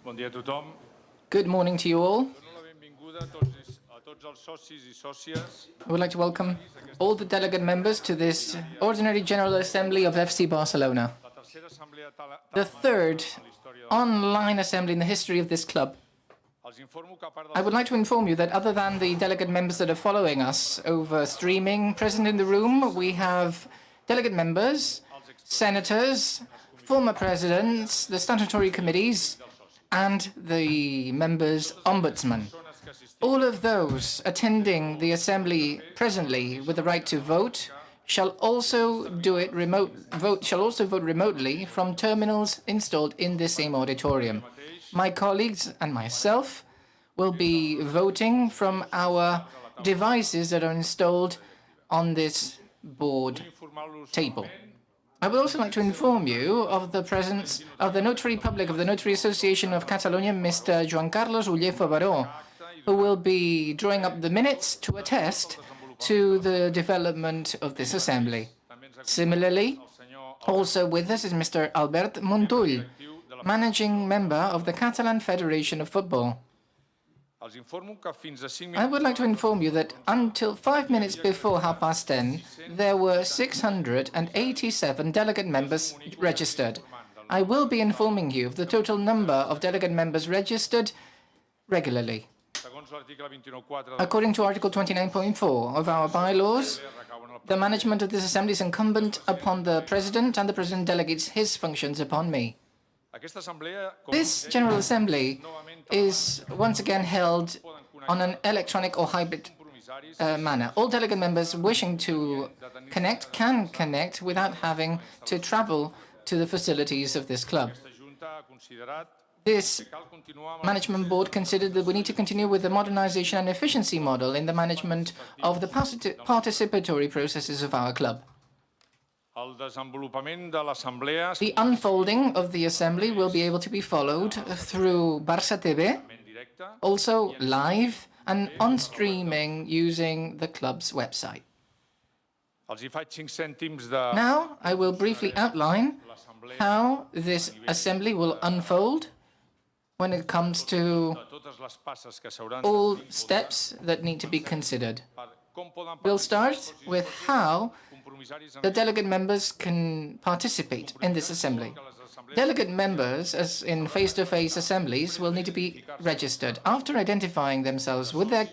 Bon dia a tothom. Good morning to you all. Dono la benvinguda a tots els socis I sòcies I would like to welcome all the delegate members to this Ordinary General Assembly of FC Barcelona, la tercera assemblea the third online assembly in the history of this club. Els informo que a part I would like to inform you that other than the delegate members that are following us over streaming, present in the room, we have delegate members, senators, former presidents, the statutory committees, and the members' ombudsman. All of those attending the assembly presently with the right to vote shall also vote remotely from terminals installed in the same auditorium. My colleagues and myself will be voting from our devices that are installed on this board table. I would also like to inform you of the presence of the Notary Public of the Notary Association of Catalonia, Mr. Joan Carlos Ullefa Baró, who will be drawing up the minutes to attest to the development of this assembly. Similarly, also with us is Mr. Albert Montull, managing member of the Catalan Federation of Football. I would like to inform you that until 5 minutes before 10:30, there were 687 delegate members registered. I will be informing you of the total number of delegate members registered regularly. According to Article 29.4 of our bylaws, the management of this assembly is incumbent upon the President, and the President delegates his functions upon me. This General Assembly is once again held on an electronic or hybrid manner. All delegate members wishing to connect can connect without having to travel to the facilities of this club. This management board considered that we need to continue with the modernization and efficiency model in the management of the participatory processes of our club. The unfolding of the assembly will be able to be followed through Barça TV, also live and on streaming using the club's website. Now, I will briefly outline how this assembly will unfold when it comes to all steps that need to be considered. We'll start with how the delegate members can participate in this assembly. Delegate members, as in face-to-face assemblies, will need to be registered. After identifying themselves with their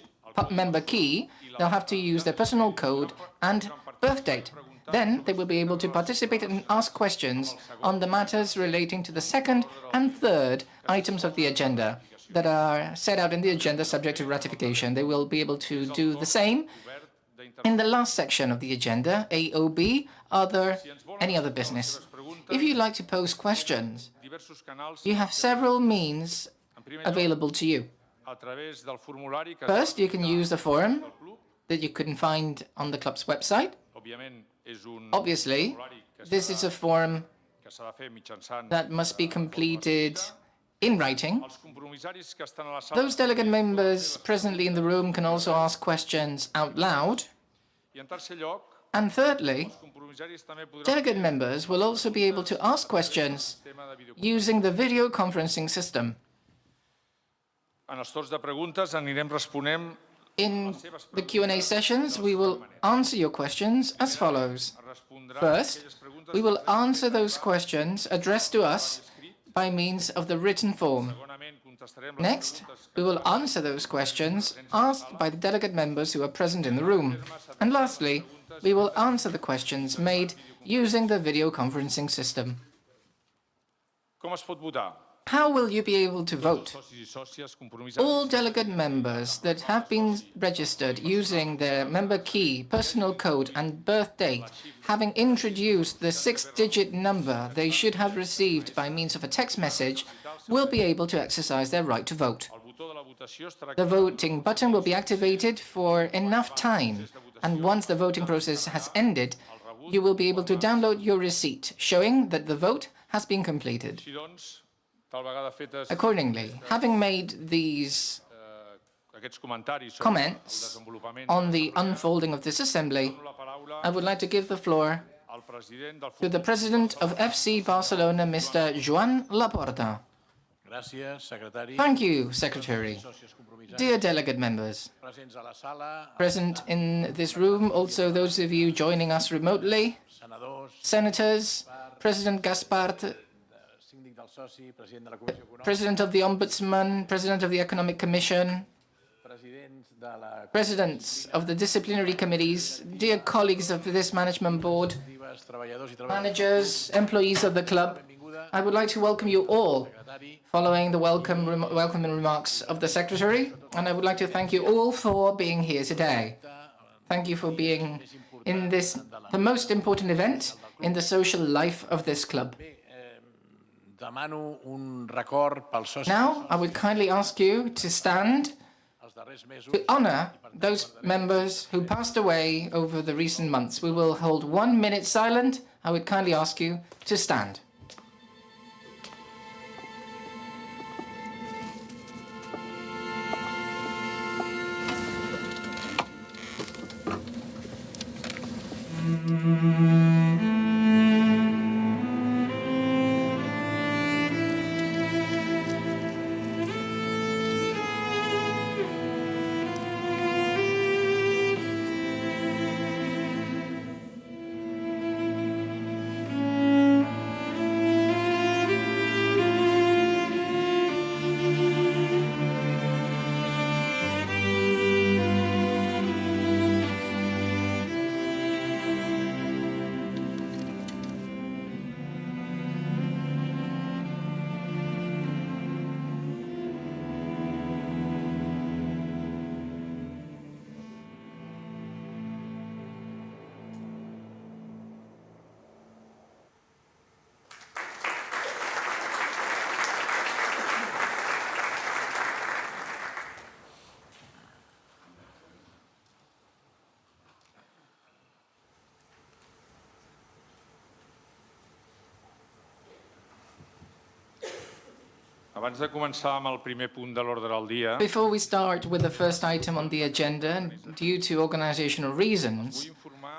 member key, they'll have to use their personal code and birth date. Then they will be able to participate and ask questions on the matters relating to the second and third items of the agenda that are set out in the agenda subject to ratification. They will be able to do the same in the last section of the agenda, A or B, any other business. If you'd like to pose questions, you have several means available to you. First, you can use the form that you couldn't find on the club's website. Obviously, this is a form that must be completed in writing. Those delegate members presently in the room can also ask questions out loud. And thirdly, delegate members will also be able to ask questions using the video conferencing system. In the Q&A sessions, we will answer your questions as follows. First, we will answer those questions addressed to us by means of the written form. Next, we will answer those questions asked by the delegate members who are present in the room. And lastly, we will answer the questions made using the video conferencing system. How will you be able to vote? All delegate members that have been registered using their member key, personal code, and birth date, having introduced the 6-digit number they should have received by means of a text message, will be able to exercise their right to vote. The voting button will be activated for enough time, and once the voting process has ended, you will be able to download your receipt showing that the vote has been completed. Accordingly, having made these comments on the unfolding of this assembly, I would like to give the floor to the President of FC Barcelona, Mr. Joan Laporta. Gràcies, secretari. Thank you, Secretary. Socis compromissats Dear delegate members, presents a la sala, present in this room, also those of you joining us remotely, senadors, senators, President Gaspard, síndic del soci, president de la Comissió Econòmica, President of the Ombudsman, President of the Economic Commission, presidents de la Presidents of the disciplinary committees, dear colleagues of this management board, Comissions, treballadors i treballadores, managers, employees of the club, I would like to welcome you all, secretari, following the welcoming remarks of the Secretary, and I would like to thank you all for being here today. Thank you for being in this, the most important event in the social life of this club. demano un record pels socis Now, I would kindly ask you to stand els darrers mesos. to honor those members who passed away over the recent months. We will hold 1 minute silent. I would kindly ask you to stand. Abans de començar amb el primer punt de l'ordre del dia, Before we start with the first item on the agenda, due to organizational reasons,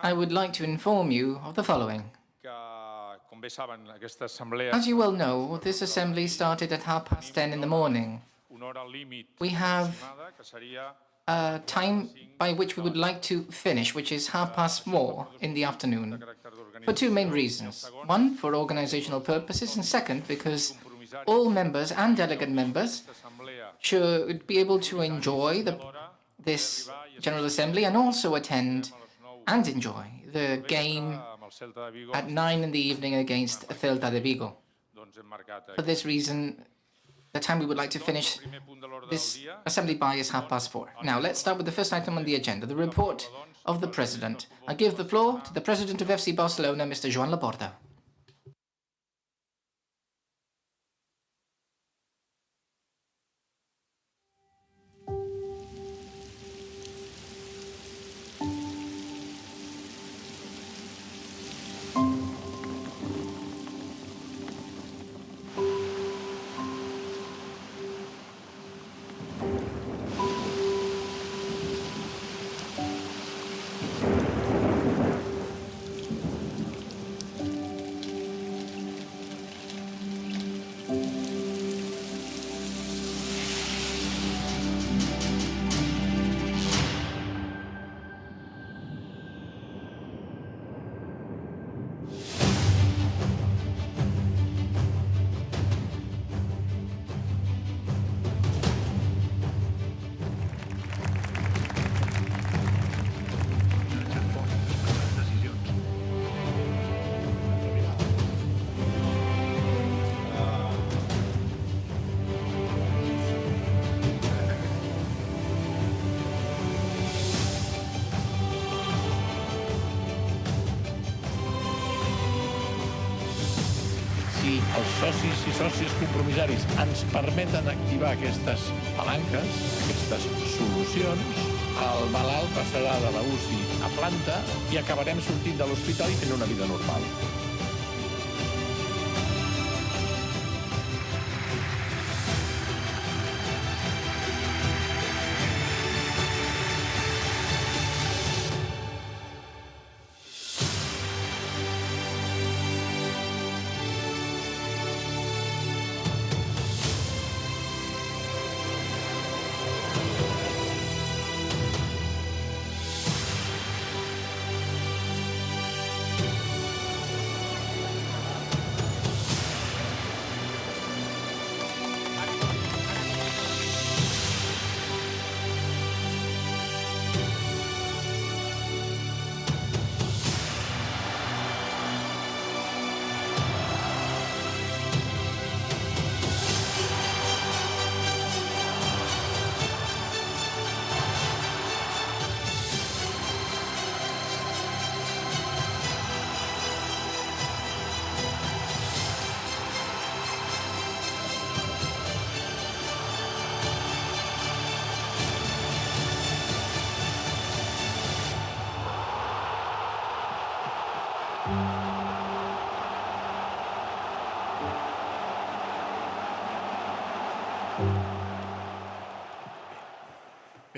I would like to inform you of the following. que, com bé saben, aquesta assemblea As you well know, this assembly started at 10:30 in the morning. una hora límit We have estimada, que seria a time by which we would like to finish, which is 4:30 in the afternoon, for two main reasons. One, for organizational purposes, and second, because all members and delegate members should be able to enjoy this General Assembly and also attend and enjoy the game amb el Celta de Vigo, at 9 in the evening against Celta de Vigo. doncs hem marcat For this reason, the time we would like to finish el primer punt de l'ordre del this dia. assembly by is 4:30. Now, let's start with the first item on the agenda, the report of the President. I give the floor to the President of FC Barcelona, Mr. Joan Laporta. Si els socis i sòcies compromissaris ens permeten activar aquestes palanques, aquestes solucions, el malalt passarà de la UCI a planta i acabarem sortint de l'hospital i fent una vida normal.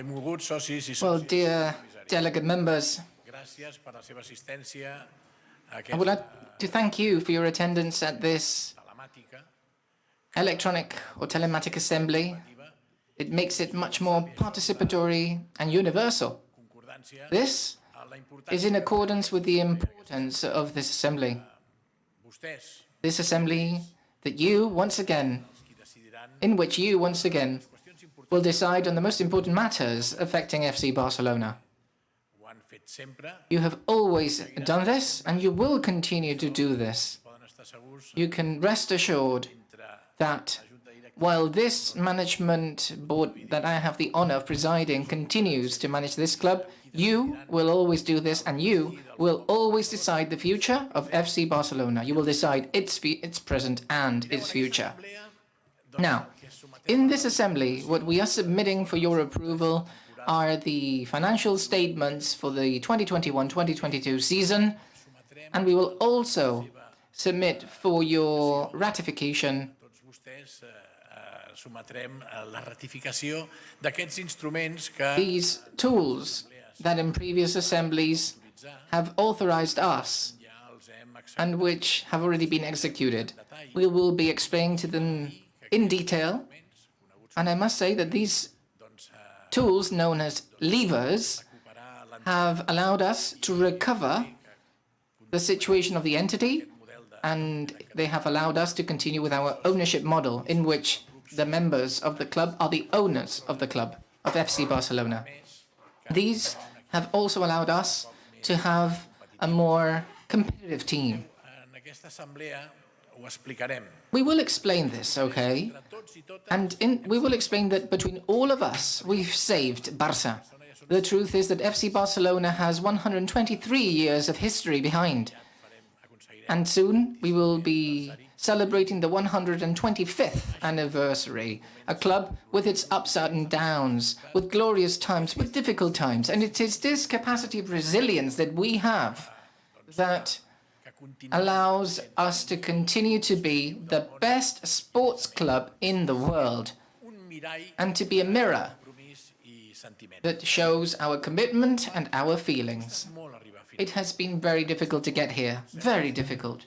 Benvolguts socis i Well, socis. dear delegate members, Gràcies per la seva assistència a I would aquesta like to thank you for your attendance at this telemàtica electronic or telematic assembly. It makes it much more participatory and universal. concordància This a la is in accordance with the importance of this assembly. vostès This assembly that you, once again, qui decidiran in which you, once again, qüestions importants will decide on the most important matters affecting FC Barcelona. ho han fet sempre, You have always done this, and you will continue to do this. poden estar segurs You can rest assured entre that while this management board that I have the honor of presiding continues to manage this club, you will always do this, and you will always decide the future of FC Barcelona. You will decide its present and its future. Now, in this assembly, what we are submitting for your approval are the financial statements for the 2021-2022 season, and we will also submit for your ratification tots vostès sometrem la ratificació d'aquests instruments que these tools that in previous assemblies have authorized us ja els hem acceptat and which have already been executed. We will be explaining to them in detail, and I must say that these tools, known as levers, have allowed us to recover the situation of the entity, and they have allowed us to continue with our ownership model, in which the members of the club are the owners of the club, of FC Barcelona. These have also allowed us to have a more competitive team. en aquesta assemblea ho explicarem. We will explain this, okay? Tots i totes And we will explain that between all of us, we've saved Barça. The truth is that FC Barcelona has 123 years of history behind. And soon we will be celebrating the 125th anniversary, a club with its ups and downs, with glorious times, with difficult times. And it is this capacity of resilience that we have that allows us to continue to be the best sports club in the world un mirall and to be a mirror compromís i sentiment. that shows our commitment and our feelings. Molt arribar fins It has been very difficult to get here, very difficult.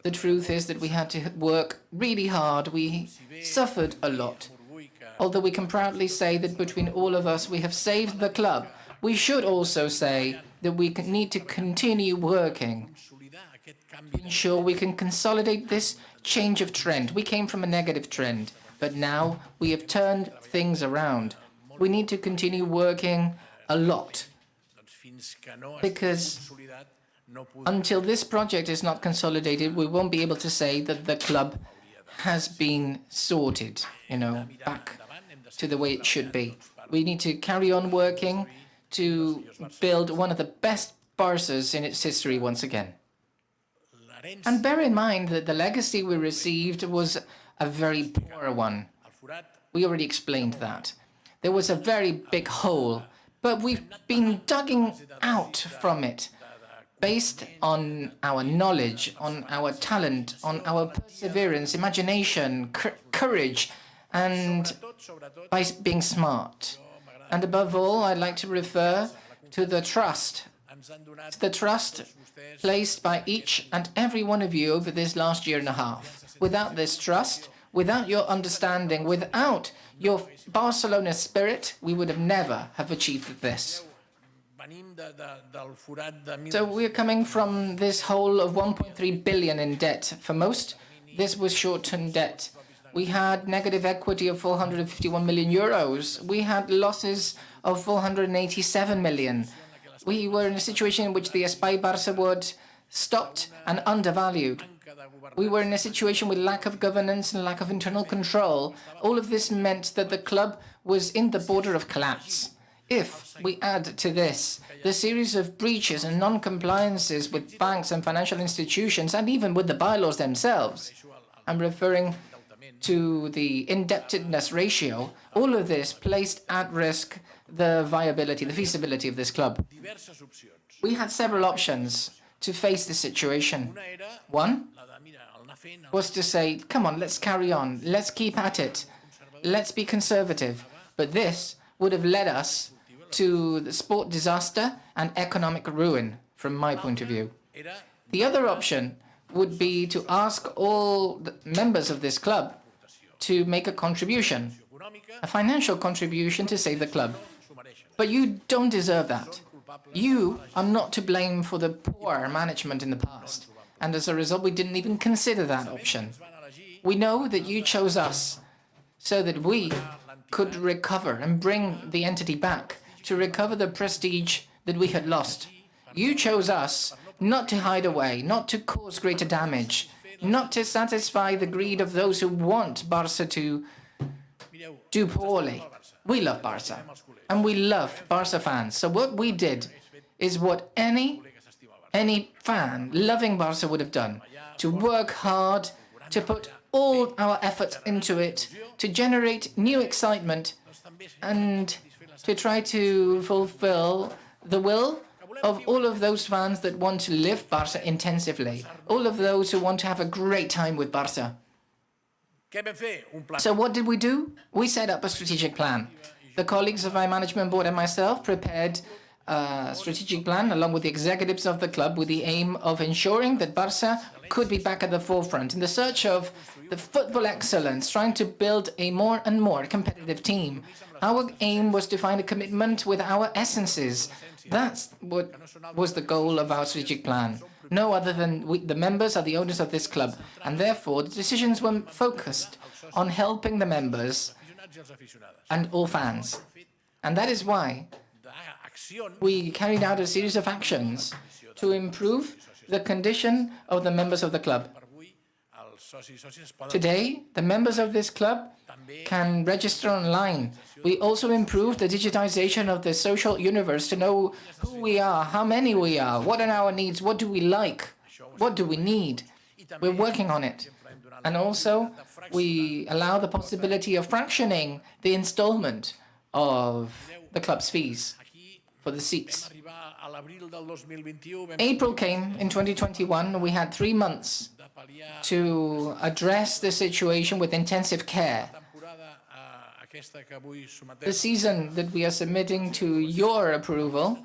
The truth is that we had to work really hard. We suffered a lot. orgull que Although we can proudly say that between all of us we have saved the club, we should also say that we need to continue working, consolidar aquest canvi ensure we can consolidate this change of trend. We came from a negative trend, but now we have turned things around. We need to continue working a lot, doncs fins que no because consolidat no podem until this project is not consolidated, we won't be able to say that the club has been sorted, back to the way it should be. We need to carry on working to build one of the best Barças in its history once again. l'herència And bear in mind that the legacy we received was a very poor one. al forat We already explained that. There was a very big hole, but we've been digging out from it based on our knowledge, on our talent, on our perseverance, imagination, courage, and sobretot by being smart. And above all, I'd like to refer to the trust ens han donat the trust placed by each and every one of you over this last year and a half. Without this trust, without your understanding, without your Barcelona spirit, we would have never have achieved this. venim del forat de So we're coming from this hole of 1.3 billion in debt. For most, this was short-term debt. We had negative equity of 451 million euros. We had losses of 487 million. We were in a situation in which the Espai Barça was stopped and undervalued. We were in a situation with lack of governance and lack of internal control. All of this meant that the club was in the border of collapse. If we add to this the series of breaches and non-compliances with banks and financial institutions, and even with the bylaws themselves, I'm referring to the indebtedness ratio, all of this placed at risk the viability, the feasibility of this club. diverses opcions. We had several options to face the situation. Una era One la de, mira, el anar fent, was to say, come on, let's carry on, let's keep at it, let's be conservative. But this would have led us to the sport disaster and economic ruin, from my point of view. The other option would be to ask all the members of this club to make a contribution, a financial contribution to save the club. But you don't deserve that. You are not to blame for the poor management in the past. And as a result, we didn't even consider that option. We know that you chose us so that we could recover and bring the entity back, to recover the prestige that we had lost. You chose us not to hide away, not to cause greater damage, not to satisfy the greed of those who want Barca to do poorly. We love Barca, and we love Barca fans. So what we did is what any fan loving Barca would have done, to work hard, to put all our effort into it, to generate new excitement, and to try to fulfill the will of all of those fans that want to live Barca intensively, all of those who want to have a great time with Barca. So what did we do? We set up a strategic plan. The colleagues of my management board and myself prepared a strategic plan along with the executives of the club with the aim of ensuring that Barca could be back at the forefront in the search of the football excellence, trying to build a more and more competitive team. Our aim was to find a commitment with our essences. That's what was the goal of our strategic plan. No other than the members are the owners of this club, and therefore the decisions were focused on helping the members and all fans. And that is why we carried out a series of actions to improve the condition of the members of the club. Today, the members of this club can register online. We also improved the digitization of the social universe to know who we are, how many we are, what are our needs, what do we like, what do we need. We're working on it. And also, we allow the possibility of fractioning the installment of the club's fees for the seats. April came in 2021. We had 3 months to address the situation with intensive care. The season that we are submitting to your approval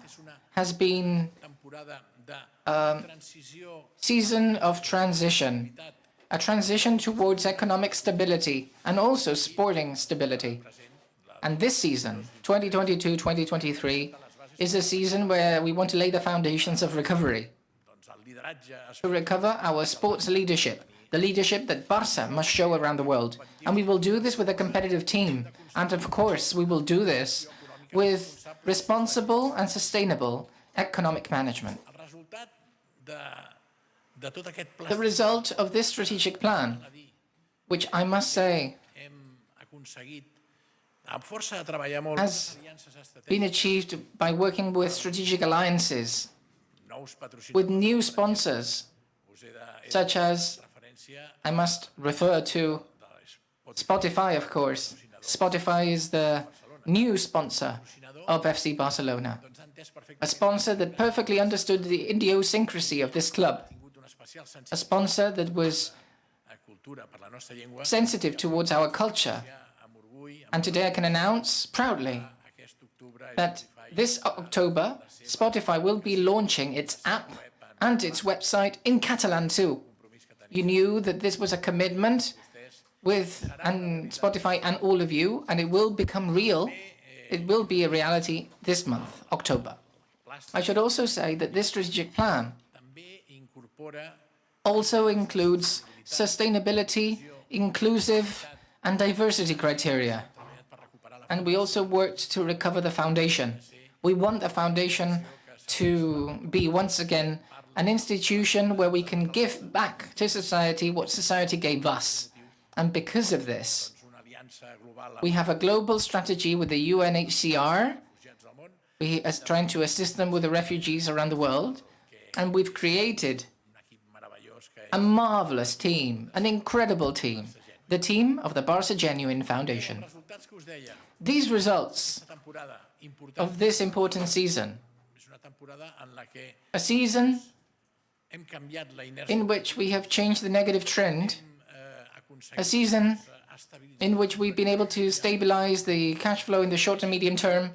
has been a season of transition, a transition towards economic stability and also sporting stability. And this season, 2022-2023, is a season where we want to lay the foundations of recovery, to recover our sports leadership, the leadership that Barca must show around the world. And we will do this with a competitive team. And of course, we will do this with responsible and sustainable economic management. The result of this strategic plan, which I must say has been achieved by working with strategic alliances, with new sponsors, such as, I must refer to Spotify, of course. Spotify is the new sponsor of FC Barcelona, a sponsor that perfectly understood the idiosyncrasy of this club, a sponsor that was sensitive towards our culture. And today I can announce proudly that this October, Spotify will be launching its app and its website in Catalan too. You knew that this was a commitment with Spotify and all of you, and it will become real. It will be a reality this month, October. I should also say that this strategic plan also includes sustainability, inclusive and diversity criteria. And we also worked to recover the foundation. We want the foundation to be once again an institution where we can give back to society what society gave us. And because of this, we have a global strategy with the UNHCR. We are trying to assist them with the refugees around the world. And we've created a marvelous team, an incredible team, the team of the Barca Genuine Foundation. These results of this important season, a season in which we have changed the negative trend, a season in which we've been able to stabilize the cash flow in the short and medium term,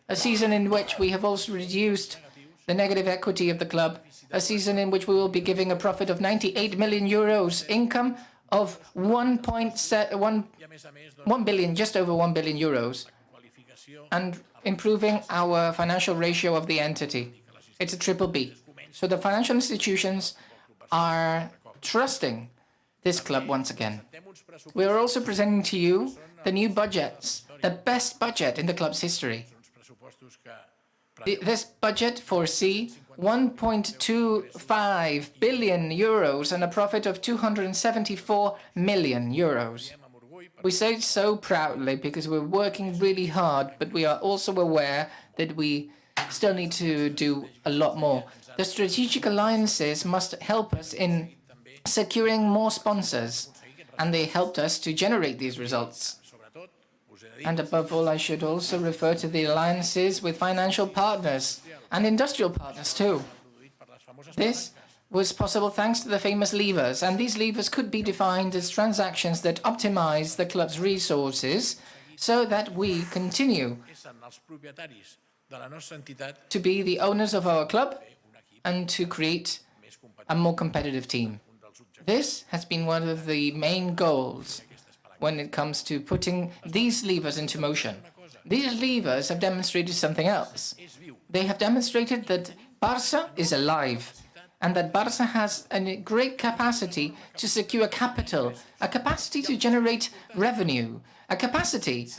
a season in which we have also reduced the negative equity of the club, a season in which we will be giving a profit of 98 million euros, income of 1 billion, just over 1 billion euros, and improving our financial ratio of the entity. It's a triple B. So the financial institutions are trusting this club once again. We are also presenting to you the new budgets, the best budget in the club's history. This budget foresees 1.25 billion euros and a profit of 274 million euros. We say it so proudly because we're working really hard, but we are also aware that we still need to do a lot more. The strategic alliances must help us in securing more sponsors, and they helped us to generate these results. And above all, I should also refer to the alliances with financial partners and industrial partners too. This was possible thanks to the famous levers, and these levers could be defined as transactions that optimize the club's resources so that we continue to be the owners of our club and to create a more competitive team. This has been one of the main goals when it comes to putting these levers into motion. These levers have demonstrated something else. They have demonstrated that Barça is alive and that Barça has a great capacity to secure capital, a capacity to generate revenue, a capacity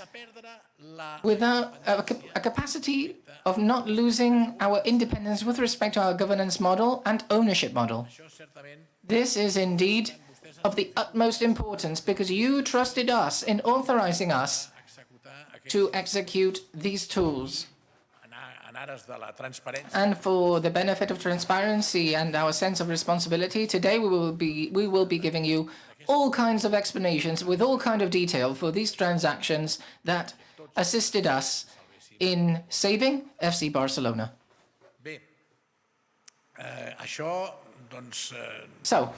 a capacity of not losing our independence with respect to our governance model and ownership model. This is indeed of the utmost importance because you trusted us in authorizing us to execute these tools. And for the benefit of transparency and our sense of responsibility, today we will be giving you all kinds of explanations with all kinds of detail for these transactions that assisted us in saving FC Barcelona. So,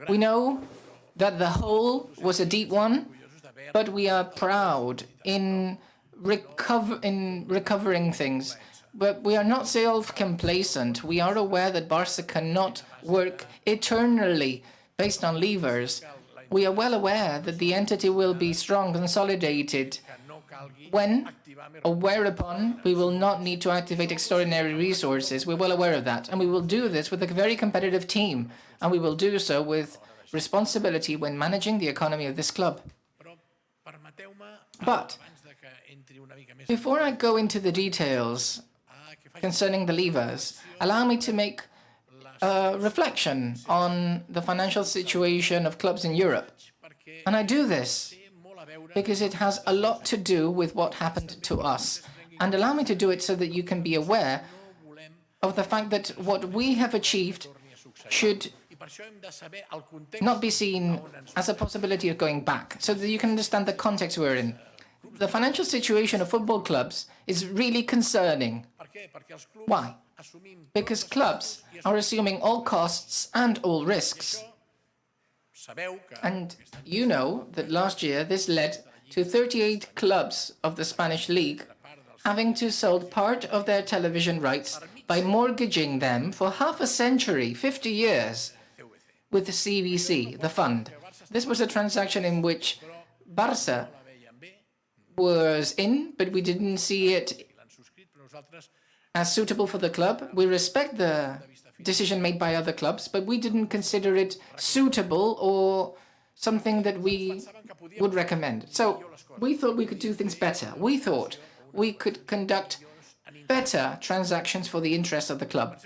we know that the hole was a deep one, but we are proud in recovering things. But we are not self-complacent. We are aware that Barça cannot work eternally based on levers. We are well aware that the entity will be strong, consolidated, when or whereupon we will not need to activate extraordinary resources. We're well aware of that. And we will do this with a very competitive team. And we will do so with responsibility when managing the economy of this club. But before I go into the details concerning the levers, allow me to make a reflection on the financial situation of clubs in Europe. And I do this because it has a lot to do with what happened to us. And allow me to do it so that you can be aware of the fact that what we have achieved should not be seen as a possibility of going back, so that you can understand the context we're in. The financial situation of football clubs is really concerning. Why? Because clubs are assuming all costs and all risks. And you know that last year this led to 38 clubs of the Spanish League having to sell part of their television rights by mortgaging them for half a century, 50 years, with the CVC, the fund. This was a transaction in which Barça was in, but we didn't see it as suitable for the club. We respect the decision made by other clubs, but we didn't consider it suitable or something that we would recommend. So we thought we could do things better. We thought we could conduct better transactions for the interest of the club.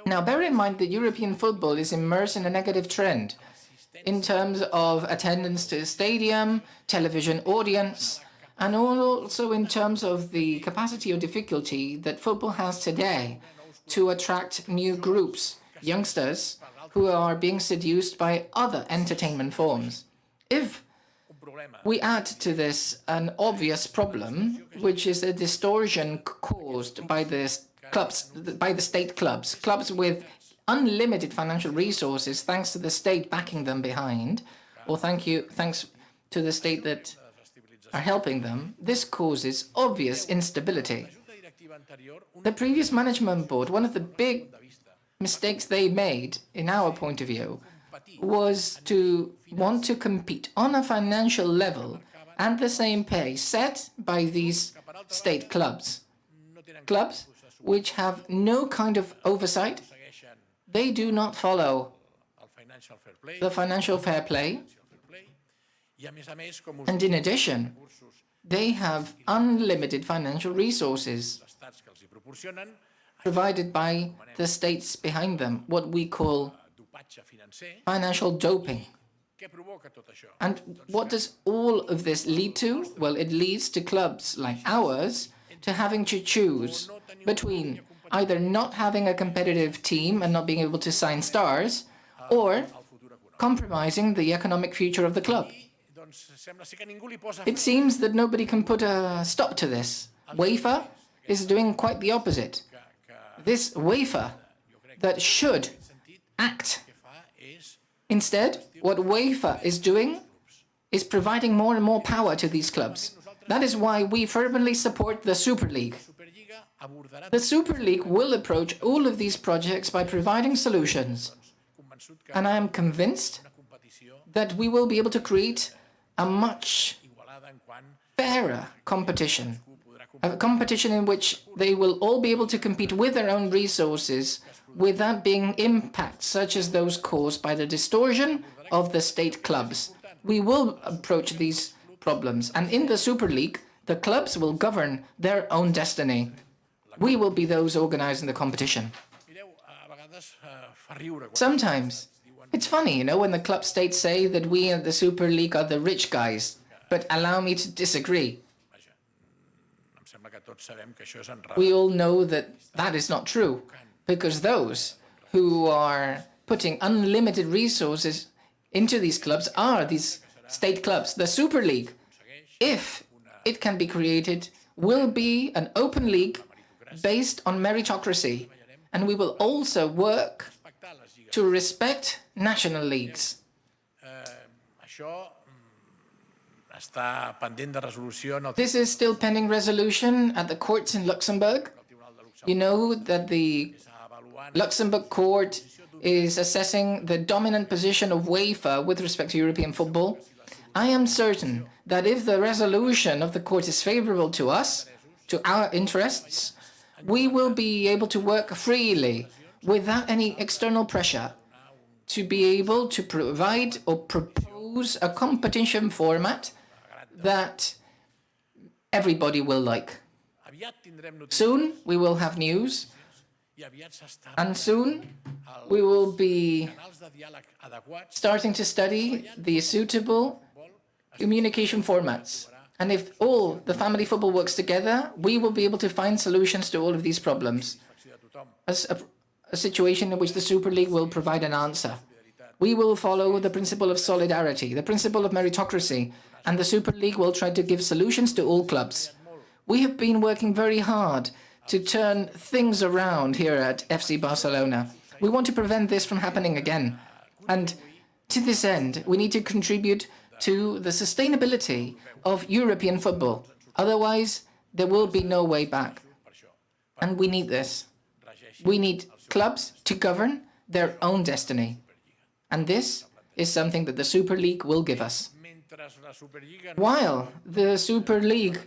Now, bear in mind that European football is immersed in a negative trend in terms of attendance to the stadium, television audience, and also in terms of the capacity or difficulty that football has today to attract new groups, youngsters who are being seduced by other entertainment forms. If we add to this an obvious problem, which is a distortion caused by the state clubs, clubs with unlimited financial resources thanks to the state backing them behind, or thanks to the state that are helping them, this causes obvious instability. The previous management board, one of the big mistakes they made, in our point of view, was to want to compete on a financial level at the same pace set by these state clubs. Clubs which have no kind of oversight. They do not follow the financial fair play. And in addition, they have unlimited financial resources provided by the states behind them, what we call financial doping. And what does all of this lead to? Well, it leads to clubs like ours to having to choose between either not having a competitive team and not being able to sign stars, or compromising the economic future of the club. It seems that nobody can put a stop to this. UEFA is doing quite the opposite. This UEFA that should act. Instead, what UEFA is doing is providing more and more power to these clubs. That is why we fervently support the Super League. The Super League will approach all of these projects by providing solutions. And I am convinced that we will be able to create a much fairer competition. A competition in which they will all be able to compete with their own resources without being impacts such as those caused by the distortion of the state clubs. We will approach these problems, and in the Super League, the clubs will govern their own destiny. We will be those organizing the competition. Sometimes, it's funny, you know, when the club states say that we at the Super League are the rich guys, but allow me to disagree. We all know that that is not true, because those who are putting unlimited resources into these clubs are these state clubs. The Super League, if it can be created, will be an open league based on meritocracy, and we will also work to respect national leagues. This is still pending resolution at the courts in Luxembourg. You know that the Luxembourg court is assessing the dominant position of UEFA with respect to European football. I am certain that if the resolution of the court is favorable to us, to our interests, we will be able to work freely without any external pressure to be able to provide or propose a competition format that everybody will like. Soon we will have news, and soon we will be starting to study the suitable communication formats. And if all the family football works together, we will be able to find solutions to all of these problems. As a situation in which the Super League will provide an answer. We will follow the principle of solidarity, the principle of meritocracy, and the Super League will try to give solutions to all clubs. We have been working very hard to turn things around here at FC Barcelona. We want to prevent this from happening again. And to this end, we need to contribute to the sustainability of European football. Otherwise, there will be no way back. And we need this. We need clubs to govern their own destiny. And this is something that the Super League will give us. While the Super League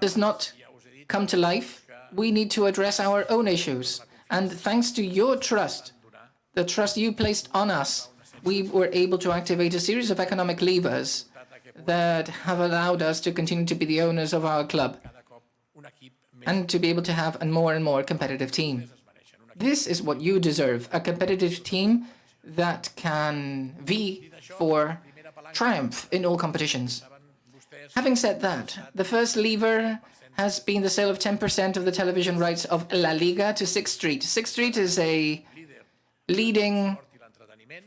does not come to life, we need to address our own issues. And thanks to your trust, the trust you placed on us, we were able to activate a series of economic levers that have allowed us to continue to be the owners of our club and to be able to have a more and more competitive team. This is what you deserve, a competitive team that can vie for triumph in all competitions. Having said that, the first lever has been the sale of 10% of the television rights of La Liga to Sixth Street. Sixth Street is a leading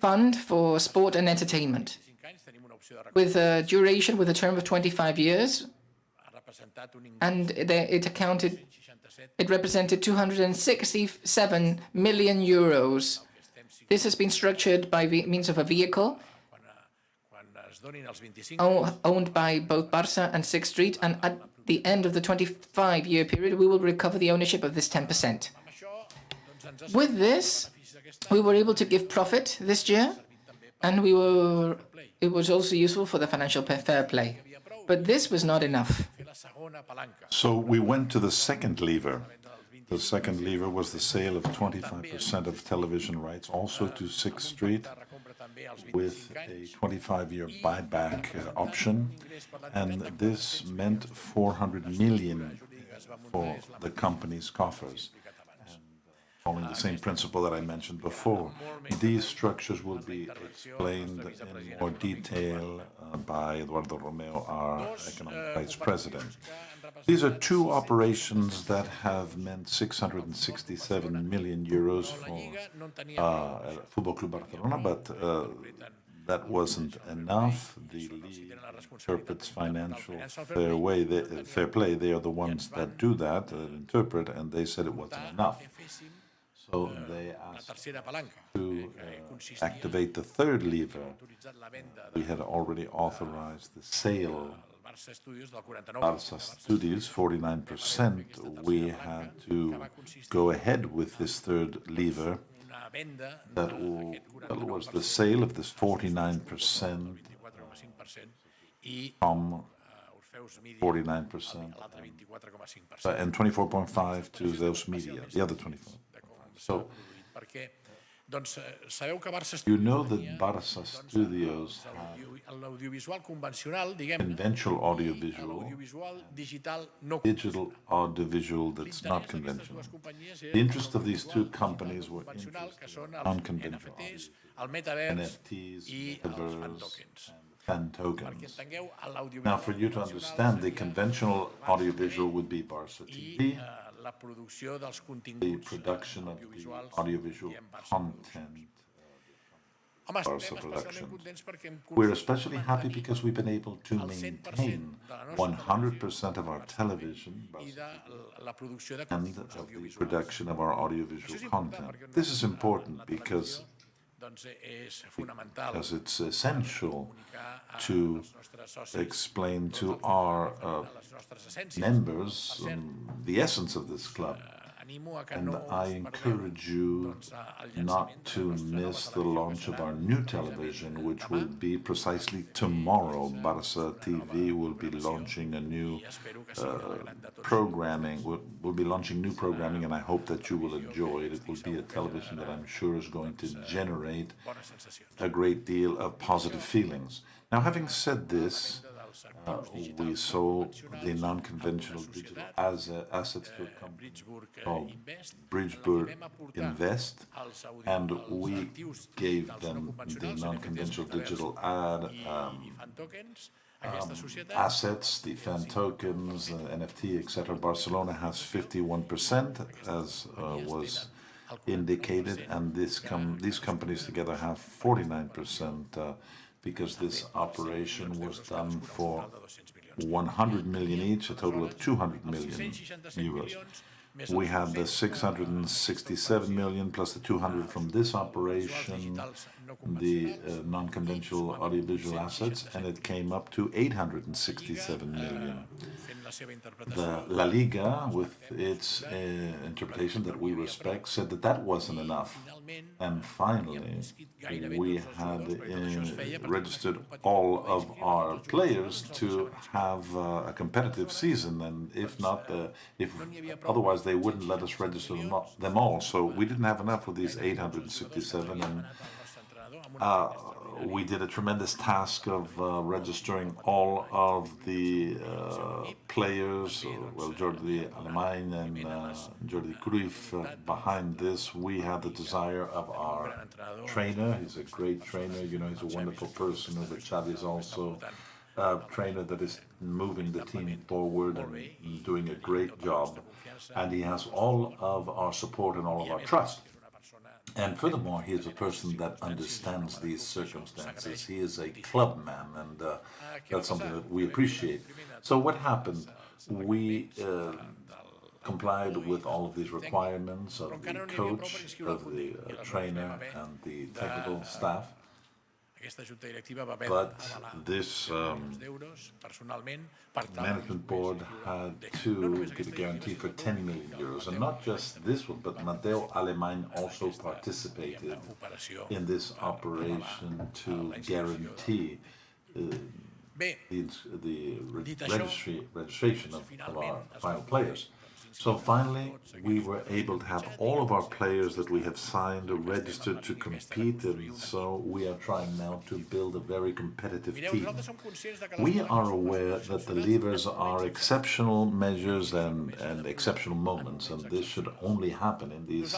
fund for sport and entertainment, with a duration, with a term of 25 years, and it represented 267 million euros. This has been structured by means of a vehicle owned by both Barça and Sixth Street, and at the end of the 25-year period, we will recover the ownership of this 10%. With this, we were able to give profit this year, and it was also useful for the financial fair play. But this was not enough. So we went to the second lever. The second lever was the sale of 25% of television rights, also to Sixth Street, with a 25-year buyback option. And this meant 400 million for the company's coffers. Following the same principle that I mentioned before. These structures will be explained in more detail by Eduardo Romeo, our Economic Vice President. These are two operations that have meant 667 million euros for Football Club Barcelona, but that wasn't enough. The league interprets financial fair play. They are the ones that do that, interpret, and they said it wasn't enough. So they asked to activate the third lever. We had already authorized the sale of Barça Studios, 49%. We had to go ahead with this third lever. That was the sale of this 49% from 49% and 24.5% to Zeus Media, the other 24%. So, you know that Barça Studios have conventional audiovisual, digital audiovisual that's not conventional. The interest of these two companies were unconventional NFTs, metaverse, and fan tokens. Now, for you to understand, the conventional audiovisual would be Barça TV, the production of the audiovisual content, Barça Productions. We're especially happy because we've been able to maintain 100% of our television and of the production of our audiovisual content. This is important because it's essential to explain to our members the essence of this club. And I encourage you not to miss the launch of our new television, which will be precisely tomorrow. Barça TV will be launching a new programming. We'll be launching new programming, and I hope that you will enjoy it. It will be a television that I'm sure is going to generate a great deal of positive feelings. Now, having said this, we sold the non-conventional digital assets to a company called Bridgeburg Invest, and we gave them the non-conventional digital assets, the fan tokens, NFT, etc. Barcelona has 51%, as was indicated, and these companies together have 49%. Because this operation was done for 100 million each, a total of 200 million euros. We had the 667 million plus the 200 from this operation, the non-conventional audiovisual assets, and it came up to 867 million. The La Liga, with its interpretation that we respect, said that that wasn't enough. And finally, we had registered all of our players to have a competitive season, and if not, otherwise they wouldn't let us register them all. So we didn't have enough with these 867, and we did a tremendous task of registering all of the players, well, Jordi Alemany and Jordi Cruyff behind this. We had the desire of our trainer. He's a great trainer, you know, he's a wonderful person. But Xavi is also a trainer that is moving the team forward and doing a great job. And he has all of our support and all of our trust. And furthermore, he is a person that understands these circumstances. He is a club man, and that's something that we appreciate. So what happened? We complied with all of these requirements of the coach, of the trainer, and the technical staff. But this management board had to give a guarantee for 10 million euros. And not just this one, but Mateo Alemany also participated in this operation to guarantee the registration of our final players. So finally, we were able to have all of our players that we have signed registered to compete, and so we are trying now to build a very competitive team. We are aware that the levers are exceptional measures and exceptional moments, and this should only happen in these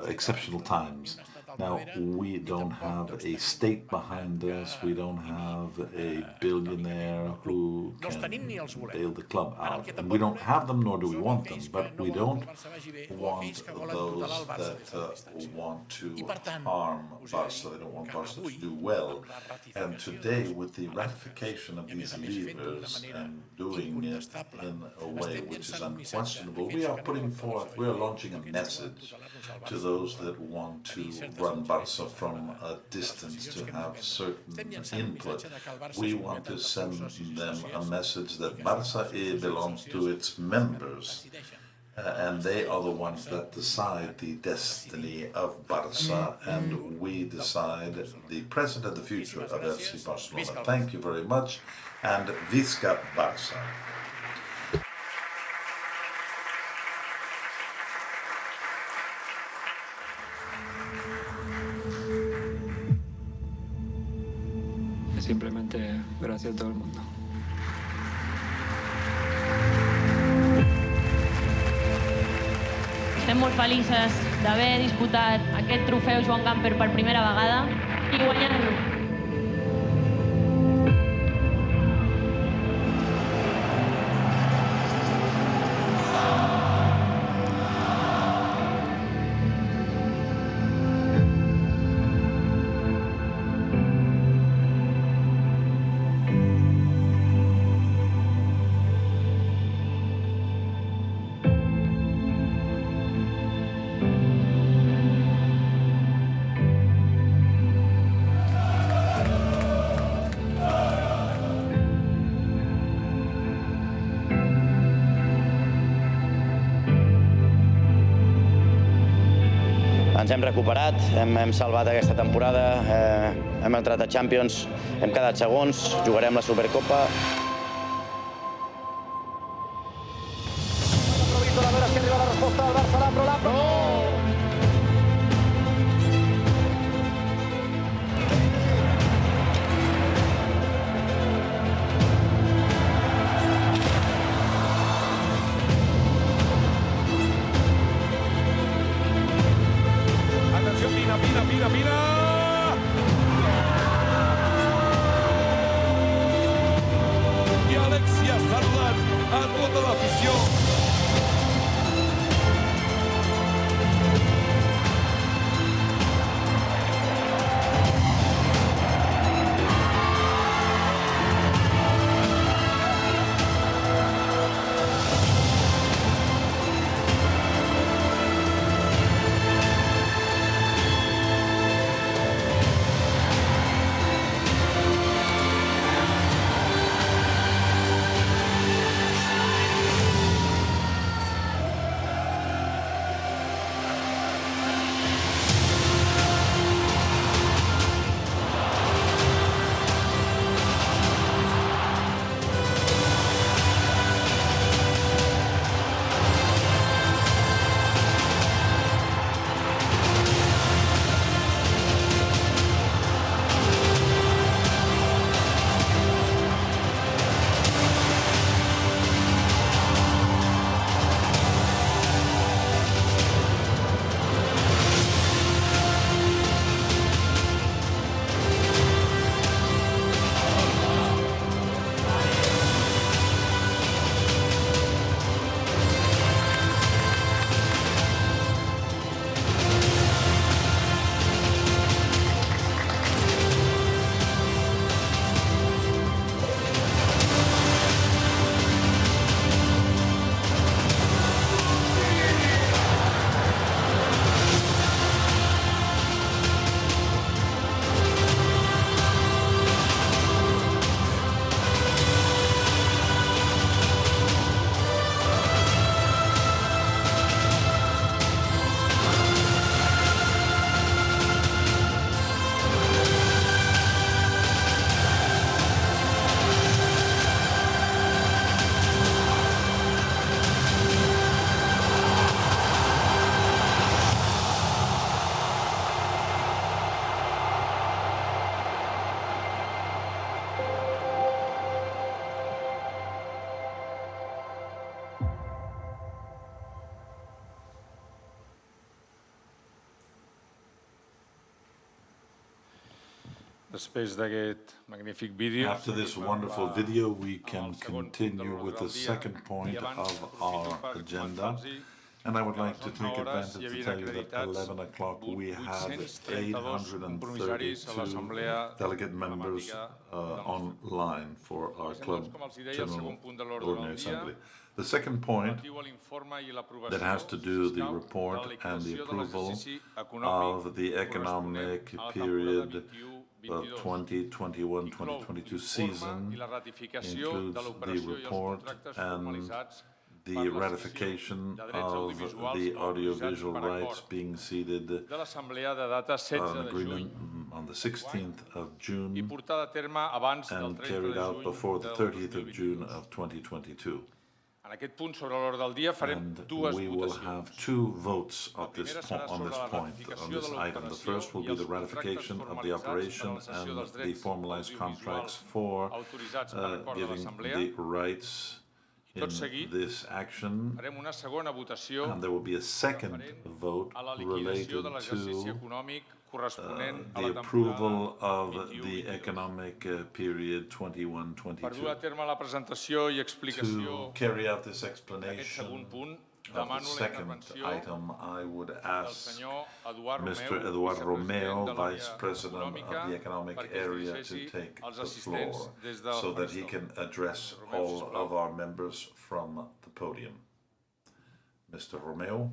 exceptional times. Now, we don't have a state behind us, we don't have a billionaire who can bail the club out. And we don't have them, nor do we want them, but we don't want those that want to harm Barca. They don't want Barca to do well. And today, with the ratification of these levers and doing it in a way which is unquestionable, we are launching a message to those that want to run Barca from a distance, to have certain input. We want to send them a message that Barca belongs to its members, and they are the ones that decide the destiny of Barca, and we decide the present and the future of FC Barcelona. Thank you very much, and Visca Barca. Simplemente gracias a todo el mundo. Estem molt felices d'haver disputat aquest trofeu Joan Gamper per primera vegada i guanyar-lo. Ens hem recuperat, hem salvat aquesta temporada, hem entrat a Champions, hem quedat segons, jugarem la Supercopa. Gràcies, Arlan, a tota l'afició. Després d'aquest magnífic vídeo... After this wonderful video, we can continue with the second point of our agenda. And I would like to take advantage to tell you that at 11 o'clock we have 832 delegate members online for our club general ordinary assembly. The second point that has to do with the report and the approval of the economic period of 2021-2022 season includes the report and the ratification of the audiovisual rights being ceded on agreement on the 16th of June and carried out before the 30th of June of 2022. And we will have two votes on this point, on this item. The first will be the ratification of the operation and the formalized contracts for giving the rights in this action, and there will be a second vote related to the approval of the economic period 21-22. To carry out this explanation of the second item, I would ask Mr. Eduardo Romeo, Vice President of the Economic Area, to take the floor so that he can address all of our members from the podium. Mr. Romeo.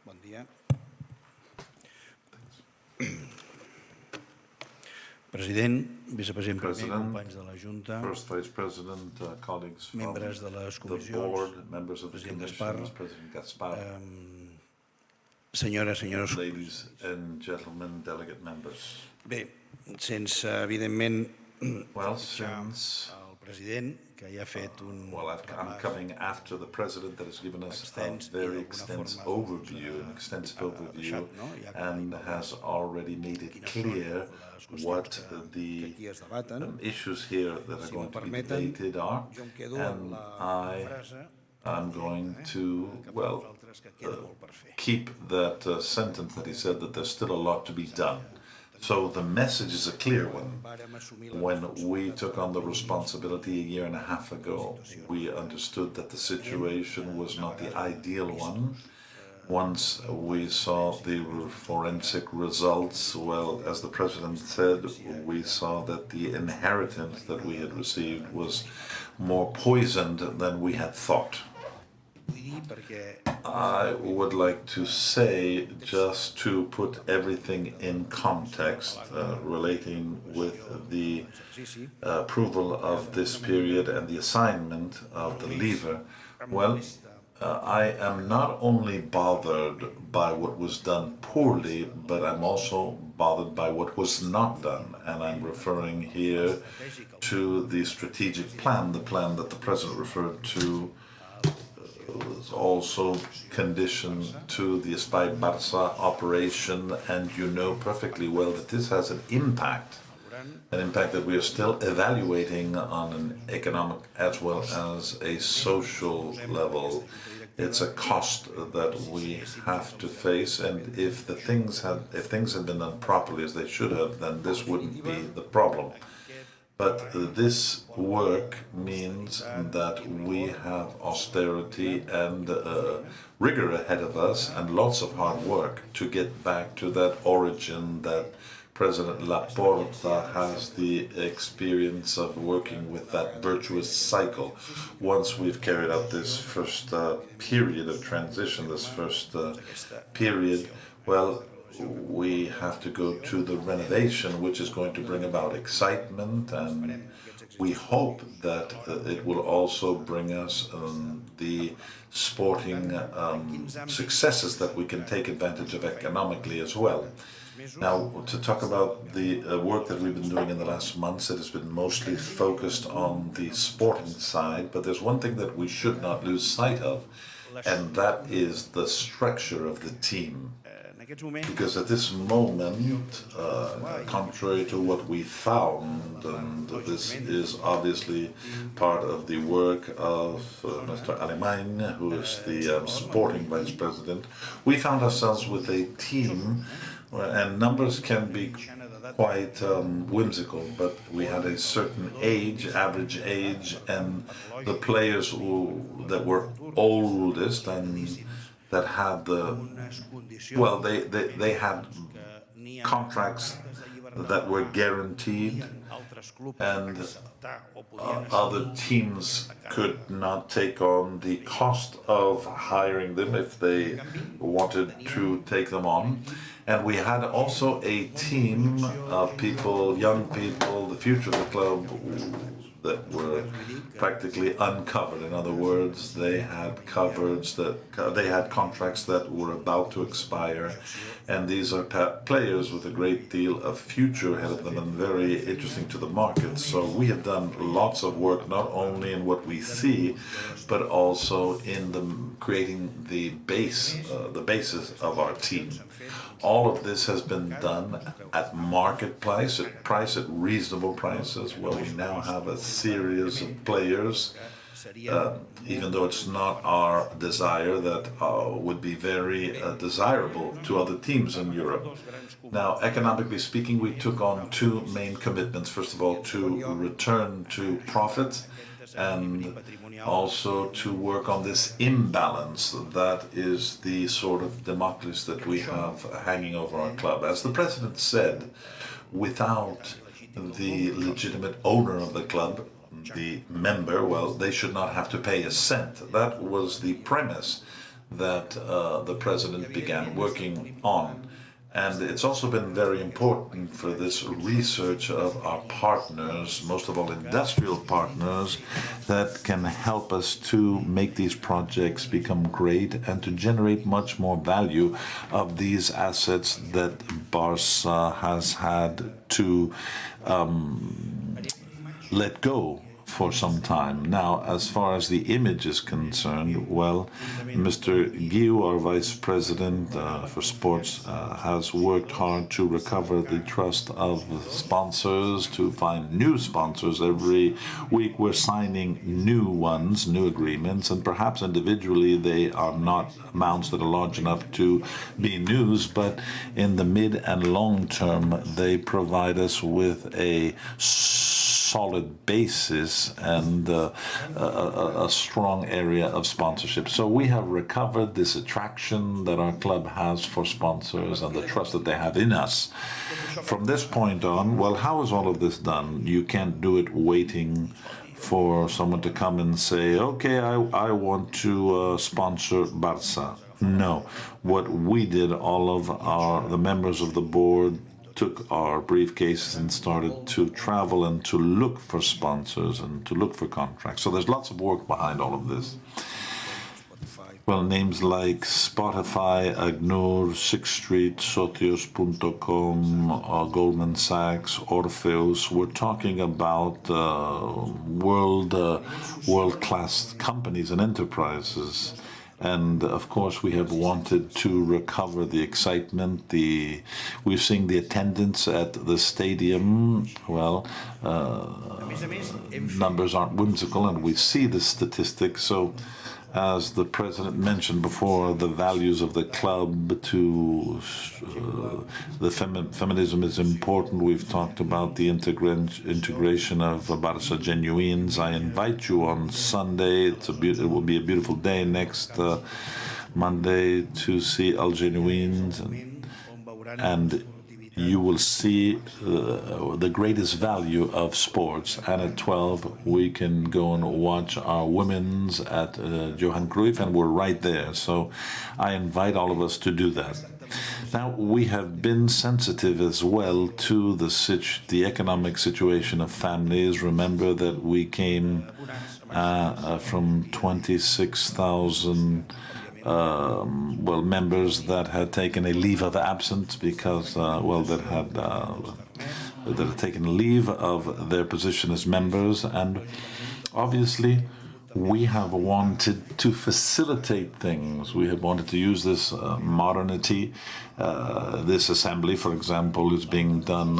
Bon dia. President, vicepresident primer, companys de la Junta, First Vice President, colleagues from membres de les the comissions, board, members of the President commissions, Gaspar, President Gaspar, senyores, senyors. ladies and gentlemen, delegate members. Bé, sense, evidentment, Well, since el president, que ja ha fet un I'm coming after the president that has given us a very extensive overview, and has already made it clear what the issues here that are going to be debated are, and I'm going to, keep that sentence that he said that there's still a lot to be done. So the message is a clear one. When we took on the responsibility a year and a half ago, we understood that the situation was not the ideal one. Once we saw the forensic results, well, as the President said, we saw that the inheritance that we had received was more poisoned than we had thought. I would like to say, just to put everything in context, relating with the approval of this period and the assignment of the lever, well, I am not only bothered by what was done poorly, but I'm also bothered by what was not done. And I'm referring here to the strategic plan, the plan that the President referred to, was also conditioned to the Espai Barça operation, and you know perfectly well that this has an impact that we are still evaluating on an economic as well as a social level. It's a cost that we have to face, and if things had been done properly as they should have, then this wouldn't be the problem. But this work means that we have austerity and rigor ahead of us and lots of hard work to get back to that origin that President Laporta has the experience of working with, that virtuous cycle. Once we've carried out this first period of transition, this first period, well, we have to go to the renovation, which is going to bring about excitement, and we hope that it will also bring us the sporting successes that we can take advantage of economically as well. Now, to talk about the work that we've been doing in the last months, it has been mostly focused on the sporting side, but there's one thing that we should not lose sight of, and that is the structure of the team. Because at this moment, contrary to what we found, and this is obviously part of the work of Mr. Alemany, who is the sporting vice president, we found ourselves with a team, and numbers can be quite whimsical, but we had a certain age, average age, and the players that were oldest and that had they had contracts that were guaranteed, and other teams could not take on the cost of hiring them if they wanted to take them on. And we had also a team of people, young people, the future of the club, that were practically uncovered. In other words, they had they had contracts that were about to expire, and these are players with a great deal of future ahead of them and very interesting to the market. So we have done lots of work, not only in what we see, but also in creating the basis of our team. All of this has been done at market price, at reasonable prices. Well, we now have a series of players, even though it's not our desire, that would be very desirable to other teams in Europe. Now, economically speaking, we took on two main commitments. First of all, to return to profit, and also to work on this imbalance that is the sort of Damocles that we have hanging over our club. As the president said, without the legitimate owner of the club, the member, well, they should not have to pay a cent. That was the premise that the president began working on. And it's also been very important for this research of our partners, most of all industrial partners, that can help us to make these projects become great and to generate much more value of these assets that Barça has had to let go for some time. Now, as far as the image is concerned, well, Mr. Guiu, our Vice President for Sports, has worked hard to recover the trust of sponsors, to find new sponsors. Every week we're signing new ones, new agreements, and perhaps individually they are not amounts that are large enough to be news, but in the mid and long term, they provide us with a solid basis and a strong area of sponsorship. So we have recovered this attraction that our club has for sponsors and the trust that they have in us. From this point on, well, how is all of this done? You can't do it waiting for someone to come and say, okay, I want to sponsor Barça. No. What we did, all of the members of the board took our briefcases and started to travel and to look for sponsors and to look for contracts. So there's lots of work behind all of this. Well, names like Spotify, Agnur, Sixth Street, Socios.com, Goldman Sachs, Orpheus. We're talking about world-class companies and enterprises. And of course, we have wanted to recover the excitement. We're seeing the attendance at the stadium. Well, numbers aren't whimsical, and we see the statistics. So, as the president mentioned before, the values of the club to the feminism is important. We've talked about the integration of Barça Genuines. I invite you on Sunday. It will be a beautiful day next Monday to see Al Genuines, and you will see the greatest value of sports. And at 12, we can go and watch our women's at Johan Cruyff, and we're right there. So I invite all of us to do that. Now, we have been sensitive as well to the economic situation of families. Remember that we came from 26,000 members that had taken a leave of absence because, that had taken leave of their position as members. And obviously, we have wanted to facilitate things. We have wanted to use this modernity. This assembly, for example, is being done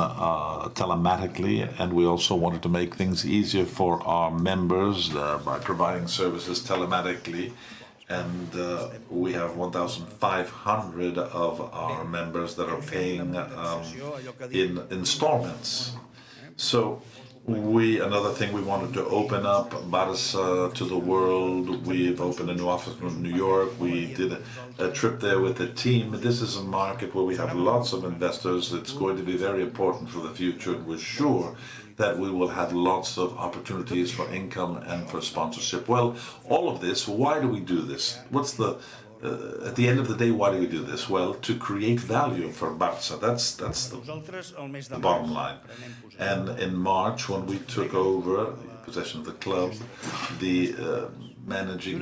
telematically, and we also wanted to make things easier for our members by providing services telematically. And we have 1,500 of our members that are paying in installments. So another thing, we wanted to open up Barça to the world. We've opened a new office in New York. We did a trip there with a team. This is a market where we have lots of investors. It's going to be very important for the future. And we're sure that we will have lots of opportunities for income and for sponsorship. Well, all of this, why do we do this? At the end of the day, why do we do this? Well, to create value for Barça. That's the bottom line. And in March, when we took over possession of the club, the managing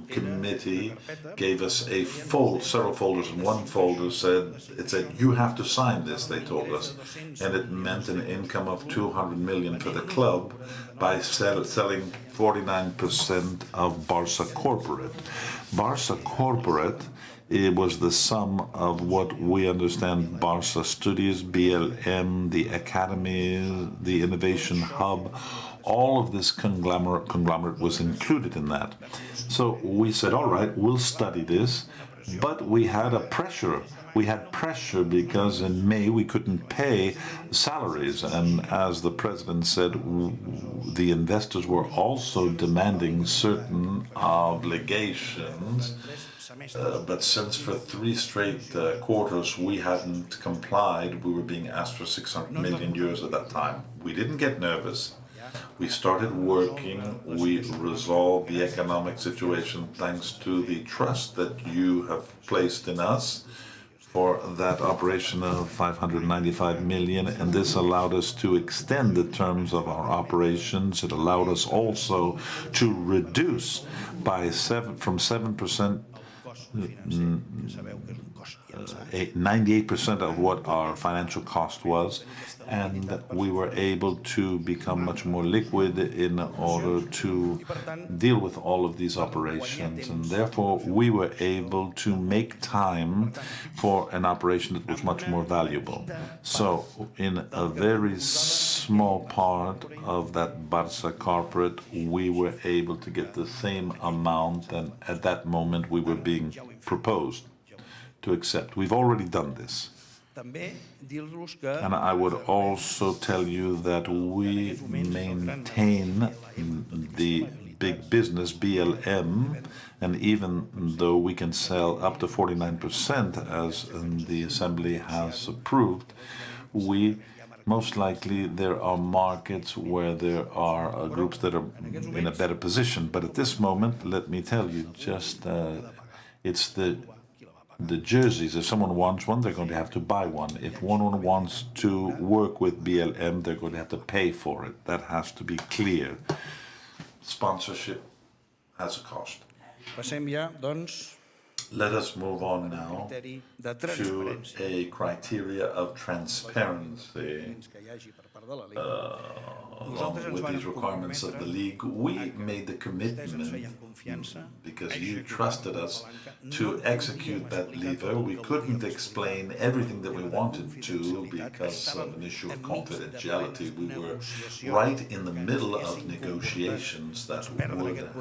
committee gave us several folders, and one folder said, you have to sign this, they told us. And it meant an income of 200 million for the club by selling 49% of Barça Corporate. Barça Corporate, it was the sum of what we understand Barça Studios, BLM, the Academy, the Innovation Hub. All of this conglomerate was included in that. So we said, all right, we'll study this, but we had pressure. We had pressure because in May we couldn't pay salaries, and as the president said, the investors were also demanding certain obligations. But since for 3 straight quarters we hadn't complied, we were being asked for 600 million euros at that time. We didn't get nervous. We started working. We resolved the economic situation thanks to the trust that you have placed in us for that operation of 595 million, and this allowed us to extend the terms of our operations. It allowed us also to reduce from 7%, 98% of what our financial cost was, and we were able to become much more liquid in order to deal with all of these operations, and therefore we were able to make time for an operation that was much more valuable. So in a very small part of that Barça Corporate, we were able to get the same amount, and at that moment we were being proposed to accept. We've already done this. And I would also tell you that we maintain the big business, BLM, and even though we can sell up to 49%, as the Assembly has approved, most likely there are markets where there are groups that are in a better position. But at this moment, let me tell you, it's the jerseys. If someone wants one, they're going to have to buy one. If one wants to work with BLM, they're going to have to pay for it. That has to be clear. Sponsorship has a cost. Let us move on now to a criteria of transparency. Along with these requirements of the league, we made the commitment, because you trusted us, to execute that lever. We couldn't explain everything that we wanted to because of an issue of confidentiality. We were right in the middle of negotiations that would have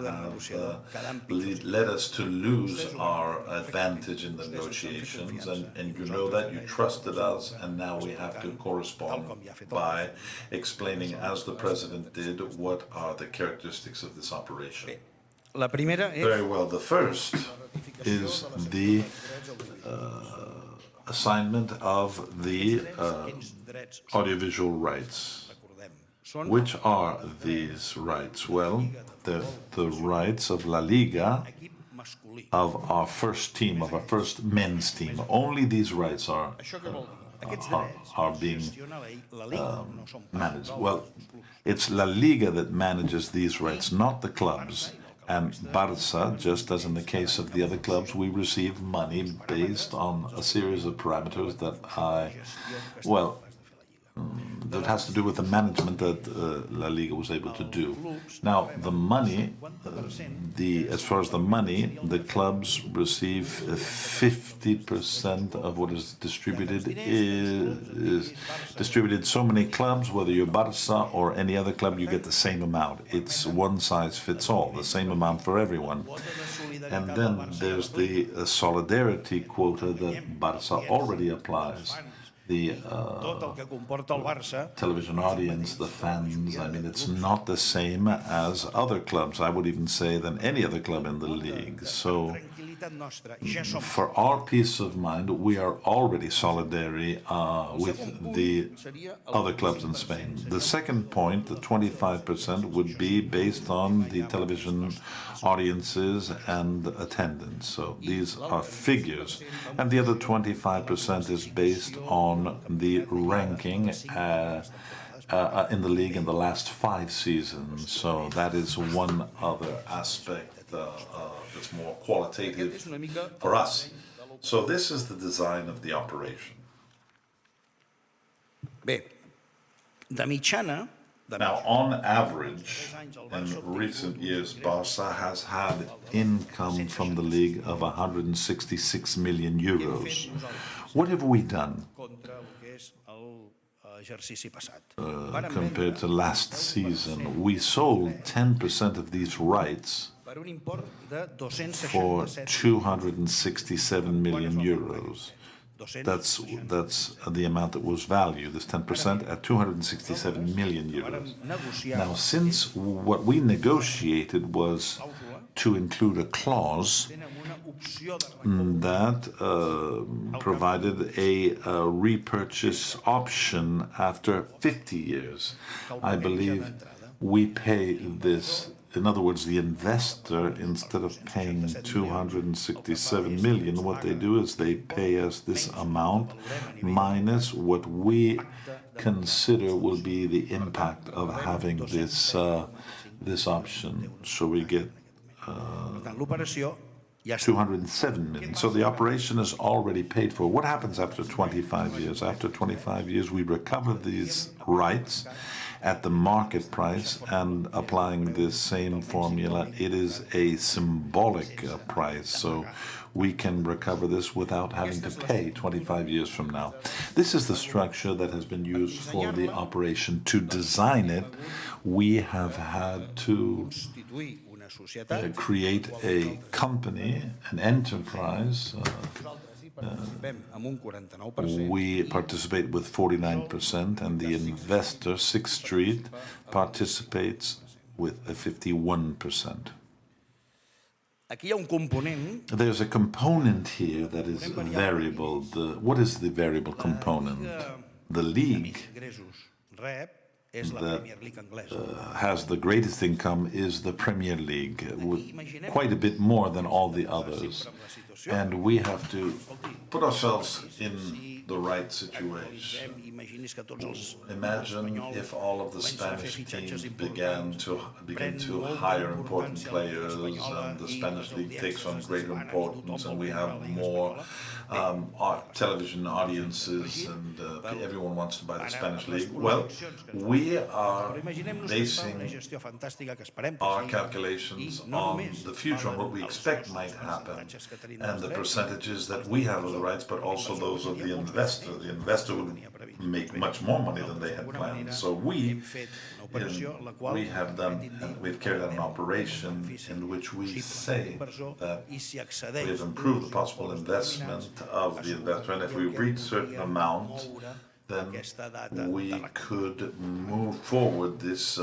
led us to lose our advantage in the negotiations, and you know that, you trusted us, and now we have to correspond by explaining, as the President did, what are the characteristics of this operation. Very well. The first is the assignment of the audiovisual rights. Which are these rights? Well, the rights of La Liga, of our first team, of our first men's team. Only these rights are being managed. Well, it's La Liga that manages these rights, not the clubs. And Barça, just as in the case of the other clubs, we receive money based on a series of parameters that that has to do with the management that La Liga was able to do. Now, the money, as far as the money, the clubs receive 50% of what is distributed. Is distributed so many clubs, whether you're Barça or any other club, you get the same amount. It's one size fits all, the same amount for everyone. And then there's the solidarity quota that Barça already applies. The television audience, the fans, I mean, it's not the same as other clubs, I would even say, than any other club in the league. So, for our peace of mind, we are already solidary with the other clubs in Spain. The second point, the 25%, would be based on the television audiences and attendance. So these are figures. And the other 25% is based on the ranking in the league in the last 5 seasons. So that is one other aspect that's more qualitative for us. So this is the design of the operation. Bé, de mitjana... Now, on average, in recent years, Barça has had income from the league of 166 million euros. What have we done compared to last season? We sold 10% of these rights for 267 million euros. That's the amount that was valued, this 10% at 267 million euros. Now, since what we negotiated was to include a clause that provided a repurchase option after 50 years, I believe we pay this. In other words, the investor, instead of paying 267 million, what they do is they pay us this amount minus what we consider will be the impact of having this this option. So we get 207 million. So the operation is already paid for. What happens after 25 years? After 25 years, we recover these rights at the market price, and applying this same formula, it is a symbolic price, so we can recover this without having to pay 25 years from now. This is the structure that has been used for the operation. To design it, we have had to create a company, an enterprise. We participate with 49%, and the investor, Sixth Street, participates with a 51%. There's a component here that is variable. What is the variable component? The league that has the greatest income is the Premier League, with quite a bit more than all the others. And we have to put ourselves in the right situation. Imagine if all of the Spanish teams begin to hire important players, and the Spanish league takes on greater importance, and we have more television audiences, and everyone wants to buy the Spanish league. Well, we are basing our calculations on the future, on what we expect might happen, and the percentages that we have of the rights, but also those of the investor. The investor would make much more money than they had planned. So we've carried out an operation in which we say that we've improved the possible investment of the investor, and if we reach a certain amount, then we could move forward this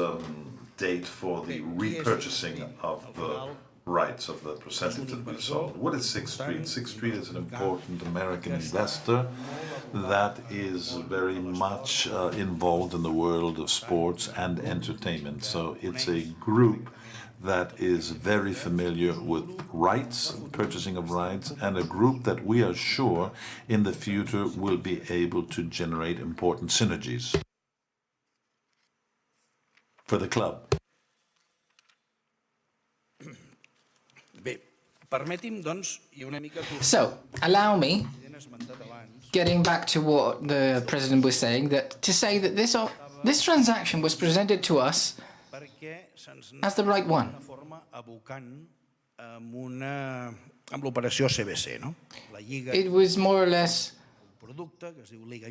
date for the repurchasing of the rights, of the percentage that we sold. What is Sixth Street? Sixth Street is an important American investor that is very much involved in the world of sports and entertainment. So it's a group that is very familiar with rights, purchasing of rights, and a group that we are sure in the future will be able to generate important synergies for the club. So, allow me getting back to what the President was saying, that to say that this transaction was presented to us as the right one. It was more or less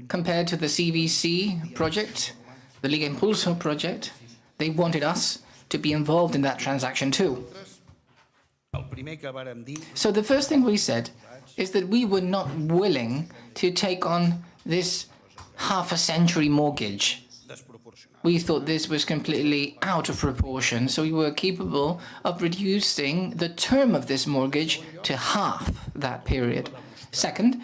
compared to the CVC project, the Liga Impulso project. They wanted us to be involved in that transaction too. So the first thing we said is that we were not willing to take on this half-a-century mortgage. We thought this was completely out of proportion, so we were capable of reducing the term of this mortgage to half that period. Second,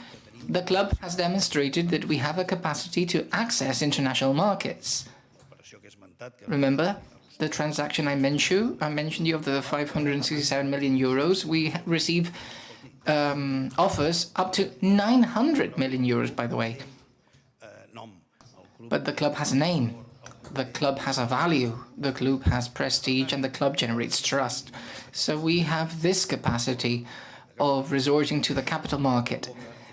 the club has demonstrated that we have a capacity to access international markets. Remember the transaction I mentioned you of the 567 million euros. We receive offers up to 900 million euros, by the way. But the club has a name. The club has a value, the club has prestige, and the club generates trust. So we have this capacity of resorting to the capital market.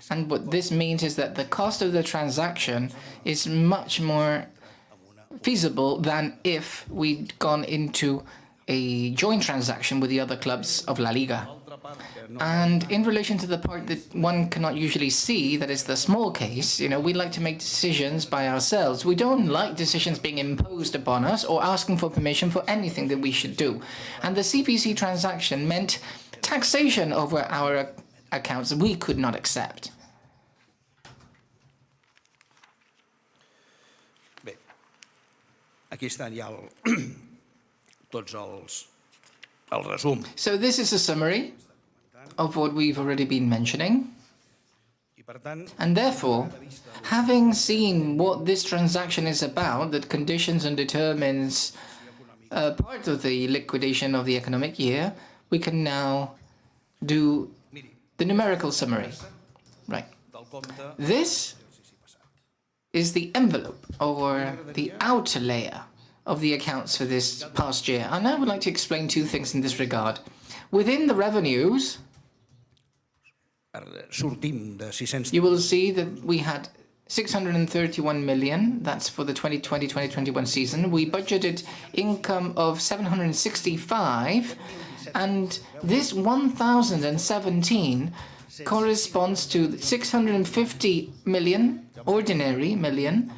And what this means is that the cost of the transaction is much more feasible than if we'd gone into a joint transaction with the other clubs of La Liga. And in relation to the part that one cannot usually see, that is the small case, we like to make decisions by ourselves. We don't like decisions being imposed upon us or asking for permission for anything that we should do. And the CVC transaction meant taxation over our accounts that we could not accept. Bé, aquí estan ja tots els resum. So this is a summary of what we've already been mentioning. And therefore, having seen what this transaction is about, that conditions and determines part of the liquidation of the economic year, we can now do the numerical summary. Right. This is the envelope, or the outer layer of the accounts for this past year. And I would like to explain two things in this regard. Within the revenues, you will see that we had 631 million. That's for the 2020-2021 season. We budgeted income of 765, and this 1,017 corresponds to 650 million, ordinary million,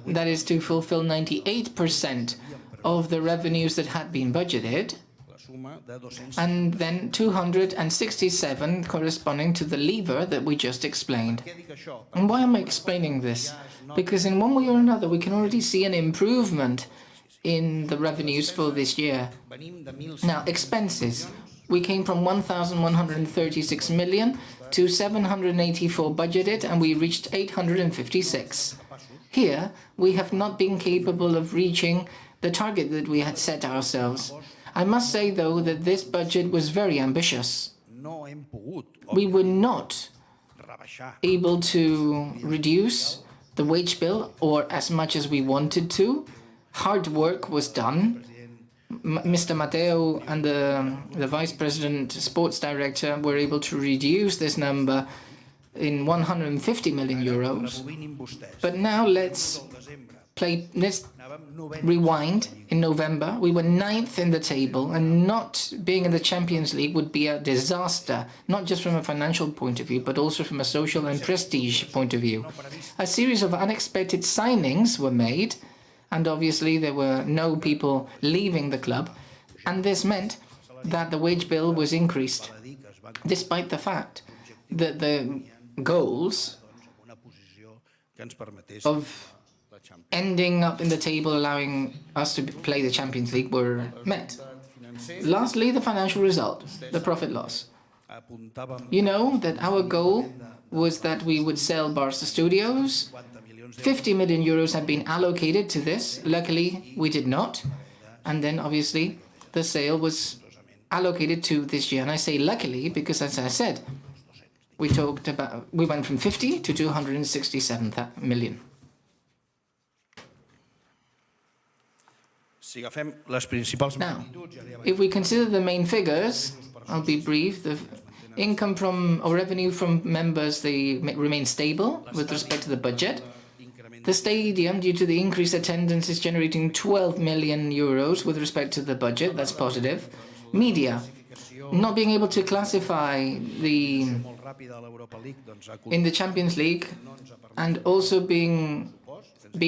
that is to fulfill 98% of the revenues that had been budgeted, and then 267 corresponding to the lever that we just explained. And why am I explaining this? Because in one way or another, we can already see an improvement in the revenues for this year. Now, expenses. We came from 1,136 million to 784 budgeted, and we reached 856. Here, we have not been capable of reaching the target that we had set ourselves. I must say, though, that this budget was very ambitious. We were not able to reduce the wage bill, or as much as we wanted to. Hard work was done. Mr. Mateo and the Vice President, Sports Director, were able to reduce this number in 150 million euros. But now let's rewind. In November, we were 9th in the table, and not being in the Champions League would be a disaster, not just from a financial point of view, but also from a social and prestige point of view. A series of unexpected signings were made, and obviously there were no people leaving the club, and this meant that the wage bill was increased, despite the fact that the goals of ending up in the table, allowing us to play the Champions League, were met. Lastly, the financial result, the profit loss. You know that our goal was that we would sell Barca Studios. 50 million euros had been allocated to this. Luckily, we did not. And then, obviously, the sale was allocated to this year. And I say luckily because, as I said, we went from 50 to 267 million. Now, if we consider the main figures, I'll be brief. income from or revenue from members, they remain stable with respect to the budget. The stadium, due to the increased attendance, is generating 12 million euros with respect to the budget. That's positive. Media, not being able to classify in the Champions League and also being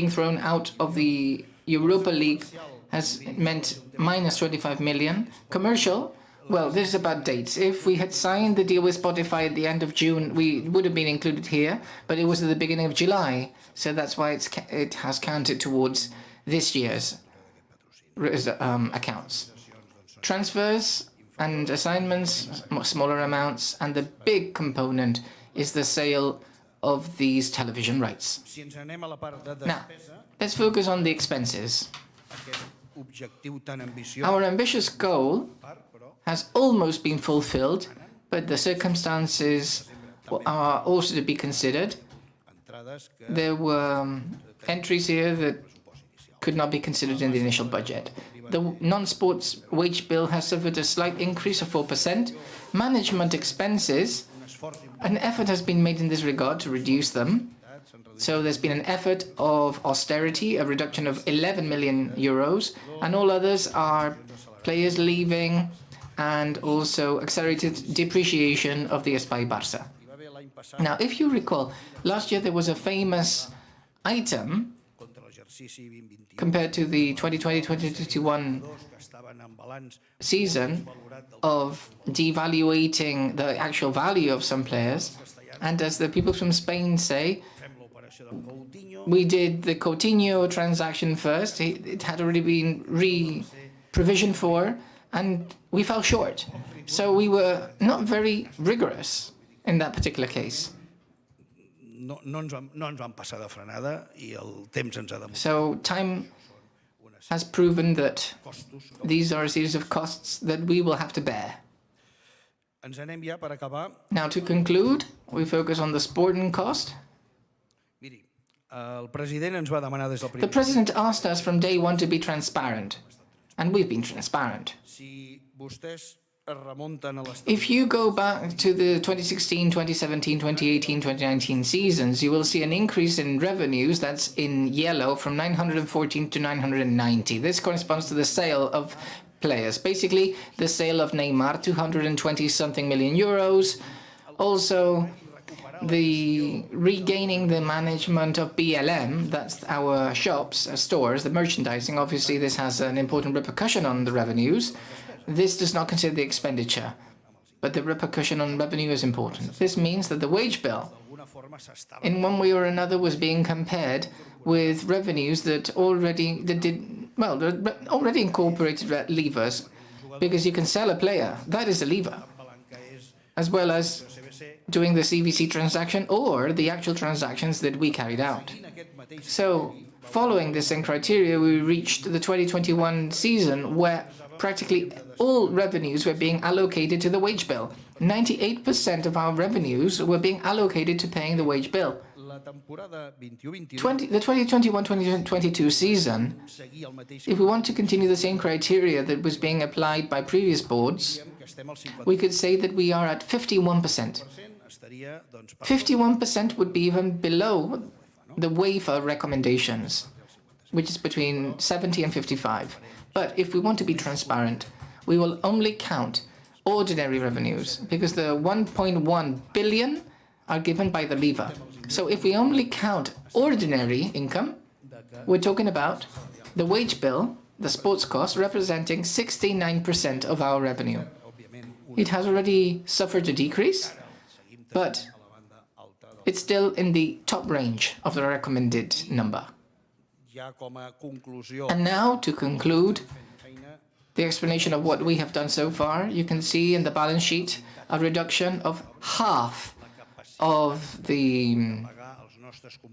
thrown out of the Europa League has meant minus 25 million. Commercial, well, this is about dates. If we had signed the deal with Spotify at the end of June, we would have been included here, but it was at the beginning of July, so that's why it has counted towards this year's accounts. Transfers and assignments, smaller amounts, and the big component is the sale of these television rights. Now, let's focus on the expenses. Our ambitious goal has almost been fulfilled, but the circumstances are also to be considered. There were entries here that could not be considered in the initial budget. The non-sports wage bill has suffered a slight increase of 4%. Management expenses, an effort has been made in this regard to reduce them. So there's been an effort of austerity, a reduction of 11 million euros, and all others are players leaving and also accelerated depreciation of the Espai Barça. Now, if you recall, last year there was a famous item compared to the 2020-2021 season of devaluating the actual value of some players. And as the people from Spain say, we did the Coutinho transaction first. It had already been provisioned for, and we fell short. So we were not very rigorous in that particular case. So time has proven that these are a series of costs that we will have to bear. Now, to conclude, we focus on the sporting cost. The President asked us from day one to be transparent, and we've been transparent. If you go back to the 2016, 2017, 2018, 2019 seasons, you will see an increase in revenues, that's in yellow, from 914 to 990. This corresponds to the sale of players. Basically, the sale of Neymar, 220-something million euros. Also, the regaining the management of BLM, that's our shops, stores, the merchandising. Obviously, this has an important repercussion on the revenues. This does not consider the expenditure, but the repercussion on revenue is important. This means that the wage bill, in one way or another, was being compared with revenues that already incorporated levers, because you can sell a player, that is a lever, as well as doing the CVC transaction or the actual transactions that we carried out. So, following the same criteria, we reached the 2021 season where practically all revenues were being allocated to the wage bill. 98% of our revenues were being allocated to paying the wage bill. The 2021-2022 season, if we want to continue the same criteria that was being applied by previous boards, we could say that we are at 51%. 51% would be even below the waiver recommendations, which is between 70 and 55. But if we want to be transparent, we will only count ordinary revenues, because the 1.1 billion are given by the lever. So if we only count ordinary income, we're talking about the wage bill, the sports cost, representing 69% of our revenue. It has already suffered a decrease, but it's still in the top range of the recommended number. And now, to conclude the explanation of what we have done so far, you can see in the balance sheet a reduction of half of the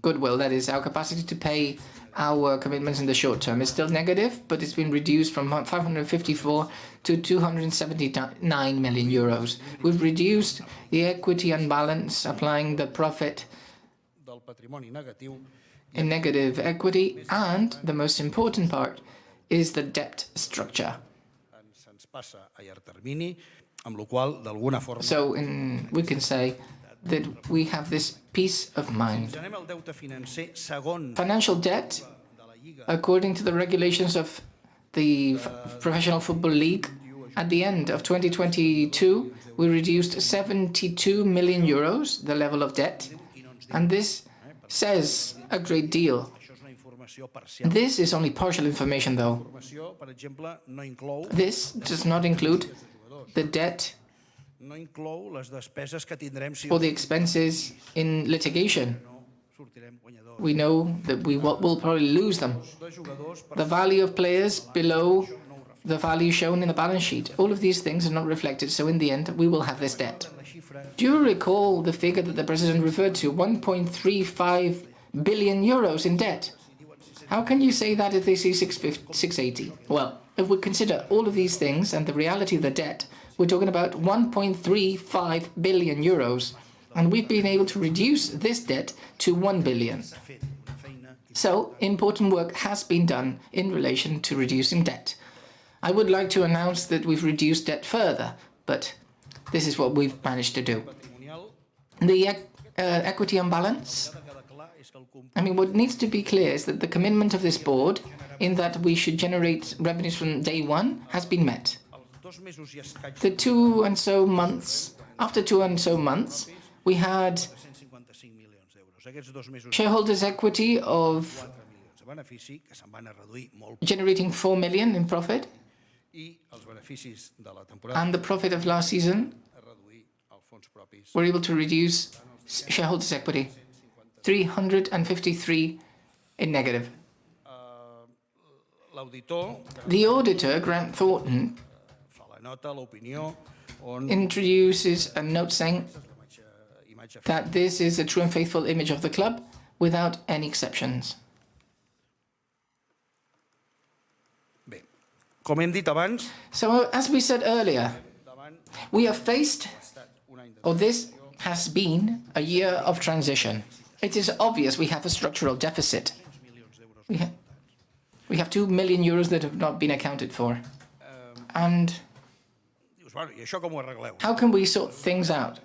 goodwill, that is, our capacity to pay our commitments in the short term. It's still negative, but it's been reduced from 554 to 279 million euros. We've reduced the equity unbalance, applying the profit in negative equity, and the most important part is the debt structure. amb la qual, d'alguna forma... So we can say that we have this peace of mind. Si anem al deute financer, segons Financial debt, according to the regulations of the Professional Football League, at the end of 2022, we reduced 72 million euros, the level of debt, and this says a great deal. això és una informació parcial. This is only partial information, though. Informació, per exemple, no inclou This does not include the debt les despeses que tindrem si or the expenses in litigation. no sortirem guanyadors. We know that we will probably lose them. De jugadors, per The value of players below the value shown in the balance sheet. All of these things are not reflected, so in the end, we will have this debt. la xifra, Do you recall the figure that the President referred to, 1.35 billion euros in debt? How can you say that if they say 680? Well, if we consider all of these things and the reality of the debt, we're talking about 1.35 billion euros, and we've been able to reduce this debt to 1 billion. So, important work has been done in relation to reducing debt. I would like to announce that we've reduced debt further, but this is what we've managed to do. patrimonial, The equity imbalance, queda clar és que el I mean, what needs to be clear is that the commitment of this board in that we should generate revenues from day one has been met. els 2 mesos i escaig The 2 and so months, after 2 and so months, we had 155 milions d'euros. Aquests 2 mesos shareholders' equity of 4 milions de benefici, que se'n van a reduir molt, generating 4 million in profit, i els beneficis de la temporada and the profit of last season, a reduir els fons propis. we're able to reduce shareholders' equity 353 in negative. L'auditor The auditor, Grant Thornton, fa la nota, l'opinió, on introduces a note saying imatge that this is a true and faithful image of the club without any exceptions. bé. Com hem dit abans, So, as we said earlier, we are faced, or this has been, a year of transition. It is obvious we have a structural deficit. We have 2 million euros that have not been accounted for. And dius, bueno, i això com ho arregleu? how can we sort things out?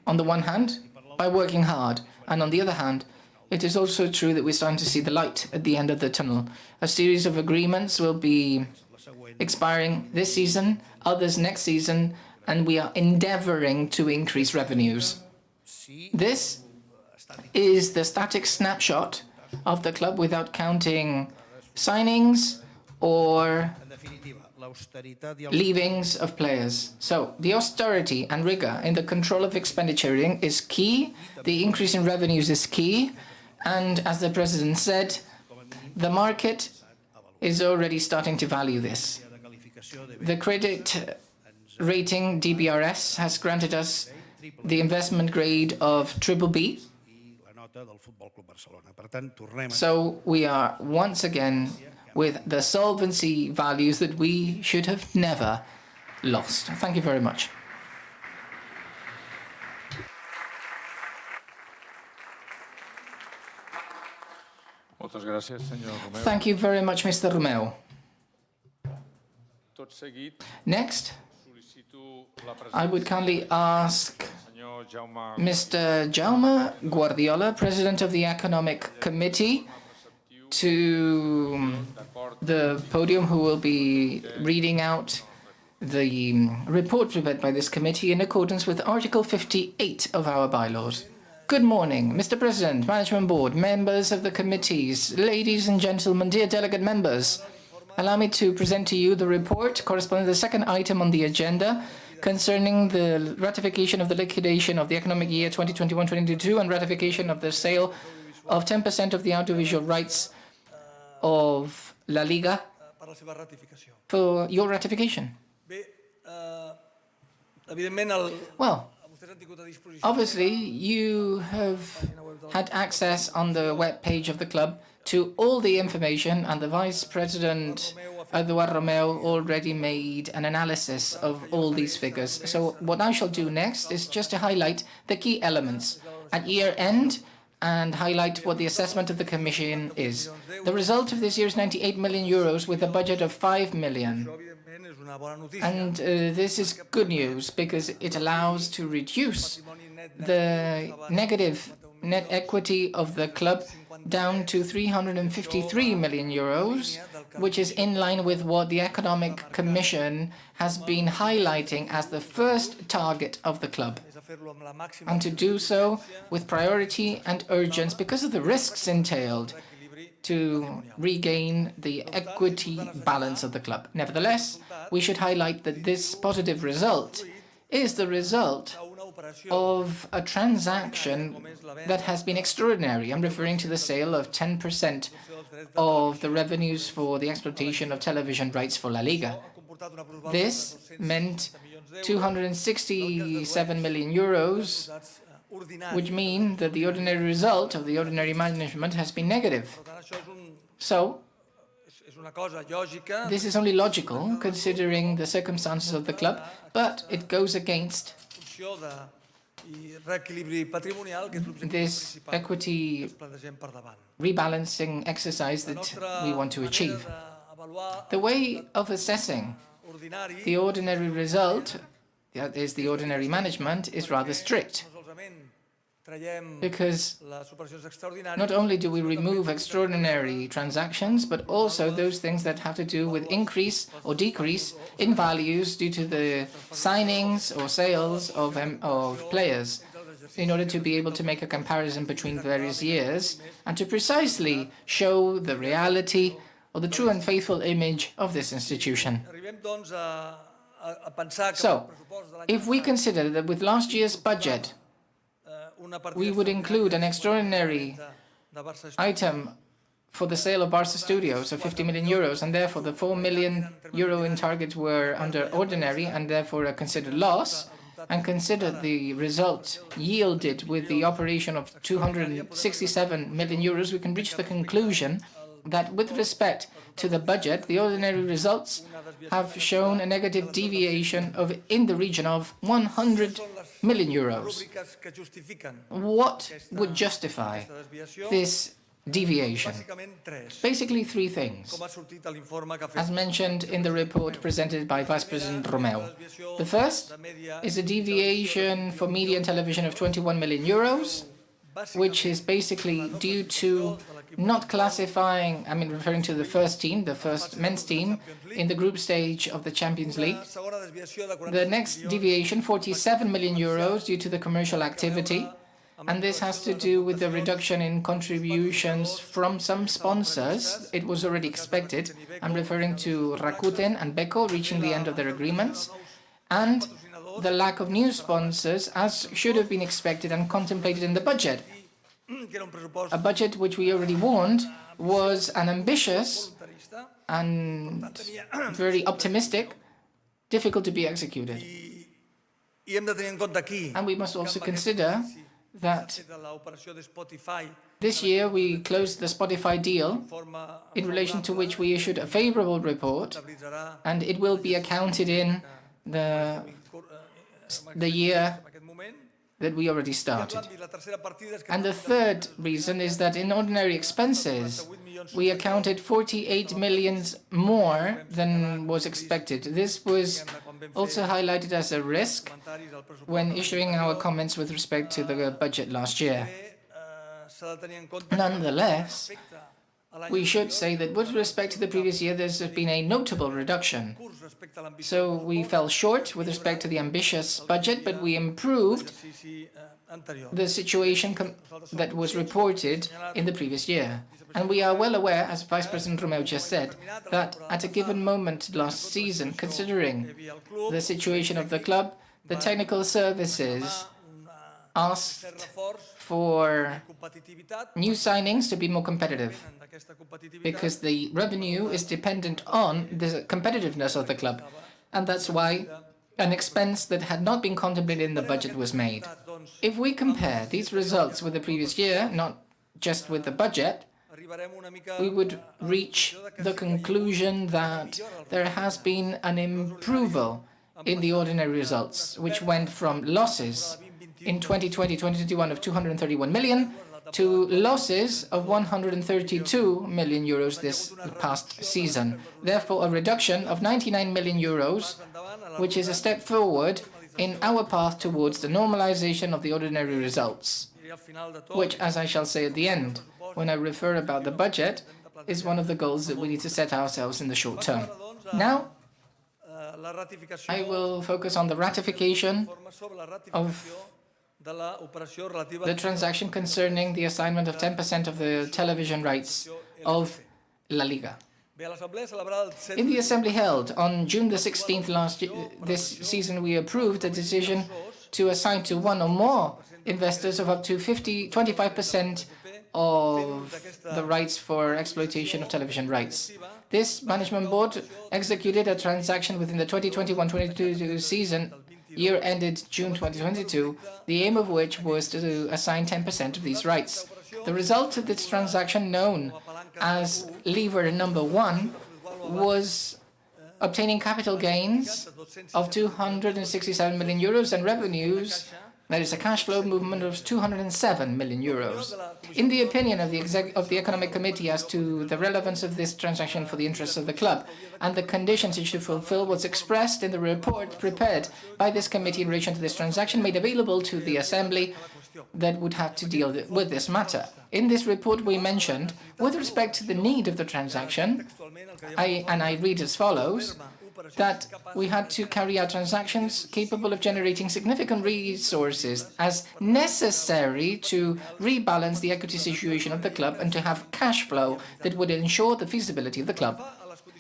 On the one hand, by working hard, and on the other hand, it is also true that we're starting to see the light at the end of the tunnel. A series of agreements will be expiring this season, others next season, and we are endeavoring to increase revenues. This is the static snapshot of the club without counting signings or En definitiva, l'austeritat i el leavings of players. So the austerity and rigor in the control of expenditure is key. The increase in revenues is key. And as the President said, the market is already starting to value this. de qualificació de The credit rating, DBRS, has granted us the investment grade of BBB. i la nota del Futbol Club Barcelona. Per tant, tornem a... So we are once again with the solvency values that we should have never lost. Thank you very much. Moltes gràcies, senyor Romeu. Thank you very much, Mr. Romeo. Tot seguit, Next, sol·licito la I would presència kindly ask del senyor Jaume Mr. Jaume Guardiola, President of the Economic Committee, to the podium, who will be reading out the report prepared by this committee in accordance with Article 58 of our bylaws. Good morning, Mr. President, Management Board, members of the committees, ladies and gentlemen, dear delegate members. Allow me to present to you the report corresponding to the second item on the agenda concerning the ratification of the liquidation of the economic year 2021-22 and ratification of the sale of 10% of the audiovisual rights of La Liga per la seva ratificació. for your ratification. Bé, evidentment, Well, vostès han tingut a disposició obviously, you have had access on the web page of the club to all the information, and the Vice President, Eduard Romeo, already made an analysis of all these figures. So what I shall do next is just to highlight the key elements. At year end, and highlight what the assessment of the Commission is. The result of this year is 98 million euros with a budget of 5 million. And this is good news because it allows to reduce the negative net equity of the club down to 353 million euros, which is in line with what the Economic Commission has been highlighting as the first target of the club, and to do so with priority and urgency because of the risks entailed to regain the equity balance of the club. Nevertheless, we should highlight that this positive result is the result of a transaction that has been extraordinary. I'm referring to the sale of 10% of the revenues for the exploitation of television rights for La Liga. This meant 267 million euros, which mean that the ordinary result of the ordinary management has been negative. So, this is only logical considering the circumstances of the club, but it goes against this equity rebalancing exercise that we want to achieve. The way of assessing the ordinary result, that is the ordinary management, is rather strict, because not only do we remove extraordinary transactions, but also those things that have to do with increase or decrease in values due to the signings or sales of players, in order to be able to make a comparison between various years and to precisely show the reality or the true and faithful image of this institution. So, if we consider that with last year's budget, we would include an extraordinary item for the sale of Barca Studios of 50 million euros, and therefore the 4 million euro in targets were under ordinary and therefore a considered loss, and consider the result yielded with the operation of 267 million euros, we can reach the conclusion that with respect to the budget, the ordinary results have shown a negative deviation of in the region of 100 million euros. What would justify this deviation? Basically three things, as mentioned in the report presented by Vice President Romeu. The first is a deviation for media and television of 21 million euros, which is basically due to not classifying, referring to the first team, the first men's team, in the group stage of the Champions League. The next deviation, 47 million euros, due to the commercial activity, and this has to do with the reduction in contributions from some sponsors. It was already expected. I'm referring to Rakuten and Beko reaching the end of their agreements, and the lack of new sponsors, as should have been expected and contemplated in the budget. A budget which we already warned was an ambitious and very optimistic, difficult to be executed. And we must also consider that this year we closed the Spotify deal, in relation to which we issued a favorable report, and it will be accounted in the year that we already started. And the third reason is that in ordinary expenses, we accounted 48 million more than was expected. This was also highlighted as a risk when issuing our comments with respect to the budget last year. Nonetheless, we should say that with respect to the previous year, there's been a notable reduction. So we fell short with respect to the ambitious budget, but we improved the situation that was reported in the previous year. And we are well aware, as Vice President Romeu just said, that at a given moment last season, considering the situation of the club, the technical services asked for new signings to be more competitive, because the revenue is dependent on the competitiveness of the club. And that's why an expense that had not been contemplated in the budget was made. If we compare these results with the previous year, not just with the budget, we would reach the conclusion that there has been an improvement in the ordinary results, which went from losses in 2020-2021 of 231 million to losses of 132 million euros this past season. Therefore, a reduction of 99 million euros, which is a step forward in our path towards the normalization of the ordinary results, which, as I shall say at the end, when I refer about the budget, is one of the goals that we need to set ourselves in the short term. Now, I will focus on the ratification of the transaction concerning the assignment of 10% of the television rights of La Liga. In the assembly held on June the 16th this season, we approved a decision to assign to one or more investors of up to 25% of the rights for exploitation of television rights. This management board executed a transaction within the 2021-22 season, year ended June 2022, the aim of which was to assign 10% of these rights. The result of this transaction, known as lever number 1, was obtaining capital gains of 267 million euros and revenues, that is a cash flow movement of 207 million euros. In the opinion of the Economic Committee as to the relevance of this transaction for the interests of the club and the conditions it should fulfill was expressed in the report prepared by this committee in relation to this transaction made available to the Assembly that would have to deal with this matter. In this report we mentioned, with respect to the need of the transaction, I read as follows, that we had to carry out transactions capable of generating significant resources as necessary to rebalance the equity situation of the club and to have cash flow that would ensure the feasibility of the club.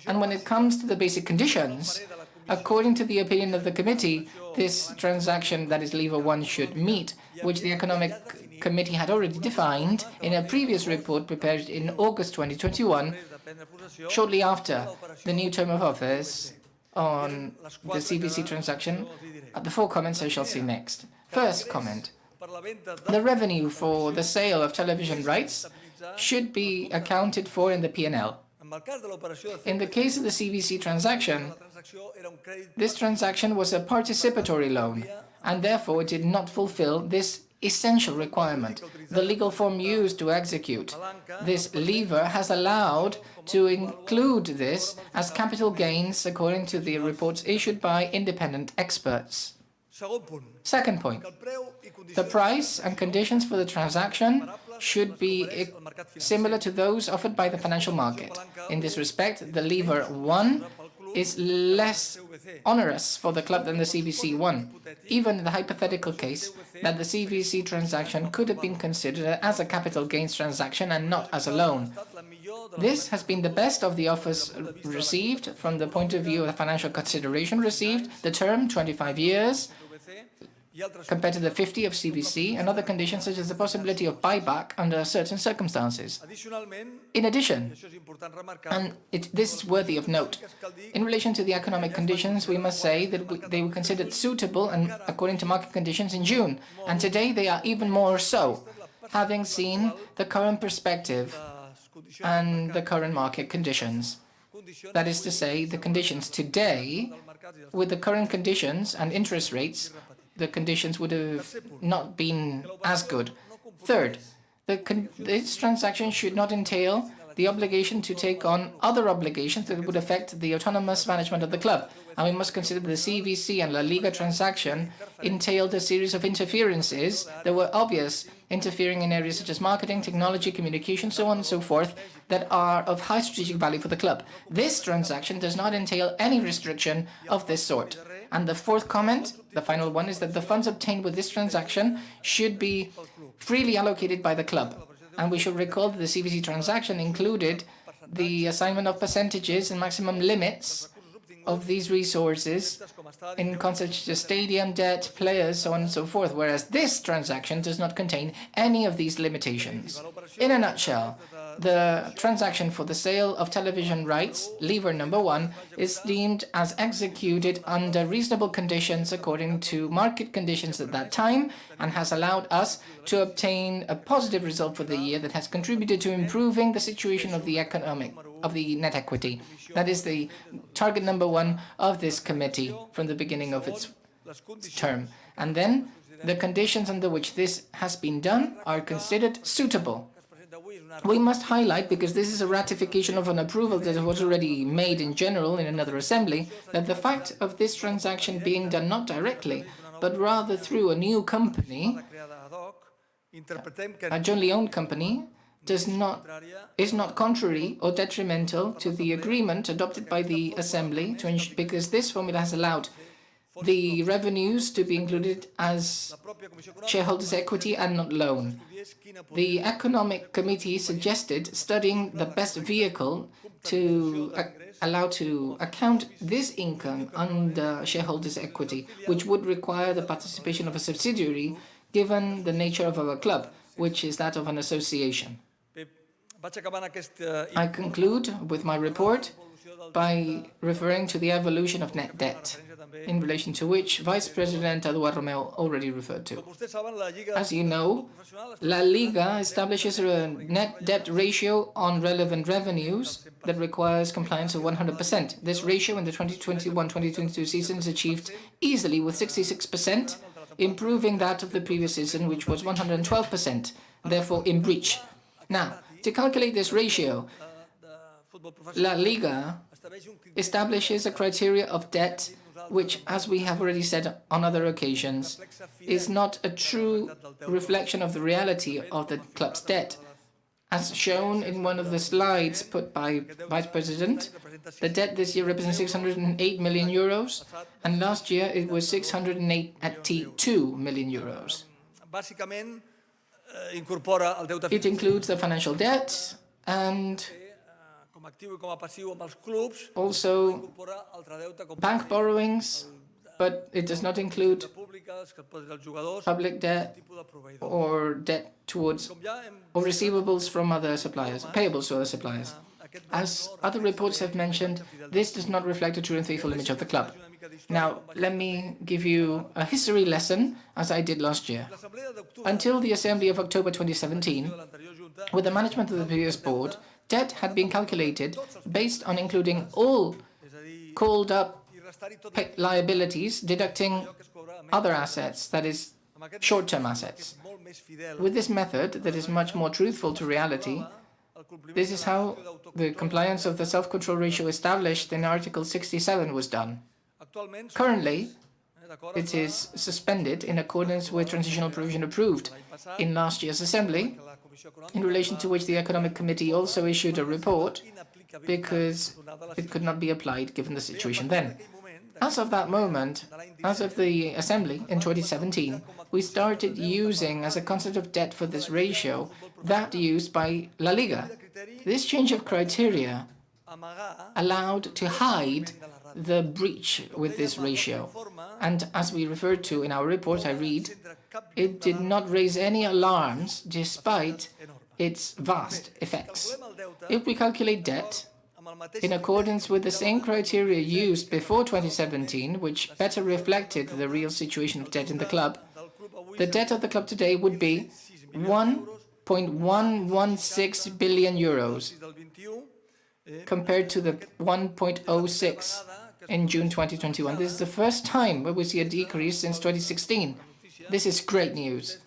And when it comes to the basic conditions, according to the opinion of the committee, this transaction, that is lever 1, should meet, which the Economic Committee had already defined in a previous report prepared in August 2021, shortly after the new term of office on the CVC transaction. The 4 comments I shall see next. First comment. The revenue for the sale of television rights should be accounted for in the P&L. In the case of the CVC transaction, this transaction was a participatory loan, and therefore it did not fulfill this essential requirement. The legal form used to execute this lever has allowed to include this as capital gains according to the reports issued by independent experts. Second point, the price and conditions for the transaction should be similar to those offered by the financial market. In this respect, the lever 1 is less onerous for the club than the CVC one, even in the hypothetical case that the CVC transaction could have been considered as a capital gains transaction and not as a loan. This has been the best of the offers received from the point of view of the financial consideration received, the term 25 years, compared to the 50 of CVC, and other conditions such as the possibility of buyback under certain circumstances. In addition, and this is worthy of note, in relation to the economic conditions, we must say that they were considered suitable and according to market conditions in June, and today they are even more so, having seen the current perspective and the current market conditions. That is to say, the conditions today, with the current conditions and interest rates, the conditions would have not been as good. Third, this transaction should not entail the obligation to take on other obligations that would affect the autonomous management of the club. And we must consider the CVC and La Liga transaction entailed a series of interferences that were obvious, interfering in areas such as marketing, technology, communication, so on and so forth, that are of high strategic value for the club. This transaction does not entail any restriction of this sort. And the fourth comment, the final one, is that the funds obtained with this transaction should be freely allocated by the club. And we should recall that the CVC transaction included the assignment of percentages and maximum limits of these resources in concepts such as stadium, debt, players, so on and so forth, whereas this transaction does not contain any of these limitations. In a nutshell, the transaction for the sale of television rights, lever number 1, is deemed as executed under reasonable conditions according to market conditions at that time and has allowed us to obtain a positive result for the year that has contributed to improving the situation of the net equity. That is the target number 1 of this committee from the beginning of its term. And then The conditions under which this has been done are considered suitable. We must highlight, because this is a ratification of an approval that was already made in general in another assembly, that the fact of this transaction being done not directly, but rather through a new company, a jointly owned company, is not contrary or detrimental to the agreement adopted by the Assembly, because this formula has allowed the revenues to be included as shareholders' equity and not loan. The Economic Committee suggested studying the best vehicle to allow to account this income under shareholders' equity, which would require the participation of a subsidiary given the nature of our club, which is that of an association. I conclude with my report by referring to the evolution of net debt, in relation to which Vice President Eduardo Romeo already referred to. As you know, La Liga establishes a net debt ratio on relevant revenues that requires compliance of 100%. This ratio in the 2021-2022 season is achieved easily with 66%, improving that of the previous season, which was 112%, therefore in breach. Now, to calculate this ratio, La Liga establishes a criteria of debt which, as we have already said on other occasions, is not a true reflection of the reality of the club's debt. As shown in one of the slides put by Vice President, the debt this year represents 608 million euros, and last year it was 682 million euros. It includes the financial debt and also bank borrowings, but it does not include public debt or debt towards or receivables from other suppliers, payables to other suppliers. As other reports have mentioned, this does not reflect a true and faithful image of the club. Now, let me give you a history lesson, as I did last year. Until the Assembly of October 2017, with the management of the previous board, debt had been calculated based on including all called-up liabilities, deducting other assets, that is, short-term assets. With this method, that is much more truthful to reality, this is how the compliance of the self-control ratio established in Article 67 was done. Currently, it is suspended in accordance with transitional provision approved in last year's Assembly, in relation to which the Economic Committee also issued a report because it could not be applied given the situation then. As of that moment, as of the Assembly in 2017, we started using as a concept of debt for this ratio that used by La Liga. This change of criteria allowed to hide the breach with this ratio. And as we referred to in our report, I read, it did not raise any alarms despite its vast effects. If we calculate debt in accordance with the same criteria used before 2017, which better reflected the real situation of debt in the club, the debt of the club today would be 1.116 billion euros, compared to the 1.06 in June 2021. This is the first time where we see a decrease since 2016. This is great news.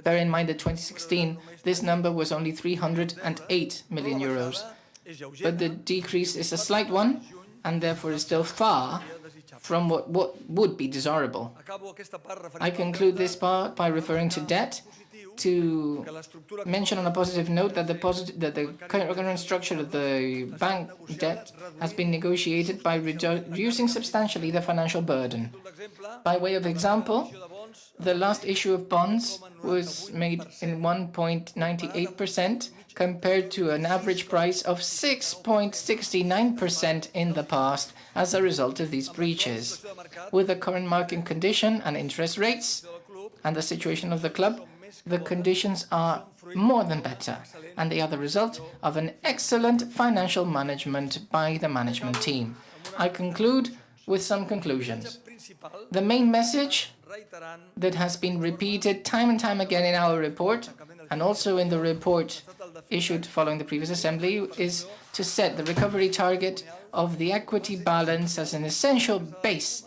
Bear in mind that 2016, this number was only 308 million euros. But the decrease is a slight one, and therefore is still far from what would be desirable. I conclude this part by referring to debt, to mention on a positive note that the current structure of the bank debt has been negotiated by reducing substantially the financial burden. By way of example, the last issue of bonds was made in 1.98% compared to an average price of 6.69% in the past as a result of these breaches. With the current market condition and interest rates and the situation of the club, the conditions are more than better, and they are the result of an excellent financial management by the management team. I conclude with some conclusions. The main message that has been repeated time and time again in our report, and also in the report issued following the previous Assembly, is to set the recovery target of the equity balance as an essential base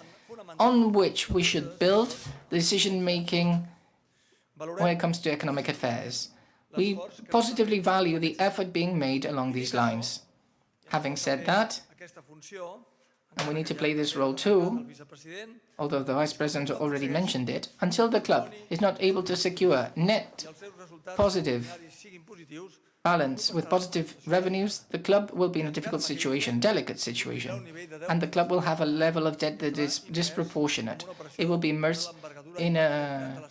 on which we should build decision-making when it comes to economic affairs. We positively value the effort being made along these lines. Having said that, and we need to play this role too, although the Vice President already mentioned it, until the club is not able to secure net positive balance with positive revenues, the club will be in a difficult situation, delicate situation, and the club will have a level of debt that is disproportionate. It will be immersed in a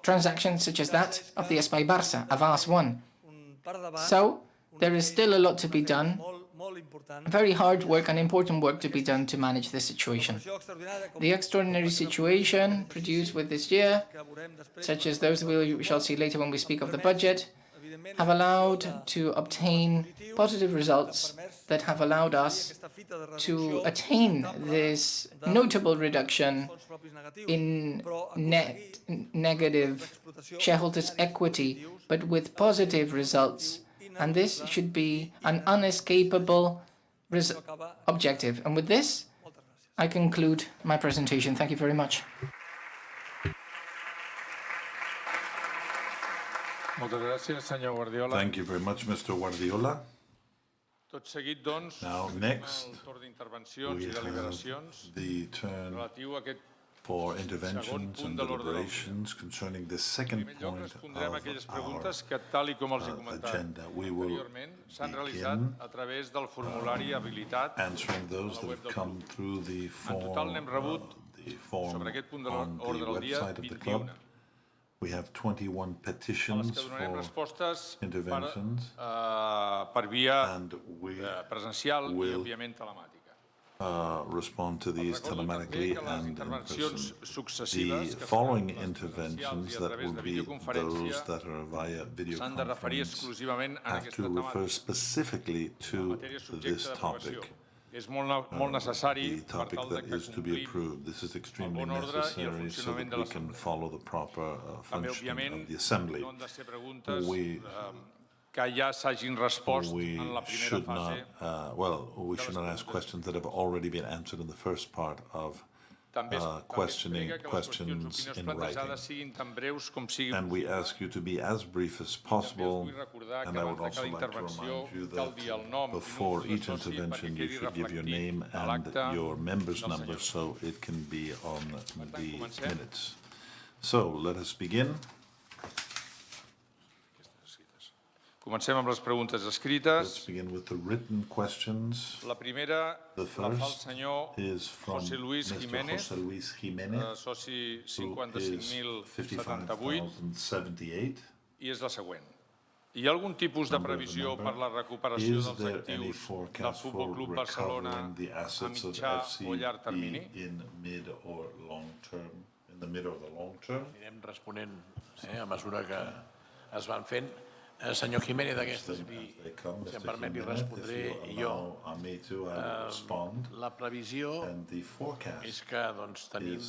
transaction such as that of the Espai Barça, a vast one. So there is still a lot to be done, very hard work and important work to be done to manage this situation. The extraordinary situation produced with this year, such as those we shall see later when we speak of the budget, have allowed to obtain positive results that have allowed us to attain this notable reduction in net negative shareholders' equity, but with positive results. And this should be an unescapable objective. And with this, I conclude my presentation. Thank you very much. Moltes gràcies, senyor Guardiola. Thank you very much, Mr. Guardiola. Tot seguit, doncs, Now, next, el torn d'intervencions we i have deliberacions the turn relatiu a aquest for interventions and deliberations concerning the second primer lloc. point Respondrem a of aquelles our preguntes que, tal i com els he comentat agenda. We will anteriorment, s'han realitzat a través del formulari habilitat answering those that have come through the total n'hem rebut form sobre aquest punt de on the l'ordre del dia website of the club. 21. We have 21 a les petitions que donarem for respostes interventions, per via and we presencial i, will òbviament, telemàtica. Respond to these Recordo telematically també que les and in intervencions person. successives The que following seran les interventions presencials i a that través will de be videoconferència those that are via video s'han de referir conference exclusivament a have aquesta to refer temàtica. specifically to Matèria this subjecte d'aprovació. topic. És molt necessari The per topic tal de that que is to be complim approved. This is extremely bon ordre i el necessary so funcionament that de we can l'Assemblea. follow the proper També, functioning òbviament, of the Assembly. no han de ser preguntes We que ja s'hagin respost we en la primera should fase. not, we should not ask questions that have already been answered in the first part of També questioning que les questions opinions in plantejades writing. siguin tan breus com sigui And we ask you to be as brief as possible. Vull recordar And que I would abans de also cada like to intervenció remind you cal that dir el nom i before número de each soci intervention perquè you quedi should give your reflectit name a and l'acte your member's del number senyor. so it can be on the comencem. minutes. So let us begin. Comencem amb les preguntes Let's escrites. begin with the written questions. La primera The la fa el first senyor is from José Luis Mr. Jiménez, José Luis Jiménez, soci who is 55.078, 55,078. i és la següent. Hi ha algun tipus de previsió per la recuperació Is dels there any actius del forecast for Futbol Club Barcelona recovering the a assets of mitjà o llarg FCB termini? in mid or long term, in the mid or the long term? Anirem responent a mesura que es van fent. Senyor Jiménez, d'aquestes, si em permet, li respondré jo. La previsió és que tenim,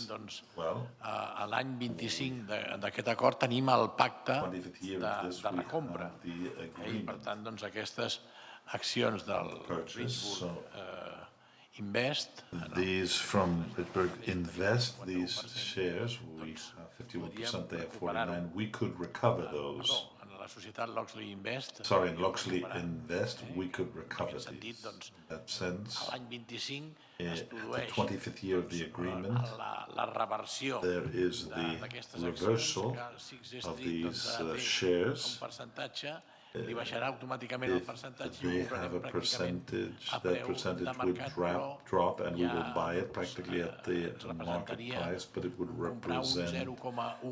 a l'any 25 d'aquest acord, tenim el pacte de recompra. I, per tant, aquestes accions del Pittsburgh Invest, These from Bitburg Invest, these shares, we have 51%, they have 49%. We could recover those. la societat Loxley Invest. Sorry, in Loxley Invest, we could recover these. In that sense, L'any 25 es at the produeix 25th year of the agreement, la reversió there is the reversal of these shares. un percentatge li baixarà automàticament el percentatge They have a percentage, that percentage would drop and we will buy it practically at the market price, but it would represent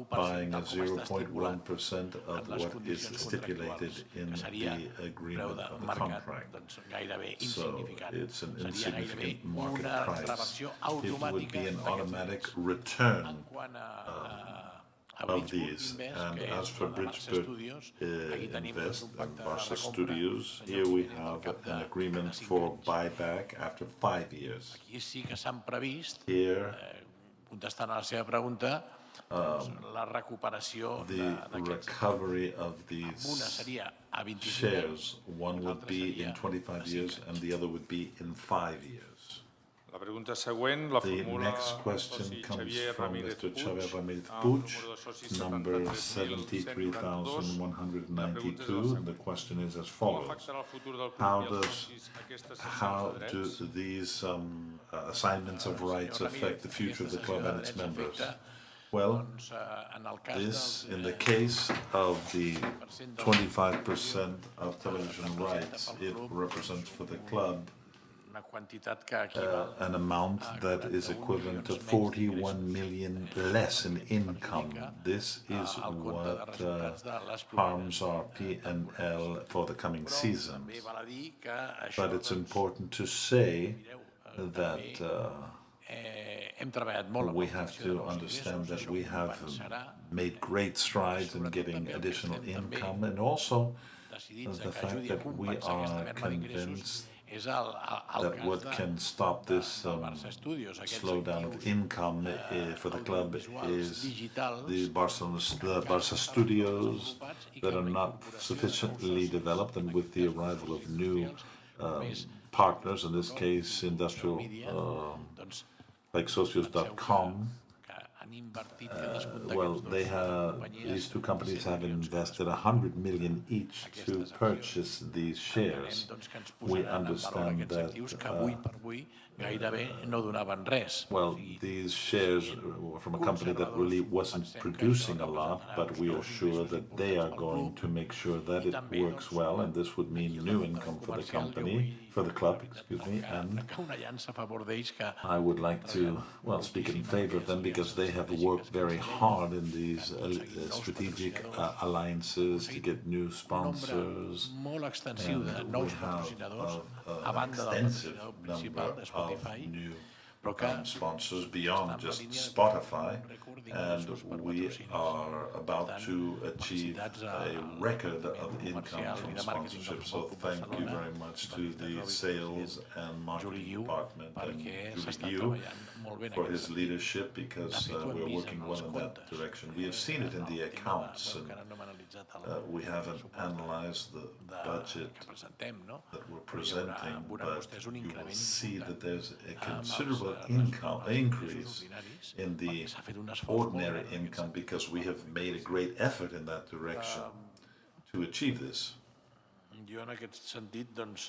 buying a 0.1% of what is stipulated in the agreement of the contract. So it's an insignificant market price. It would be an automatic return of these. And as for Bridgeburg Invest and Barca Studios, here we have an agreement for buyback after 5 years. Aquí sí que s'han previst, Here, contestant a la seva pregunta, la recuperació the d'aquests. recovery of Una these seria a 25 shares, one would be in 25 years and the other would be in 5 years. La pregunta següent la The formula next el question soci comes Xavier from Ramírez Mr. Xavier Ramírez Puig, Puig, número de socis number 73.192. La pregunta és la 73,192. següent. The question is as Com follows. afectarà el futur del club How i els socis aquestes cessions How de do drets? these assignments of rights affect the future of the club and its members? Well, this, in the case of the 25% of television rights, it represents for the club an amount that is equivalent to 41 million less in income. This is what harms our P&L for the coming seasons. But it's important to say that we have to understand that we have made great strides in getting additional income, and also the fact that we are convinced that what can stop this slowdown of income for the club is the Barca studios that are not sufficiently developed, and with the arrival of new partners, in this case industrial, like socios.com, well, these two companies have invested 100 million each to purchase these shares. We understand that well, these shares were from a company that really wasn't producing a lot, but we are sure that they are going to make sure that it works well, and this would mean new income for the company, for the club, excuse me, and I would like to, well, speak in favor of them because they have worked very hard in these strategic alliances to get new sponsors, and we have an extensive number of new sponsors beyond just Spotify, and we are about to achieve a record of income from sponsorship. So thank you very much to the sales and marketing department and to you for his leadership, because we're working well in that direction. We have seen it in the accounts, and we haven't analyzed the budget that we're presenting, but you will see that there's a considerable increase in the ordinary income, because we have made a great effort in that direction to achieve this.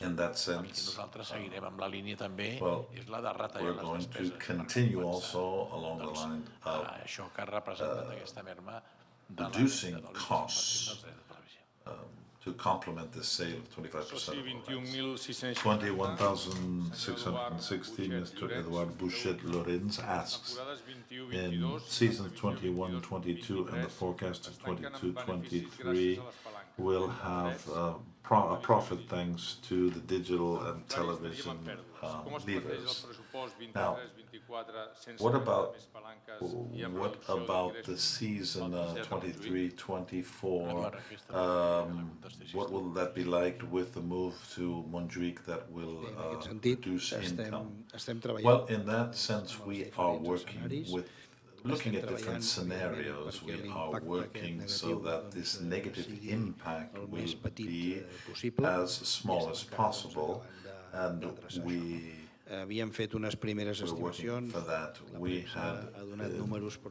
In that sense, well, we're going to continue also along the line of reducing costs to complement the sale of 25% of the rights. 21,660, Mr. Edouard Bouchet-Lorenz asks, in seasons 21-22 and the forecast of 22-23, will have a profit thanks to the digital and television levers. Now, what about the season 23-24? What will that be like with the move to Montjuic that will reduce income? Well, in that sense, we are working with looking at different scenarios. We are working so that this negative impact will be as small as possible, and we're working for that. We had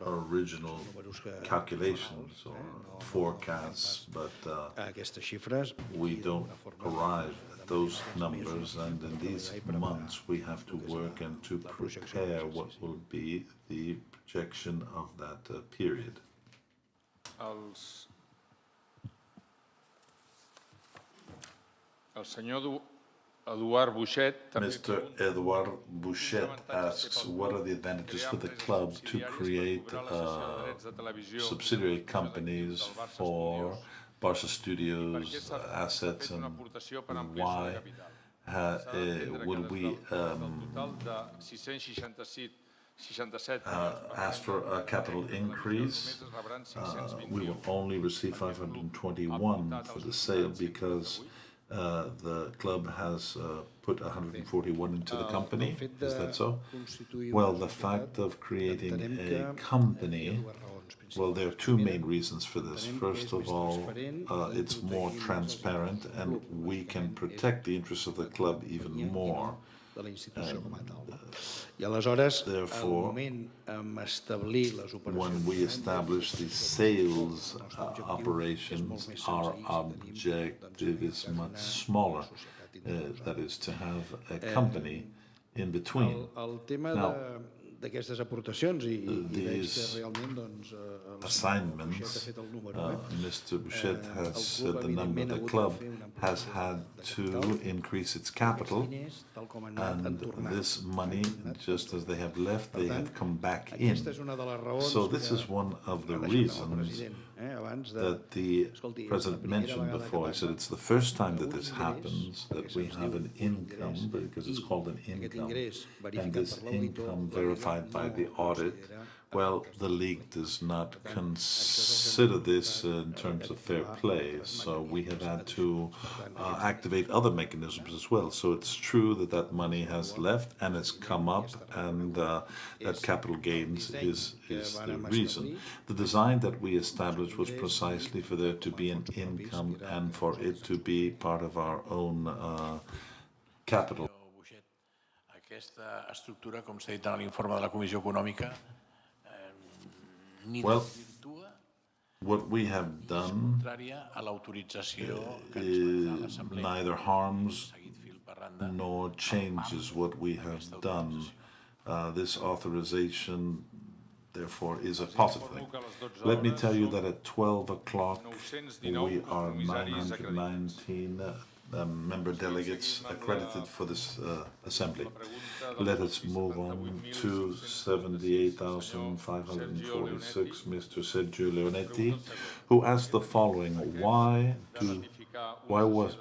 original calculations or forecasts, but we don't arrive at those numbers, and in these months we have to work and to prepare what will be the projection of that period. El senyor Eduard Bouchet Mr. Edouard Bouchet asks, what are the advantages for the club to create subsidiary companies for Barca Studios assets, and why will we ask for a capital increase? We will only receive 521 for the sale because the club has put 141 into the company. Is that so? Well, the fact of creating a company, well, there are two main reasons for this. First of all, it's more transparent, and we can protect the interests of the club even more. de la institució com a tal. I aleshores, al therefore, moment establir les operacions... when we establish the sales operations, our objective is much smaller. That is to have a company in between. El tema d'aquestes aportacions, i veig que realment assignments, Mr. Bouchet has said the number. The club has had to increase its capital, and this money, just as they have left, they have come back in. So this is one of the reasons that the President mentioned before. He said it's the first time that this happens, that we have an income, because it's called an income, and this income verified by the audit. Well, the league does not consider this in terms of fair play, so we have had to activate other mechanisms as well. So it's true that that money has left and has come up, and that capital gains is the reason. The design that we established was precisely for there to be an income and for it to be part of our own capital. Aquesta estructura, com s'ha dit en l'informe de la Comissió Econòmica, well, what we have done neither harms nor changes what we have done. This authorization, therefore, is a positive thing. Let me tell you that at 12 o'clock, we are 919 member delegates accredited for this assembly. Let us move on to 78,546, Mr. Sergio Leonetti, who asked the following: why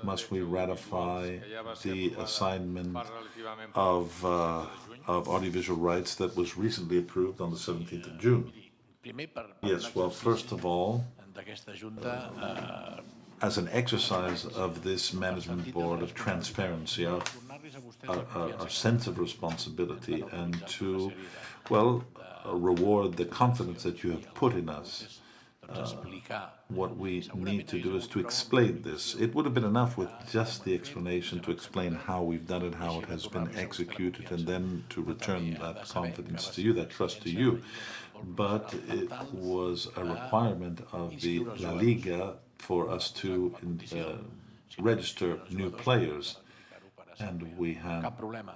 must we ratify the assignment of audiovisual rights that was recently approved on the 17th of June? Yes, well, first of all, as an exercise of this management board of transparency, our sense of responsibility, and to, well, reward the confidence that you have put in us, what we need to do is to explain this. It would have been enough with just the explanation to explain how we've done it, how it has been executed, and then to return that confidence to you, that trust to you. But it was a requirement of the La Liga for us to register new players, and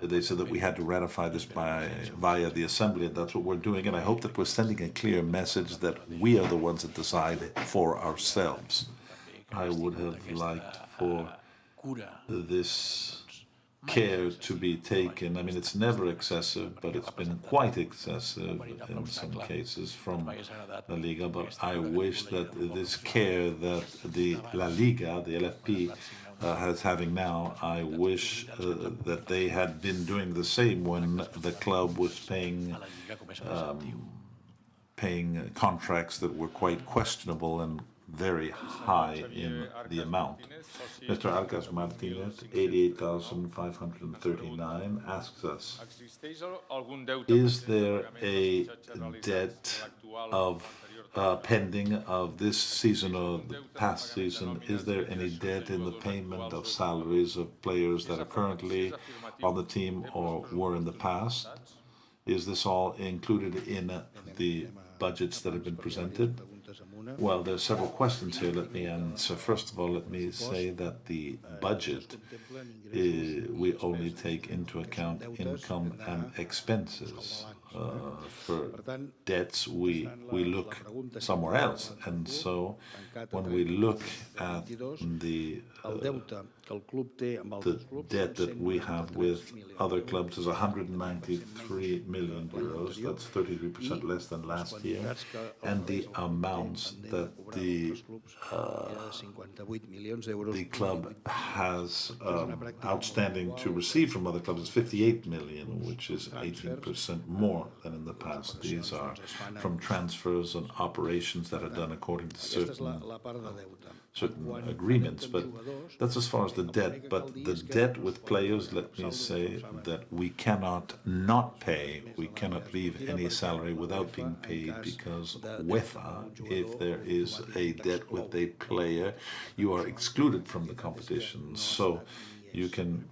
they said that we had to ratify this via the assembly, and that's what we're doing. And I hope that we're sending a clear message that we are the ones that decide for ourselves. I would have liked for this care to be taken. I mean, it's never excessive, but it's been quite excessive in some cases from La Liga. But I wish that this care that the La Liga, the LFP, is having now, I wish that they had been doing the same when the club was paying contracts that were quite questionable and very high in the amount. Mr. Alcas Martinez, 88,539, asks us, is there a debt of pending of this season or the past season? Is there any debt in the payment of salaries of players that are currently on the team or were in the past? Is this all included in the budgets that have been presented? Well, there are several questions here. Let me answer. First of all, let me say that the budget, we only take into account income and expenses. For debts, we look somewhere else. And so when we look at the debt that we have with other clubs is 193 million euros. That's 33% less than last year. And the amounts that the club has outstanding to receive from other clubs is 58 million, which is 18% more than in the past. These are from transfers and operations that are done according to certain agreements, but that's as far as the debt. But the debt with players, let me say that we cannot not pay. We cannot leave any salary without being paid, because UEFA, if there is a debt with a player, you are excluded from the competition. So you can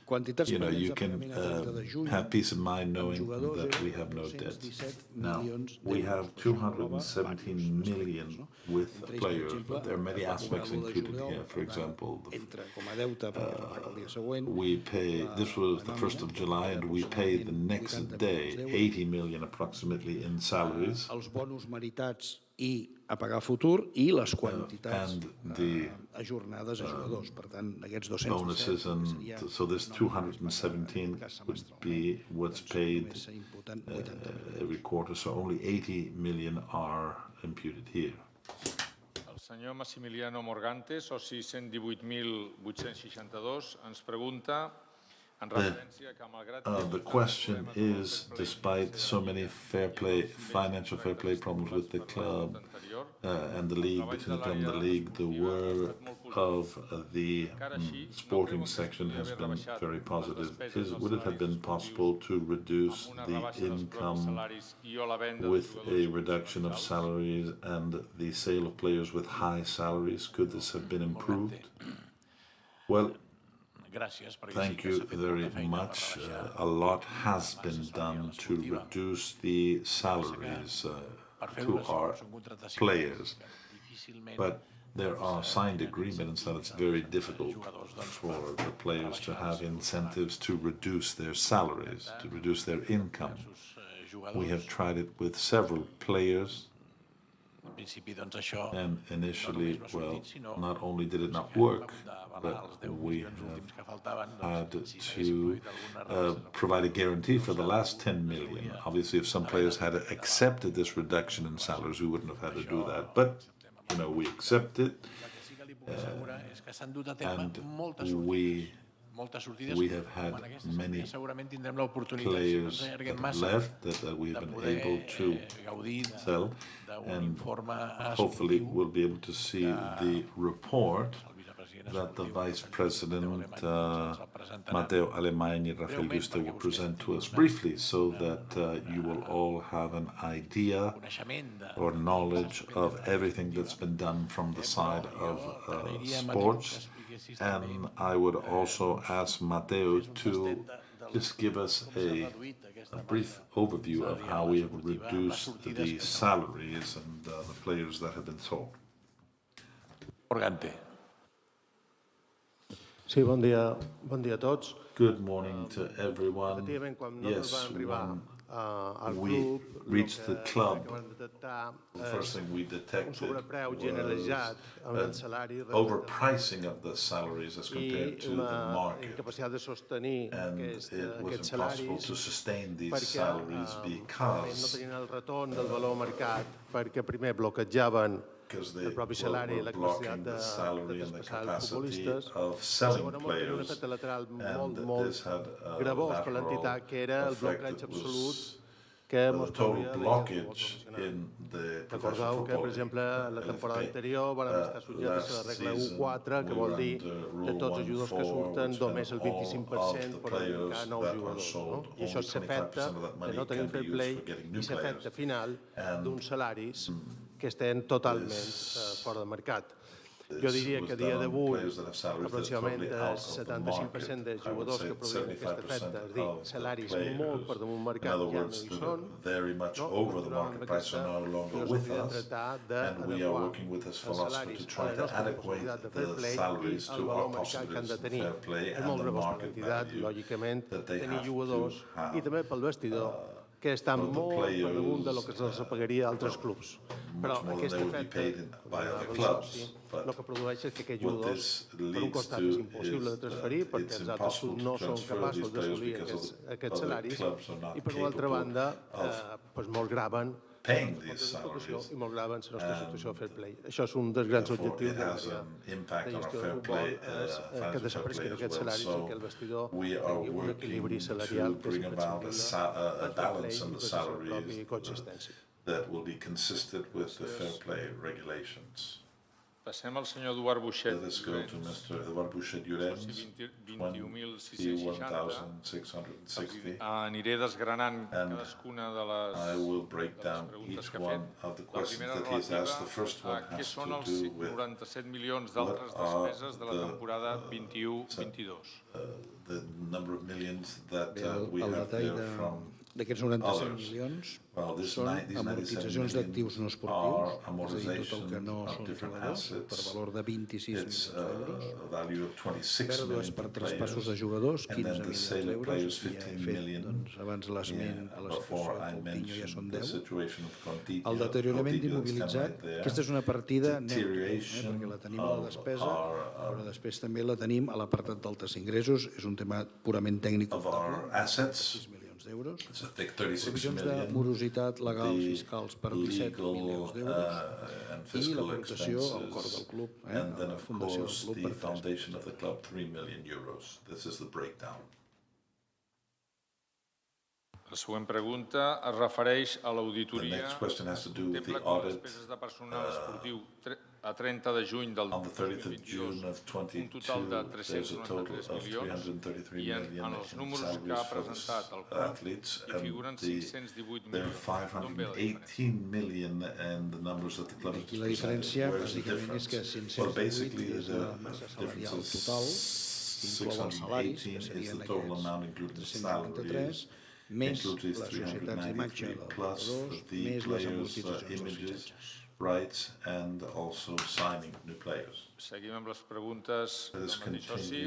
Quantitats you pendents de can pagament a 30 de juny, have peace of mind knowing jugadors that we eren have no debts. 217 Now, milions we d'euros. have Això engloba 217 diversos million aspectes, no? with Entre ells, per players, exemple, but there are many es va aspects cobrar l'1 de included juliol, here. For per tant, example, entra com a deute perquè no paga el dia següent. we pay, this was the 1st of July, and we paid the next day 80 million approximately in salaries. Els bonus meritats i a pagar futur i les quantitats and the ajornades a jugadors. Per tant, aquests 217 bonuses, and so this 217 would be what's paid every quarter, so only 80 million are imputed here. El senyor Massimiliano Morgante, soci 118.862, ens pregunta en referència que malgrat... The question is, despite so many financial fair play problems with the club and the league, between the club and the league, the work of the sporting section has been very positive. Would it have been possible to reduce the income with a reduction of salaries and the sale of players with high salaries? Could this have been improved? Well, thank you very much. A lot has been done to reduce the salaries to our players, but there are signed agreements that it's very difficult for the players to have incentives to reduce their salaries, to reduce their income. We have tried it with several players, and initially, well, not only did it not work, but we had to provide a guarantee for the last 10 million. Obviously, if some players had accepted this reduction in salaries, we wouldn't have had to do that. But, we accepted, and we have had many players that have left that we have been able to sell, and hopefully we'll be able to see the report that the Vice President Matteo Alemany and Rafael Yuste will present to us briefly, so that you will all have an idea or knowledge of everything that's been done from the side of sports. And I would also ask Matteo to just give us a brief overview of how we have reduced the salaries and the players that have been sold. Morgante. Sí, bon dia a tots. Good morning to everyone. Yes, when we reached the club, the first thing we detected was overpricing of the salaries as compared to the market. And it was impossible to sustain these salaries because they were blocking the salary and the capacity of selling players, and this had a lateral effect. It was the total blockage in the professional football. Last season, we were under Rule 1.4, which meant all of the players that were sold, only 25% of that money can be used for getting new players. Que estan totalment fora de mercat. Jo diria que a dia d'avui aproximadament el 75% dels jugadors que produïen aquesta oferta, és a dir, salaris molt per damunt mercat, ja no hi són, podem tratar d'adequar els salaris a la nostra possibilitat de fair play i al valor mercat que han de tenir. És molt gravós per l'entitat, lògicament, tenir jugadors i també pel vestidor que estan molt per damunt del que se'ls pagaria a altres clubs. Però aquesta oferta el que produeix és que aquests jugadors, per un costat, és impossible de transferir perquè els altres clubs no són capaços d'assolir aquests salaris i, per l'altra banda, molt graven i molt graven la nostra situació de fair play. Això és un dels grans objectius de gestió del futbol, que desapareguin aquests salaris i que el vestidor tingui un equilibri salarial que és imprescindible per fair play i per la seva pròpia consistència. That will be consistent with the fair play regulations. Passem al senyor Eduard Buixet. Let's go to Mr. Eduard Buixet Llorenç, 21.660. 21,660. Aniré desgranant cadascuna de les I will break down each one of the questions that he's asked. The first one què has són to els do with 97 milions d'altres despeses de la temporada 21-22. the number of millions that we have there from... D'aquests 97 milions són amortitzacions d'actius no esportius, és a dir, tot el que no són jugadors, per valor de 26 milions d'euros, pèrdues per traspassos de jugadors, 15 milions d'euros, i ja he fet abans l'esment a la situació de Coutinho ja són 10. El deteriorament d'immobilitzat, aquesta és una partida neutra, perquè la tenim a la despesa, però després també la tenim a l'apartat d'altes ingressos, és un tema purament tècnic comptable, 6 milions d'euros. Provisions de morositat legal fiscals per 17 milions d'euros i l'aportació al cor del club, a la fundació del club per 3 milions. La següent pregunta es refereix a l'auditoria. Contempla com les despeses de personal esportiu a 30 de juny del 2022 un total de 393 milions i en els números que ha presentat el club hi figuren 518 milions. Aquí la diferència bàsicament és que 518 és la massa salarial total, que inclou els salaris, que serien aquests 393, més les societats d'imatge dels jugadors, més les amortitzacions dels fitxatges. Rights and also signing new players. Seguim amb les preguntes del mateix soci.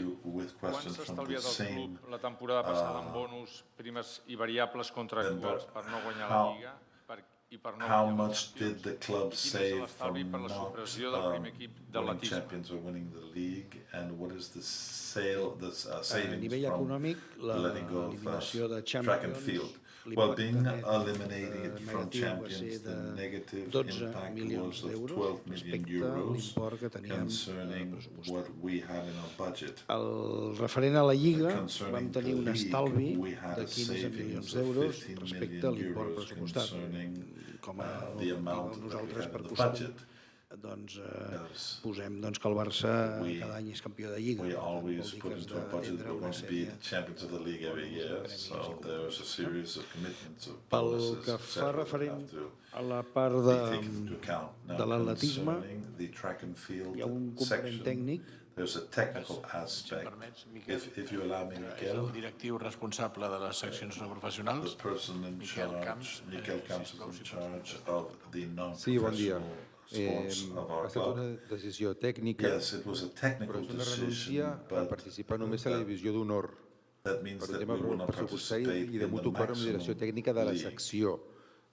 Quant s'ha From estalviat the el same, club la temporada passada en bonus, primes i variables contractuals per no guanyar la Lliga i per no how guanyar la much did Champions? the club Quin és save l'estalvi from per la not supressió del primer equip winning d'atletisme? champions or winning the league, and what is the A savings nivell from econòmic, letting go of l'eliminació de track and Champions, field? Well, being l'impacte eliminated from negatiu va ser champions, de the negative 12 impact milions was of d'euros 12 million respecte a euros l'import que teníem concerning pressupostat. what we had in our budget. El referent a la Lliga Concerning vam tenir un the league, estalvi we had de a 15 savings milions of d'euros 15 respecte a million l'import euros pressupostat. concerning Com a the amount that we nosaltres had per in the costum budget. doncs posem que el Barça cada any és campió de Lliga. We always Vol put dir que into our budget that has we're going to be d'atendre the champions of the league every year, so there's a series of commitments of Pel bonuses, que fa etc. that referent have to a la part be taken into account. de Now, l'atletisme, concerning the track and field hi ha un component section, tècnic. there's a technical aspect. If you allow me, És Miquel, el directiu responsable de les seccions no professionals. the person in charge, Miquel Camps, is in charge of the Sí, bon dia. non-professional sports of our Ha estat una club. decisió tècnica, Yes, it was a technical però és una decision, renúncia a but participar només a la divisió d'honor that means per un that tema we will not pressupostari participate i de in the mutu acord amb la direcció maximum tècnica de la league. secció.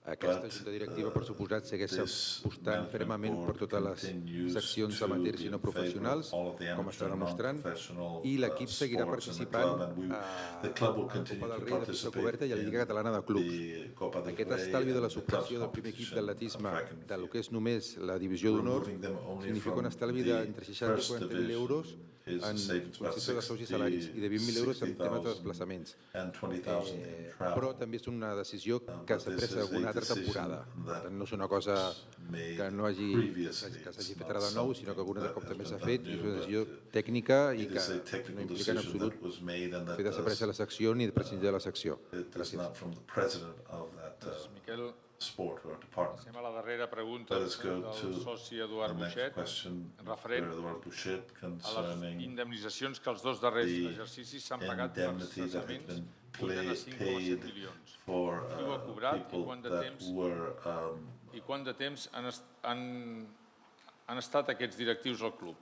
Aquesta But, junta directiva, per suposat, segueix this apostant fermament per management totes les continues seccions to amateurs be i no in favor of professionals, all of the com està amateur and demostrant, non-professional, i l'equip seguirà sports in the participant club, and a the club will la continue Copa to del Rei de pista participate coberta i a la Lliga Catalana de Clubs. the Copa del Aquest Rei estalvi de la and the clubs supressió del primer equip competition d'atletisme of track and de lo field. que és només la divisió d'honor Removing them only significa un from estalvi the d'entre 60 i first 40.000 euros division en is savings about concepte de sous i salaris i de 20.000 euros en temes de desplaçaments. and 20,000 in Però travel. també és una decisió que s'ha pres alguna altra temporada. Per tant, no és una cosa que no que s'hagi fet ara de nou, sinó que alguna altre cop també s'ha fet, i és una decisió tècnica i que no implica en absolut fer desaparèixer la secció ni prescindir de la secció. It's not from the president of that Miquel, sport or department. passem a la darrera pregunta Let us go del to soci the Eduard next Buixet question, referent Eduard Buixet, a les concerning indemnitzacions que els dos darrers the exercicis s'han pagat per indemnity that had cessaments been pugen a 5,7 paid milions. for Qui ho ha cobrat i people quant de that temps were i quant de temps han estat aquests directius al club?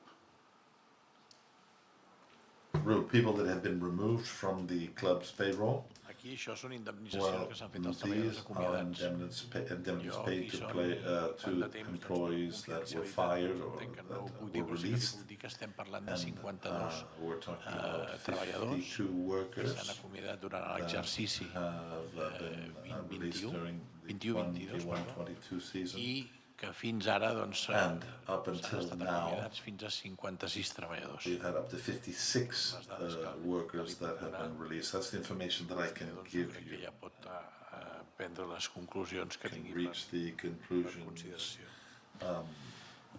people that had been removed from the club's payroll. Aquí això són indemnitzacions Well, que s'han fet als treballadors these are acomiadats. indemnities paid to employees that were fired or Entenc que no ho that puc dir, were però sí que released. puc dir que estem parlant de And 52 we're talking about treballadors 52 que workers s'han acomiadat durant l'exercici have been released 21, during the 22 21-22 season. i que fins ara doncs, And up s'han until estat now, acomiadats fins a 56 treballadors. we've had up to 56 workers that have been released. That's the information that I can give Crec que you. ja pot prendre les conclusions que Can tingui reach the per conclusions consideració.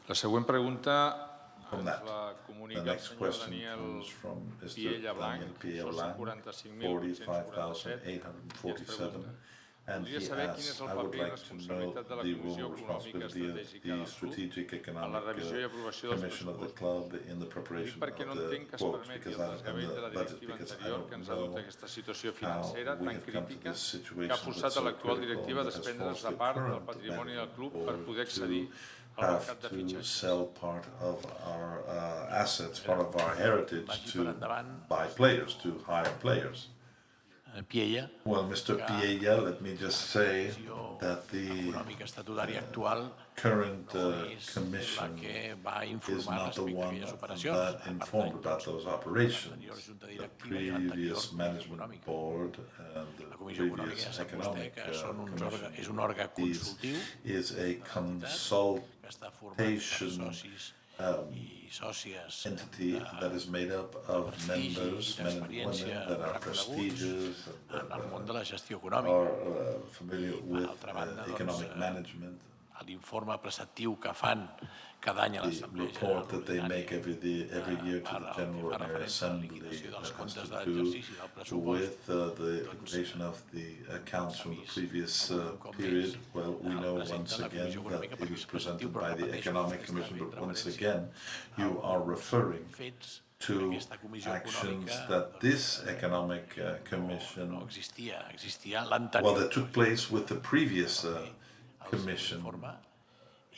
La següent pregunta From that, la the comunica el next senyor question Daniel comes from Mr. Piella Blanc, Daniel Piella soci Blanc, 45.847, 45,847, and Voldria he saber quin és asks, el I would paper i like to know responsabilitat de la the Comissió role and Econòmica responsibility of Estratègica the del Club Strategic en la Economic revisió i aprovació dels Commission of the pressupostos. club in the Dic preparation perquè of no the entenc que es quotes, permeti because el I don't desgavell de la budget, directiva because I anterior don't que ens ha dut a know aquesta situació how financera we tan have come to crítica this que ha situation forçat that's a so l'actual critical directiva a that has desprendre's forced de the part del current patrimoni del management club per board poder accedir al have mercat de to fitxatges. sell part of our assets, part of our heritage Vagi to per endavant. buy players, to hire players. Piella, Well, Mr. Piella, let me just say that the econòmica estatutària actual current no és la commission que va is informar not the respecte a one aquelles operacions. that informed about those operations. L'anterior junta The directiva i l'anterior previous comissió management econòmica. board and La the comissió econòmica previous ja sap vostè economic que són uns commission és un òrgan consultiu is a que està format per consultation socis i sòcies entity that is made up of members, men and women that are prestigious, en el món de la gestió are econòmica. familiar with D'altra banda, economic management. L'informe preceptiu que fan cada any a The l'Assemblea report that they General make every year to the General Ordinary Assembly dels has comptes to de do l'exercici del pressupost. with the liquidation of the accounts from the previous period. Well, we know once again that it was presented by the Economic Commission, but once again, you are referring to actions that this Economic Commission, No existia well, l'anterior. that took place with the previous Commission,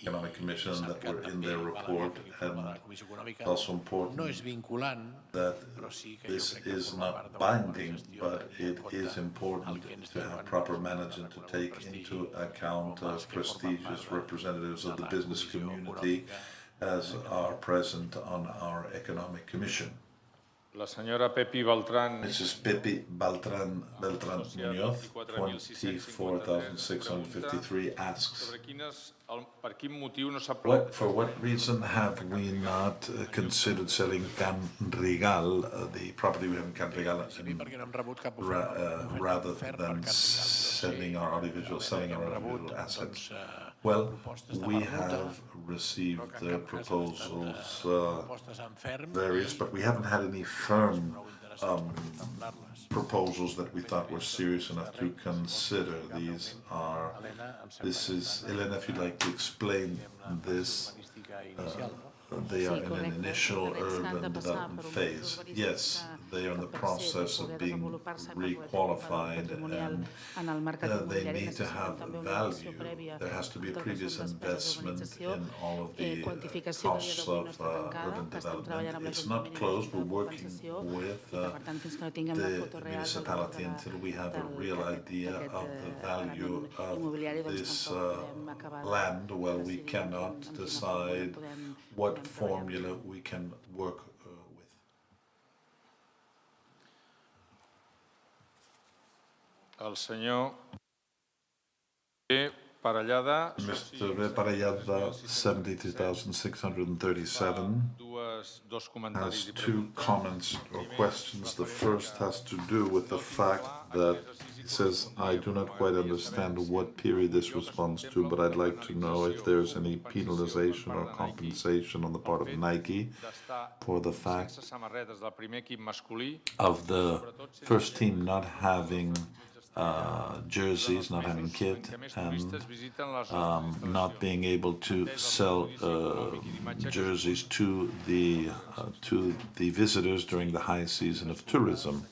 Economic Commission, that were in their report, and it's also important No és vinculant, that però sí que jo this crec que is forma not part de la bona binding, gestió but de it is important to have proper management to take into account prestigious representatives of the business community as are present on our Economic Commission. La senyora Pepi Beltrán, Mrs. Pepi Beltrán Muñoz, 24,653, asks, sobre per quin motiu no s'ha for what reason have we not considered selling Can Rigal, the property we have in Can Rigal, perquè no hem rebut cap rather than selling our audiovisual assets? Well, we have received proposals, various, but we haven't had any firm proposals that we thought were serious enough to consider. This is, Elena, if you'd like to explain this. They are in an initial urban development phase. Yes, they are in the process of being requalified, and they need to have value. There has to be a previous investment in all of the costs of urban development. It's not closed. We're working with the municipality until we have a real idea of the value of this land. Well, we cannot decide what formula we can work with. El senyor Parellada, Mr. Parellada, 73,637, has two comments or questions. The first has to do with the fact that he says, I do not quite understand what period this responds to, but I'd like to know if there's any penalization or compensation on the part of Nike for the fact of the first team not having jerseys, not having kit, and not being able to sell jerseys to the visitors during the high season of tourism.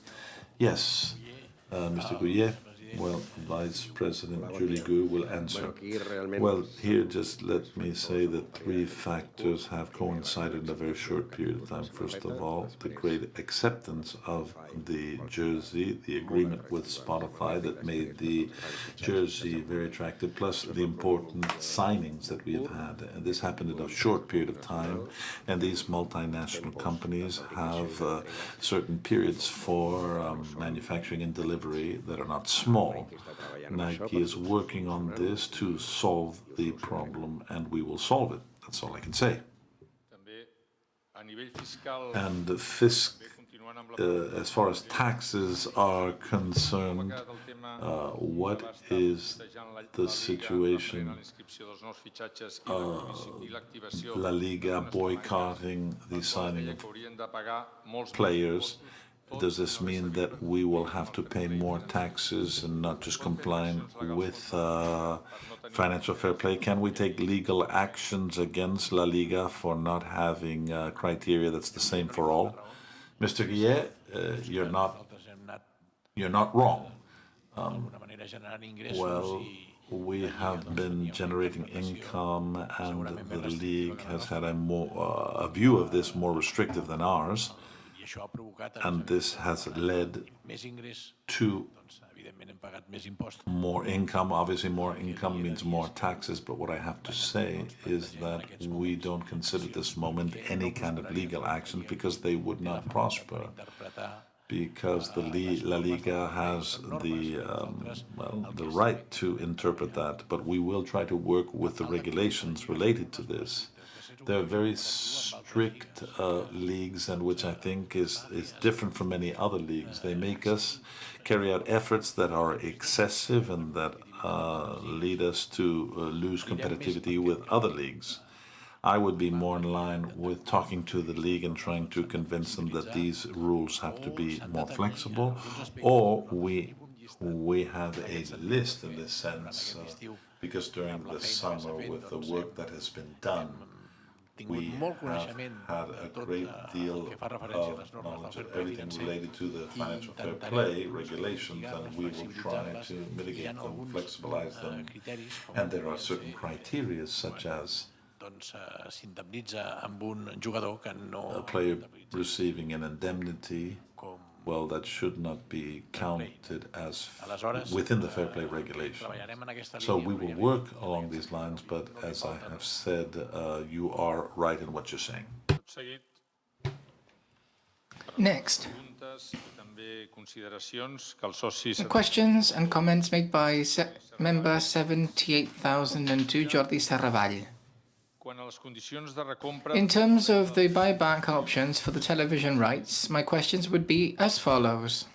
Yes, Mr. Gouillet. Well, Vice President Julie Gu will answer. Well, here just let me say that three factors have coincided in a very short period of time. First of all, the great acceptance of the jersey, the agreement with Spotify that made the jersey very attractive, plus the important signings that we have had. And this happened in a short period of time, and these multinational companies have certain periods for manufacturing and delivery that are not small. Nike is working on this to solve the problem, and we will solve it. That's all I can say. And the as far as taxes are concerned, what is the situation, La Liga boycotting the signing of players? Does this mean that we will have to pay more taxes and not just complying with financial fair play? Can we take legal actions against La Liga for not having criteria that's the same for all? Mr. Guillet, you're not wrong. Well, we have been generating income, and the league has had a view of this more restrictive than ours, and this has led to more income. Obviously, more income means more taxes, but what I have to say is that we don't consider at this moment any kind of legal action because they would not prosper. Because the La Liga has the right to interpret that, but we will try to work with the regulations related to this. There are very strict leagues, and which I think is different from many other leagues. They make us carry out efforts that are excessive and that lead us to lose competitivity with other leagues. I would be more in line with talking to the league and trying to convince them that these rules have to be more flexible, or we have a list in this sense, because during the summer, with the work that has been done, we have had a great deal of knowledge of everything related to the financial fair play regulations, and we will try to mitigate them, flexibilize them, and there are certain criteria such as a player receiving an indemnity, well, that should not be counted as within the fair play regulation. So we will work along these lines, but as I have said, you are right in what you're saying. Next. Questions and comments made by member 78,002, Jordi Serravall. In terms of the buyback options for the television rights, my questions would be as follows.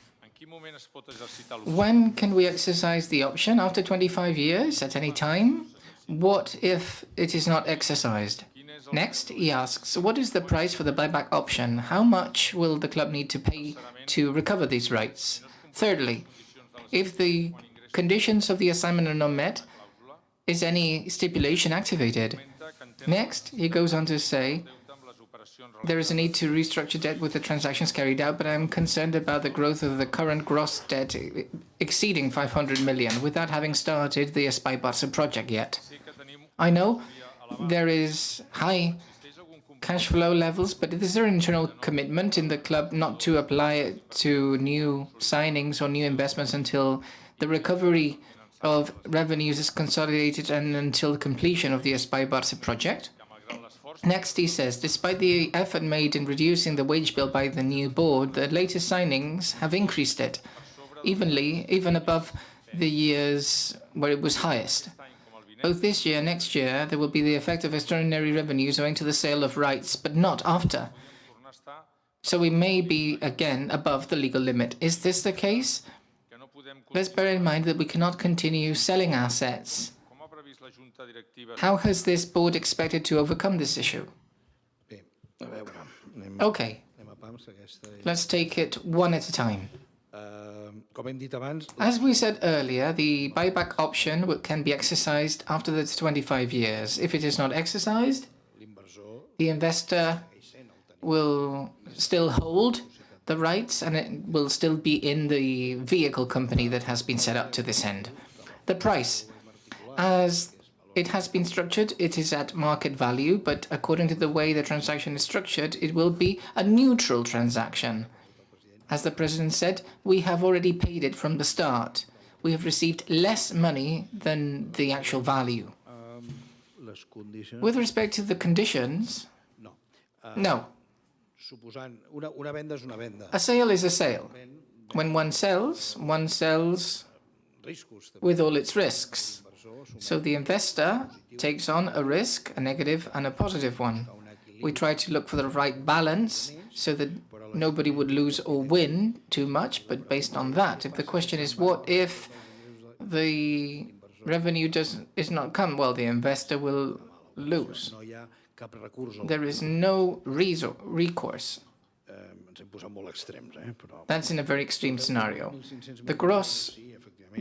When can we exercise the option? After 25 years? At any time? What if it is not exercised? Next, he asks, what is the price for the buyback option? How much will the club need to pay to recover these rights? Thirdly, if the conditions of the assignment are not met, is any stipulation activated? Next, he goes on to say, there is a need to restructure debt with the transactions carried out, but I'm concerned about the growth of the current gross debt exceeding 500 million without having started the Espai Barça project yet. I know there is high cash flow levels, but is there an internal commitment in the club not to apply it to new signings or new investments until the recovery of revenues is consolidated and until completion of the Espai Barça project? Next, he says, despite the effort made in reducing the wage bill by the new board, the latest signings have increased it evenly, even above the years where it was highest. Both this year and next year, there will be the effect of extraordinary revenues owing to the sale of rights, but not after. So we may be again above the legal limit. Is this the case? Let's bear in mind that we cannot continue selling assets. How has this board expected to overcome this issue? Okay, let's take it one at a time. As we said earlier, the buyback option can be exercised after the 25 years. If it is not exercised, the investor will still hold the rights and it will still be in the vehicle company that has been set up to this end. The price, as it has been structured, it is at market value, but according to the way the transaction is structured, it will be a neutral transaction. As the President said, we have already paid it from the start. We have received less money than the actual value. With respect to the conditions, no. A sale is a sale. When one sells with all its risks. So the investor takes on a risk, a negative and a positive one. We try to look for the right balance so that nobody would lose or win too much, but based on that, if the question is what if the revenue is not come, well, the investor will lose. There is no recourse. That's in a very extreme scenario. The gross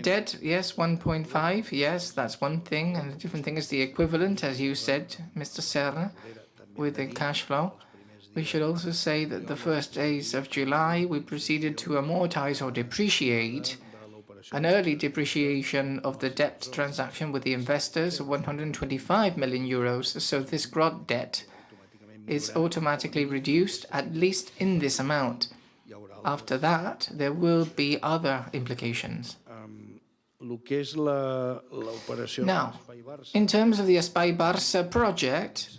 debt, yes, 1.5, yes, that's one thing, and a different thing is the equivalent, as you said, Mr. Serra, with the cash flow. We should also say that the first days of July, we proceeded to amortize or depreciate an early depreciation of the debt transaction with the investors of 125 million euros. So this gross debt is automatically reduced, at least in this amount. After that, there will be other implications. Now, in terms of the Espai Barça project,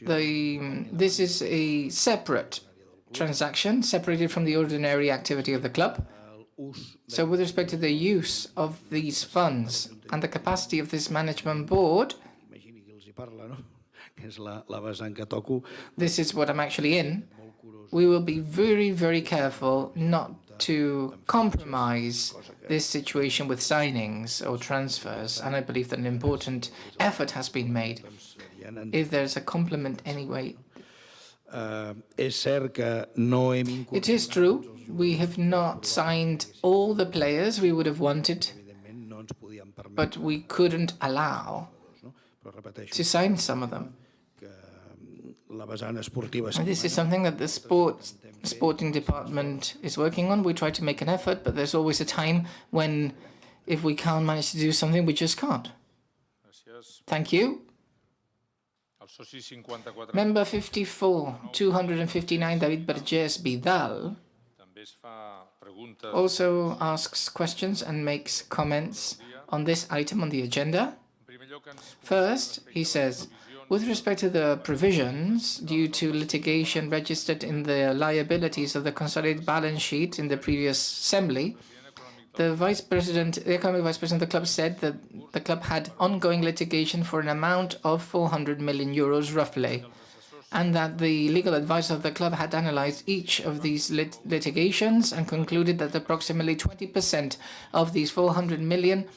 this is a separate transaction, separated from the ordinary activity of the club. So with respect to the use of these funds and the capacity of this management board, this is what I'm actually in, we will be very, very careful not to compromise this situation with signings or transfers, and I believe that an important effort has been made. If there's a compliment anyway. It is true, we have not signed all the players we would have wanted, but we couldn't allow to sign some of them. And this is something that the sporting department is working on. We try to make an effort, but there's always a time when, if we can't manage to do something, we just can't. Thank you. Member 54, 259, David Vergés Vidal, also asks questions and makes comments on this item on the agenda. First, he says, with respect to the provisions due to litigation registered in the liabilities of the consolidated balance sheet in the previous assembly, the economic vice president of the club said that the club had ongoing litigation for an amount of 400 million euros roughly, and that the legal advisor of the club had analyzed each of these litigations and concluded that approximately 20% of these 400 million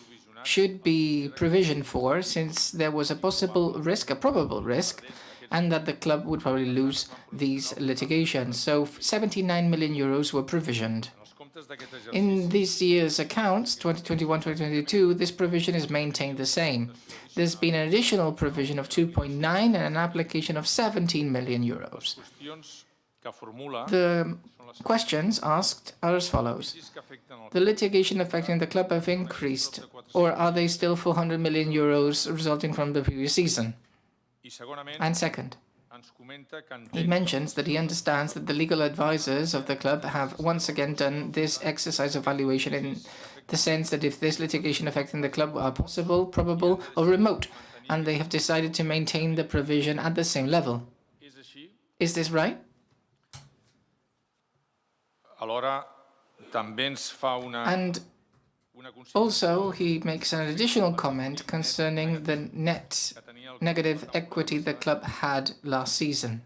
should be provisioned for, since there was a probable risk, and that the club would probably lose these litigations. So 79 million euros were provisioned. In this year's accounts, 2021-2022, this provision is maintained the same. There's been an additional provision of 2.9 and an application of 17 million euros. The questions asked are as follows. The litigation affecting the club have increased, or are they still 400 million euros resulting from the previous season? And second, he mentions that he understands that the legal advisors of the club have once again done this exercise of valuation in the sense that if this litigation affecting the club are possible, probable, or remote, and they have decided to maintain the provision at the same level. Is this right? And also, he makes an additional comment concerning the net negative equity the club had last season,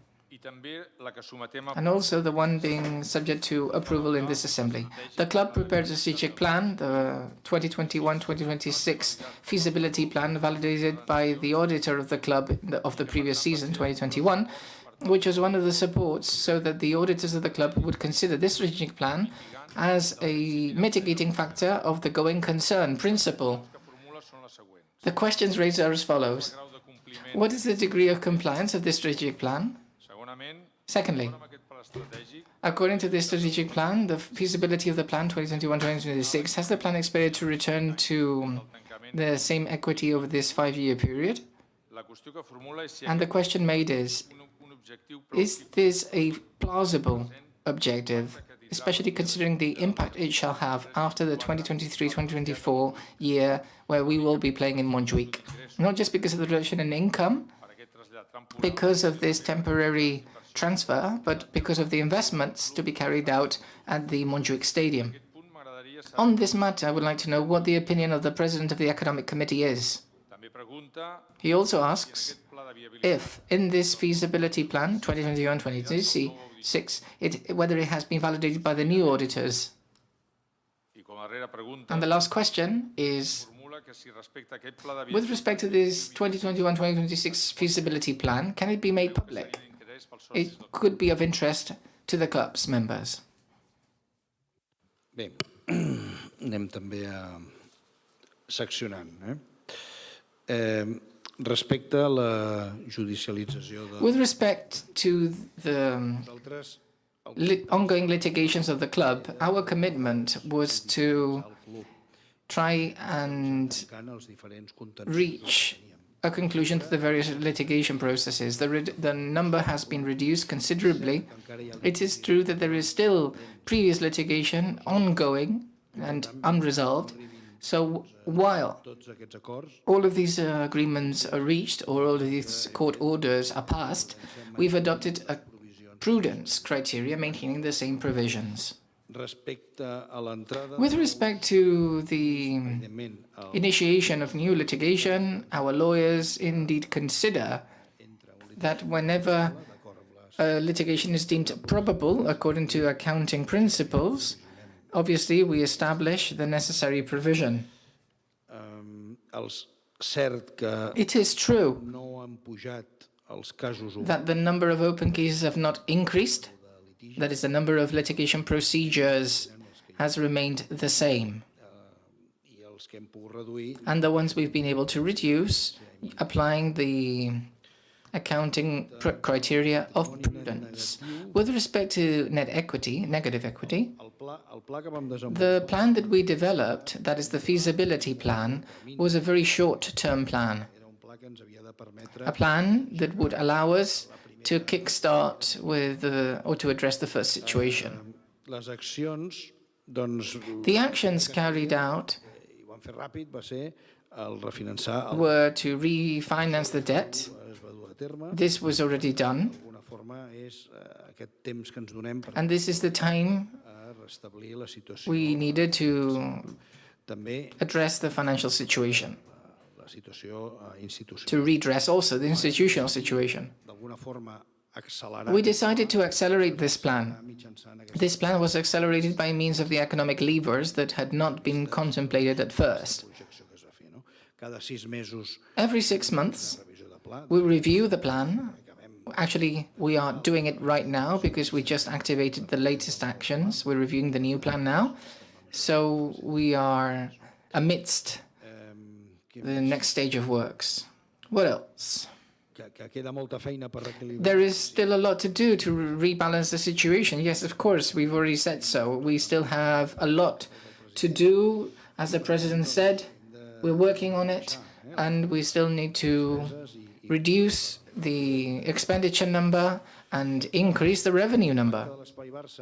and also the one being subject to approval in this assembly. The club prepared a strategic plan, the 2021-2026 feasibility plan, validated by the auditor of the club of the previous season, 2021, which was one of the supports so that the auditors of the club would consider this strategic plan as a mitigating factor of the going concern principle. The questions raised are as follows. What is the degree of compliance of this strategic plan? Secondly, according to this strategic plan, the feasibility of the plan 2021-2026, has the plan expected to return to the same equity over this 5-year period? And the question made is this a plausible objective, especially considering the impact it shall have after the 2023-2024 year, where we will be playing in Montjuic? Not just because of the reduction in income, because of this temporary transfer, but because of the investments to be carried out at the Montjuic Stadium. On this matter, I would like to know what the opinion of the President of the Economic Committee is. He also asks if, in this feasibility plan, 2021-2026, whether it has been validated by the new auditors. And the last question is, with respect to this 2021-2026 feasibility plan, can it be made public? It could be of interest to the club's members. Bé, anem també seccionant. Respecte a la judicialització de... With respect to the ongoing litigations of the club, our commitment was to try and reach a conclusion to the various litigation processes. The number has been reduced considerably. It is true that there is still previous litigation ongoing and unresolved. So while all of these agreements are reached or all of these court orders are passed, we've adopted a prudence criteria maintaining the same provisions. With respect to the initiation of new litigation, our lawyers indeed consider that whenever a litigation is deemed probable according to accounting principles, obviously we establish the necessary provision. It is true that the number of open cases have not increased. That is, the number of litigation procedures has remained the same. And the ones we've been able to reduce, applying the accounting criteria of prudence. With respect to net equity, negative equity, the plan that we developed, that is the feasibility plan, was a very short-term plan. A plan that would allow us to kickstart with or to address the first situation. The actions carried out were to refinance the debt. This was already done. And this is the time we needed to address the financial situation, to redress also the institutional situation. We decided to accelerate this plan. This plan was accelerated by means of the economic levers that had not been contemplated at first. Every 6 months, we review the plan. Actually, we are doing it right now because we just activated the latest actions. We're reviewing the new plan now. So we are amidst the next stage of works. What else? There is still a lot to do to rebalance the situation. Yes, of course, we've already said so. We still have a lot to do. As the President said, we're working on it, and we still need to reduce the expenditure number and increase the revenue number.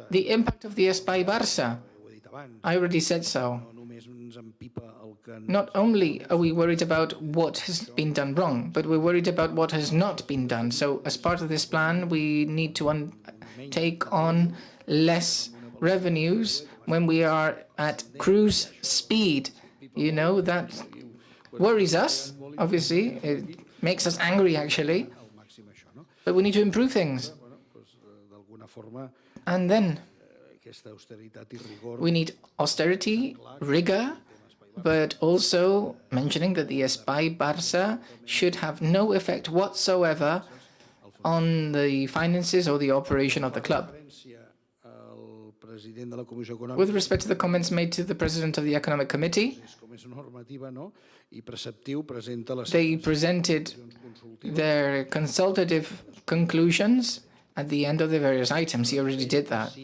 The impact of the Espai Barça, I already said so. Not only are we worried about what has been done wrong, but we're worried about what has not been done. So as part of this plan, we need to take on less revenues when we are at cruise speed. You know, that worries us, obviously. It makes us angry, actually. But we need to improve things. And then we need austerity, rigor, but also mentioning that the Espai Barça should have no effect whatsoever on the finances or the operation of the club. With respect to the comments made to the President of the Economic Committee, they presented their consultative conclusions at the end of the various items. He already did that.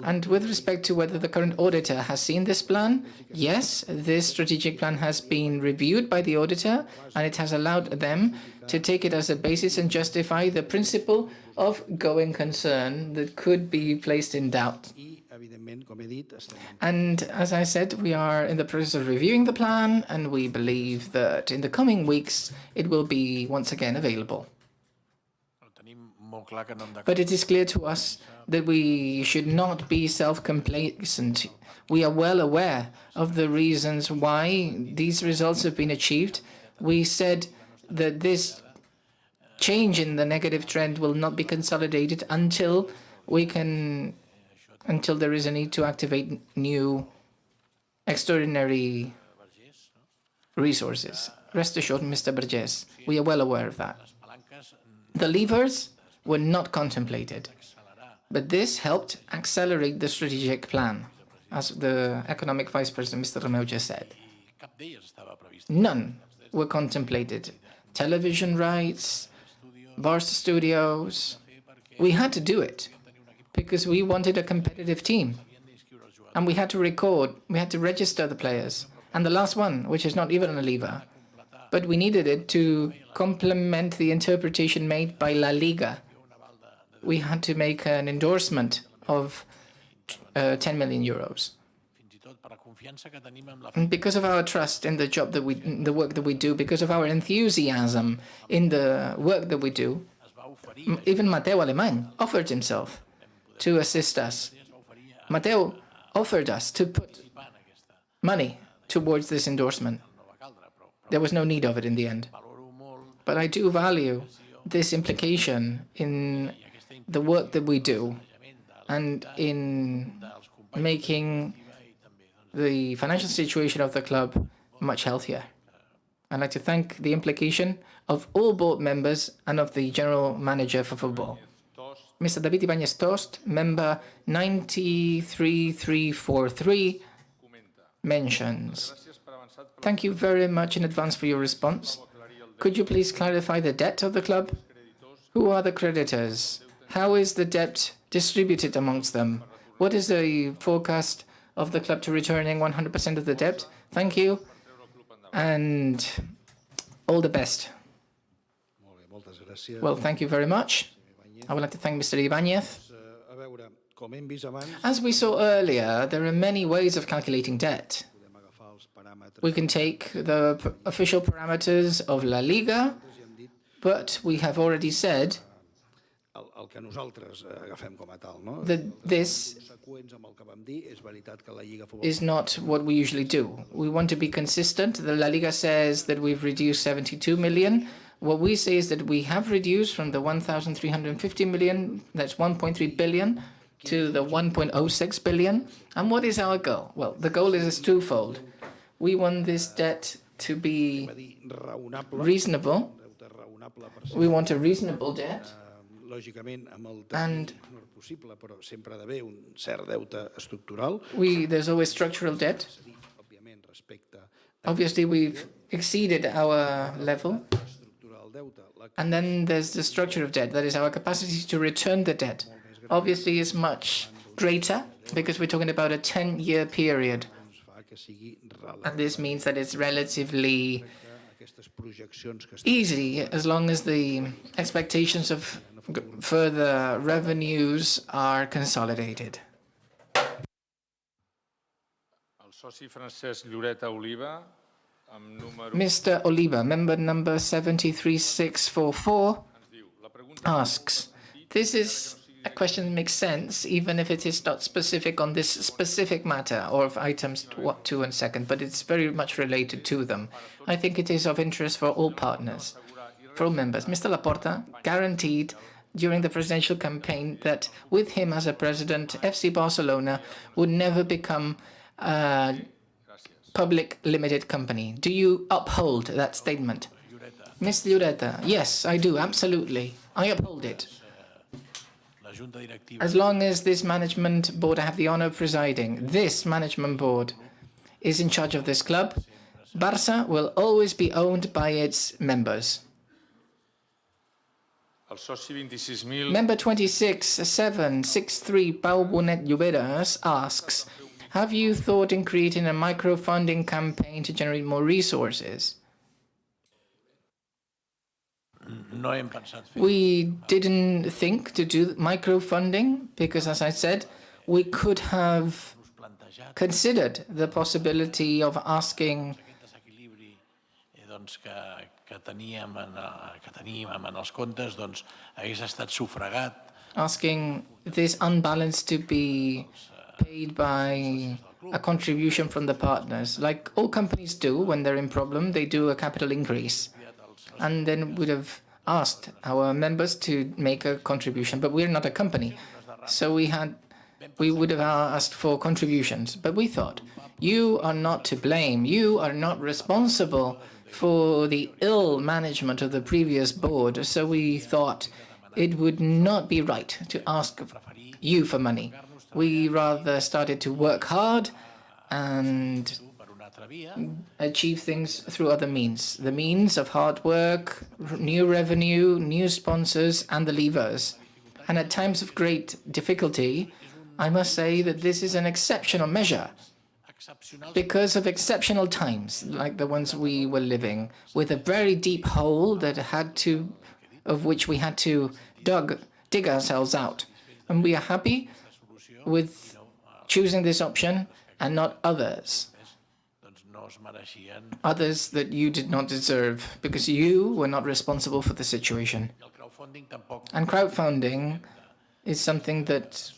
And with respect to whether the current auditor has seen this plan, yes, this strategic plan has been reviewed by the auditor, and it has allowed them to take it as a basis and justify the principle of going concern that could be placed in doubt. And as I said, we are in the process of reviewing the plan, and we believe that in the coming weeks it will be once again available. But it is clear to us that we should not be self-complacent. We are well aware of the reasons why these results have been achieved. We said that this change in the negative trend will not be consolidated until there is a need to activate new extraordinary resources. Rest assured, Mr. Burgess, we are well aware of that. The levers were not contemplated, but this helped accelerate the strategic plan, as the Economic Vice President, Mr. Romeu, just said. None were contemplated. Television rights, Barca Studios. We had to do it because we wanted a competitive team. And we had to register the players. And the last one, which is not even a lever, but we needed it to complement the interpretation made by La Liga. We had to make an endorsement of 10 million euros. And because of our trust in the job the work that we do, because of our enthusiasm in the work that we do, even Mateu Alemany offered himself to assist us. Mateu offered us to put money towards this endorsement. There was no need of it in the end. But I do value this implication in the work that we do and in making the financial situation of the club much healthier. I'd like to thank the implication of all board members and of the general manager for football. Mr. David Ibáñez Tost, member 93343, mentions, thank you very much in advance for your response. Could you please clarify the debt of the club? Who are the creditors? How is the debt distributed amongst them? What is the forecast of the club to returning 100% of the debt? Thank you, and all the best. Well, thank you very much. I would like to thank Mr. Ibáñez. As we saw earlier, there are many ways of calculating debt. We can take the official parameters of La Liga, but we have already said that this is not what we usually do. We want to be consistent. The La Liga says that we've reduced 72 million. What we say is that we have reduced from the 1,350 million, that's 1.3 billion, to the 1.06 billion. And what is our goal? Well, the goal is twofold. We want this debt to be reasonable. We want a reasonable debt. And there's always structural debt. Obviously, we've exceeded our level. And then there's the structure of debt. That is our capacity to return the debt. Obviously, is much greater because we're talking about a 10-year period. And this means that it's relatively easy as long as the expectations of further revenues are consolidated. Mr. Oliva, member number 73644, asks, this is a question that makes sense, even if it is not specific on this specific matter or of items 2 and 2, but it's very much related to them. I think it is of interest for all partners, for all members. Mr. Laporta guaranteed during the presidential campaign that with him as a president, FC Barcelona would never become a public limited company. Do you uphold that statement? Ms. Lloreta, yes, I do, absolutely. I uphold it. As long as this management board I have the honor of presiding, this management board is in charge of this club, Barça will always be owned by its members. Member 26763, Pau Bonet Lloberas, asks, have you thought in creating a microfunding campaign to generate more resources? We didn't think to do microfunding because, as I said, we could have considered the possibility of asking this unbalance to be paid by a contribution from the partners. Like all companies do when they're in problem, they do a capital increase. And then would have asked our members to make a contribution. But we're not a company. So we had we would have asked for contributions. But we thought, you are not to blame. You are not responsible for the ill management of the previous board. So we thought it would not be right to ask you for money. We rather started to work hard and achieve things through other means. The means of hard work, new revenue, new sponsors, and the levers. And at times of great difficulty, I must say that this is an exceptional measure because of exceptional times, like the ones we were living, with a very deep hole of which we had to dig ourselves out. And we are happy with choosing this option and not others that you did not deserve, because you were not responsible for the situation. And crowdfunding is something that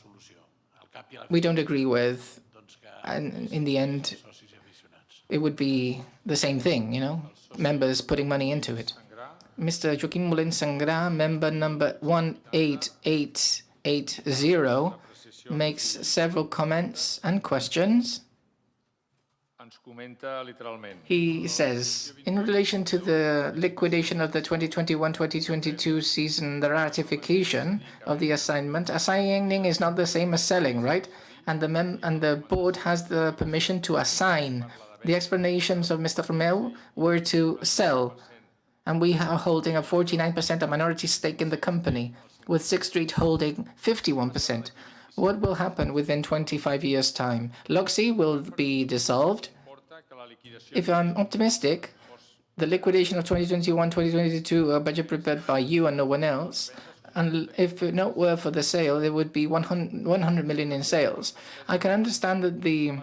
we don't agree with, and in the end, it would be the same thing, members putting money into it. Mr. Joaquim Molins Sangra, member number 18880, makes several comments and questions. He says, in relation to the liquidation of the 2021-2022 season, the ratification of the assignment, assigning is not the same as selling, right? And the board has the permission to assign. The explanations of Mr. Romeu were to sell, and we are holding a 49% of minority stake in the company, with Sixth Street holding 51%. What will happen within 25 years' time? LOXI will be dissolved. If I'm optimistic, the liquidation of 2021-2022 budget prepared by you and no one else, and if it not were for the sale, there would be 100 million in sales. I can understand that the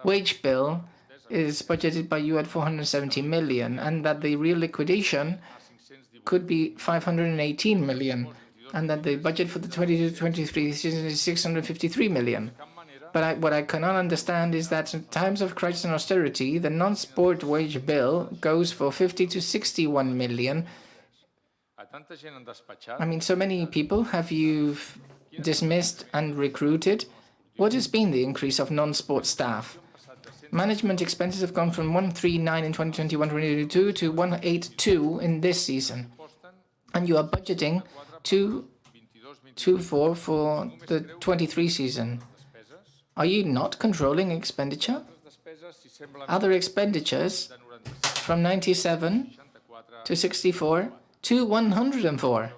wage bill is budgeted by you at 470 million, and that the real liquidation could be 518 million, and that the budget for the 22-23 season is 653 million. But what I cannot understand is that in times of crisis and austerity, the non-sport wage bill goes for 50 to 61 million. I mean, so many people have you dismissed and recruited. What has been the increase of non-sport staff? Management expenses have gone from 139 in 2021-2022 to 182 in this season. And you are budgeting 224 for the 23 season. Are you not controlling expenditure? Other expenditures from 97 to 64 to 104.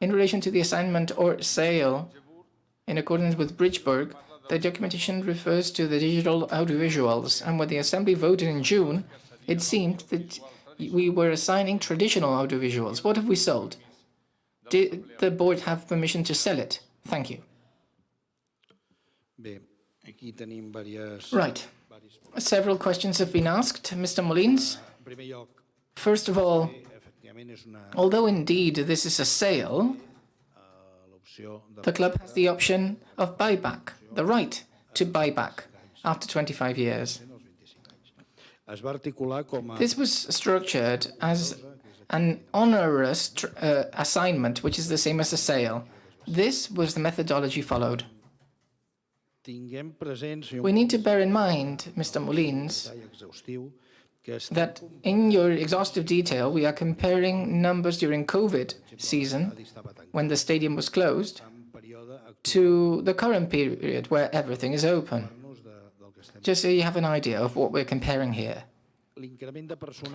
In relation to the assignment or sale, in accordance with Bridgeburg, the documentation refers to the digital audiovisuals, and when the Assembly voted in June, it seemed that we were assigning traditional audiovisuals. What have we sold? Did the board have permission to sell it? Thank you. Right. Several questions have been asked, Mr. Molins. First of all, although indeed this is a sale, the club has the option of buyback, the right to buy back after 25 years. This was structured as an onerous assignment, which is the same as a sale. This was the methodology followed. We need to bear in mind, Mr. Molins, that in your exhaustive detail, we are comparing numbers during COVID season, when the stadium was closed, to the current period where everything is open. Just so you have an idea of what we're comparing here.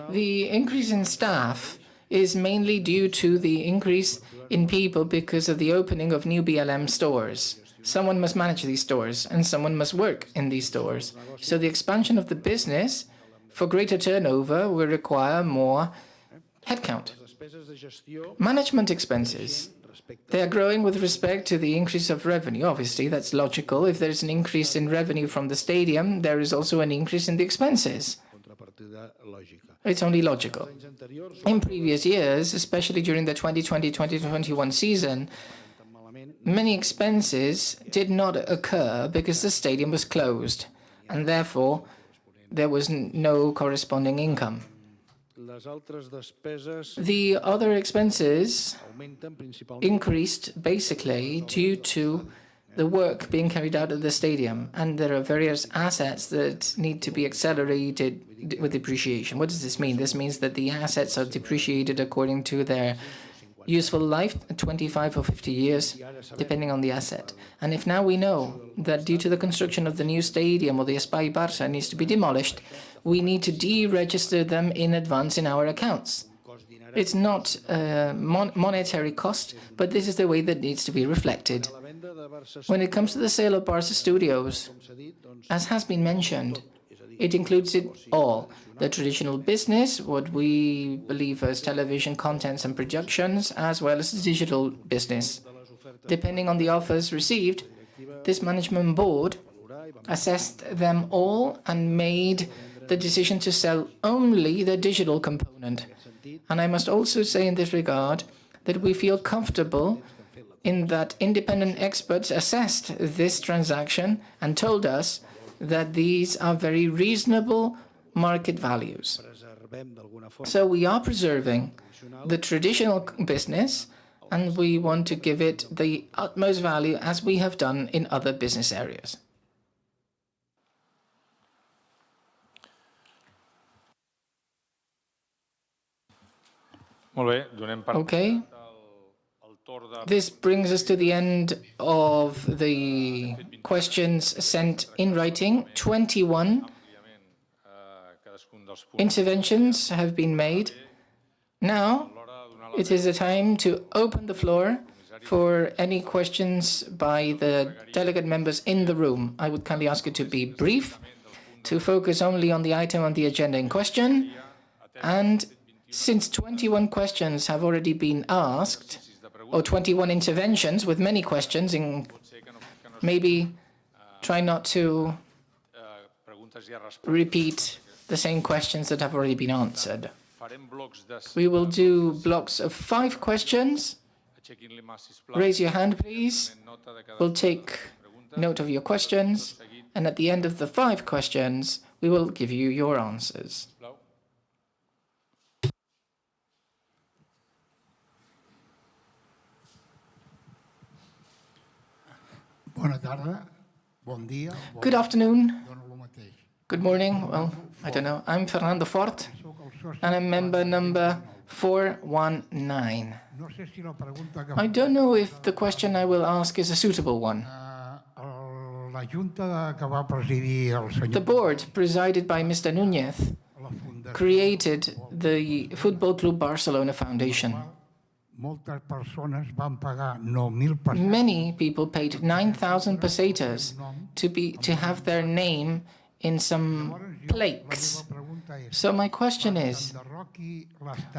The increase in staff is mainly due to the increase in people because of the opening of new BLM stores. Someone must manage these stores, and someone must work in these stores. So the expansion of the business for greater turnover will require more headcount. Management expenses, they are growing with respect to the increase of revenue. Obviously, that's logical. If there's an increase in revenue from the stadium, there is also an increase in the expenses. It's only logical. In previous years, especially during the 2020-2021 season, many expenses did not occur because the stadium was closed, and therefore there was no corresponding income. The other expenses increased basically due to the work being carried out at the stadium, and there are various assets that need to be accelerated with depreciation. What does this mean? This means that the assets are depreciated according to their useful life, 25 or 50 years, depending on the asset. And if now we know that due to the construction of the new stadium or the Espai Barça needs to be demolished, we need to deregister them in advance in our accounts. It's not a monetary cost, but this is the way that needs to be reflected. When it comes to the sale of Barça Studios, as has been mentioned, it includes it all. The traditional business, what we believe as television contents and productions, as well as the digital business. Depending on the offers received, this management board assessed them all and made the decision to sell only the digital component. And I must also say in this regard that we feel comfortable in that independent experts assessed this transaction and told us that these are very reasonable market values. So we are preserving the traditional business, and we want to give it the utmost value as we have done in other business areas. Okay. This brings us to the end of the questions sent in writing. 21 interventions have been made. Now, it is the time to open the floor for any questions by the delegate members in the room. I would kindly ask you to be brief, to focus only on the item on the agenda in question, and since 21 questions have already been asked, or 21 interventions with many questions, maybe try not to repeat the same questions that have already been answered. We will do blocks of 5 questions. Raise your hand, please. We'll take note of your questions, and at the end of the 5 questions, we will give you your answers. Good afternoon. Good morning. Well, I don't know. I'm Fernando Fort, and I'm member number 419. I don't know if the question I will ask is a suitable one. The board, presided by Mr. Núñez, created the Football Club Barcelona Foundation. Many people paid 9,000 pesetas to have their name in some plaques. So my question is,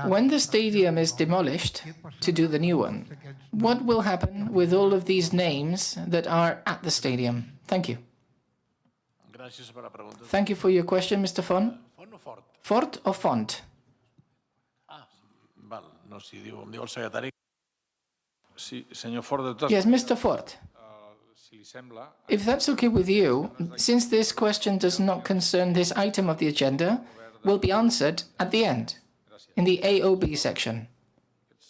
when the stadium is demolished to do the new one, what will happen with all of these names that are at the stadium? Thank you. Thank you for your question, Mr. Font. Fort or Font? Yes, Mr. Fort. If that's okay with you, since this question does not concern this item of the agenda, will be answered at the end, in the AOB section,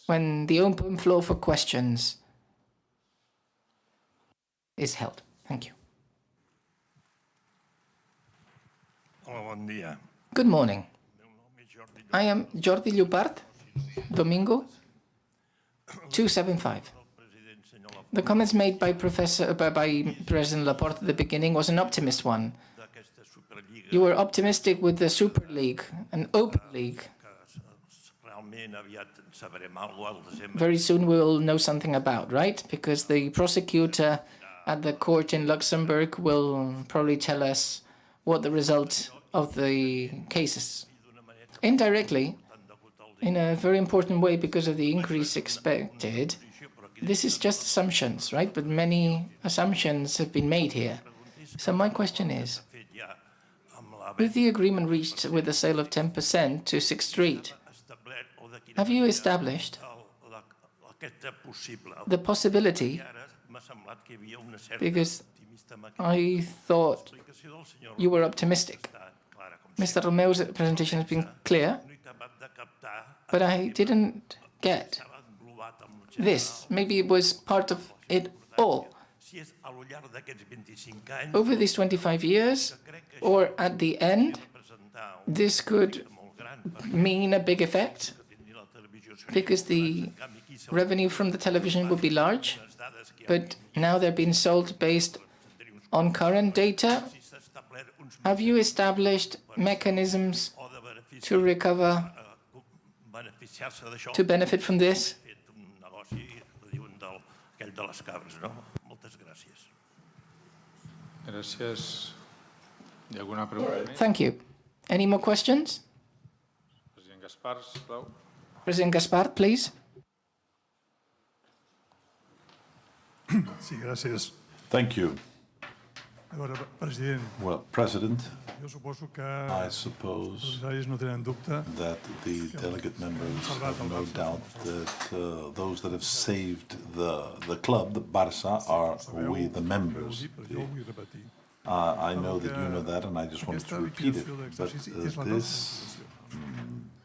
when the open floor for questions is held. Thank you. Good morning. I am Jordi Llopart, Domingo, 275. The comments made by President Laporta at the beginning was an optimist one. You were optimistic with the Super League, an open league. Very soon we will know something about, right? Because the prosecutor at the court in Luxembourg will probably tell us what the result of the case is. Indirectly, in a very important way because of the increase expected, this is just assumptions, right? But many assumptions have been made here. So my question is, with the agreement reached with the sale of 10% to 6th Street, have you established the possibility, because I thought you were optimistic. Mr. Romeo's presentation has been clear, but I didn't get this. Maybe it was part of it all. over these 25 years, or at the end, this could mean a big effect because the revenue from the television would be large, but now they're being sold based on current data. Have you established mechanisms to recover, to benefit from this? Gràcies. Hi ha alguna pregunta? Thank you. Any more questions? President Gaspar, sisplau. President Gaspar, please. Sí, gràcies. Thank you. A veure, president, Well, President, jo suposo que I suppose els horaris no tenen dubte that the delegate members have no doubt that those that have saved the club, the Barça, are we, the members. però jo ho vull repetir. I know that you know that, and I just wanted to repeat it. But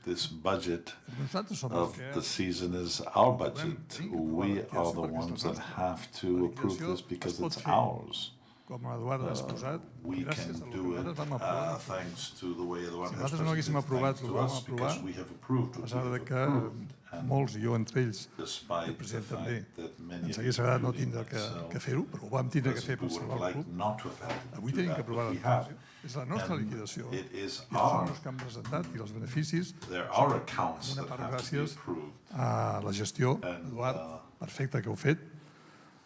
this budget Nosaltres som els of que the season is our budget. We are the ones that have to approve this because it's ours. com Eduard ha exposat, We gràcies can al que do it nosaltres vam aprovar. thanks to the way Eduard Si has nosaltres no haguéssim presented aprovat things el to que vam us, aprovar, because we have approved a what pesar we de have que approved, and molts, i jo entre ells, el despite the president també, fact that many ens of hagués you agradat no including tindre que myself, fer-ho, però ho vam tindre que fer per we would salvar have el liked club. not to have had to Avui do tenim que that, aprovar but la we have. liquidació. És la nostra And liquidació. it is I els our, números que han presentat i els beneficis, there are accounts una that part have to be gràcies approved. a la gestió, And, Eduard, perfecte que heu fet,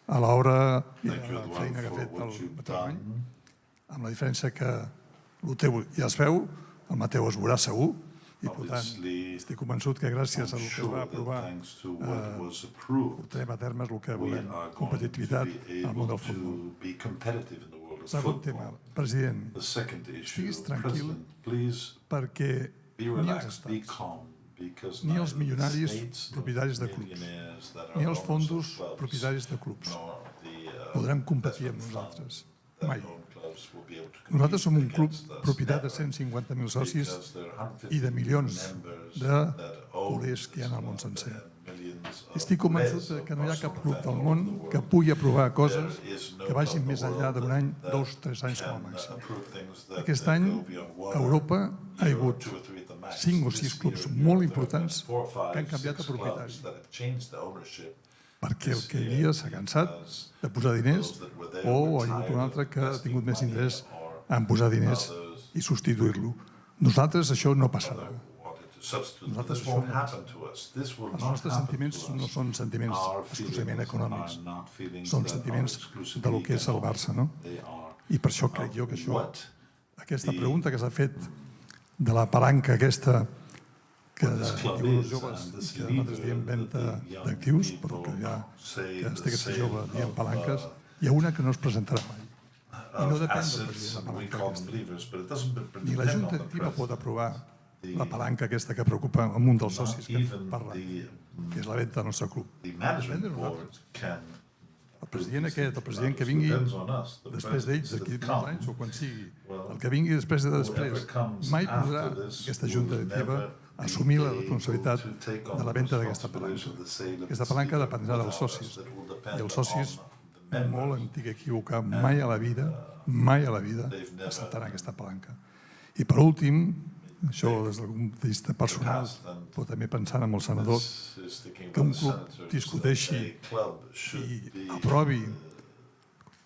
a l'hora i Thank you, a la Eduard, feina que ha for fet what el you've Mateu Any, done. amb la diferència que l'Oteu ja es veu, el Mateu es veurà segur, i per tant Obviously, estic convençut que gràcies I'm al que es sure va that aprovar thanks to what was approved, portarem a terme el que we volem, are going competitivitat to be al món able del futbol. to be competitive in the world of Segon tema, football. president, The second issue, estiguis tranquil President, please perquè be ni els relaxed, be estats, calm, because ni els neither the milionaris states, propietaris de nor the clubs, millionaires that ni are els owners fondos of clubs, propietaris de clubs nor the, podrem competir amb investment nosaltres. funds that Mai. own clubs will be able to compete Nosaltres som un club against us. propietat de Never. 150.000 socis Because there are i de 150 milions members de that own culers que hi ha this al món club sencer. and millions of Estic convençut players que no hi ha across cap all club that del all món over the que world. pugui aprovar coses There is no que vagin club més in the enllà world d'un any, that 2, 3 anys com a can màxim. approve things that Aquest go any, beyond a one Europa hi ha year or hagut 2 or 3 at the max. 5 o This 6 clubs year, molt there have been importants 4 or 5, que han canviat de 6 propietari. clubs that have changed the ownership Perquè el this que hi year havia s'ha cansat because de posar diners those that were there o were hi ha hagut un tired altre of que ha investing tingut més money interès or en posar diners others i substituir-lo. Nosaltres això no passarà. wanted to substitute. Nosaltres This won't això no happen to us. This will Els not nostres happen sentiments to no us. són sentiments Our exclusivament feelings econòmics, are not feelings són that are sentiments exclusively de lo que és el Barça, no? They are I per això crec jo que això, what aquesta the- pregunta que s'ha fet de la palanca aquesta que this club diuen els is, joves and i this que nosaltres leader diem that venda the young d'actius, però people que ja say que es té que ser the jove sale diem of, palanques, hi ha una que no es presentarà mai. I no of depèn del assets, president and la we palanca call them aquesta. levers, but it doesn't depend Ni la on Junta the Directiva pot president. aprovar la palanca aquesta que preocupa amb un dels Not socis que even parla, the, que és la venda del nostre club. the management Depèn de board nosaltres. can El president aquest, el president que vingui depends on us. The després d'ells, presidents d'aquí that 2 come, anys o quan sigui, well, el que vingui després de whoever després, comes mai after podrà this aquesta will Junta Directiva never be assumir la able responsabilitat to take on de la the venda d'aquesta responsibility palanca. of the sale of Aquesta this palanca leader dependrà dels without us. socis. It will I depend els socis, on the members. molt em tinc equivocar, mai a la vida, They've never- acceptaran aquesta palanca. I per últim, això des del punt de vista personal, però també pensant en els senadors, This is thinking que about un the club senators, discuteixi that a club should i be, aprovi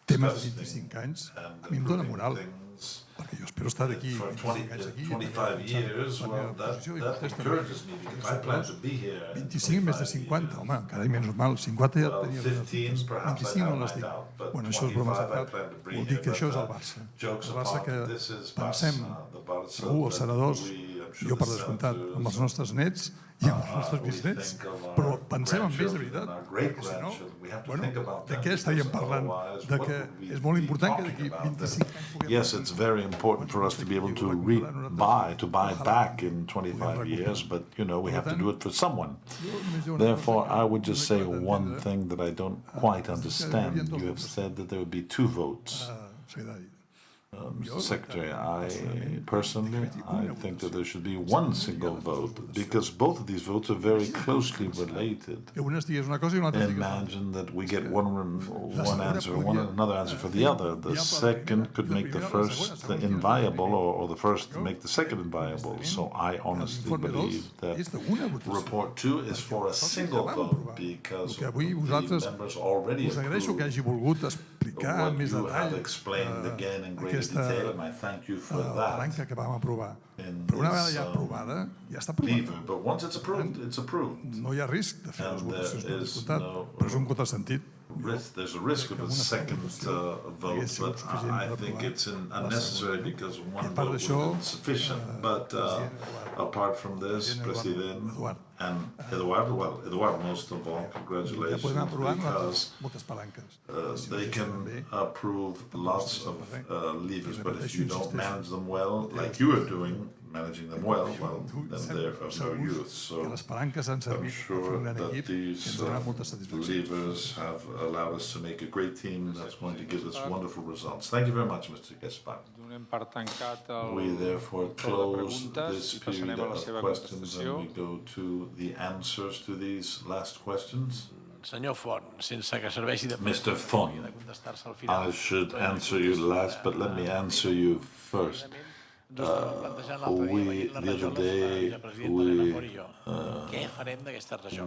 temes de discussing 25 anys, and a mi em dona approving moral, things perquè jo espero estar d'aquí for 25 anys aquí, 25 years, la well, meva that posició, i vostès també. encourages me, because I plan to be here. in 25 més de 50, home, cada any menys normal, 50 ja Well, tenia 15, perhaps I 25 no have les my dic. doubt, but Bueno, això és bromes a 25 I part, plan to bring vol dir here, que això és but, el Barça. jokes El Barça apart, que this is pensem, Barça, the Barça segur, els that senadors, we, I'm sure jo per the descomptat, senators, amb els nostres nets i amb els nostres we bisnets, think of our però pensem en ells de grandchildren veritat, and our perquè si no, great-grandchildren. We have to bueno, think about de them, què estaríem because parlant? otherwise, De what que would we és molt be important que talking d'aquí about? 25 anys puguem... Yes, it's very important for us to be able to buy back in 25 years, but we have to do it for someone. Therefore, I would just say one thing that I don't quite understand. You have said that there would be 2 votes. Mr. Secretary, I think that there should be one single vote, because both of these votes are very closely related. Imagine that we get one answer, another answer for the other. The second could make the first inviolable, or the first make the second inviolable. So I honestly believe that report 2 is for a single vote, because the members already approved what you have explained again in great detail, and I thank you for that. In this lever, but once it's approved, it's approved. No hi ha risc de fer les votacions per diputat, però és un contrasentit. There's a risk of a second vote, but I think it's unnecessary because one vote is sufficient. But apart from this, President and Eduard, most of all, congratulations, because they can approve lots of levers, but if you don't manage them well, like you are doing, managing them well, then they're of no use. So I'm sure that these levers have allowed us to make a great team that's going to give us wonderful results. Thank you very much, Mr. Gaspar. We therefore close this period of questions and we go to the answers to these last questions. Mr. Font, I should answer you last, but let me answer you first. The other day,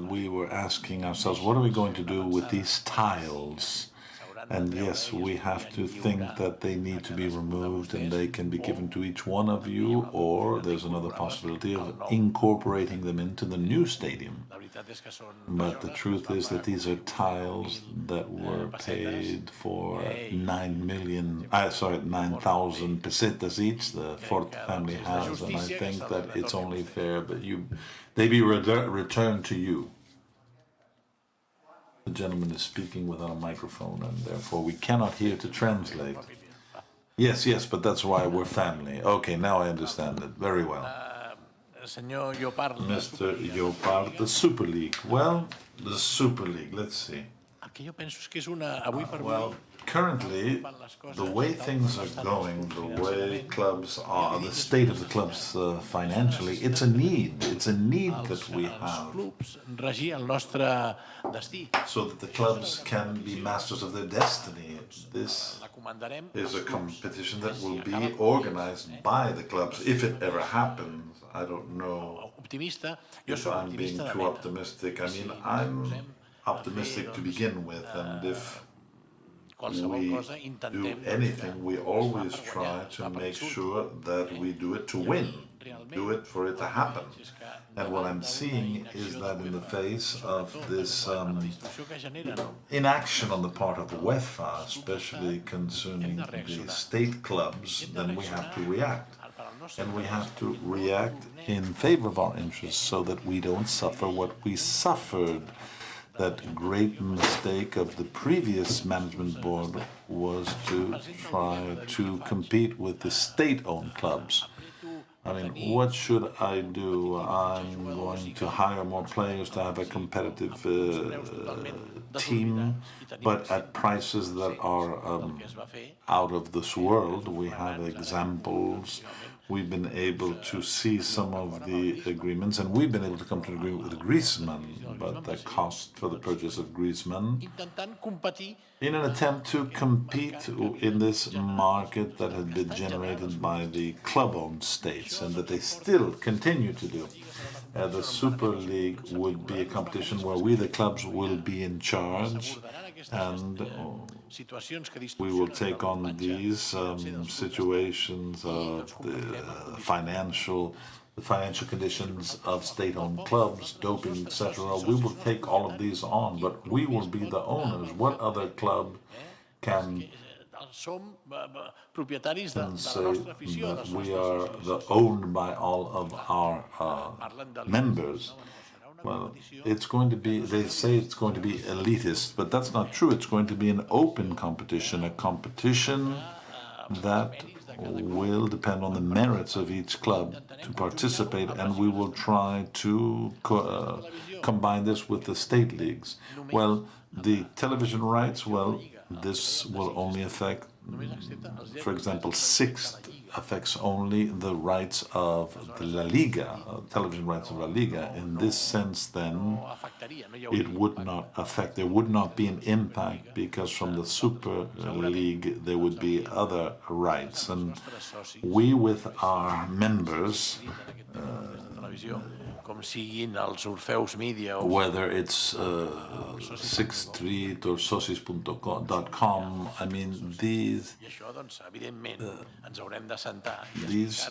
we were asking ourselves, what are we going to do with these tiles? And yes, we have to think that they need to be removed and they can be given to each one of you, or there's another possibility of incorporating them into the new stadium. But the truth is that these are tiles that were paid for 9,000 pesetas each, the Fort family has, and I think that it's only fair that they be returned to you. The gentleman is speaking without a microphone, and therefore we cannot hear to translate. Yes, but that's why we're family. Okay, now I understand it very well. Mr. Llopart, the Super League. Well, the Super League, let's see. Well, currently, the way things are going, the way clubs are, the state of the clubs financially, it's a need. It's a need that we have. So that the clubs can be masters of their destiny. This is a competition that will be organized by the clubs, if it ever happens. I don't know if I'm being too optimistic. I mean, I'm optimistic to begin with, and if we do anything, we always try to make sure that we do it to win, do it for it to happen. And what I'm seeing is that in the face of this inaction on the part of UEFA, especially concerning the state clubs, then we have to react. And we have to react in favor of our interests so that we don't suffer what we suffered. That great mistake of the previous management board was to try to compete with the state-owned clubs. I mean, what should I do? I'm going to hire more players to have a competitive team, but at prices that are out of this world. We have examples. We've been able to see some of the agreements, and we've been able to come to an agreement with Griezmann, but the cost for the purchase of Griezmann, in an attempt to compete in this market that had been generated by the club-owned states, and that they still continue to do. The Super League would be a competition where we, the clubs, will be in charge, and we will take on these situations of the financial conditions of state-owned clubs, doping, etc. We will take all of these on, but we will be the owners. What other club can say that we are owned by all of our members? Well, it's going to be, they say it's going to be elitist, but that's not true. It's going to be an open competition, a competition that will depend on the merits of each club to participate, and we will try to combine this with the state leagues. Well, the television rights, well, this will only affect for example, sixth affects only the rights of the La Liga, television rights of La Liga. In this sense, then, it would not affect, there would not be an impact, because from the Super League there would be other rights. And we, with our members, whether it's Sixth Street or socis.com, I mean, these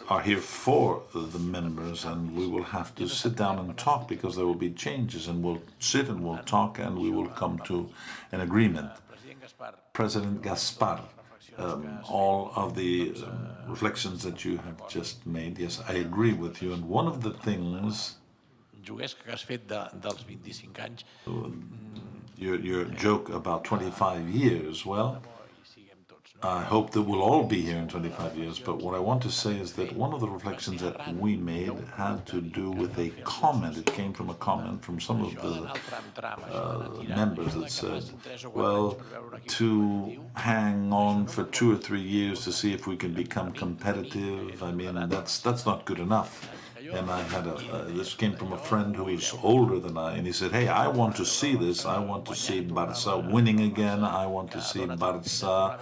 are here for the members, and we will have to sit down and talk, because there will be changes, and we'll sit and we'll talk, and we will come to an agreement. President Gaspar, all of the reflections that you have just made, yes, I agree with you, and one of the things, your joke about 25 years, well, I hope that we'll all be here in 25 years, but what I want to say is that one of the reflections that we made had to do with a comment. It came from a comment from some of the members that said, well, to hang on for 2 or 3 years to see if we can become competitive, I mean, that's not good enough. And I had this came from a friend who is older than I, and he said, hey, I want to see this. I want to see Barça winning again. I want to see Barça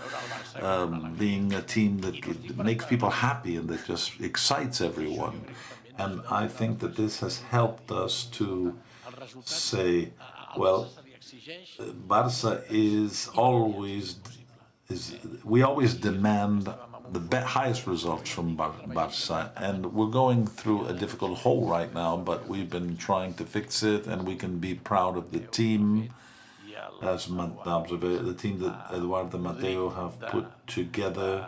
being a team that makes people happy and that just excites everyone. And I think that this has helped us to say, well, Barça we always demand the highest results from Barça, and we're going through a difficult hole right now, but we've been trying to fix it, and we can be proud of the team, as the team that Eduardo Mateo have put together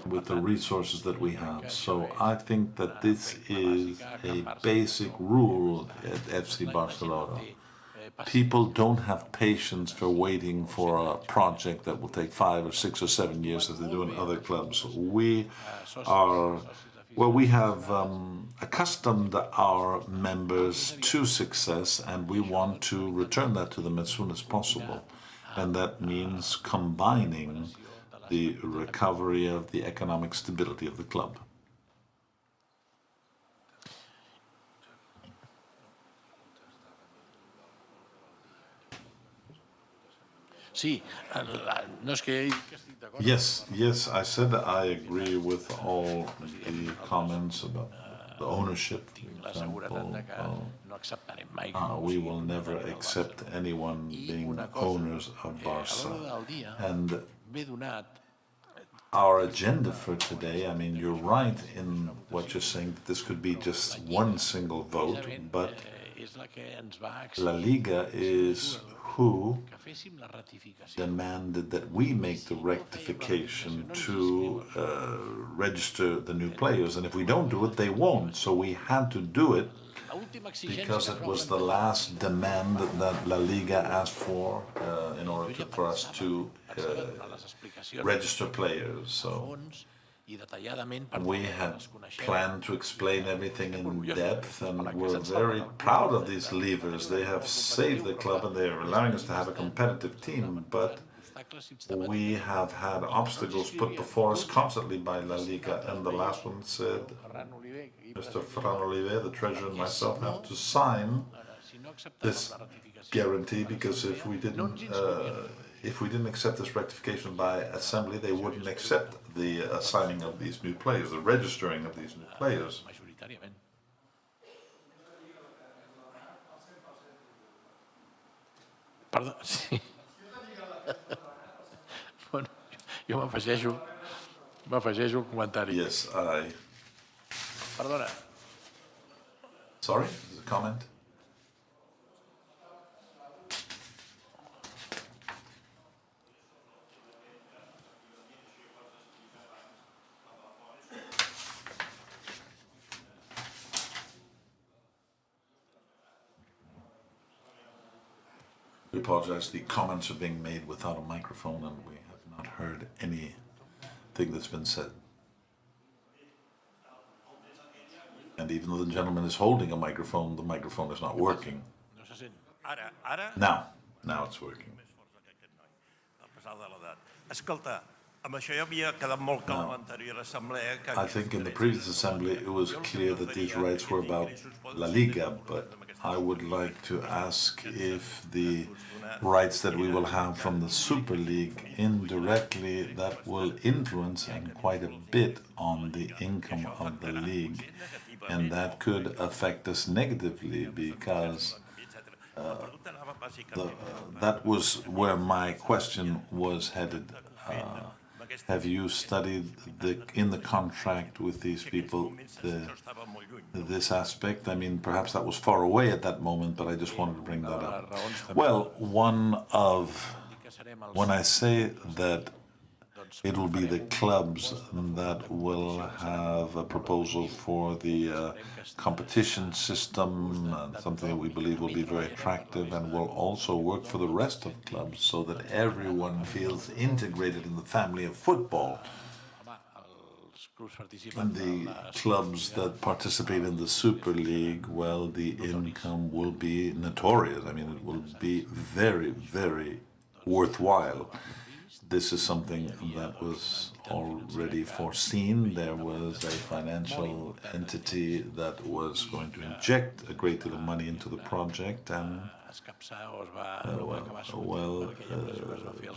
with the resources that we have. So I think that this is a basic rule at FC Barcelona. People don't have patience for waiting for a project that will take 5 or 6 or 7 years as they do in other clubs. We have accustomed our members to success, and we want to return that to them as soon as possible. And that means combining the recovery of the economic stability of the club. Yes, I said that I agree with all the comments about the ownership, for example. We will never accept anyone being owners of Barça. And our agenda for today, I mean, you're right in what you're saying, that this could be just one single vote, but La Liga is who demanded that we make the rectification to register the new players, and if we don't do it, they won't. So we had to do it because it was the last demand that La Liga asked for in order for us to register players. So we had planned to explain everything in depth, and we're very proud of these levers. They have saved the club, and they're allowing us to have a competitive team, but we have had obstacles put before us constantly by La Liga, and the last one said Mr. Ferran Oliver, the treasurer, and myself have to sign this guarantee, because if we didn't accept this rectification by assembly, they wouldn't accept the signing of these new players, the registering of these new players. Perdó, sí. Bueno, jo m'afegeixo al comentari. Yes, Perdona. Sorry, there's a comment? We apologize, the comments are being made without a microphone, and we have not heard anything that's been said. And even though the gentleman is holding a microphone, the microphone is not working. Now it's working. Escolta, amb això ja havia quedat molt clar en l'anterior assemblea. I think in the previous assembly it was clear that these rights were about La Liga, but I would like to ask if the rights that we will have from the Super League indirectly that will influence and quite a bit on the income of the league, and that could affect us negatively because that was where my question was headed. Have you studied in the contract with these people this aspect? I mean, perhaps that was far away at that moment, but I just wanted to bring that up. Well, when I say that it will be the clubs that will have a proposal for the competition system, something that we believe will be very attractive and will also work for the rest of clubs so that everyone feels integrated in the family of football. And the clubs that participate in the Super League, well, the income will be notorious. I mean, it will be very, very worthwhile. This is something that was already foreseen. There was a financial entity that was going to inject a great deal of money into the project, and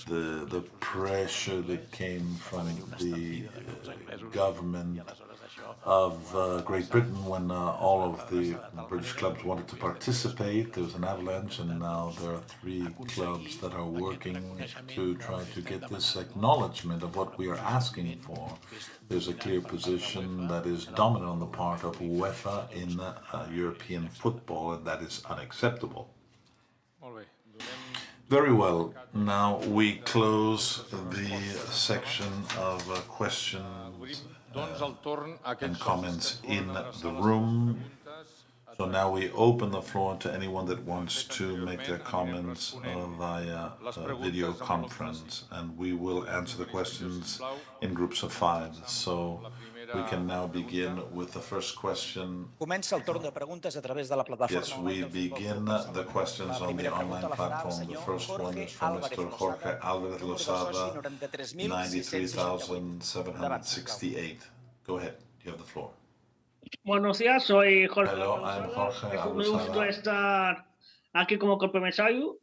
the pressure that came from the government of Great Britain when all of the British clubs wanted to participate. There was an avalanche, and now there are 3 clubs that are working to try to get this acknowledgement of what we are asking for. There's a clear position that is dominant on the part of UEFA in European football, and that is unacceptable. Very well. Now we close the section of questions and comments in the room. So now we open the floor to anyone that wants to make their comments via video conference, and we will answer the questions in groups of 5. So we can now begin with the first question. Comença el torn de preguntes a través de la plataforma. Yes, we begin the questions on the online platform. The first one is from Mr. Jorge Álvarez Lozada, 93,768. Go ahead, you have the floor. Buenos días, soy Jorge. Hello, I'm Jorge Es un gusto estar aquí como compromisario.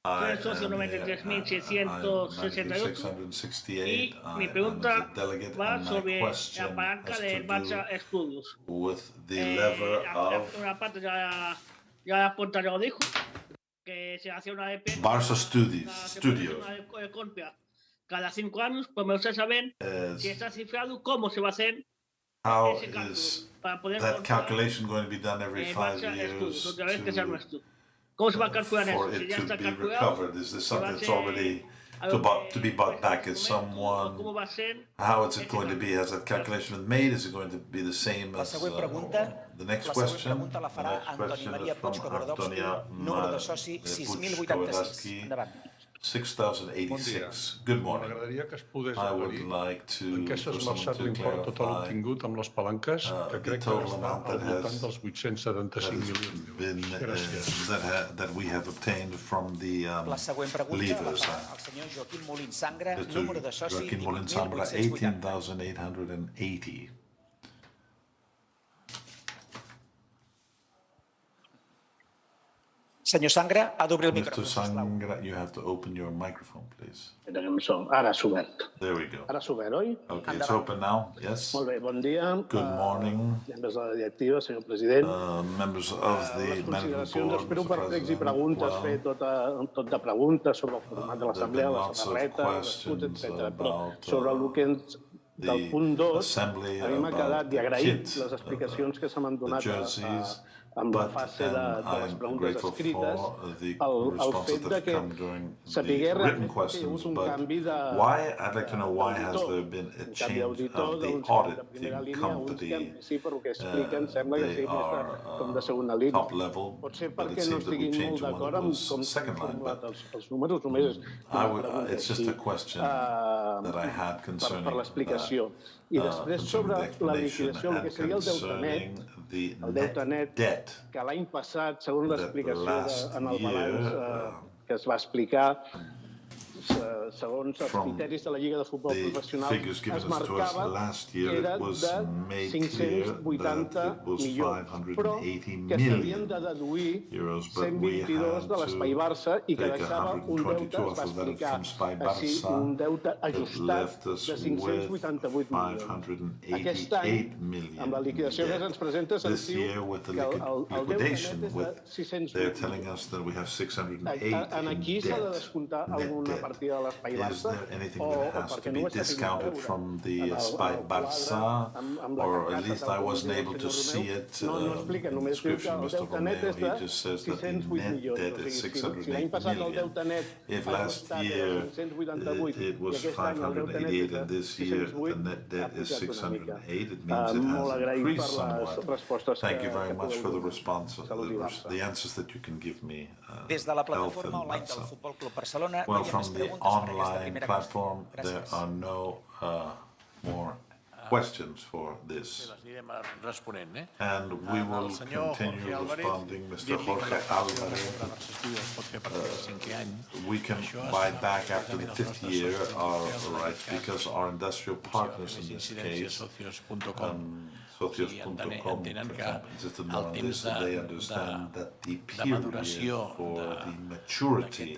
Soy I socio am 93.668 y mi pregunta va sobre la palanca de Barça Studios. Una parte ya Laporta lo dijo, que se hace una EP. Barça Studios. Una compra cada 5 años, pues me gustaría saber si está cifrado, cómo se va a hacer. How is that calculation going to be done every 5 years ¿Cómo se va a calcular eso? for Si it ya to está be calculado, recovered? Is this something that's already to be bought back? Is someone? How is it going to be? Has that calculation been made? Is it going to be the same as the next question? The next question is from Antonia Puig-Kowaczewski, 6,086. Good morning. I would like to què s'ha esmerçat l'import total obtingut amb les palanques, que crec que està al voltant dels 875 milions d'euros. That we have obtained from the levers. Senyor Joaquim Molins Sangra, número de soci Joaquim Molins Sangra, 18,880. Senyor Sangra, ha d'obrir el micròfon. Mr. Sangra, you have to open your microphone, please. Ara s'ha obert. There we go. Ara s'ha obert, oi? Okay, it's open now. Yes. Molt bé, bon dia. Good morning. Membres de la directiva, senyor president. Members of the management board, espero per pregs i preguntes, fer tot de preguntes sobre el format de l'assemblea, la samarreta, l'escut, etc. Però sobre el que ens del punt 2, a mi m'ha quedat i agraït les explicacions que se m'han donat amb la fase de les preguntes escrites, el fet de que sapigués realment que hi ha hagut un canvi d'auditor de primera línia a uns que en principi, per el que expliquen, sembla que sigui com de segona línia. Pot ser perquè no estiguin molt d'acord amb com s'han formulat els números, només és una pregunta per l'explicació. I després sobre la liquidació, el que seria el deute net, que l'any passat, segons l'explicació en el balanç que es va explicar, segons els from criteris de la Lliga de Futbol the Professional, figures given es to us marcava last que year, era it was de made clear that 580 it was milions, però 580 que s'havien million de deduir euros, but we 122 had de l'Espai to Barça i que take deixava un deute, 122 es va of that explicar from Spy així, Barça un deute that ajustat left us de 588 with milions. Aquest any, 588 million amb la liquidació que debt. ens presenta, se'ns This diu year, with the que el deute liquidation, net és de 600 they're milions. telling us that we have 608 En aquí in s'ha de debt. descomptar net alguna debt. partida de l'Espai Is Barça there anything o that has to perquè be no ho estem discounted veure from the en el Spy quadre Barça, amb la or at carcassa least del I wasn't senyor able to see Romeu? it No explica, in the només diu que description, el Mr. deute net Romeo. és He de just says that the 608 net milions. debt O is sigui, si l'any 608 passat el million. deute net If ha last costat year 588 it was i aquest any el deute net 588 és and de this year the 608, net ha debt is pujat una mica. 608, it means it Molt has agraït per increased les somewhat. respostes Thank you very que much for the podeu response, Salut i Barça. the answers that you can give me. Des de la Health and plataforma online del Barça. Futbol Club Barcelona, no Well, hi ha from més the preguntes per aquesta online primera platform, qüestió. there Gràcies. are no more questions for this. Les anirem responent, eh? And we will senyor continue Jorge Álvarez, responding, Mr. dir-li que Jorge Álvarez. es pot fer a partir del 5è any. We can buy back after the 5th year our rights because our industrial partners in this case, socios.com, for example, insisted more on this, they understand that the period for the maturity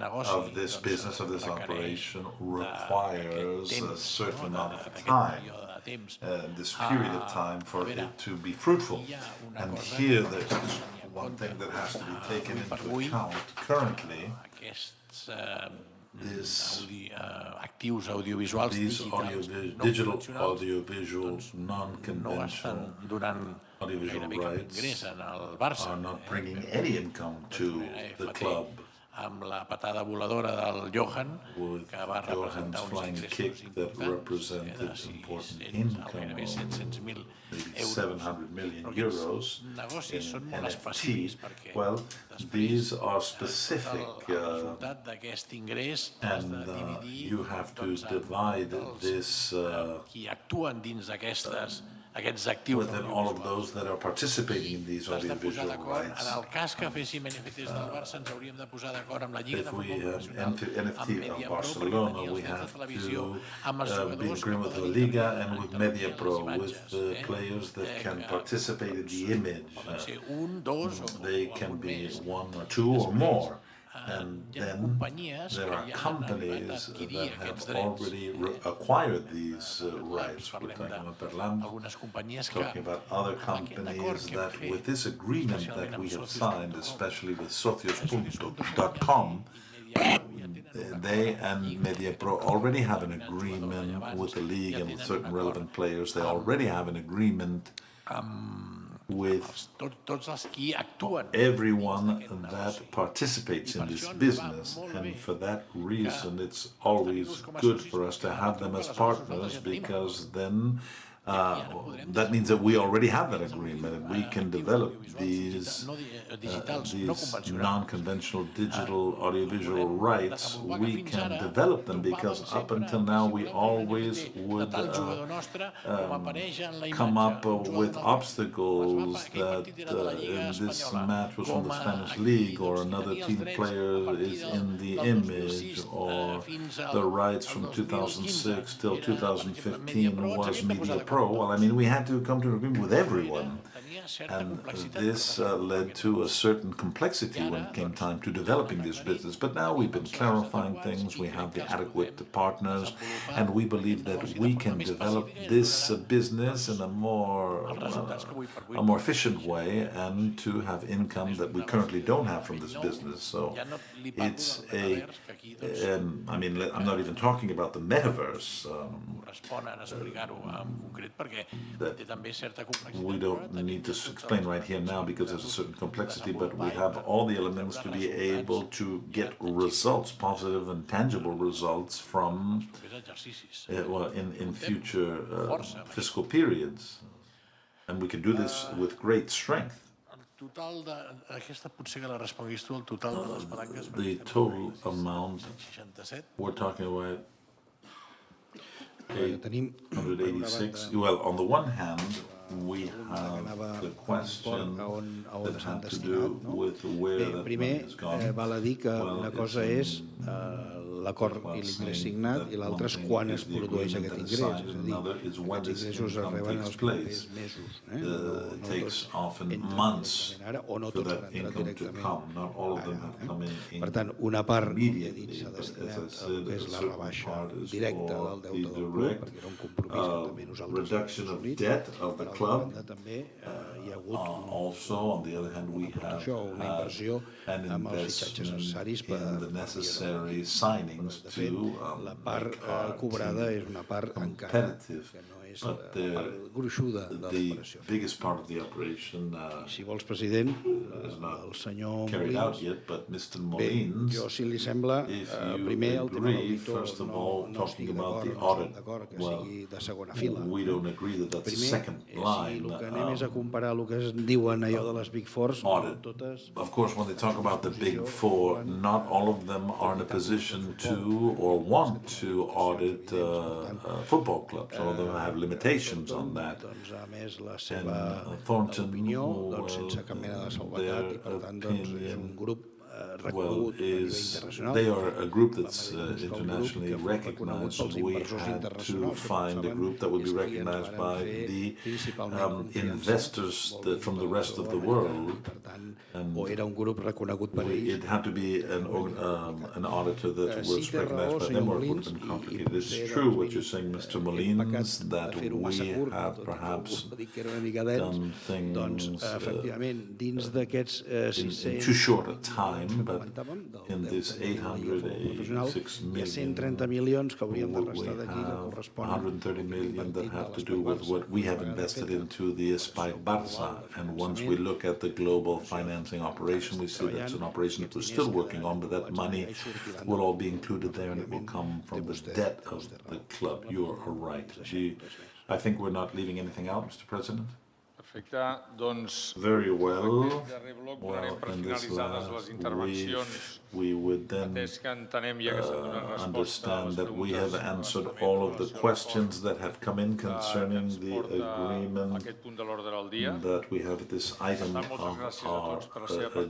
of this business, of this operation, requires a certain amount of time, this period of time for it to be fruitful. And here there's one thing that has to be taken into account currently. Actius audiovisuals digitals digital audiovisual non-conventional audiovisual rights are not bringing any income to the club. amb la patada voladora del Johan, que va representar uns flying ingressos kick that represented important income of maybe 700 million euros in NFT. Well, these are specific, and you have to divide this qui actuen dins aquests actius within all of those that are participating in these audiovisual rights. En el cas que féssim NFTs del Barça, ens hauríem de posar d'acord amb la Lliga de If we Futbol have Professional, NFT of Barcelona, we have to be in agreement with the Liga and with MediaPro, with the players that can participate in the image. They can be one or two or more. And then there are companies that have already acquired these rights. We're talking about other companies that with this agreement that we have signed, especially with socios.com, they and MediaPro already have an agreement with the league and with certain relevant players. They already have an agreement with everyone that participates in this business, and for that reason it's always good for us to have them as partners, because then that means that we already have that agreement and we can develop these non-conventional digital audiovisual rights. We can develop them because up until now we always would come up with obstacles that in this match was from the Spanish league, or another team player is in the image, or the rights from 2006 till 2015 was MediaPro. Well, I mean, we had to come to an agreement with everyone, and this led to a certain complexity when it came time to developing this business. But now we've been clarifying things, we have the adequate partners, and we believe that we can develop this business in a more efficient way, and to have income that we currently don't have from this business. So it's I mean, I'm not even talking about the metaverse. That we don't need to explain right here now because there's a certain complexity, but we have all the elements to be able to get results, positive and tangible results from in future fiscal periods, and we can do this with great strength. The total amount we're talking about 886. Well, on the one hand, we have the question that had to do with where that money has gone. Primer, val a dir que una cosa és l'acord i l'ingrés signat, i l'altre és quan es produeix aquest ingrés. És a dir, aquests ingressos es reben els propers mesos. No tots entren ara, o no tots han entrat directament ara. Per tant, una part, com he dit, s'ha destinat al que és la rebaixa directa del deute del club, perquè era un compromís que també nosaltres hem assumit. Per altra banda, també hi ha hagut una inversió amb els fitxatges necessaris per de fet, la part cobrada és una part encara que no és la part gruixuda de l'operació. Si vols, president, el senyor Molins, bé, jo, si li sembla, primer el tema de l'auditor no estic d'acord que sigui de segona fila. Primer, si el que anem és a comparar el que es diuen allò de les Big Fours, totes... Of course, when they talk about the Big Four, not all of them are in a position to or want to audit football clubs, or they have limitations on that. And Thornton, sense cap mena de salvetat, i per tant és un grup reconegut a nivell internacional. They are a group that's internationally recognized, and we had to find a group that would be recognized by the investors from the rest of the world. O era un grup reconegut per ells. It had to be an auditor that was recognized by them, or it would have been complicated. It's true what you're saying, Mr. Molins, that we have perhaps done things in too short a time, but in this 886 million, we have 130 million that have to do with what we have invested into the Spike Barça. And once we look at the global financing operation, we see that's an operation that we're still working on, but that money will all be included there, and it will come from the debt of the club. You are right. I think we're not leaving anything out, Mr. President. Perfecte, doncs... Very well. En aquest darrer bloc donarem per finalitzades les intervencions, we would then understand that we have answered all of the questions that have come in concerning the agreement, that we have this item of our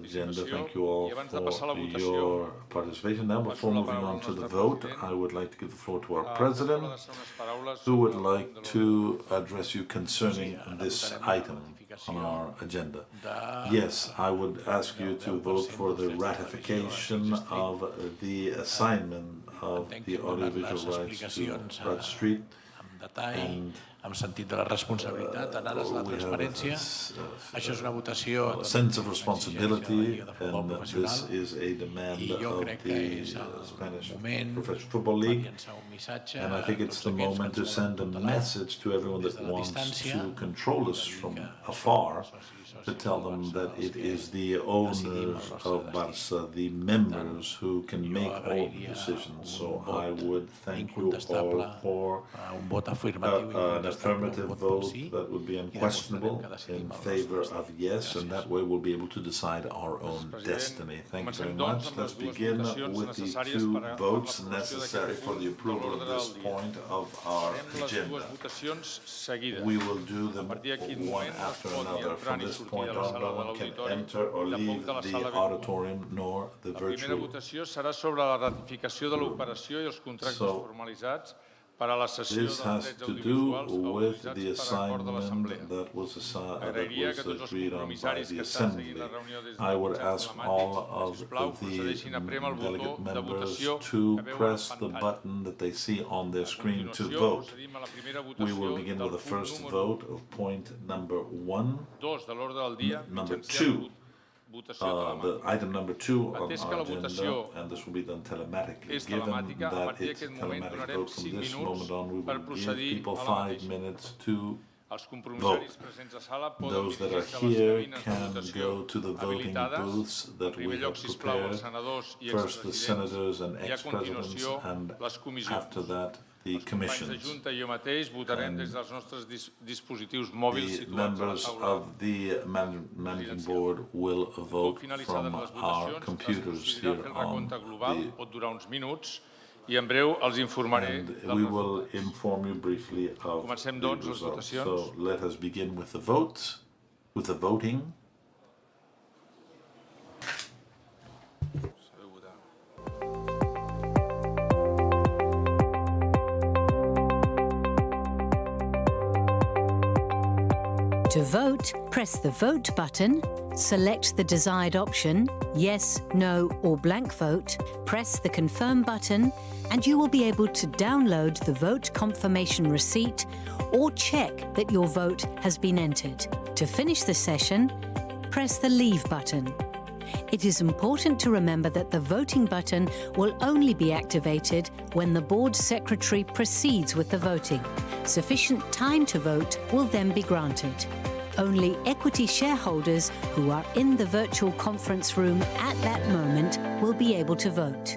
agenda. Thank you all for your participation. Now, before moving on to the vote, I would like to give the floor to our President, who would like to address you concerning this item on our agenda. Yes, I would ask you to vote for the ratification of the assignment of the audiovisual rights to Broad Street. And amb sentit de la responsabilitat, en ares de la transparència. Això és una votació a sense of responsibility, and this is a demand of the Spanish Professional Football League. And I think it's the moment to send a message to everyone that wants to control us from afar, to tell them that it is the owners of Barça, the members, who can make all the decisions. So I would thank you all for an affirmative vote that would be unquestionable in favor of yes, and that way we'll be able to decide our own destiny. Thank you very much. Let's begin with the two votes necessary for the approval of this point of our agenda. We will do them one after another. From this point on, no one can enter or leave the auditorium nor the virtual. La primera votació serà sobre la ratificació de l'operació i els contractes formalitzats per a la cessió dels drets audiovisuals autoritzats per acord de l'Assemblea. M'agradaria que tots els compromissaris que estan seguint la reunió des I would ask all of the delegate members to press the button that they see on their screen to vote. We will begin with the first vote of point number 1, number 2. The item number 2 on our agenda, and this will be done telematically. Given that it's a telematic vote, from this moment on, we will give people 5 minutes to vote. Those that are here can go to the voting booths that we have prepared. First, the senators and ex-presidents, and after that, the commissions. The members of the managing board will vote from our computers here on the... And we will inform you briefly of the results. So let us begin with the votes, with the voting. To vote, press the Vote button, select the desired option, yes, no, or blank vote, press the Confirm button, and you will be able to download the vote confirmation receipt or check that your vote has been entered. To finish the session, press the Leave button. It is important to remember that the voting button will only be activated when the board secretary proceeds with the voting. Sufficient time to vote will then be granted. Only equity shareholders who are in the virtual conference room at that moment will be able to vote.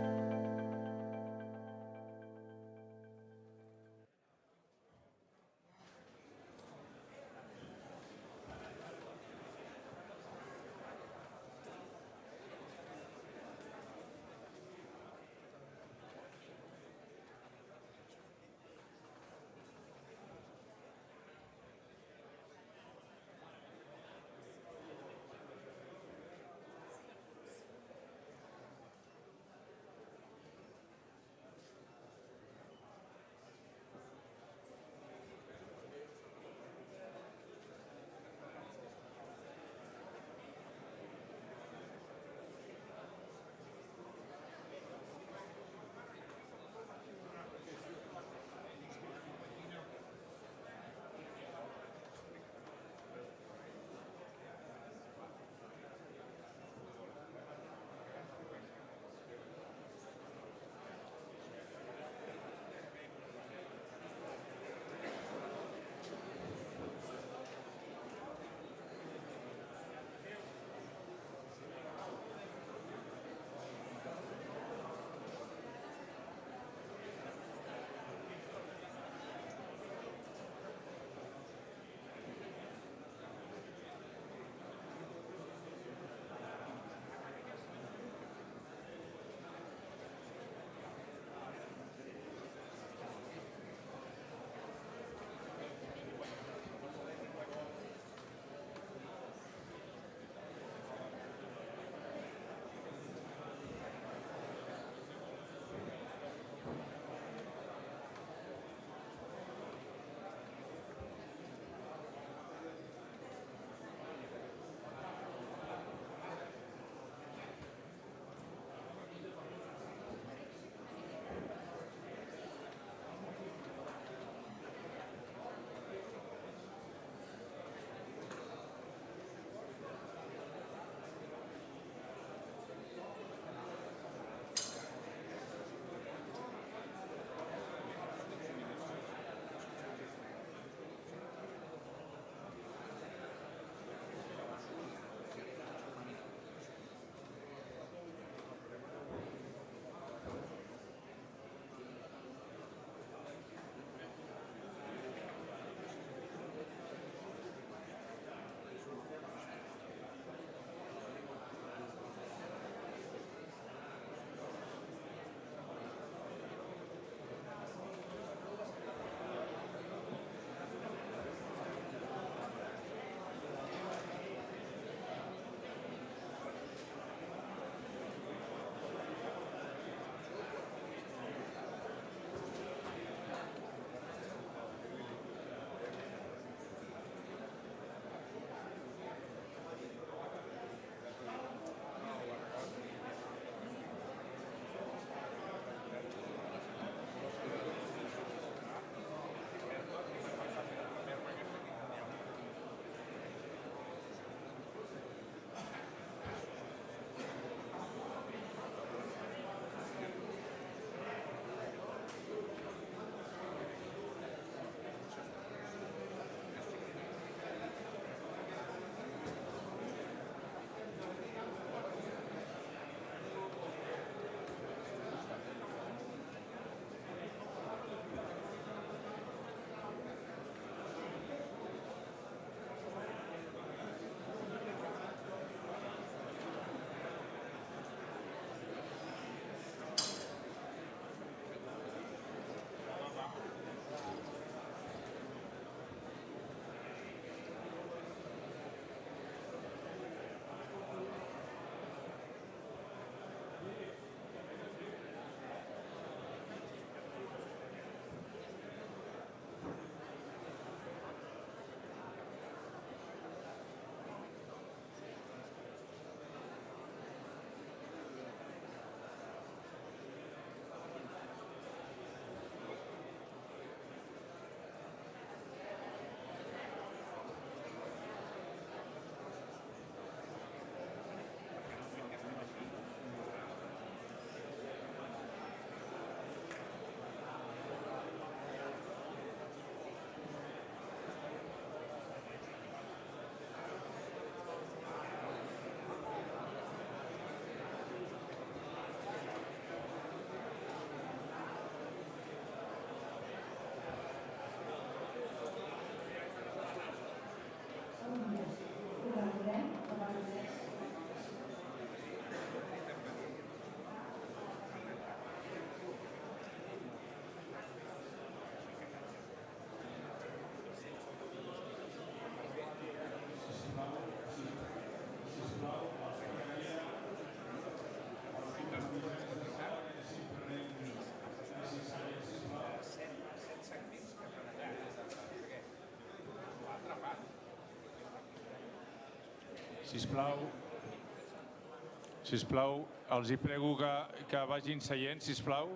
Sisplau, els hi prego que vagin seient, sisplau.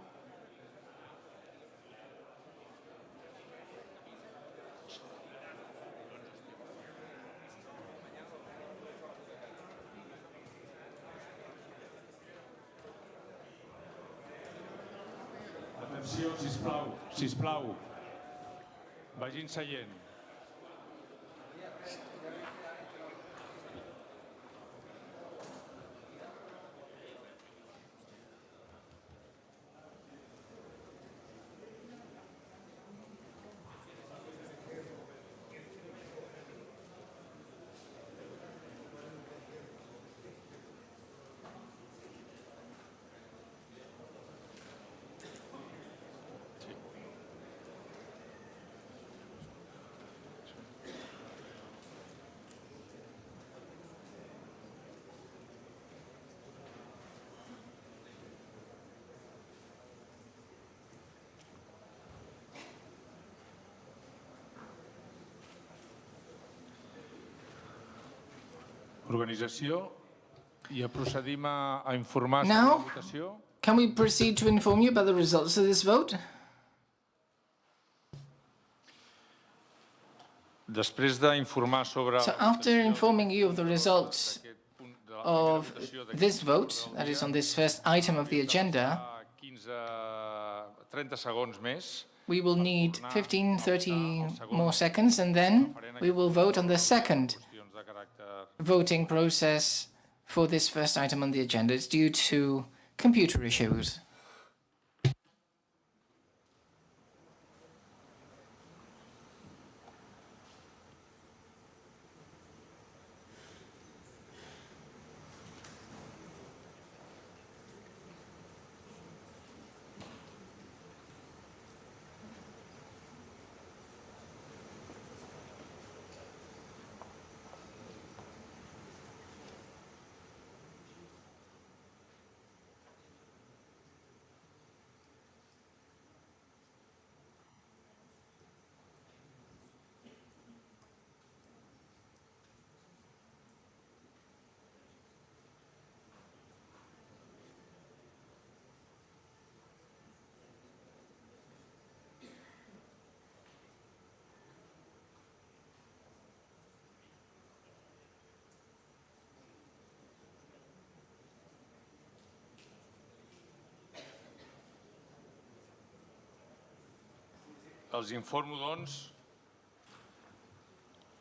Atenció, sisplau. Vagin seient. Organització, ja procedim a informar sobre la votació. Can we proceed to inform you about the results of this vote? Després d'informar sobre... So after informing you of the results of this vote, that is on this first item of the agenda, 30 segons més. We will need 15-30 more seconds, and then we will vote on the second voting process for this first item on the agenda. It's due to computer issues. Els informo, doncs,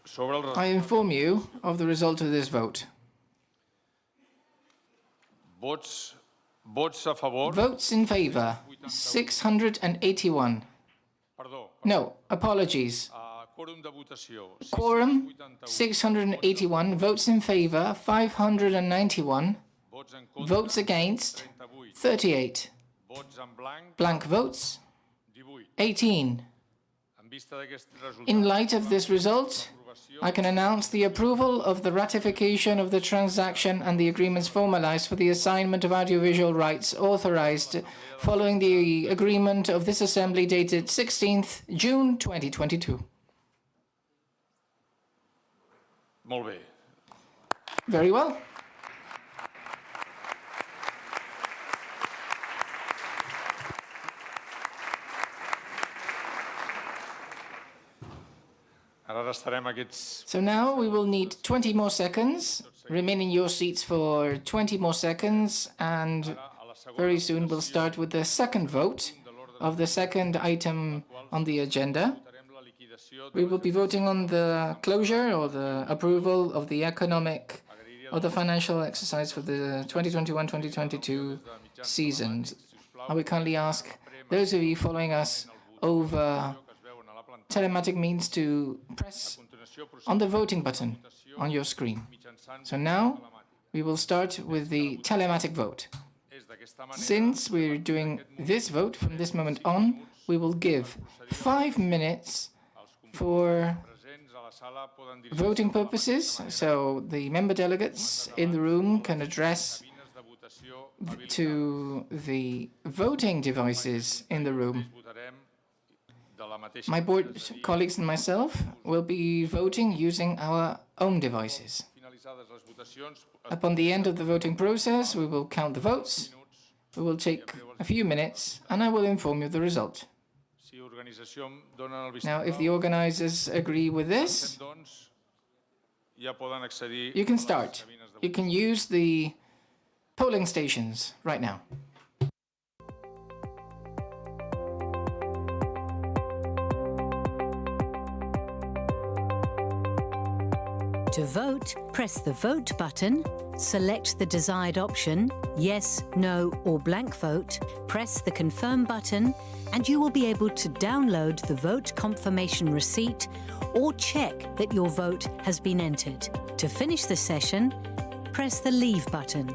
sobre el I inform you of the result of this vote. vots a favor. Votes in favor, 681. No, apologies. Quòrum de votació. Quorum, 681. Votes in favor, 591. Votes against, 38. Vots en blanc, Blank votes, 18. en vista d'aquest resultat. In light of this result, I can announce the approval of the ratification of the transaction and the agreements formalized for the assignment of audiovisual rights authorized following the agreement of this assembly dated 16th June 2022. Molt bé. Very well. Ara restarem aquests... So now we will need 20 more seconds. Remain in your seats for 20 more seconds, and very soon we'll start with the second vote of the second item on the agenda. We will be voting on the closure or the approval of the financial exercise for the 2021-2022 season. I would kindly ask those of you following us over telematic means to press on the voting button on your screen. So now we will start with the telematic vote. Since we're doing this vote from this moment on, we will give 5 minutes for voting purposes, so the member delegates in the room can address to the voting devices in the room. My board colleagues and myself will be voting using our own devices. Upon the end of the voting process, we will count the votes. We will take a few minutes, and I will inform you of the result. Now, if the organizers agree with this, you can start. You can use the polling stations right now. To vote, press the Vote button, select the desired option, yes, no, or blank vote, press the Confirm button, and you will be able to download the vote confirmation receipt or check that your vote has been entered. To finish the session, press the Leave button.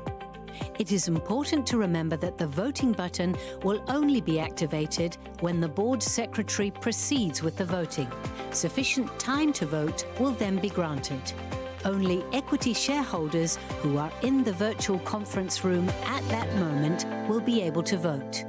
It is important to remember that the voting button will only be activated when the board secretary proceeds with the voting. Sufficient time to vote will then be granted. Only equity shareholders who are in the virtual conference room at that moment will be able to vote.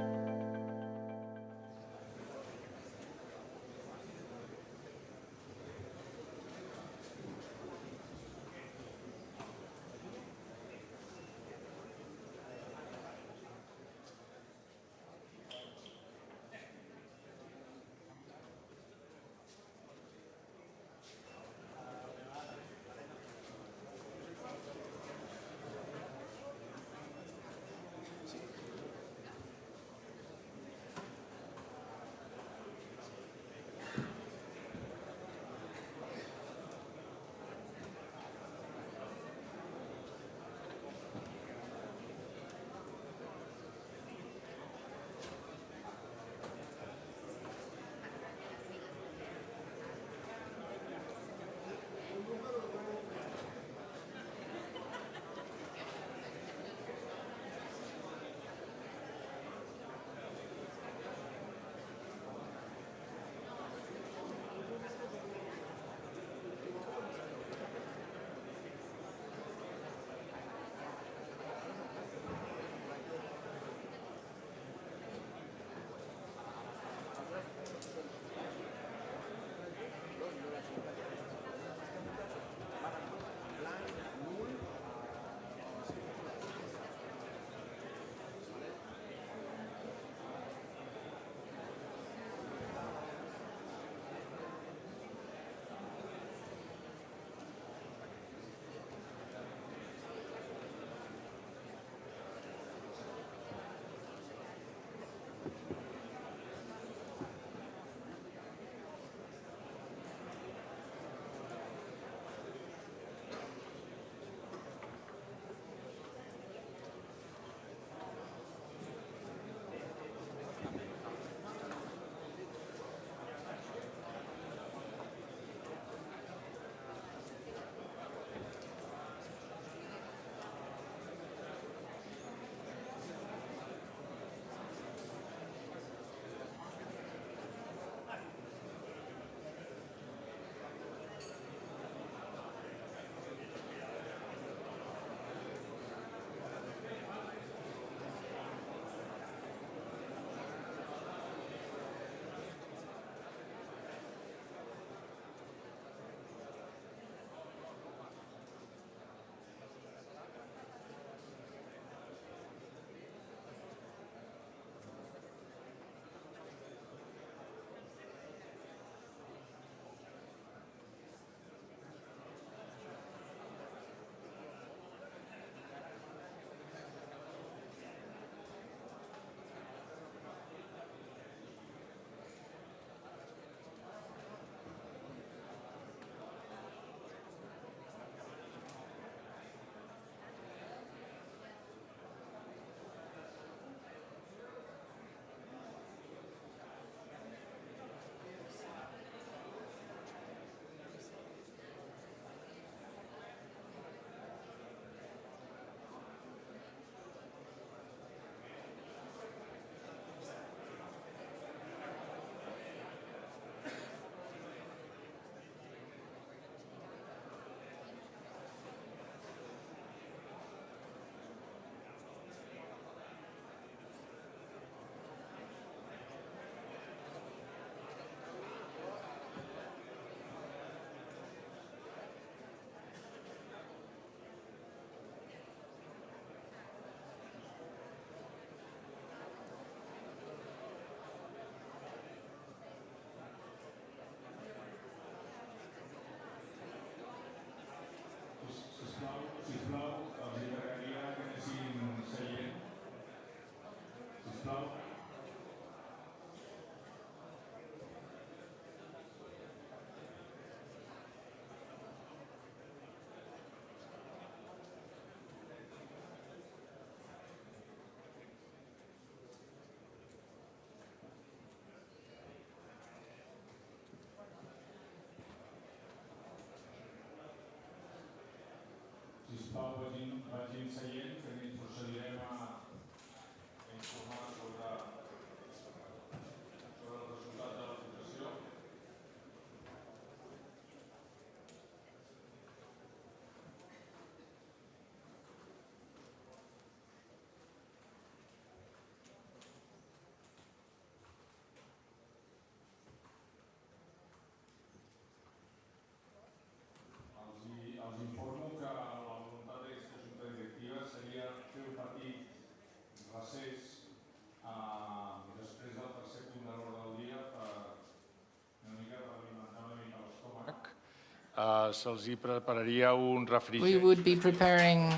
Se'ls hi prepararia un refrigeri. We would be preparing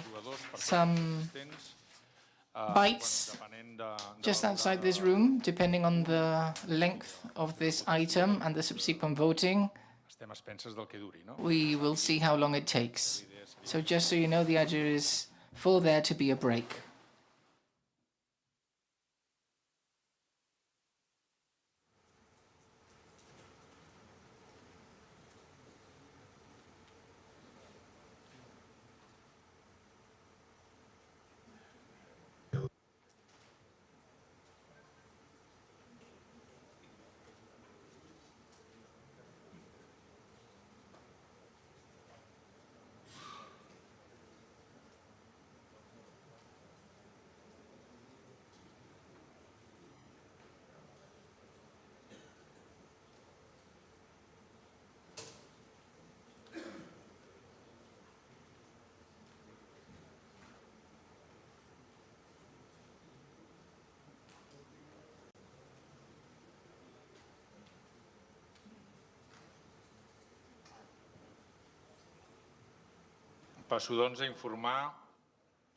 some bites just outside this room, depending on the length of this item and the subsequent voting. Estem a expenses del que duri, no? We will see how long it takes. So just so you know, the idea is for there to be a break. Passo, doncs, a informar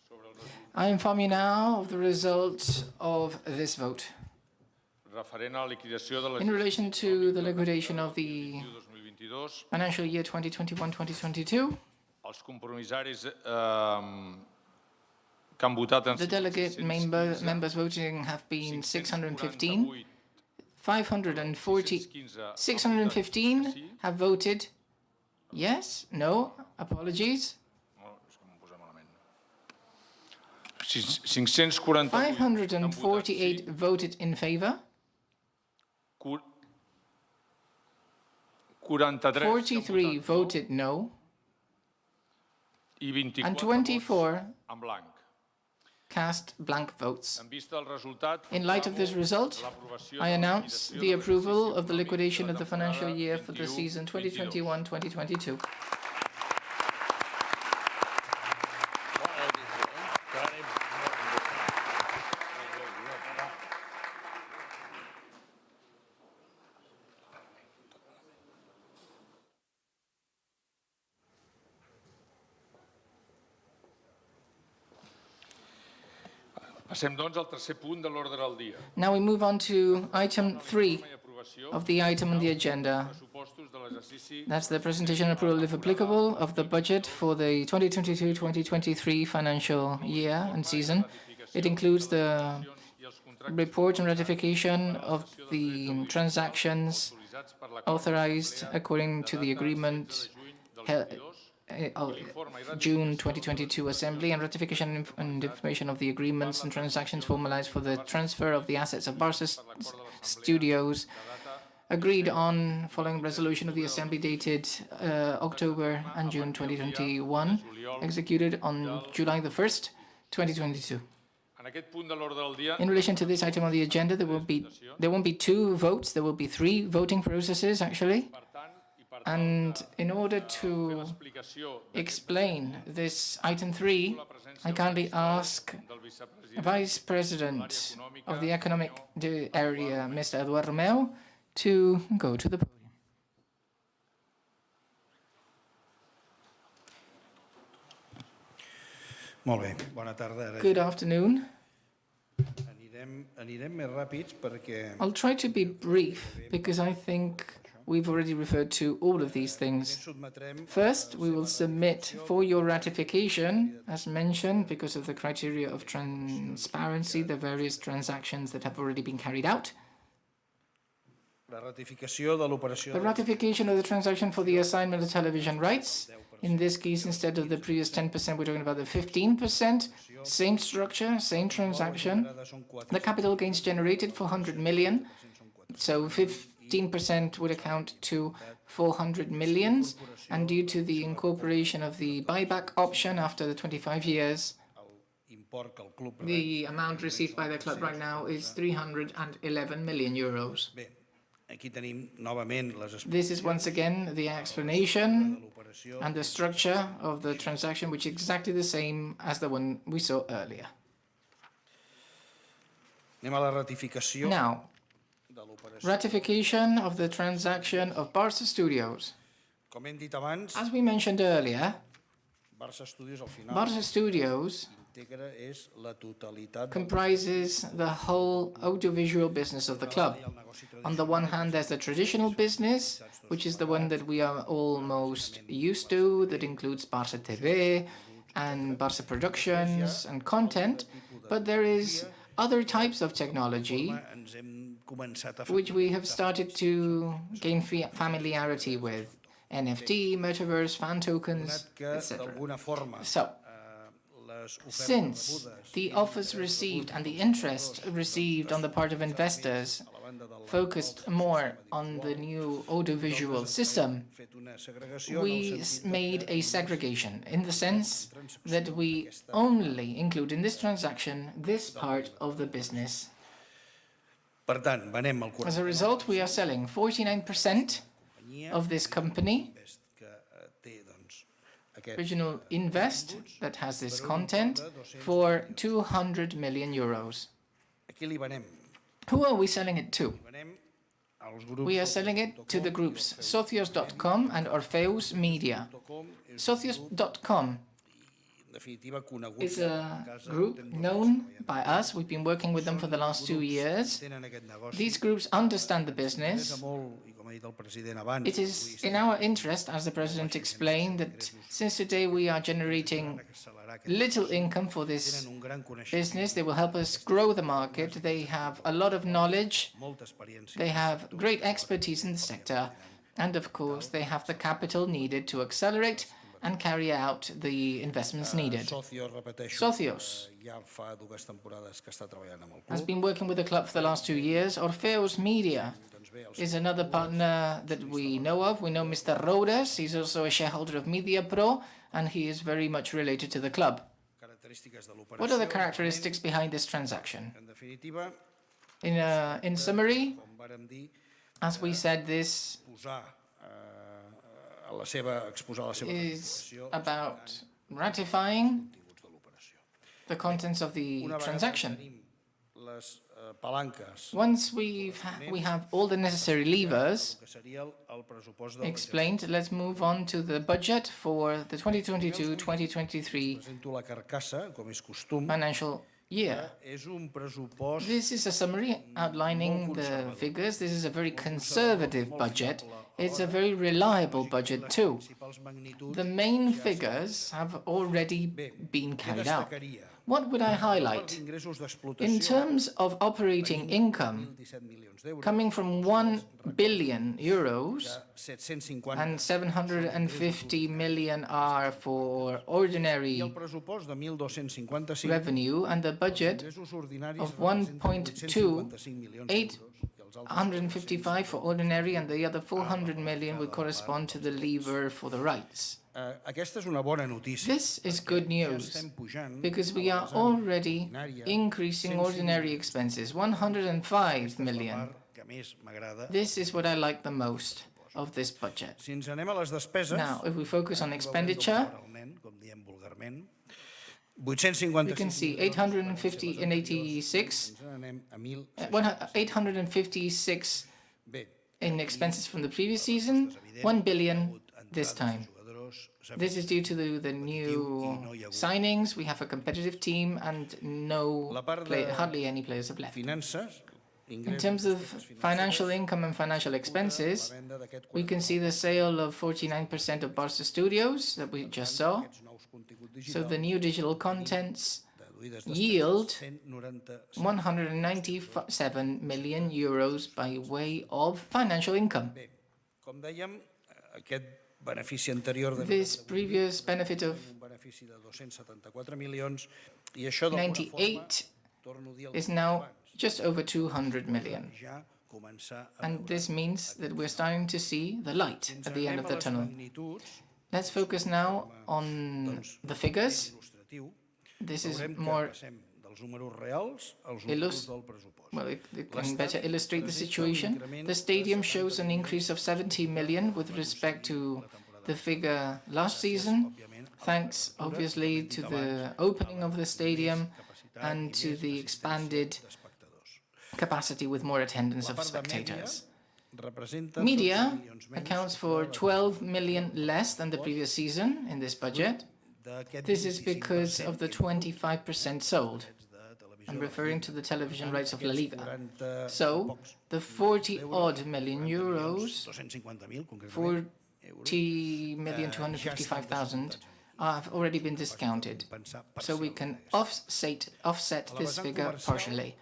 sobre el resultat. I inform you now of the result of this vote. Referent a la liquidació de les... In relation to the liquidation of the 2022, financial year 2021-2022, els compromissaris que han votat en... the delegate members voting have been 615. 615 have voted yes, no, apologies. 548 voted in favor. 43 voted no. And 24 cast blank votes. In light of this result, I announce the approval of the liquidation of the financial year for the season 2021-2022. Passem, doncs, al tercer punt de l'ordre del dia. Now we move on to item 3 of the item on the agenda. That's the presentation and approval, if applicable, of the budget for the 2022-2023 financial year and season. It includes the report and ratification of the transactions authorized according to the agreement June 2022 Assembly, and ratification and information of the agreements and transactions formalized for the transfer of the assets of Barca Studios agreed on following resolution of the Assembly dated October and June 2021, executed on July the 1st, 2022. In relation to this item on the agenda, there won't be 2 votes, there will be 3 voting processes, actually. And in order to explain this item 3, I kindly ask Vice President of the Economic Area, Mr. Eduard Romeu, to go to the podium. Molt bé, bona tarda. Good afternoon. Anirem més ràpids perquè... I'll try to be brief because I think we've already referred to all of these things. First, we will submit for your ratification, as mentioned, because of the criteria of transparency, the various transactions that have already been carried out. The ratification of the transaction for the assignment of television rights In this case, instead of the previous 10%, we're talking about the 15%. Same structure, same transaction. The capital gains generated 400 million. So 15% would account to 400 million. And due to the incorporation of the buyback option after the 25 years, the amount received by the club right now is 311 million euros. This is once again the explanation and the structure of the transaction, which is exactly the same as the one we saw earlier. Now, ratification of the transaction of Barça Studios. As we mentioned earlier, Barça Studios comprises the whole audiovisual business of the club. On the one hand, there's the traditional business, which is the one that we are almost used to, that includes Barça TV and Barça Productions and content, but there is other types of technology which we have started to gain familiarity with. NFT, metaverse, fan tokens, etc. So, since the offers received and the interest received on the part of investors focused more on the new audiovisual system, we made a segregation in the sense that we only include in this transaction this part of the business. As a result, we are selling 49% of this company, Original Invest, that has this content, for 200 million euros. Who are we selling it to? We are selling it to the groups Socios.com and Orpheus Media. Socios.com is a group known by us. We've been working with them for the last 2 years. These groups understand the business. It is in our interest, as the President explained, that since today we are generating little income for this business, they will help us grow the market. They have a lot of knowledge. They have great expertise in the sector. And of course, they have the capital needed to accelerate and carry out the investments needed. Socios has been working with the club for the last 2 years. Orpheus Media is another partner that we know of. We know Mr. Rodas. He's also a shareholder of Media Pro, and he is very much related to the club. What are the characteristics behind this transaction? In summary, as we said, this is about ratifying the contents of the transaction. Once we have all the necessary levers explained, let's move on to the budget for the 2022-2023 financial year. This is a summary outlining the figures. This is a very conservative budget. It's a very reliable budget too. The main figures have already been carried out. What would I highlight? In terms of operating income, coming from 1 billion euros, and 750 million are for ordinary revenue, and the budget of 1.2, 855 for ordinary, and the other 400 million would correspond to the lever for the rights. This is good news, because we are already increasing ordinary expenses, 105 million. This is what I like the most of this budget. Now, if we focus on expenditure, we can see 856 in expenses from the previous season, 1 billion this time. This is due to the new signings. We have a competitive team and hardly any players have left. In terms of financial income and financial expenses, we can see the sale of 49% of Barça Studios that we just saw. So the new digital contents yield 197 million euros by way of financial income. benefici anterior de this previous benefit of un benefici de 274 milions i això d'alguna 98 forma, torno a dir el is que now abans, just over 200 million. ja començar a And this means that we're starting to see the light at the end of the tunnel. Let's focus now on the figures. This is more dels números reals als números del pressupost. well, it can better illustrate the situation. The stadium shows an increase of 70 million with respect to the figure last season, thanks obviously to the opening of the stadium and to the expanded capacity with more attendance of spectators. Media accounts for 12 million less than the previous season in this budget. This is because of the 25% sold. I'm referring to the television rights of La Liga. So, the 40-odd million euros, 40,255,000, have already been discounted. So we can offset this figure partially.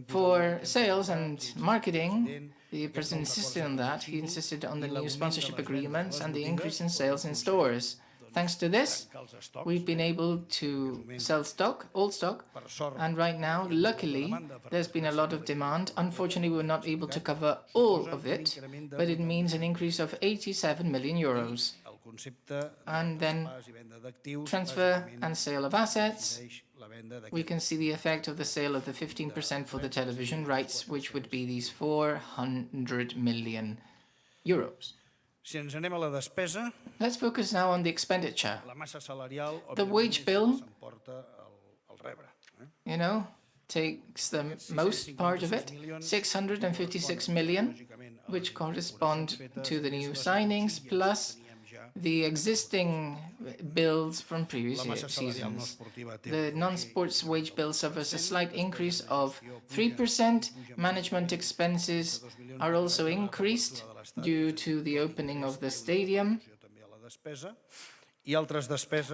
For sales and marketing, the President insisted on that. He insisted on the new sponsorship agreements and the increase in sales in stores. Thanks to this, we've been able to sell old stock, and right now, luckily, there's been a lot of demand. Unfortunately, we're not able to cover all of it, but it means an increase of 87 million euros. And then transfer and sale of assets, we can see the effect of the sale of the 15% for the television rights, which would be these 400 million euros. Si ens anem a la despesa, let's focus now on the expenditure. La massa salarial, the wage bill, el rebre. Takes the most part of it, 656 million, which correspond to the new signings, plus the existing bills from previous seasons. The non-sports wage bill suffers a slight increase of 3%. Management expenses are also increased due to the opening of the stadium.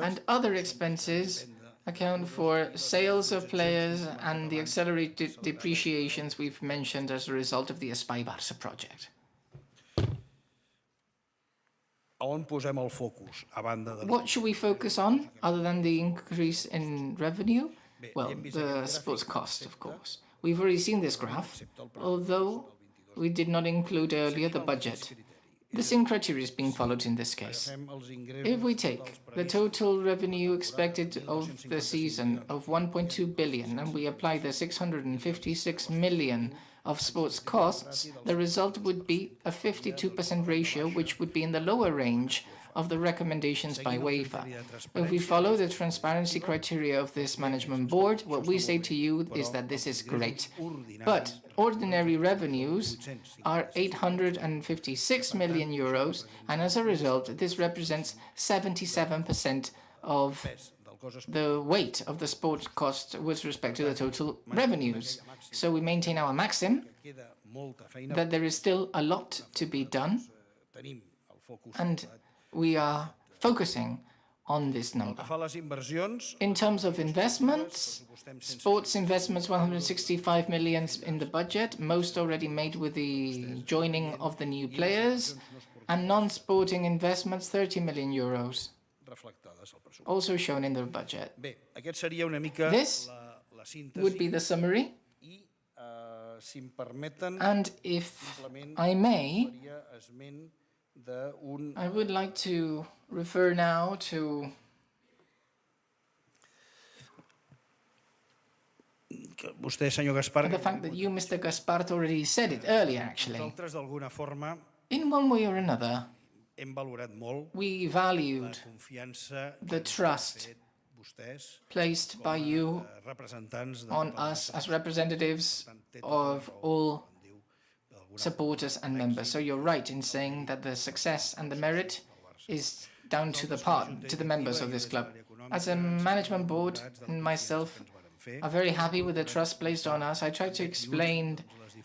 And other expenses account for sales of players and the accelerated depreciations we've mentioned as a result of the Espai Barça project. What should we focus on, other than the increase in revenue? Well, the sports cost, of course. We've already seen this graph, although we did not include earlier the budget. The same criteria is being followed in this case. If we take the total revenue expected of the season of 1.2 billion and we apply the 656 million of sports costs, the result would be a 52% ratio, which would be in the lower range of the recommendations by UEFA. If we follow the transparency criteria of this management board, what we say to you is that this is great. But ordinary revenues are 856 million euros, and as a result, this represents 77% of the weight of the sports cost with respect to the total revenues. So we maintain our maxim that there is still a lot to be done, and we are focusing on this number. In terms of investments, sports investments, 165 million in the budget, most already made with the joining of the new players, and non-sporting investments, 30 million euros, also shown in the budget. This would be the summary. And if I may, I would like to refer now to the fact that you, Mr. Gaspart, already said it earlier, actually. In one way or another, we valued the trust placed by you on us as representatives of all supporters and members. So you're right in saying that the success and the merit is down to the members of this club. As a management board and myself are very happy with the trust placed on us. I tried to explain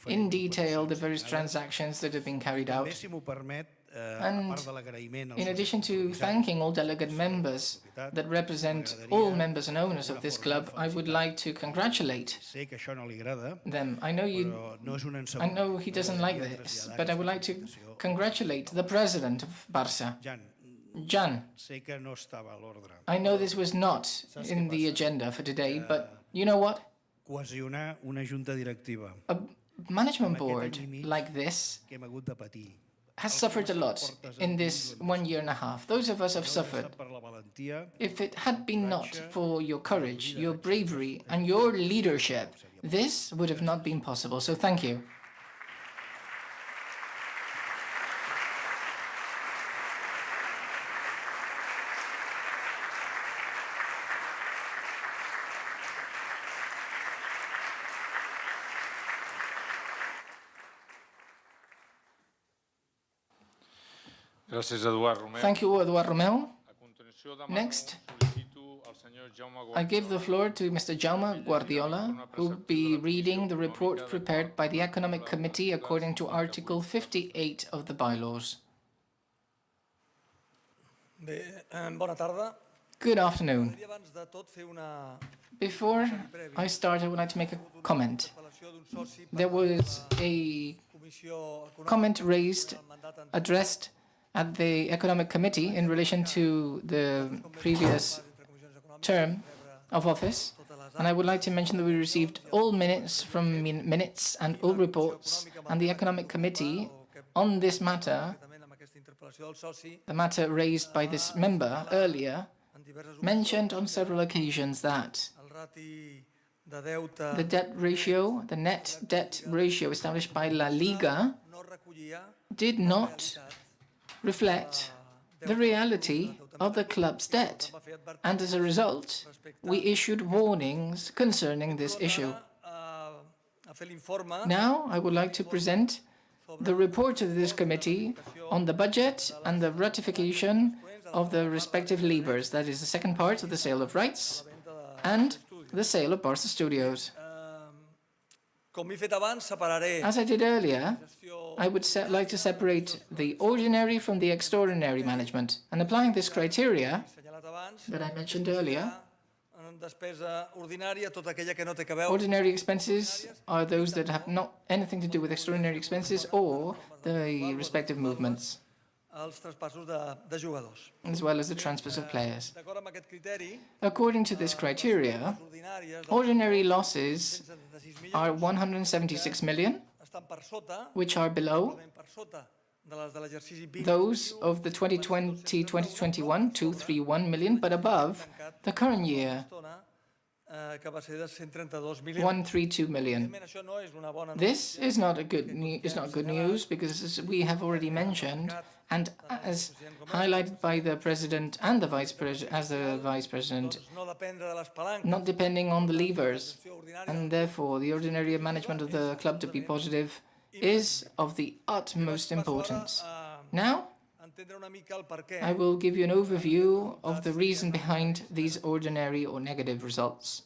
in detail the various transactions that have been carried out. And in addition to thanking all delegate members that represent all members and owners of this club, I would like to congratulate them. I know he doesn't like this, but I would like to congratulate the president of Barça, Jan, sé que no estava a l'ordre. I know this was not in the agenda for today, but you know what? Cohesionar una junta directiva A management amb aquest board any i mig like this que hem hagut de patir. has suffered a lot in this 1 year and a half. Those of us have suffered. Per la valentia, If it had been not for your courage, your bravery, and your leadership, this would have not been possible. So thank you. Gràcies, Eduard Romeu. Thank you, Eduard Romeu. A continuació, demano, Next, sol·licito al senyor Jaume I give the floor to Mr. Jaume Guardiola, who will be reading the report prepared by the Economic Committee according to Article 58 of the bylaws. Bé, bona tarda. Good afternoon. Voldria abans de tot fer una Before I start, I would like to make a comment. There was a comment raised, addressed at the Economic Committee in relation to the previous term of office, and I would like to mention that we received all minutes from minutes and all reports, and the Economic Committee on this matter, the matter raised by this member earlier, mentioned on several occasions that the debt ratio, the net debt ratio established by La Liga, did not reflect the reality of the club's debt, and as a result, we issued warnings concerning this issue. Now, I would like to present the report of this committee on the budget and the ratification of the respective levers, that is the second part of the sale of rights and the sale of Barca Studios. As I did earlier, I would like to separate the ordinary from the extraordinary management, and applying this criteria that I mentioned earlier, ordinary expenses are those that have not anything to do with extraordinary expenses or the respective movements, as well as the transfers of players. According to this criteria, ordinary losses are 176 million, which are below those of the 2020-2021, 231 million, but above the current year, 132 million. This is not good news because, as we have already mentioned, and as highlighted by the President and the Vice President, not depending on the levers, and therefore the ordinary management of the club to be positive is of the utmost importance. Now, I will give you an overview of the reason behind these ordinary or negative results.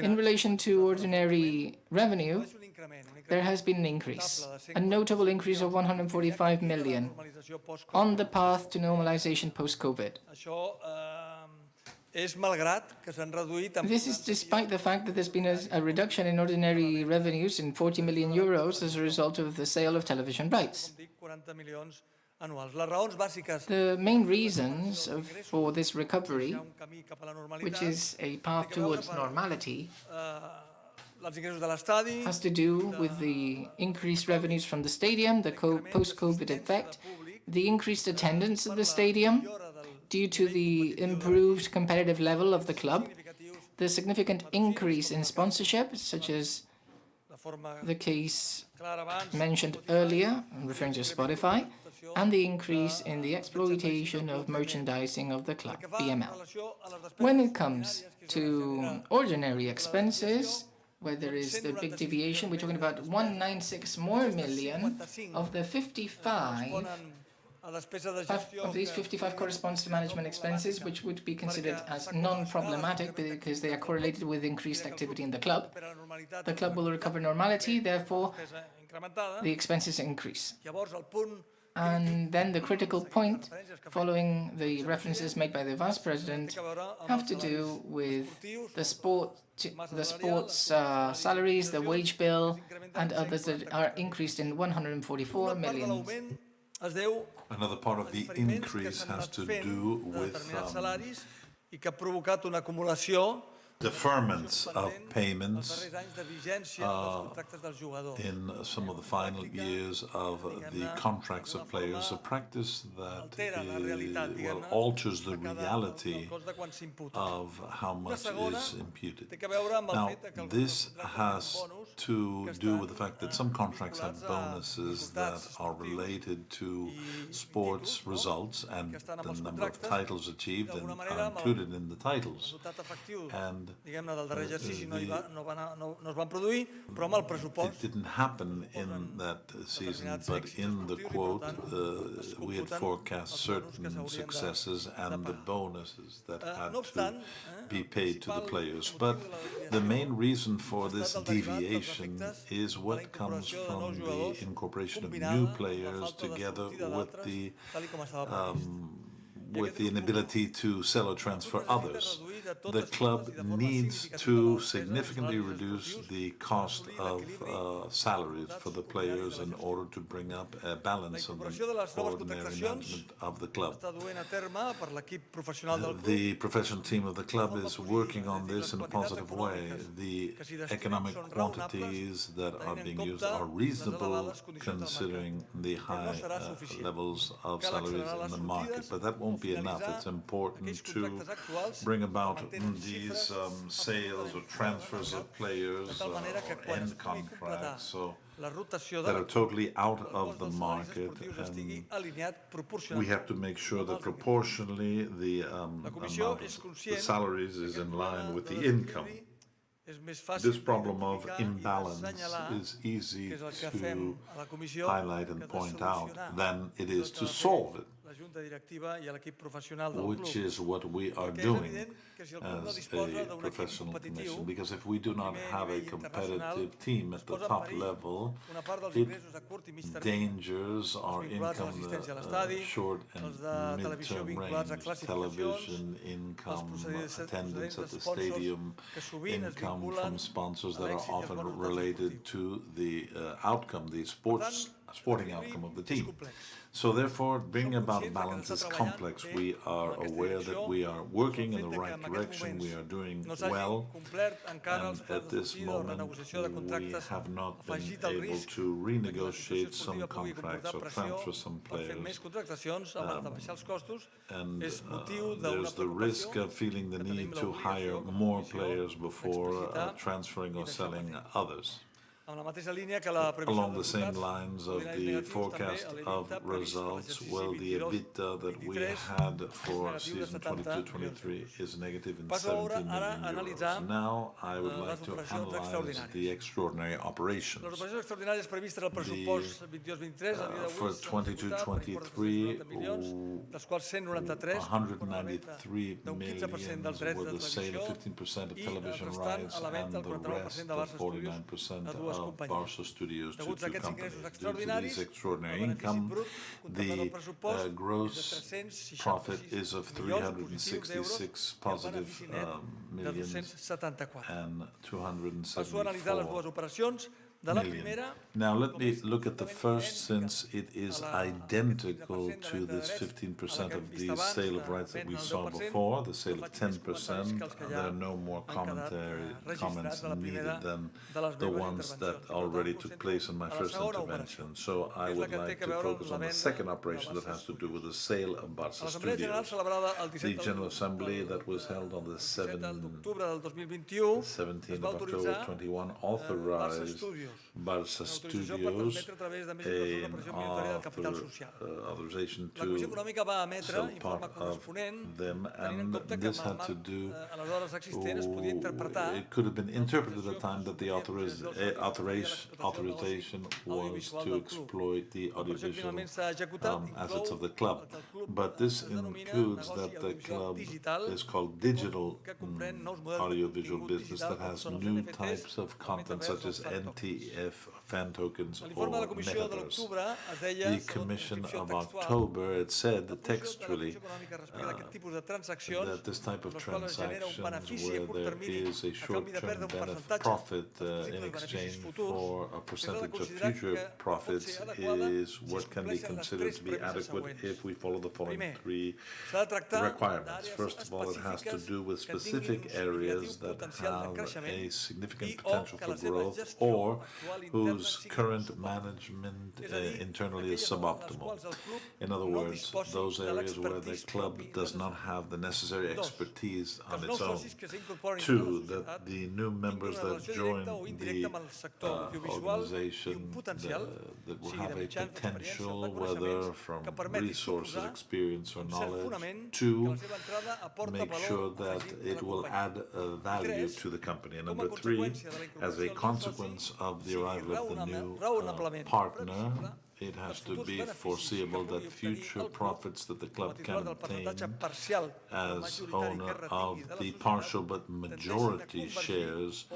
In relation to ordinary revenue, there has been an increase, a notable increase of 145 million on the path to normalization post-COVID. This is despite the fact that there's been a reduction in ordinary revenues in 40 million euros as a result of the sale of television rights. The main reasons for this recovery, which is a path towards normality, has to do with the increased revenues from the stadium, the post-COVID effect, the increased attendance at the stadium, due to the improved competitive level of the club, the significant increase in sponsorship, such as the case mentioned earlier, referring to Spotify, and the increase in the exploitation of merchandising of the club, BML. When it comes to ordinary expenses, where there is the big deviation, we're talking about 196 more million of the 55. Of these 55 corresponds to management expenses, which would be considered as non-problematic because they are correlated with increased activity in the club. The club will recover normality, therefore the expenses increase. And then the critical point, following the references made by the Vice President, have to do with the sports salaries, the wage bill, and others that are increased in 144 million. es deu Another part of the increase has to do with determinats salaris i que ha provocat una acumulació deferments of payments els darrers anys de vigència dels contractes dels jugadors. in some of the final years of the contracts of players, a practice that alters the reality of how much is imputed. Now, this has to do with the fact that some contracts have bonuses that are related to sports results and the number of titles achieved and are included in the titles. And diguem-ne, del darrer exercici no es van produir, però amb el pressupost... It didn't happen in that season, but in the quote, we had forecast certain successes and the bonuses that had to be paid to the players. But the main reason for this deviation is what comes from the incorporation of new players together with the inability to sell or transfer others. The club needs to significantly reduce the cost of salaries for the players in order to bring up a balance of the ordinary management of the club. The professional team of the club is working on this in a positive way. The economic quantities that are being used are reasonable considering the high levels of salaries in the market, but that won't be enough. It's important to bring about these sales or transfers of players or end contracts so that are totally out of the market, and we have to make sure that proportionally the amount of the salaries is in line with the income. This problem of imbalance is easy to highlight and point out than it is to solve it, which is what we are doing as a professional commission, because if we do not have a competitive team at the top level, it endangers our income short and mid-term range, television income, attendance at the stadium, income from sponsors that are often related to the outcome, the sporting outcome of the team. So therefore, bringing about balance is complex. We are aware that we are working in the right direction, we are doing well, and at this moment we have not been able to renegotiate some contracts or transfer some players. And there's the risk of feeling the need to hire more players before transferring or selling others. Along the same lines of the forecast of results, well, the EBITDA that we had for season 22-23 is negative in 17 million euros. Now I would like to analyze the extraordinary operations. For 22-23, 193 million were the sale of 15% of television rights and the rest of 49% of Barca Studios to two companies. Due to these extraordinary income, the gross profit is of 366 positive millions and 274 million. Now let me look at the first, since it is identical to this 15% of the sale of rights that we saw before, the sale of 10%. There are no more comments needed than the ones that already took place in my first intervention. So I would like to focus on the second operation that has to do with the sale of Barca Studios. The General Assembly that was held on the 17th of October 21 authorized Barca Studios an authorization to sell part of them, and this had to do, it could have been interpreted at the time that the authorization was to exploit the audiovisual assets of the club. But this includes that the club is called digital audiovisual business that has new types of content such as NT fan tokens L'informe de or la Comissió de metaverse. l'octubre es deia, The Commission of October, it said textually that this type of transactions where there is a short-term profit in exchange for a percentage of future profits is what can be considered to be adequate if we follow the following three requirements. First of all, it has to do with specific areas that have a significant potential for growth or whose current management internally is suboptimal. In other words, those areas where the club does not have the necessary expertise on its own. Two, that the new members that join the organization that will have a potential, whether from resources, experience, or knowledge, to make sure that it will add value to the company. And number three, as a consequence of the arrival of the new partner, it has to be foreseeable that future profits that the club can obtain as owner of the partial but majority shares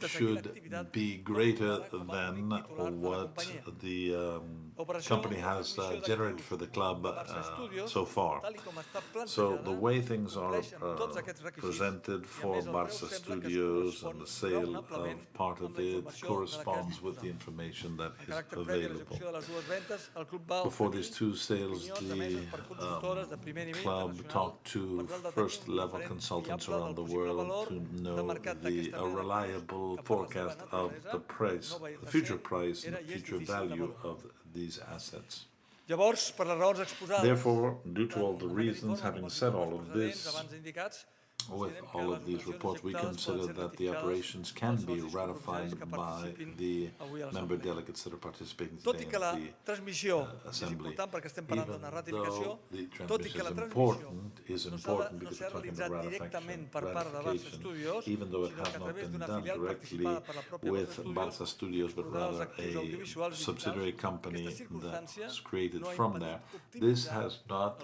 should be greater than what the company has generated for the club so far. So the way things are presented for Barça Studios and the sale of part of it corresponds with the information that is available. Before these two sales, the club talked to first-level consultants around the world to know a reliable forecast of the price, the future price and the future value of these assets. Therefore, due to all the reasons, having said all of this, with all of these reports, we consider that the operations can be ratified by the member delegates that are participating today in the Assembly. Even though the transmission is important because we're talking about ratification, even though it has not been done directly with Barça Studios, but rather a subsidiary company that's created from there, this has not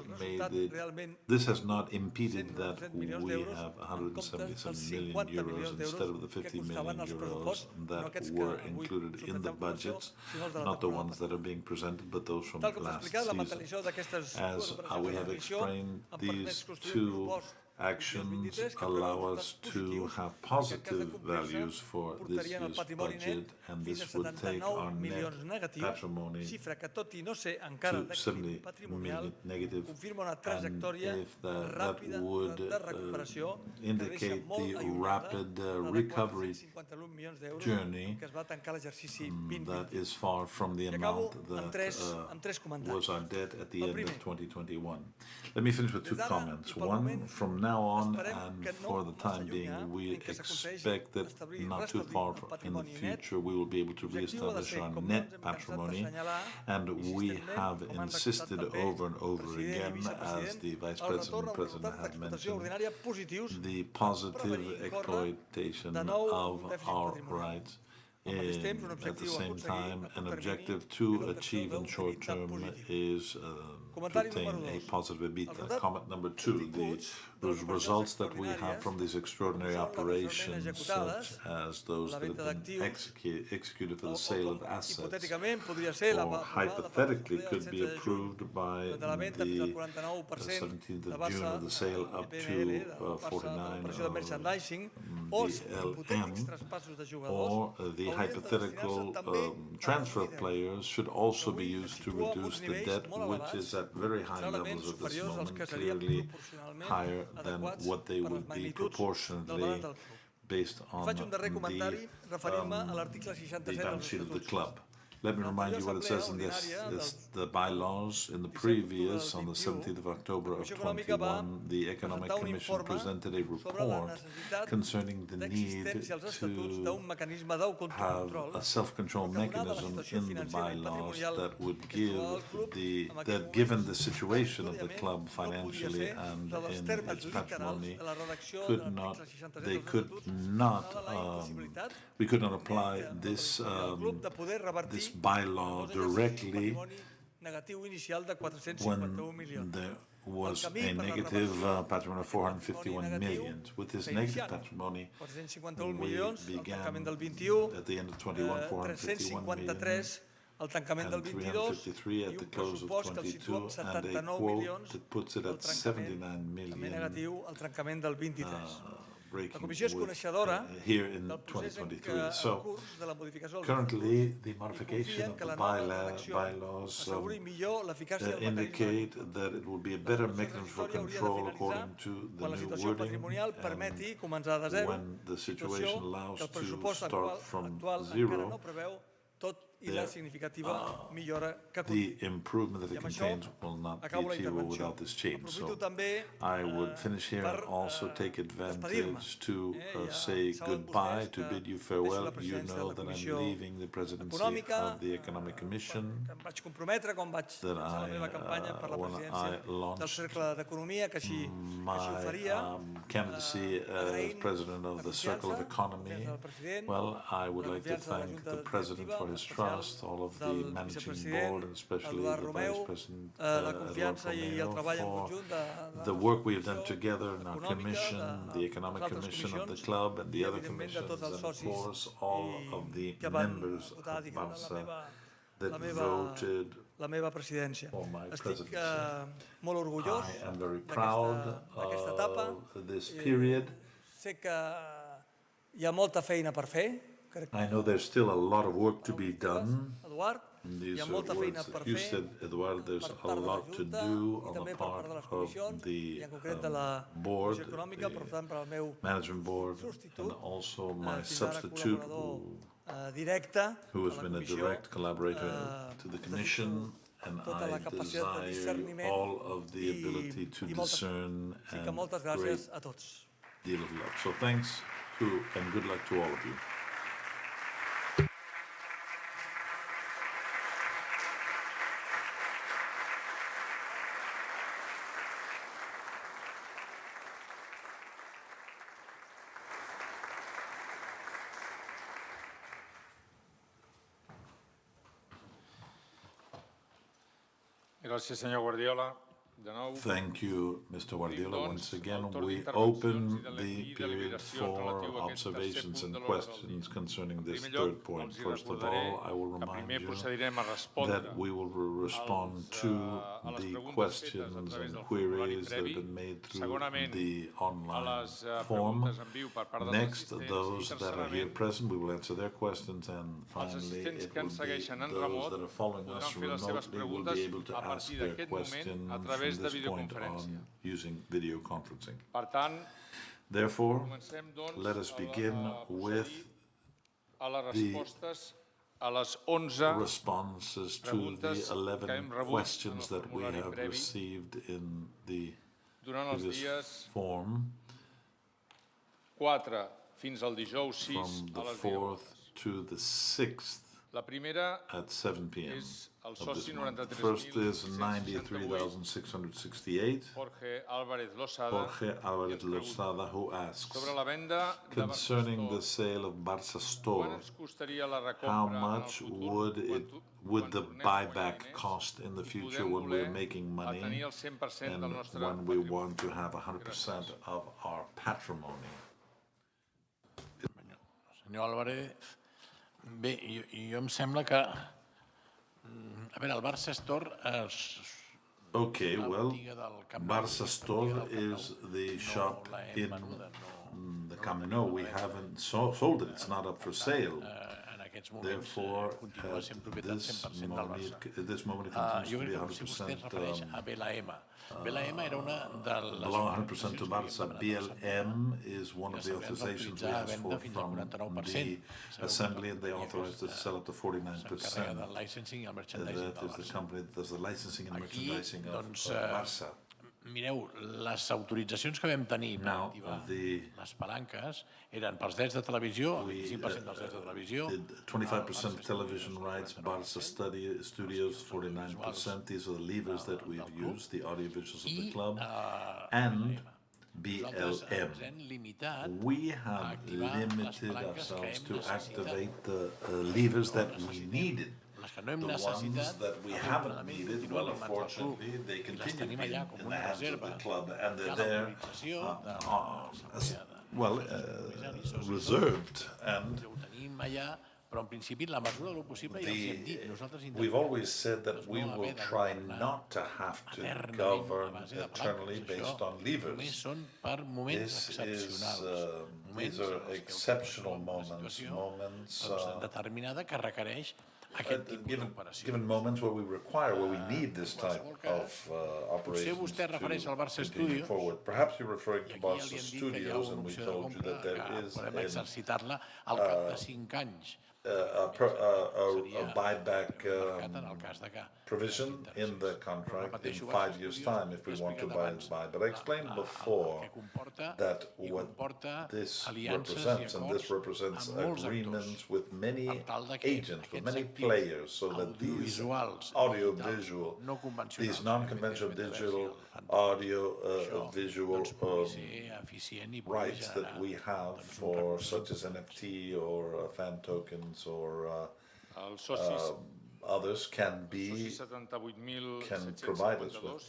impeded that we have 177 million euros instead of the 50 million euros that were included in the budgets, not the ones that are being presented, but those from last season. As we have explained, these two actions allow us to have positive values for this year's budget, and this would take our net patrimony to 70 million negative, and if that would indicate the rapid recovery journey that is far from the amount that was our debt at the end of 2021. Let me finish with two comments. One, from now on and for the time being, we expect that not too far in the future we will be able to reestablish our net patrimony, and we have insisted over and over again, as the Vice President and President have mentioned, the positive exploitation of our rights. At the same time, an objective to achieve in short term is to attain a positive EBITDA. Comment number two, the results that we have from these extraordinary operations, such as those that have been executed for the sale of assets, or hypothetically could be approved by the 17th of June of the sale up to 49 of the LM, or the hypothetical transfer of players should also be used to reduce the debt, which is at very high levels at this moment, clearly higher than what they would be proportionately based on the balance sheet of the club. Let me remind you what it says in the bylaws. In the previous, on the 17th of October of 21, the Economic Commission presented a report concerning the need to have a self-control mechanism in the bylaws that would give that given the situation of the club financially and in its patrimony, we could not apply this bylaw directly negatiu inicial de 451 when milions. there was a negative patrimony of 451 million. With this negative patrimony, 451 we milions, al began tancament del 21, at the end of 21, 451 million, 353 al tancament del and 22, 353 i at un the close of pressupost que el situa 22, amb and a 79 quote milions that puts it al at tancament, 79 també million, negatiu al tancament del 23. La breaking Comissió és with, coneixedora here in del procés en 2023. So, curs de la modificació dels currently, estatuts the i modification confien of que the la nova redacció bylaws asseguri millor l'eficàcia del mecanisme. indicate that it will be a better mechanism for control according to the quan la new situació wording, patrimonial permeti començar de zero, when the situation situació allows que el to pressupost start from actual encara zero, no preveu, tot i la significativa millora que the conté. improvement that it I amb això contains will not be acabo la achievable intervenció. without this change. Aprofito So també I would finish here and also take advantage to say goodbye, to bid you farewell. You know that I'm leaving the presidency of the Economic Commission, Em vaig comprometre quan vaig that començar la meva campanya per la when I presidència del launched Cercle d'Economia, que així ho my faria. candidacy as president of the Circle of Economy. Well, I would like to thank the president for his trust, all of the managing board, and especially the vice president la Eduard confiança i el treball en Romeo, conjunt for the work we have done together in our commission, the Economic Commission of the club, and the other commissions, and of course all of the members of Barça that voted la meva presidència. for my Estic presidency. molt orgullós I am very proud d'aquesta etapa. of this period. Sé que hi ha molta feina per fer. I know there's still a lot of work to be done. Eduard, These hi ha molta feina words per that you fer said, Eduard, there's per a part de la lot to Junta do i on també the per part part de les of comissions the i en concret de la board, Comissió Econòmica, per tant, per al meu management board, and substitut, also my fins ara substitute, col·laborador directe who a has la been a comissió. direct collaborator to the Commission, and tota la I capacitat de desire discerniment all of the ability to discern Així que and moltes great gràcies a tots. deal of luck. So thanks to and good luck to all of you. Gràcies, senyor Guardiola. De nou. Thank you, Mr. Guardiola. Once again, we open the period for observations and questions concerning this third point. First of all, I will remind you that we will respond to the questions and queries that have been made through the online form. Next, those that are here present, we will answer their questions, and finally, it will be those that are following us remotely will be able to ask their questions from this point on using video conferencing. Therefore, let us begin with the responses to the 11 questions that we have received in the previous form from the 4th to the 6th at 7 p.m. of this month. The first is 93,668. Jorge Alvarez Lozada, who asks, concerning the sale of Barça store, how much would the buyback cost in the future when we're making money and when we want to have 100% of our patrimony? Senyor Álvarez, bé, jo em sembla que... A veure, el Barça Store... Okay, well, Barça Store is the shop in the Camp Nou. We haven't sold it. It's not up for sale. Therefore, at this moment, it continues to be 100% belong 100% to Barça. BLM is one of the authorizations we asked for from the Assembly, and they authorized us to sell up to 49%. That is the company that does the licensing and merchandising of Barça. Mireu, les autoritzacions que vam tenir per activar les palanques eren pels drets de televisió, el 25% dels drets de televisió. 25% television rights, Barça Studios, 49%. These are the levers that we've used, the audiovisuals of the club, and BLM. We have limited ourselves to activate the levers that we needed hem The ones necessitat, that we haven't needed, well, unfortunately, they continue to be in the hands of the club, and they're there, reserved, and ho tenim allà, però en principi, en la mesura del possible, ja els hem dit, nosaltres we've always said that we will try not to have to govern eternally based on levers. només són per moments excepcionals. These are exceptional moments, determinada que requereix aquest tipus d'operació. given moments where we need this type of operation to continue forward. Perhaps you're referring to Barca Studios, and we told you that there is podem exercitar-la al cap de 5 anys. a buyback provision in the contract in 5 years' time if we want to buy. But I explained before that what this represents, and this represents agreements with many agents, with many players, so that these audio-visual, these non-conventional digital audio-visual rights that we have for such as NFT or fan tokens or others can provide us with.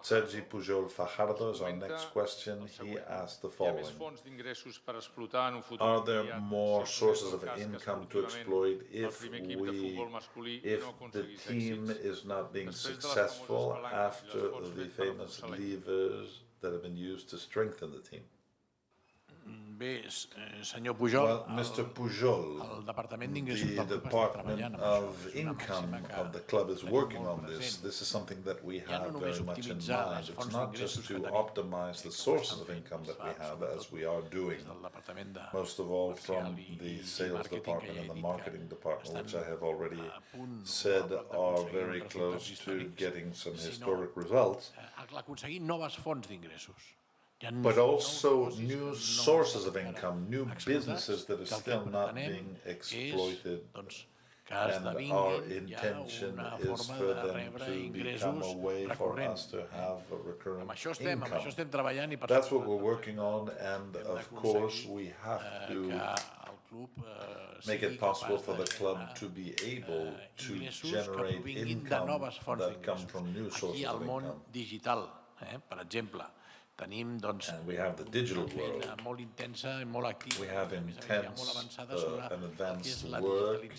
Sergi Pujol Fajardo is our next question. He asked the following: are there more sources of income to exploit if the team is not being successful after the famous levers that have been used to strengthen the team? Bé, senyor Pujol, well, Mr. Pujol, el Departament d'Ingressos the Department of Income of the club is working on this. This is something that we have very much in mind. It's not just to optimize the sources of income that we have, as we are doing, most of all from the sales department and the marketing department, which I have already said are very close to getting some historic results. Aconseguir noves fonts d'ingressos. But also new sources of income, new businesses that are still not being exploited. And our intention is for them to become a way for us to have a recurring income. That's what we're working on, and of course we have to make it possible for the club to be able to generate income that come from new sources of income. Per exemple, tenim, doncs, we have the digital world. Molt intensa i molt activa. We have intense and advanced work in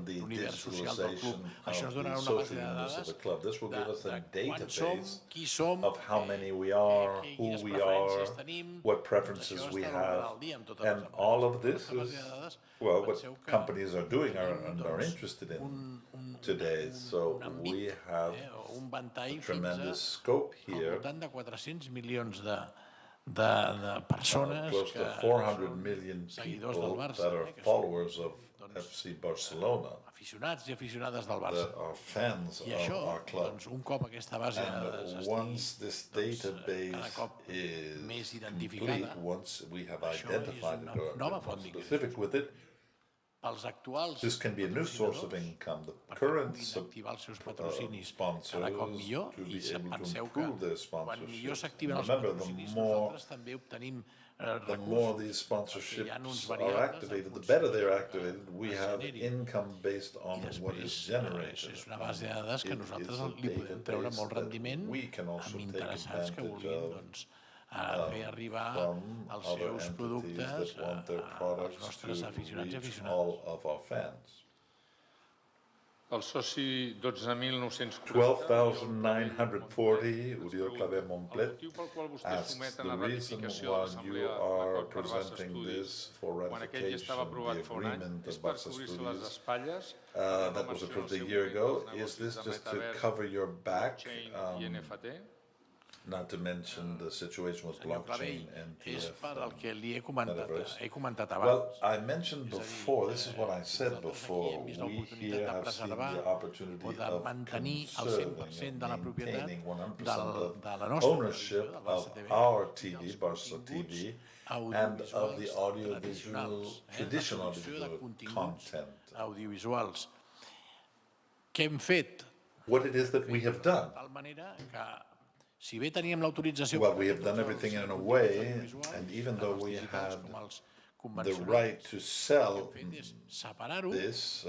the digitalization of the social units of the club. This will give us a database of how many we are, who we are, what preferences we have, and all of this is, well, what companies are doing and are interested in today. So we have a tremendous scope here. De persones close to 400 million people that are followers of FC Barcelona, aficionats I aficionades del Barça, that are fans of our club. Un cop aquesta base de dades once this database is complete, once we have identified it or are specific with it, this can be a new source of income. The current sponsors to be able to improve their sponsorship. Remember, the more these sponsorships are activated, the better they're activated. We have income based on what is generated. És una base de dades que nosaltres li podem treure molt rendiment amb interessats que vulguin fer arribar els seus productes als nostres aficionats I aficionades. El soci 12.940, 12,940, Oriol Claver Montplet, asks the reason why you are presenting this for ratification, the agreement of Barca Studios that was approved a year ago. Is this just to cover your back? Not to mention the situation with blockchain and metaverse. Well, I mentioned before, this is what I said before, we here have seen the opportunity of conserving and maintaining 100% of ownership of our TV, Barca TV, and of the audiovisual, traditional audiovisual content. Audiovisuals. Què hem fet? What it is that we have done. Well, we have done everything in a way, and even though we had the right to sell this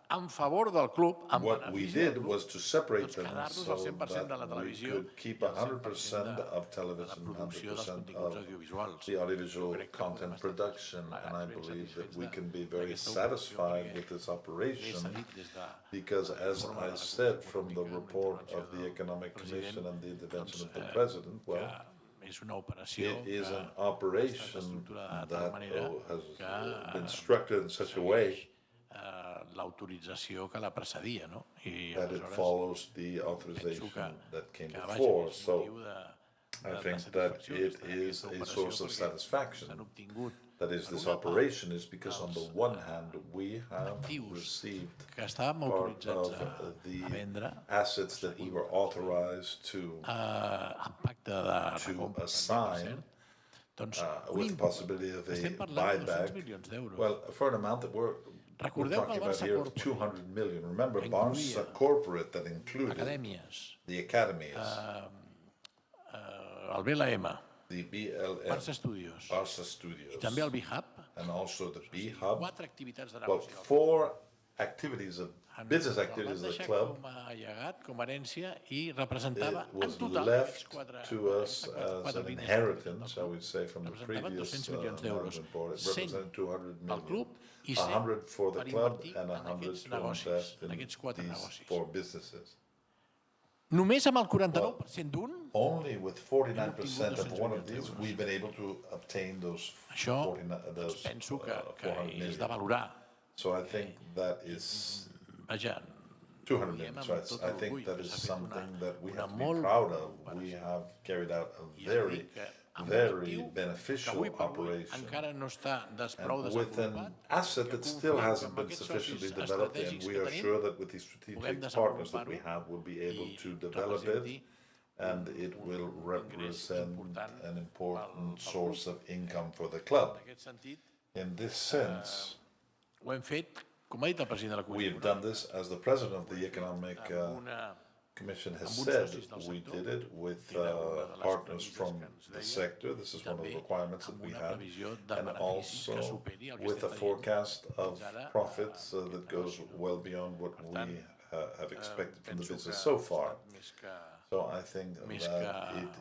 en favor del club, en What we benefici did del club, was to separate them quedar-nos so al 100% de la that we televisió could keep i el 100% of de television, la producció dels 100% continguts of audiovisuals. the audiovisual Crec que content podem estar production, and I ben believe that satisfets we can be d'aquesta very operació satisfied perquè with this bé operation s'ha dit des de because, as I said from the report of the Economic Commission and the intervention of the President, well, és una operació it is an que operation de tal that manera has que been structured in such a way l'autorització que la precedia, no? I that it aleshores follows the authorization that came que vaja, before. és So motiu I think that it is a source of satisfaction. That is, this operation is because on the one hand we have received part of the assets that we were authorized to assign with the possibility of a buyback. Well, for an amount that we're talking about here of 200 million. Remember, Barça Corporate that included the academies, el BLM, the BLM, Barça Studios, i també el B-Hub, and also the B-Hub. 4 activitats de Well, negoci. 4 activities of business activities of the club. Com a llegat, com a herència, i representava It was en total left to us as an inheritance, I would say, from the previous management board. It represented 200 million. 100 for the club and 100 to invest in these 4 businesses. Només amb el 49% d'un, only with 49% of one of these, we've been able to obtain those 400 penso que million. és de valorar. So I think that is Vaja, 200 million. So I think that is something that we have to be proud of. We have carried out a very beneficial operation. Encara no està prou And with an asset that still hasn't been sufficiently developed, and we are sure that with the strategic partners that we have, we'll be able to develop it, and it will represent an important source of income for the club. In this sense, ho hem fet, com ha dit el president de la we Comissió, have done this, as the president of the Economic Commission has said, we did it with partners from the sector. This is one of the requirements that we have, and also with a forecast of profits that goes well beyond what we have expected from the business so far. So I think that it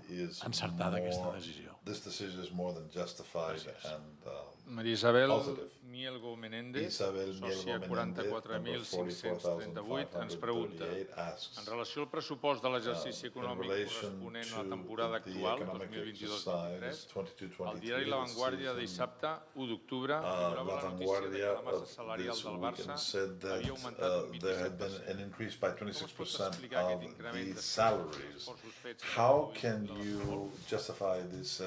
is more, this decision is more than justified and positive. Mielgo Menéndez, sòcia 44.538, ens pregunta, en relació al pressupost de l'exercici econòmic corresponent a la temporada actual, 2022-2023, el diari La Vanguardia de dissabte, 1 d'octubre, figurava la notícia que la massa salarial del Barça havia augmentat un 27%. How can you justify this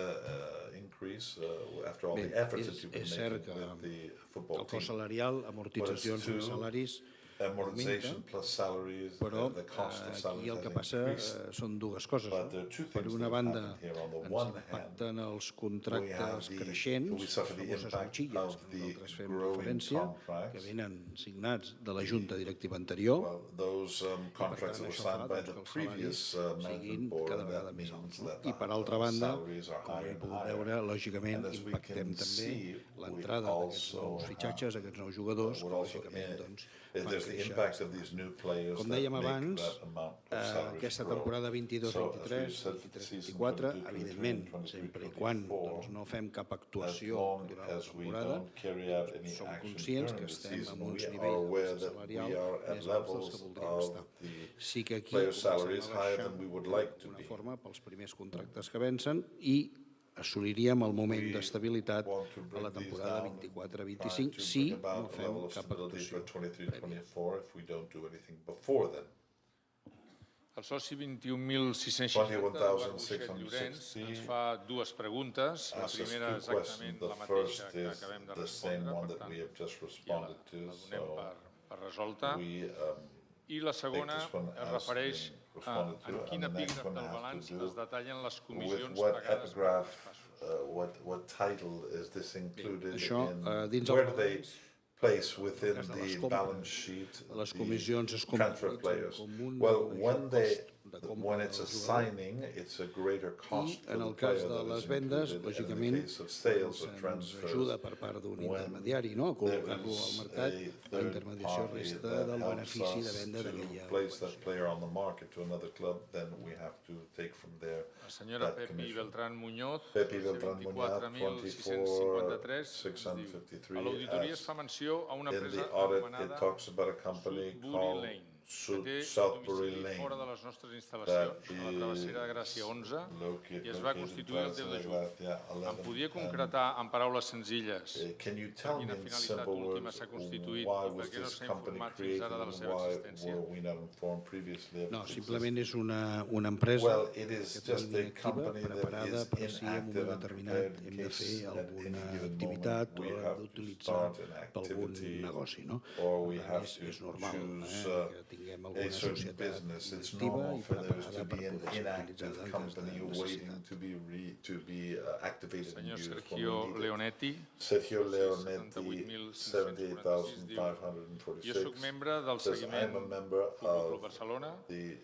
increase after all the efforts that you've been making with the football team? El cost salarial, amortitzacions de salaris, amortization plus salaries, the cost of salaries aquí el que passa són dues coses. Per una banda, ens impacten els contractes creixents, les famoses motxilles, que nosaltres fem referència, que venen signats de la Junta Directiva anterior, i per tant això fa que els salaris siguin cada vegada més alts. I per altra banda, com hem pogut veure, lògicament impactem també l'entrada d'aquests nous fitxatges, aquests nous jugadors, que lògicament doncs, com dèiem abans, aquesta temporada 22-23, 23-24, evidentment, sempre i quan no fem cap actuació durant la temporada, som conscients que estem en uns nivells salarials més alts dels que voldríem estar. Sí que aquí comencem a baixar d'una forma pels primers contractes que vencen i assoliríem el moment d'estabilitat a la temporada 24-25 si no fem cap actuació prèvia. El soci 21.660 Llorenç ens fa dues preguntes. La primera exactament la mateixa que acabem de respondre, per tant, ja la donem per resolta. I la segona es refereix a en quin epígraf del balanç es detallen les comissions pagades per els passos. What title is this included in? Dins Where do they place within the balance sheet les comissions es transfer players? Well, when they compra dels jugadors. it's a greater cost I en el cas de les vendes, lògicament, ajuda per part d'un intermediari, no? A col·locar-lo al mercat, la intermediació resta del benefici de venda d'aquella La senyora Pepi Beltrán Muñoz, 24.653, a l'auditoria es fa menció a una empresa anomenada Sudbury Lane, que té domicili fora de les nostres instal·lacions, a la travessera de Gràcia 11, i es va constituir el 10 de juny. Em podia concretar en paraules senzilles per quina finalitat última s'ha constituït i per què no s'ha informat fins ara de la seva existència? No, simplement és una empresa que té una línia activa preparada per si en un moment determinat hem de fer alguna activitat o hem d'utilitzar per algun negoci, no? Per tant, és normal que tinguem alguna societat activa i preparada per poder ser utilitzada en cas de necessitat. Senyor Sergio Leonetti, 78.546, jo soc membre del seguiment Futbol Club Barcelona i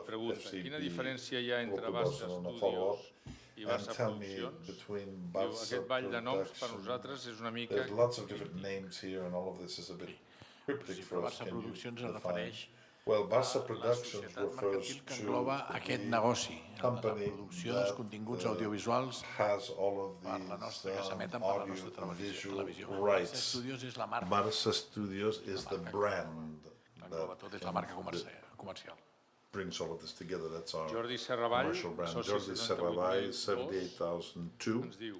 pregunta, quina diferència hi ha entre Barça Studios i Barça Produccions? Diu, aquest ball de noms per nosaltres és una mica... Barça Produccions es refereix Barça Productions refers que engloba aquest negoci de la producció dels continguts audiovisuals per la nostra, que s'emeten per la nostra televisió. Barça Studios és la marca. Barça Studios is the brand. Engloba tot, és la marca comercial. Brings all of this together. That's our Jordi Serravall, commercial brand. Jordi Serravall, 78,002,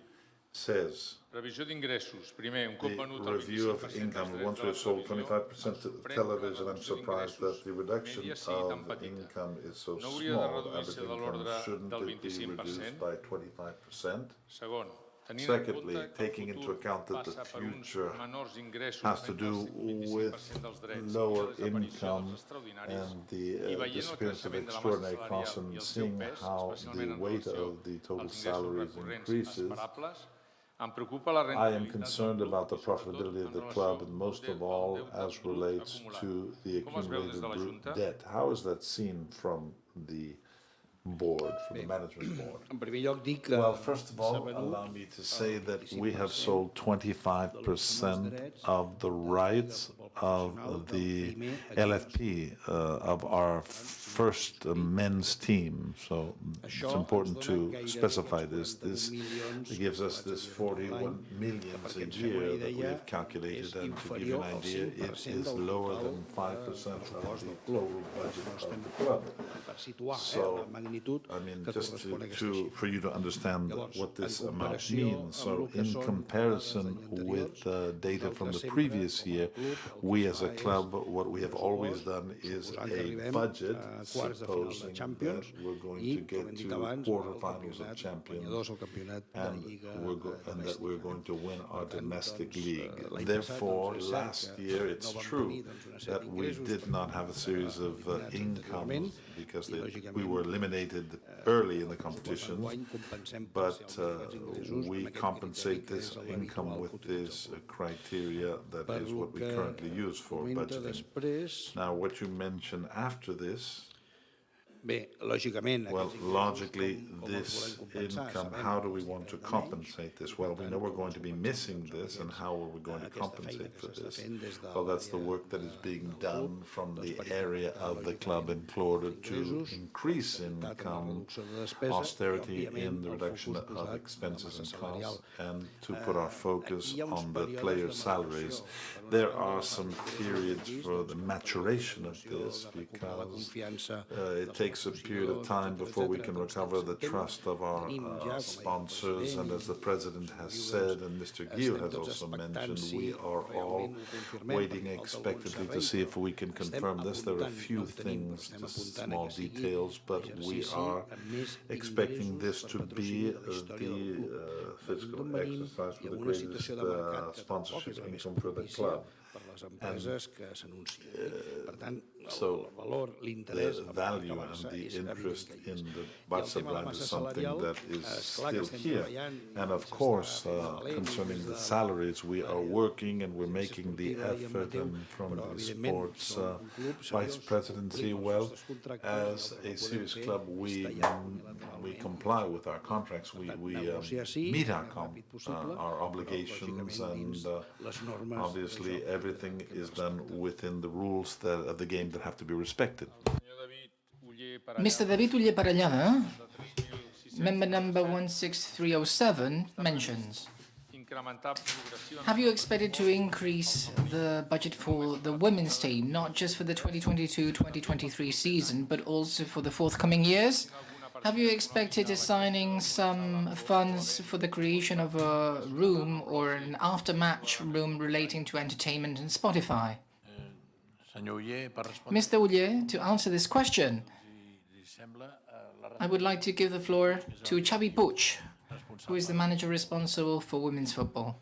says, previsió d'ingressos. Primer, un cop venut the el review 25% of income, dels once drets we've sold de la 25% to television, I'm surprised that the reduction Media sigui tan of petita. income is so No hauria de small. reduir-se Average de l'ordre income shouldn't del it be 25%? reduced by 25%? Segon, tenint Secondly, en compte que taking el into futur account that the passa per uns future menors ingressos has to mentre do el 25% with dels drets lower i la desaparició income dels extraordinaris, and i the veient el disappearance of creixement de la massa extraordinary costs salarial i and el seu seeing pes, how especialment the en weight relació of the total als ingressos salaries recurrents increases, esperables, em preocupa la I am rendibilitat concerned del about the club i sobretot profitability of en the relació club and most al of all deute as brut relates acumulat. to the Com es veu des accumulated de la brut Junta? debt. How is that seen from the board, from the management board? En primer lloc, dic que Well, first of all, allow me to say that we have sold 25% of the rights of the LFP, of our first men's team. So it's important to specify this. This gives us this 41 million a year that we have calculated, and to give you an idea, it is lower than 5% of the total budget of the club. So, I mean, just for you to understand what this amount means. So, in comparison with the data from the previous year, we as a club, what we have always done is a budget supposing that we're going to get to quarterfinals of Champions and that we're going to win our domestic league. Therefore, last year, it's true that we did not have a series of incomes because we were eliminated early in the competition, but we compensate this income with this criteria that is what we currently use for budgeting. Now, what you mentioned after this, well, logically, this income, how do we want to compensate this? Well, we know we're going to be missing this, and how are we going to compensate for this? Well, that's the work that is being done from the area of the club in order to increase income, austerity in the reduction of expenses and costs, and to put our focus on the players' salaries. There are some periods for the maturation of this because it takes a period of time before we can recover the trust of our sponsors, and as the President has said, and Mr. Gil has also mentioned, we are all waiting expectantly to see if we can confirm this. There are a few things, just small details, but we are expecting this to be the fiscal exercise with the greatest sponsorship income for the club. per les empreses que s'anuncien. Per tant, So el valor, l'interès the value and the interest in the Barça brand is something that is still here. And of course, concerning the salaries, we are working and we're making the effort, and from the sports vice presidency, well, as a serious club, we comply with our contracts, we meet our obligations, and obviously everything is done within the rules of the game that have to be respected. Mr. David Uller Parellada, member number 16307, mentions, have you expected to increase the budget for the women's team, not just for the 2022-2023 season, but also for the forthcoming years? Have you expected assigning some funds for the creation of a room or an after-match room relating to entertainment and Spotify? Mr. Uller, to answer this question, I would like to give the floor to Xavi Puig, who is the manager responsible for women's football.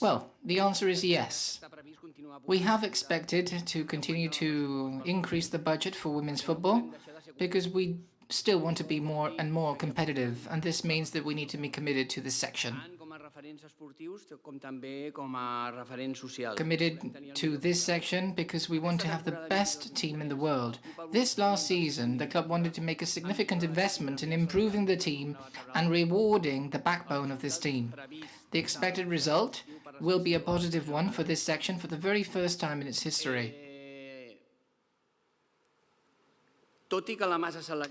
Well, the answer is yes. We have expected to continue to increase the budget for women's football because we still want to be more and more competitive, and this means that we need to be committed to this section. Committed to this section because we want to have the best team in the world. This last season, the club wanted to make a significant investment in improving the team and rewarding the backbone of this team. The expected result will be a positive one for this section for the very first time in its history.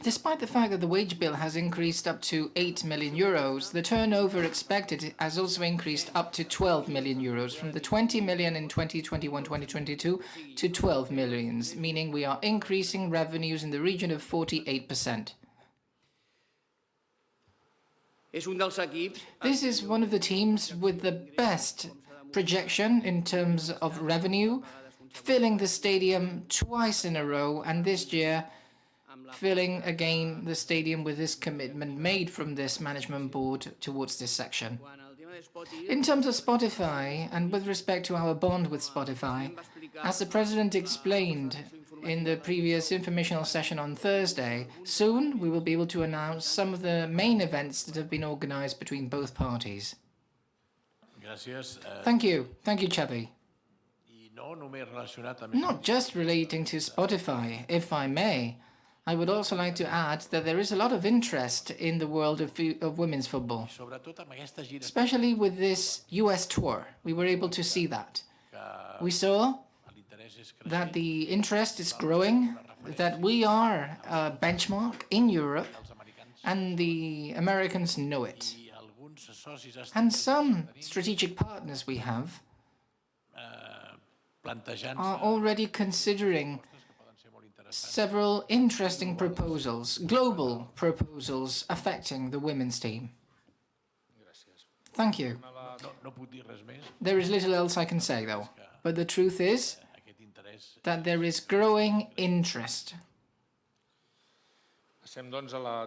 Despite the fact that the wage bill has increased up to 8 million euros, the turnover expected has also increased up to 12 million euros, from the 20 million in 2021-2022 to 12 millions, meaning we are increasing revenues in the region of 48%. This is one of the teams with the best projection in terms of revenue, filling the stadium twice in a row, and this year filling again the stadium with this commitment made from this management board towards this section. In terms of Spotify, and with respect to our bond with Spotify, as the President explained in the previous informational session on Thursday, soon we will be able to announce some of the main events that have been organized between both parties. Thank you. Thank you, Xavi. Not just relating to Spotify, if I may, I would also like to add that there is a lot of interest in the world of women's football, especially with this US tour. We were able to see that. We saw that the interest is growing, that we are a benchmark in Europe, and the Americans know it. And some strategic partners we have are already considering several interesting proposals, global proposals affecting the women's team. Thank you. There is little else I can say, though. But the truth is that there is growing interest.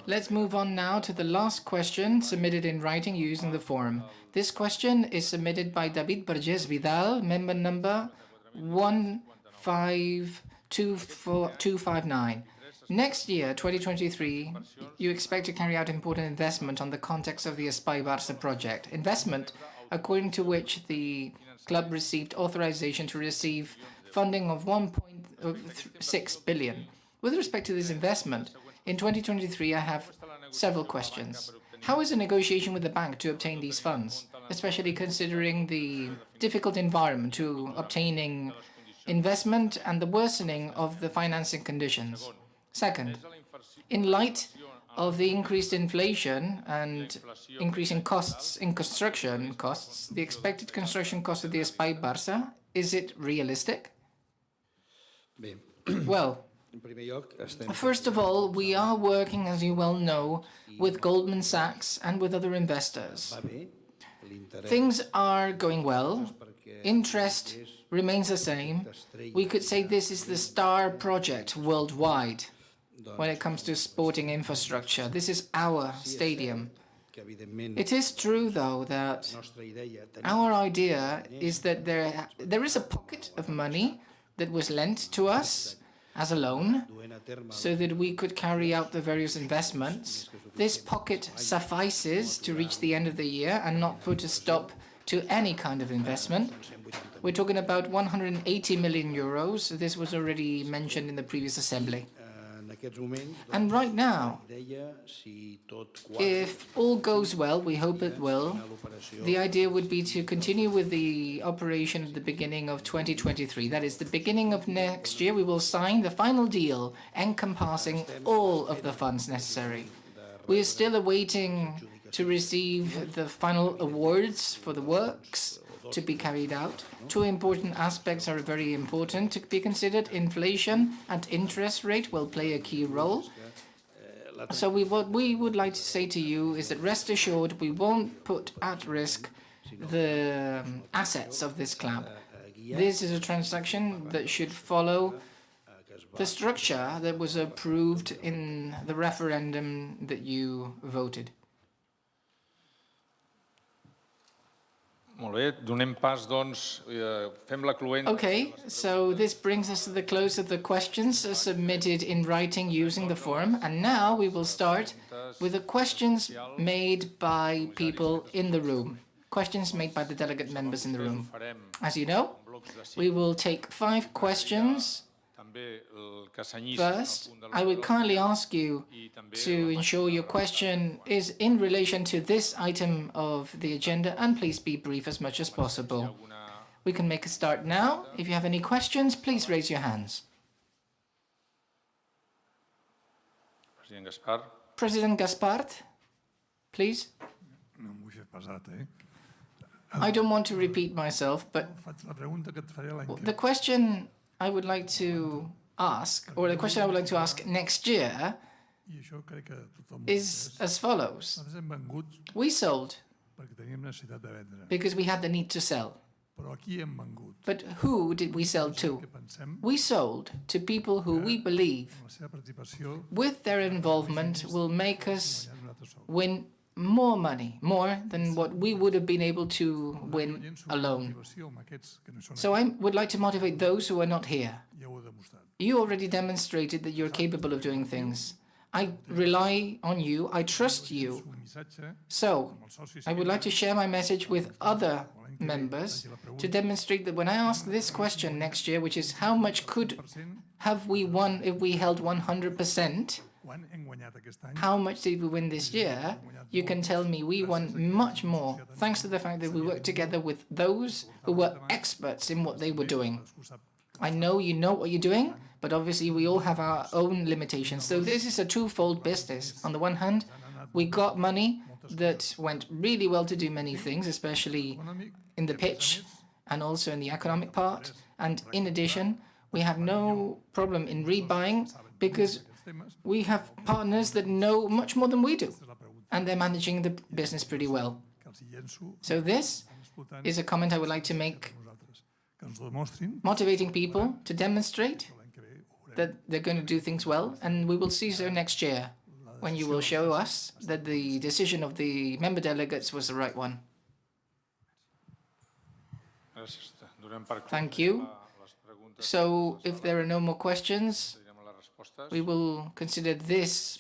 Let's move on now to the last question submitted in writing using the forum. This question is submitted by David Burgess Vidal, member number 15259. Next year, 2023, you expect to carry out important investment on the context of the Espai Barça project. Investment, according to which the club received authorization to receive funding of 1.6 billion. With respect to this investment, in 2023, I have several questions. How is the negotiation with the bank to obtain these funds, especially considering the difficult environment to obtaining investment and the worsening of the financing conditions? Second, in light of the increased inflation and increasing costs in construction costs, the expected construction cost of the Espai Barça, is it realistic? Well, first of all, we are working, as you well know, with Goldman Sachs and with other investors. Things are going well. Interest remains the same. We could say this is the star project worldwide when it comes to sporting infrastructure. This is our stadium. It is true, though, that our idea is that there is a pocket of money that was lent to us as a loan so that we could carry out the various investments. This pocket suffices to reach the end of the year and not put a stop to any kind of investment. We're talking about 180 million euros. This was already mentioned in the previous assembly. And right now, if all goes well, we hope it will, the idea would be to continue with the operation at the beginning of 2023. That is, the beginning of next year, we will sign the final deal encompassing all of the funds necessary. We are still awaiting to receive the final awards for the works to be carried out. Two important aspects are very important to be considered. Inflation and interest rate will play a key role. So what we would like to say to you is that rest assured we won't put at risk the assets of this club. This is a transaction that should follow the structure that was approved in the referendum that you voted. Molt bé, donem pas, doncs, fem la cluent. Okay, so this brings us to the close of the questions submitted in writing using the form. And now we will start with the questions made by people in the room. Questions made by the delegate members in the room. As you know, we will take 5 questions. First, I would kindly ask you to ensure your question is in relation to this item of the agenda, and please be brief as much as possible. We can make a start now. If you have any questions, please raise your hands. President Gaspard, please. I don't want to repeat myself, but the question I would like to ask, or the question I would like to ask next year, is as follows. We sold because we had the need to sell. But who did we sell to? We sold to people who we believe, with their involvement, will make us win more money, more than what we would have been able to win alone. So I would like to motivate those who are not here. You already demonstrated that you're capable of doing things. I rely on you, I trust you. So I would like to share my message with other members to demonstrate that when I ask this question next year, which is how much could have we won if we held 100%, how much did we win this year? You can tell me we won much more, thanks to the fact that we worked together with those who were experts in what they were doing. I know you know what you're doing, but obviously we all have our own limitations. So this is a twofold business. On the one hand, we got money that went really well to do many things, especially in the pitch and also in the economic part. And in addition, we have no problem in rebuying because we have partners that know much more than we do, and they're managing the business pretty well. So this is a comment I would like to make, motivating people to demonstrate that they're going to do things well, and we will see so next year when you will show us that the decision of the member delegates was the right one. Thank you. So if there are no more questions, we will consider this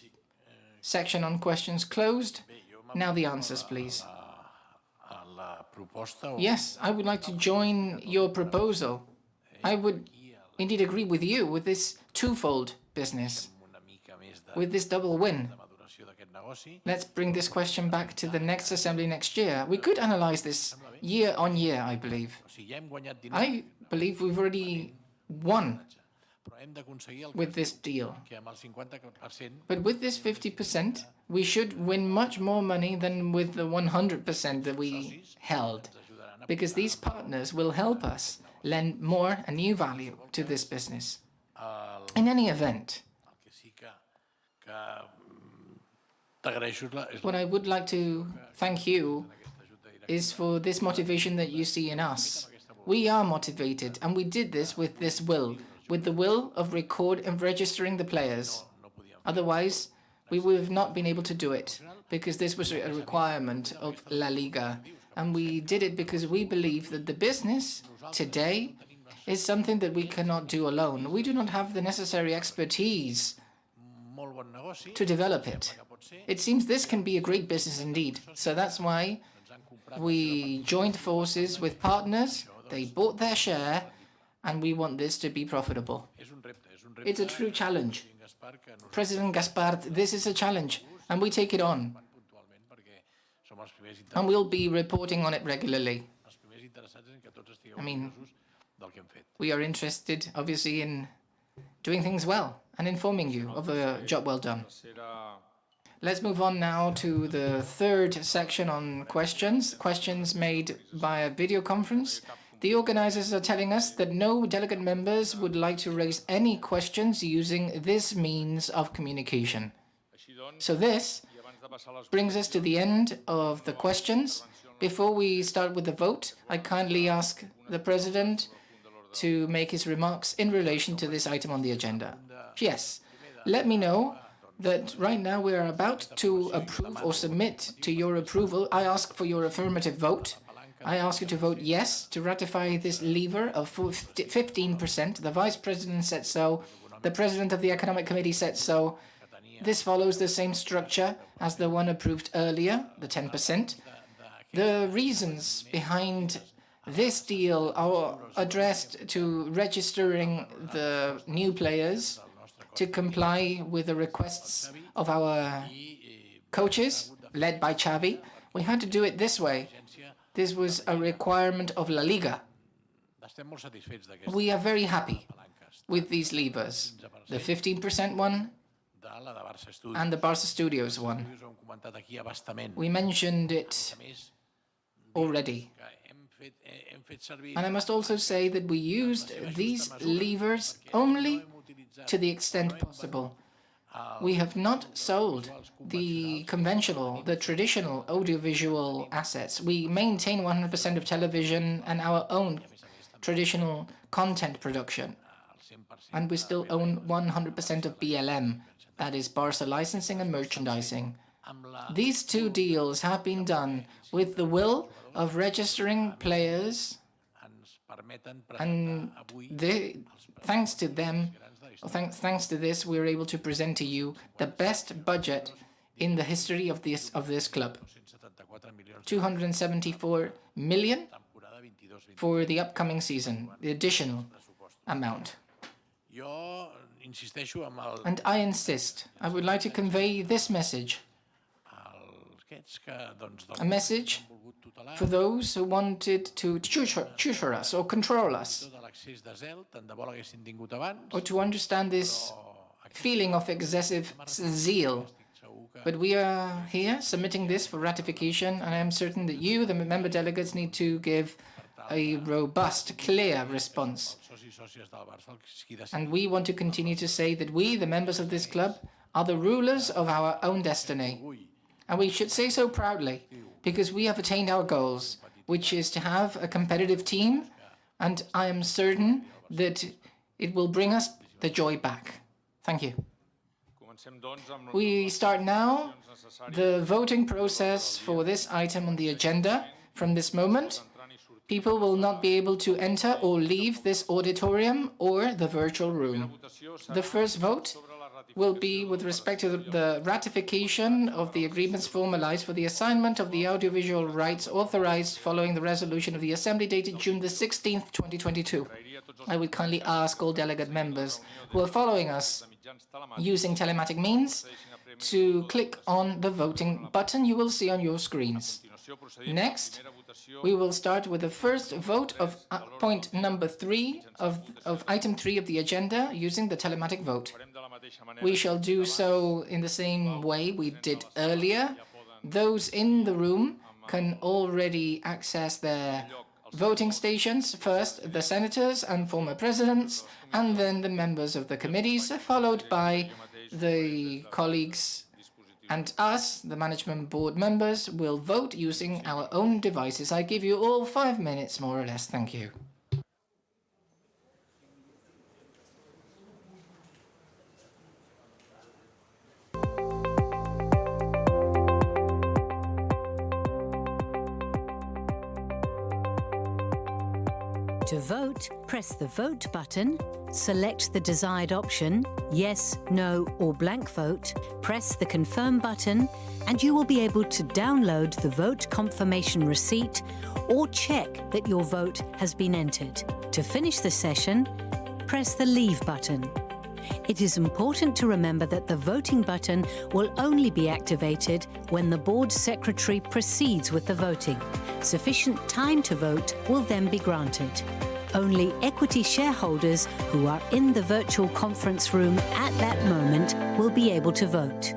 section on questions closed. Now the answers, please. Yes, I would like to join your proposal. I would indeed agree with you with this twofold business, with this double win. Let's bring this question back to the next assembly next year. We could analyze this year on year, I believe. I believe we've already won with this deal. But with this 50%, we should win much more money than with the 100% that we held, because these partners will help us lend more and new value to this business. In any event, what I would like to thank you is for this motivation that you see in us. We are motivated, and we did this with the will of record and registering the players. Otherwise, we would have not been able to do it because this was a requirement of La Liga. And we did it because we believe that the business today is something that we cannot do alone. We do not have the necessary expertise to develop it. It seems this can be a great business indeed. So that's why we joined forces with partners, they bought their share, and we want this to be profitable. It's a true challenge. President Gaspard, this is a challenge, and we take it on. And we'll be reporting on it regularly. I mean, we are interested, obviously, in doing things well and informing you of a job well done. Let's move on now to the third section on questions made via video conference. The organizers are telling us that no delegate members would like to raise any questions using this means of communication. So this brings us to the end of the questions. Before we start with the vote, I kindly ask the President to make his remarks in relation to this item on the agenda. Yes, let me know that right now we are about to approve or submit to your approval. I ask for your affirmative vote. I ask you to vote yes to ratify this lever of 15%. The Vice President said so. The President of the Economic Committee said so. This follows the same structure as the one approved earlier, the 10%. The reasons behind this deal are addressed to registering the new players to comply with the requests of our coaches, led by Xavi. We had to do it this way. This was a requirement of La Liga. We are very happy with these levers, the 15% one and the Barca Studios one. We mentioned it already. And I must also say that we used these levers only to the extent possible. We have not sold the conventional, the traditional audiovisual assets. We maintain 100% of television and our own traditional content production. And we still own 100% of BLM, that is Barca licensing and merchandising. These two deals have been done with the will of registering players, and thanks to them, thanks to this, we're able to present to you the best budget in the history of this club. 274 million for the upcoming season, the additional amount. And I insist, I would like to convey this message. A message for those who wanted to tutor us or control us, or to understand this feeling of excessive zeal. But we are here submitting this for ratification, and I am certain that you, the member delegates, need to give a robust, clear response. And we want to continue to say that we, the members of this club, are the rulers of our own destiny. And we should say so proudly, because we have attained our goals, which is to have a competitive team, and I am certain that it will bring us the joy back. Thank you. We start now the voting process for this item on the agenda. From this moment, people will not be able to enter or leave this auditorium or the virtual room. The first vote will be with respect to the ratification of the agreements formalized for the assignment of the audiovisual rights authorized following the resolution of the Assembly dated June the 16th, 2022. I would kindly ask all delegate members who are following us using telematic means to click on the voting button you will see on your screens. Next, we will start with the first vote of point number 3 of item 3 of the agenda using the telematic vote. We shall do so in the same way we did earlier. Those in the room can already access their voting stations. First, the senators and former presidents, and then the members of the committees, followed by the colleagues and us, the management board members, will vote using our own devices. I give you all 5 minutes, more or less. Thank you. To vote, press the Vote button, select the desired option, yes, no, or blank vote, press the Confirm button, and you will be able to download the vote confirmation receipt or check that your vote has been entered. To finish the session, press the Leave button. It is important to remember that the voting button will only be activated when the board secretary proceeds with the voting. Sufficient time to vote will then be granted. Only equity shareholders who are in the virtual conference room at that moment will be able to vote.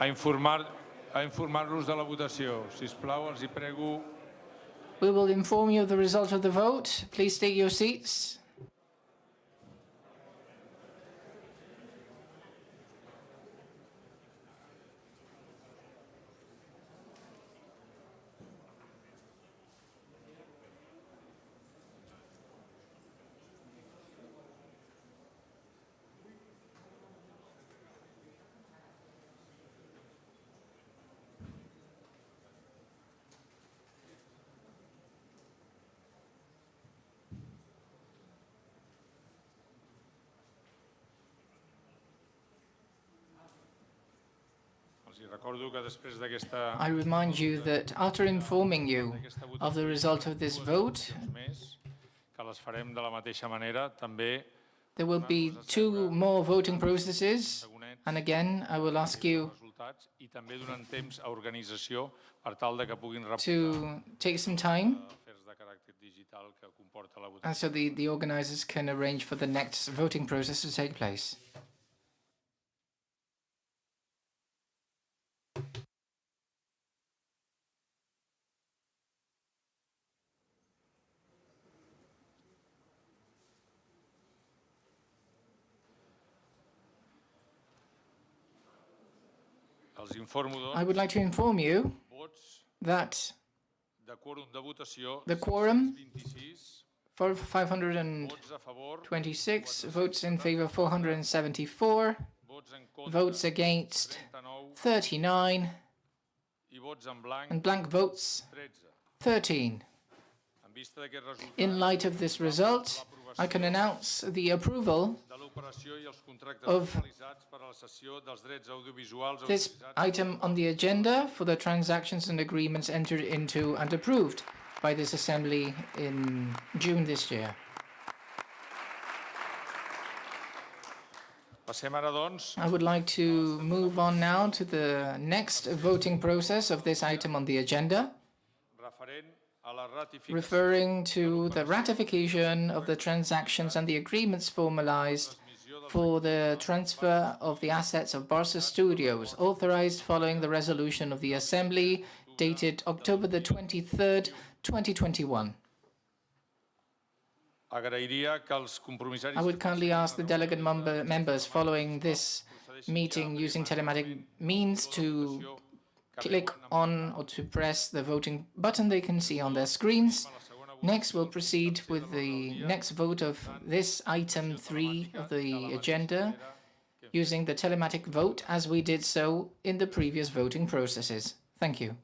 a informar-los de la votació. Sisplau, els hi prego. We will inform you of the result of the vote. Please take your seats. I remind you that after informing you of the result of this vote, there will be 2 more voting processes, and again, I will ask you to take some time, and so the organizers can arrange for the next voting process to take place. I would like to inform you that the quorum for 526, votes in favor 474, votes against 39, and blank votes 13. In light of this result, I can announce the approval of this item on the agenda for the transactions and agreements entered into and approved by this Assembly in June this year. I would like to move on now to the next voting process of this item on the agenda, referring to the ratification of the transactions and the agreements formalized for the transfer of the assets of Barca Studios, authorized following the resolution of the Assembly dated October the 23rd, 2021. I would kindly ask the delegate members following this meeting using telematic means to click on or to press the voting button they can see on their screens. Next, we'll proceed with the next vote of this item 3 of the agenda using the telematic vote as we did so in the previous voting processes. Thank you.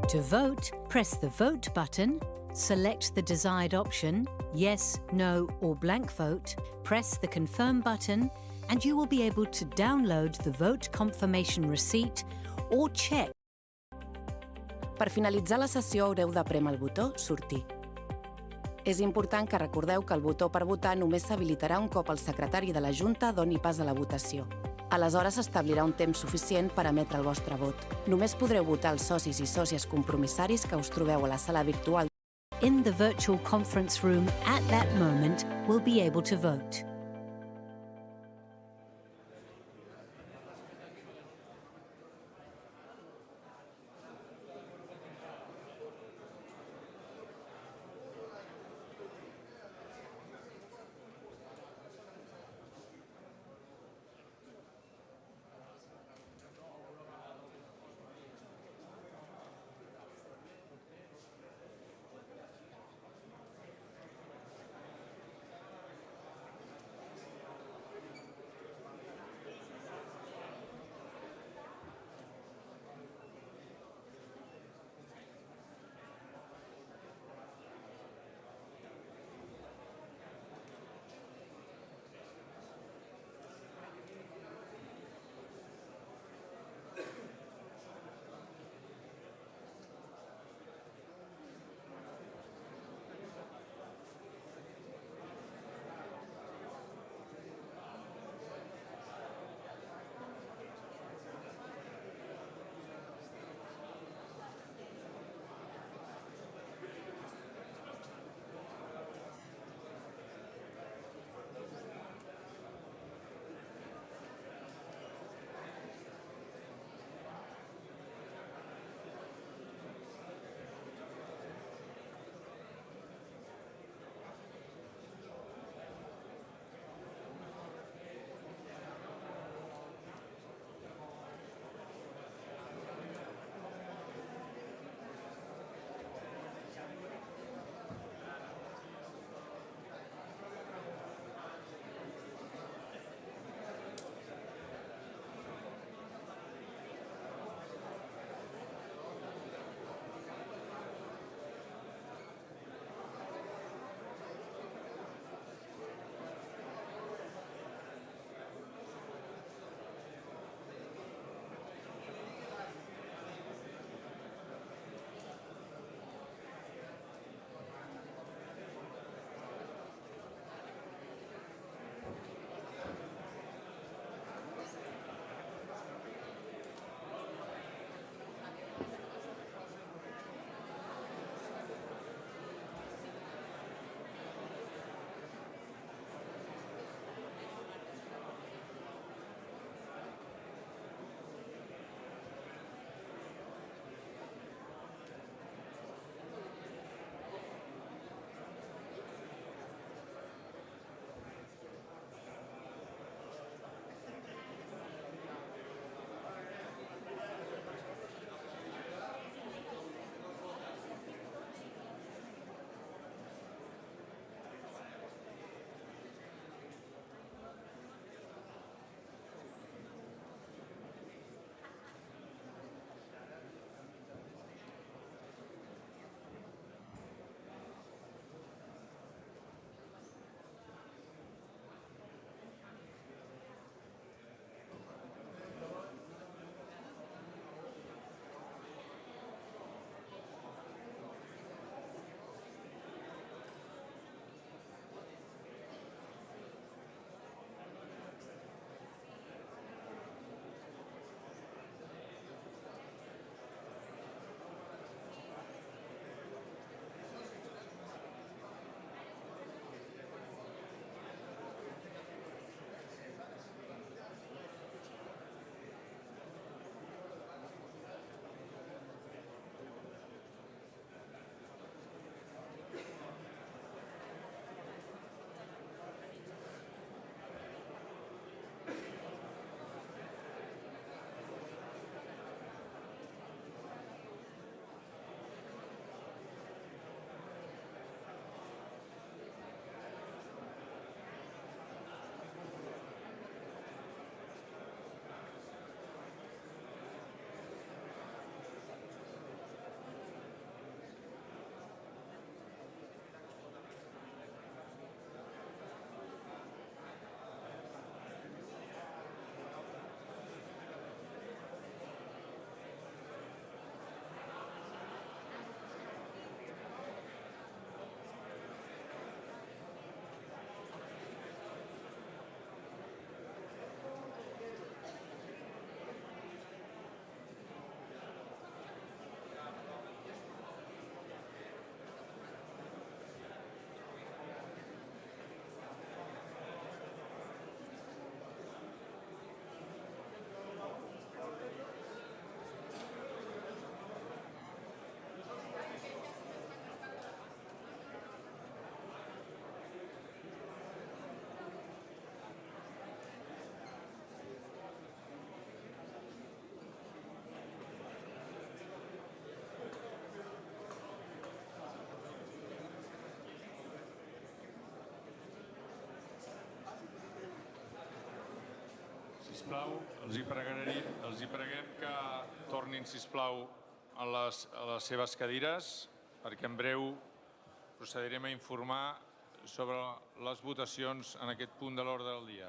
To vote, press the Vote button, select the desired option, yes, no, or blank vote, press the Confirm button, and you will be able to download the vote confirmation receipt or check. Per finalitzar la sessió haureu de prémer el botó Sortir. És important que recordeu que el botó per votar només s'habilitarà un cop el secretari de la Junta doni pas a la votació. Aleshores s'establirà un temps suficient per emetre el vostre vot. Només podreu votar els socis i sòcies compromissaris que us trobeu a la sala virtual. In the virtual conference room at that moment will be able to vote. Sisplau, els hi preguem que tornin, sisplau, a les seves cadires, perquè en breu procedirem a informar sobre les votacions en aquest punt de l'ordre del dia.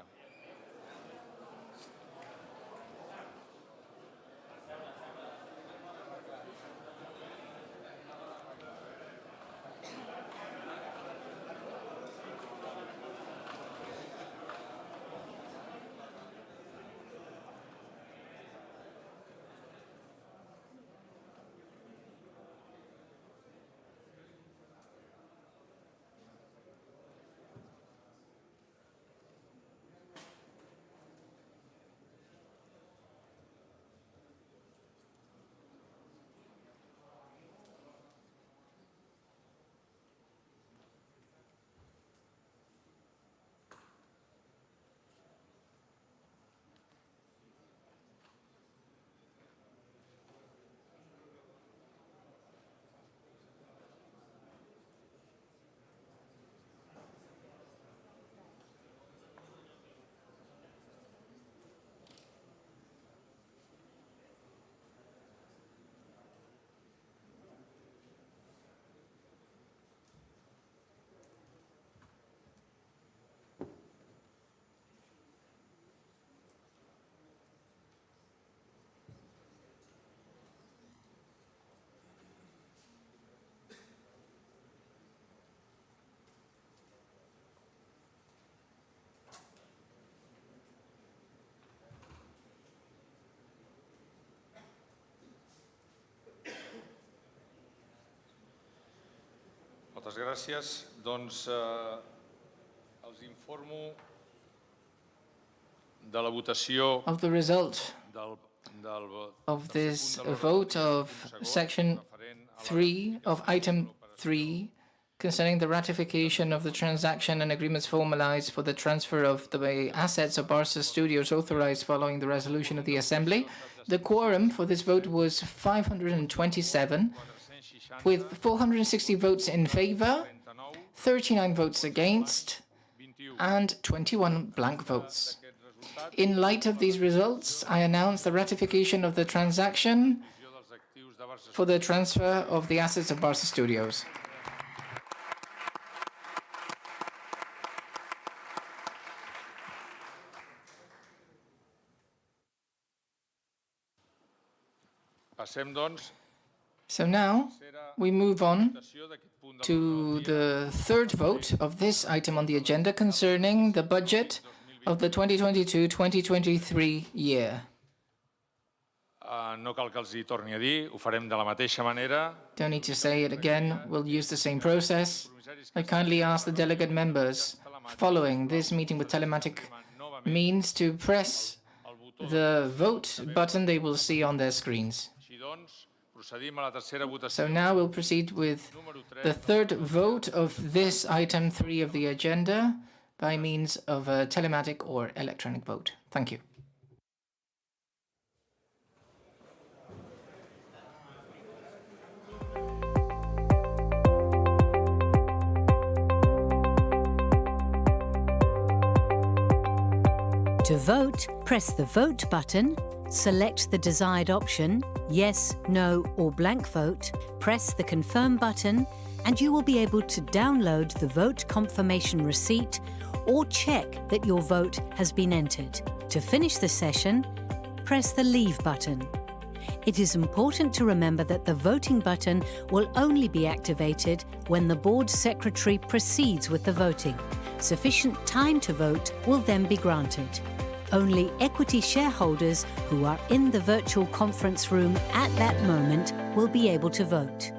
Moltes gràcies. Doncs els informo de la votació of the result of this vote of section 3 of item 3 concerning the ratification of the transaction and agreements formalized for the transfer of the assets of Barca Studios authorized following the resolution of the Assembly. The quorum for this vote was 527, with 460 votes in favor, 39 votes against, and 21 blank votes. In light of these results, I announce the ratification of the transaction for the transfer of the assets of Barca Studios. Passem, doncs, So now we move on to the third vote of this item on the agenda concerning the budget of the 2022-2023 year. no cal que els hi torni a dir, ho farem de la mateixa manera. Don't need to say it again, we'll use the same process. I kindly ask the delegate members following this meeting with telematic means to press the vote button they will see on their screens. So now we'll proceed with the third vote of this item 3 of the agenda by means of a telematic or electronic vote. Thank you. To vote, press the Vote button, select the desired option, yes, no, or blank vote, press the Confirm button, and you will be able to download the vote confirmation receipt or check that your vote has been entered. To finish the session, press the Leave button. It is important to remember that the voting button will only be activated when the board secretary proceeds with the voting. Sufficient time to vote will then be granted. Only equity shareholders who are in the virtual conference room at that moment will be able to vote.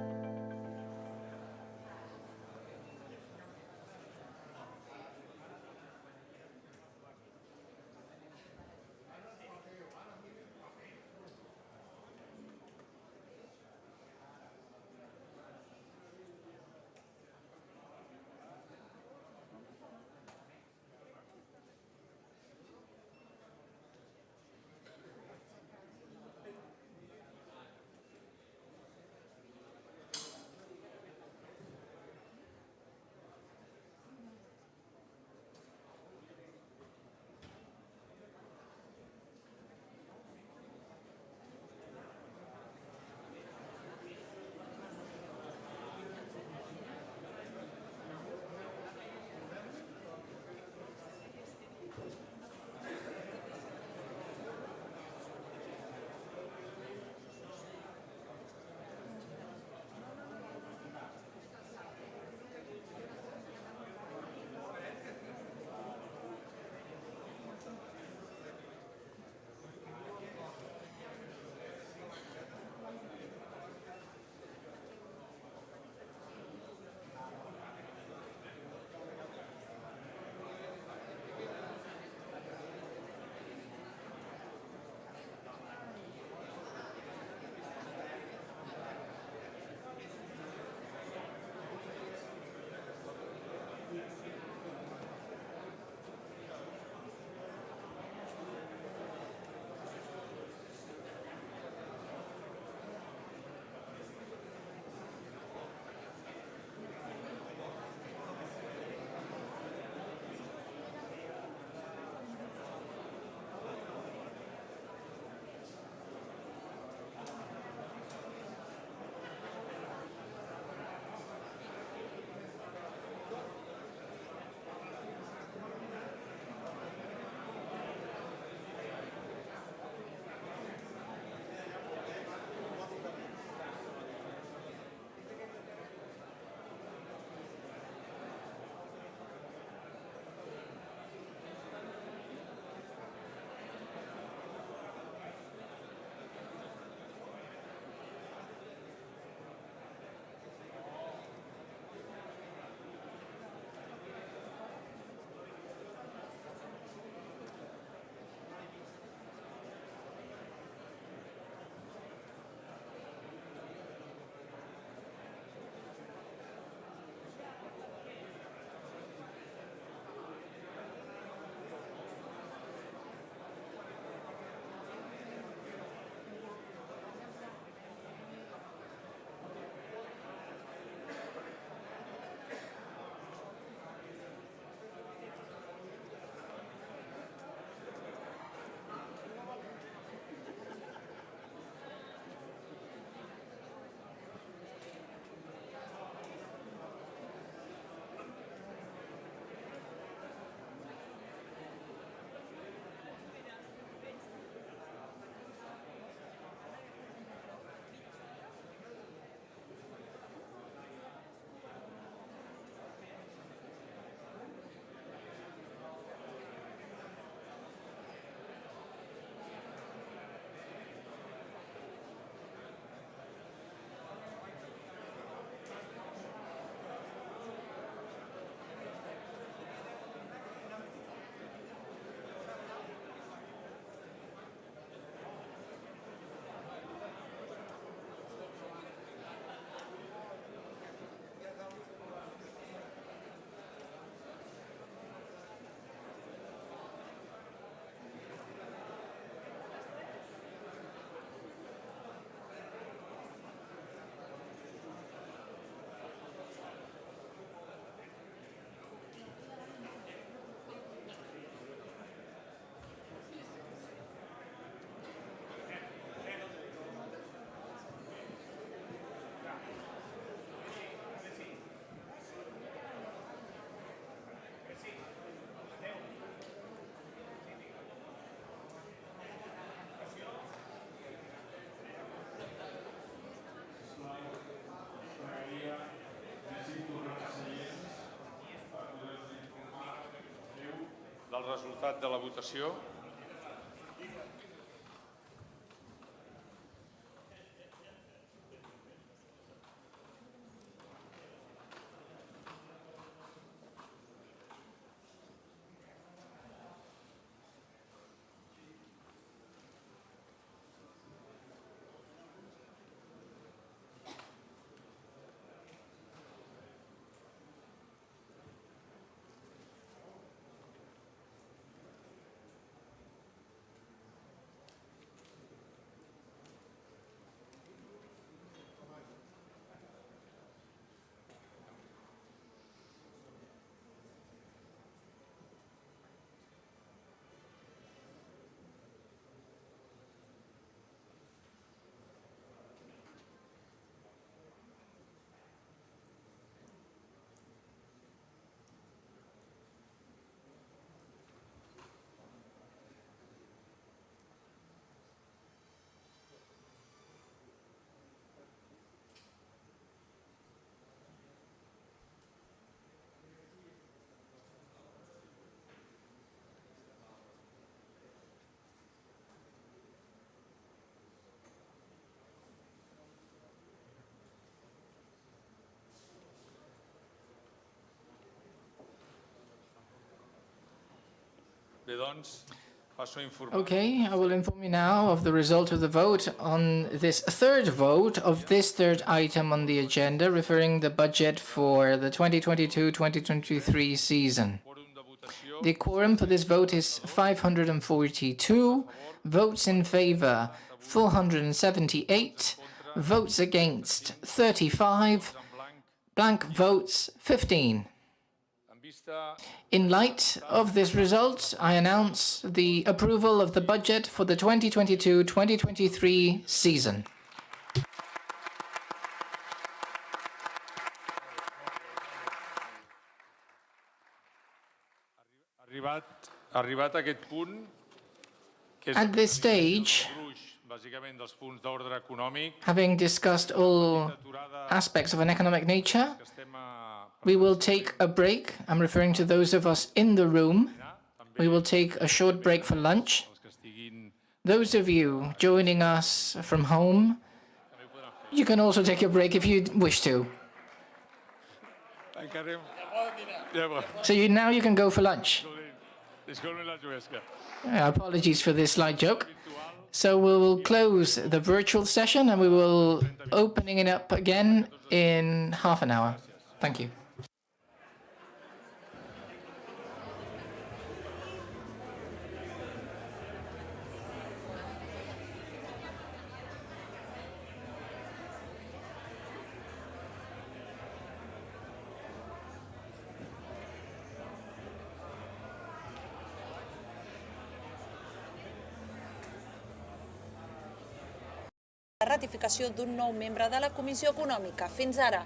del resultat de la votació. Bé, doncs, passo a informar. Okay, I will inform you now of the result of the vote on this third vote of this third item on the agenda, referring the budget for the 2022-2023 season. The quorum for this vote is 542, votes in favor 478, votes against 35, blank votes 15. In light of this result, I announce the approval of the budget for the 2022-2023 season. Arribat a aquest punt, que és At this stage, bàsicament dels punts d'ordre econòmic, having discussed all aspects of an economic nature, we will take a break. I'm referring to those of us in the room. We will take a short break for lunch. Those of you joining us from home, you can also take a break if you wish to. So now you can go for lunch. Apologies for this slight joke. So we will close the virtual session and we will opening it up again in half an hour. Thank you. La ratificació d'un nou membre de la Comissió Econòmica. Fins ara.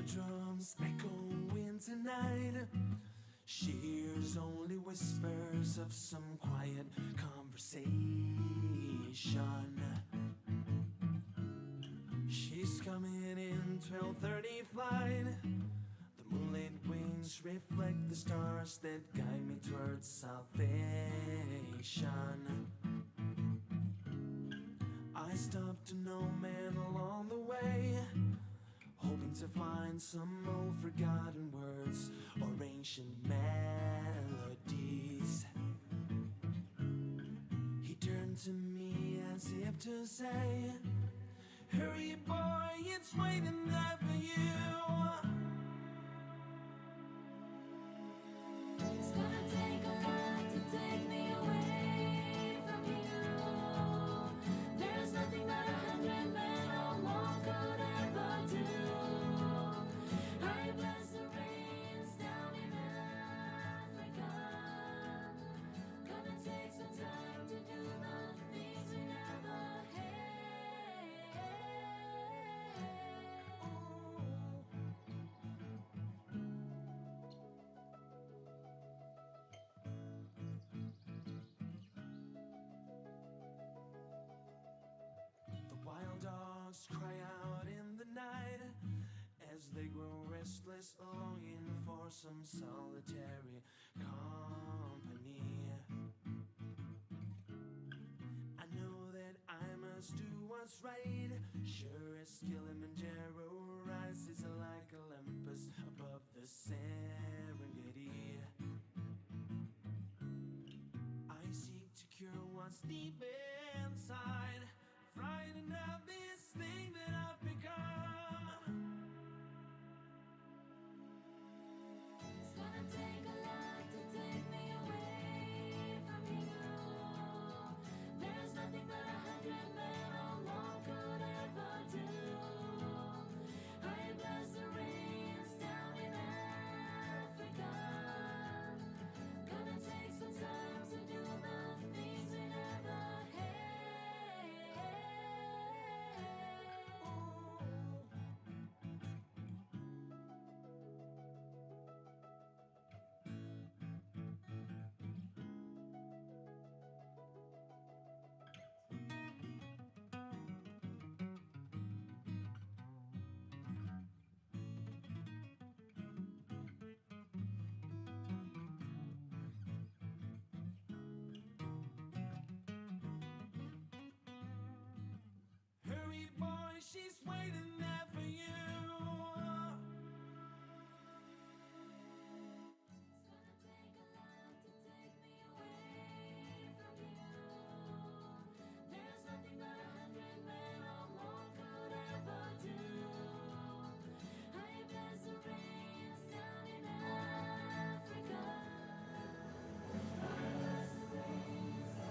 eardrums echoing tonight. She hears only whispers of some quiet conversation. She's coming in 12:30 flight. The moonlit wings reflect the stars that guide me towards salvation. I stopped to no man along the way, hoping to find some old forgotten words or ancient melodies. He turned to me as if to say, hurry boy, it's waiting there for you. It's gonna take a lot to take me away from you. There's nothing that 100 men or more could ever do. I bless the rains down in Africa. Gonna take some time to do the things we never had. The wild dogs cry out in the night as they grow restless, longing for some solitary company. I know that I must do what's right. Sure as Kilimanjaro rises like Olympus above the Serengeti. I seek to cure what's deep inside, frightened of this thing that I've become. It's gonna take a lot to take me away from you. There's nothing that 100 men or more could ever do. I bless the rains down in Africa. Gonna take some time to do the things we never had. Hurry, boy, she's waiting there for you. It's gonna take a lot to take me away from you. There's nothing that 100 men or more could ever do. I bless the rains down in Africa. I bless the rains down in Africa. I bless the rains.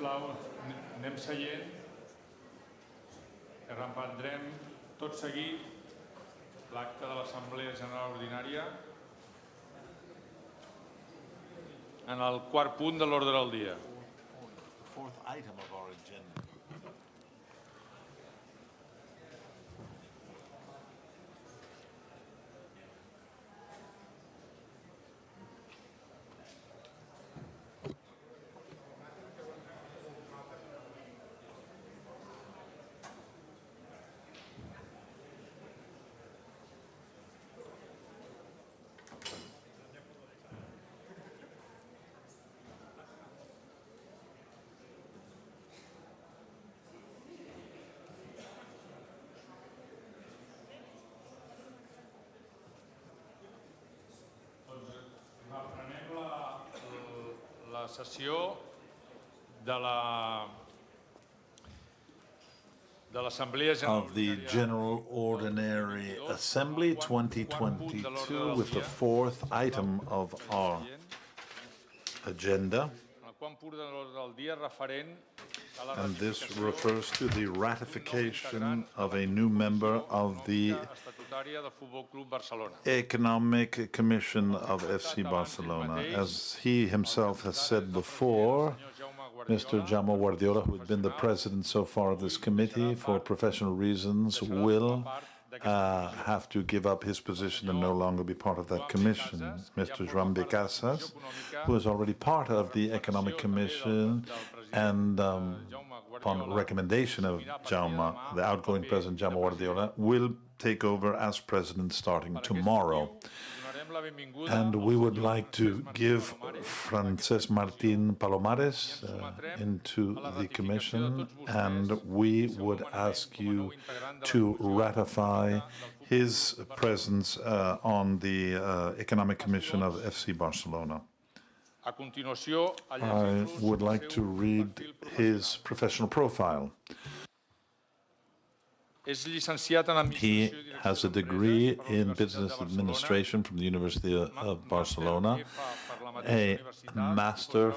Sisplau, anem seient. Reprendrem tot seguit l'acte de l'Assemblea General Ordinària en el quart punt de l'ordre del dia. Fourth item of our agenda. La sessió de l'Assemblea Of the General Ordinary Assembly 2022 with the fourth item of our agenda. el quart punt de l'ordre del dia referent a la And this refers to the ratification of a new member of the estatutària del Futbol Club Barcelona. Economic Commission of FC Barcelona. As he himself has said before, Mr. Jaume Guardiola, who has been the president so far of this committee for professional reasons, will have to give up his position and no longer be part of that commission. Mr. Joan Becasas, who is already part of the Economic Commission, and upon recommendation of Jaume, the outgoing president Jaume Guardiola, will take over as president starting tomorrow. And we would like to give Francesc Martín Palomares into the commission, and we would ask you to ratify his presence on the Economic Commission of FC Barcelona. I would like to read his professional profile. He has a degree in business administration from the University of Barcelona, a master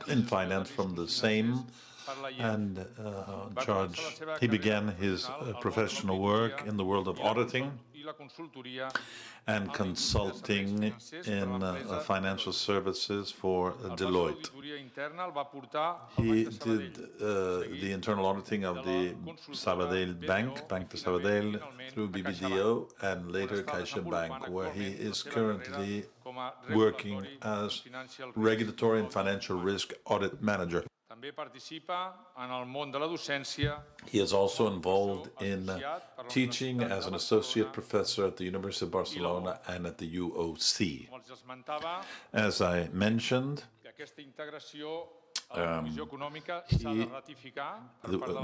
in finance from the same, and he began his professional work in the world of auditing and consulting in financial services for Deloitte. He did the internal auditing of the Sabadell Bank, Bank de Sabadell, through BBDO, and later CaixaBank, where he is currently working as regulatory and financial risk audit manager. He is also involved in teaching as an associate professor at the University of Barcelona and at the UOC. As I mentioned,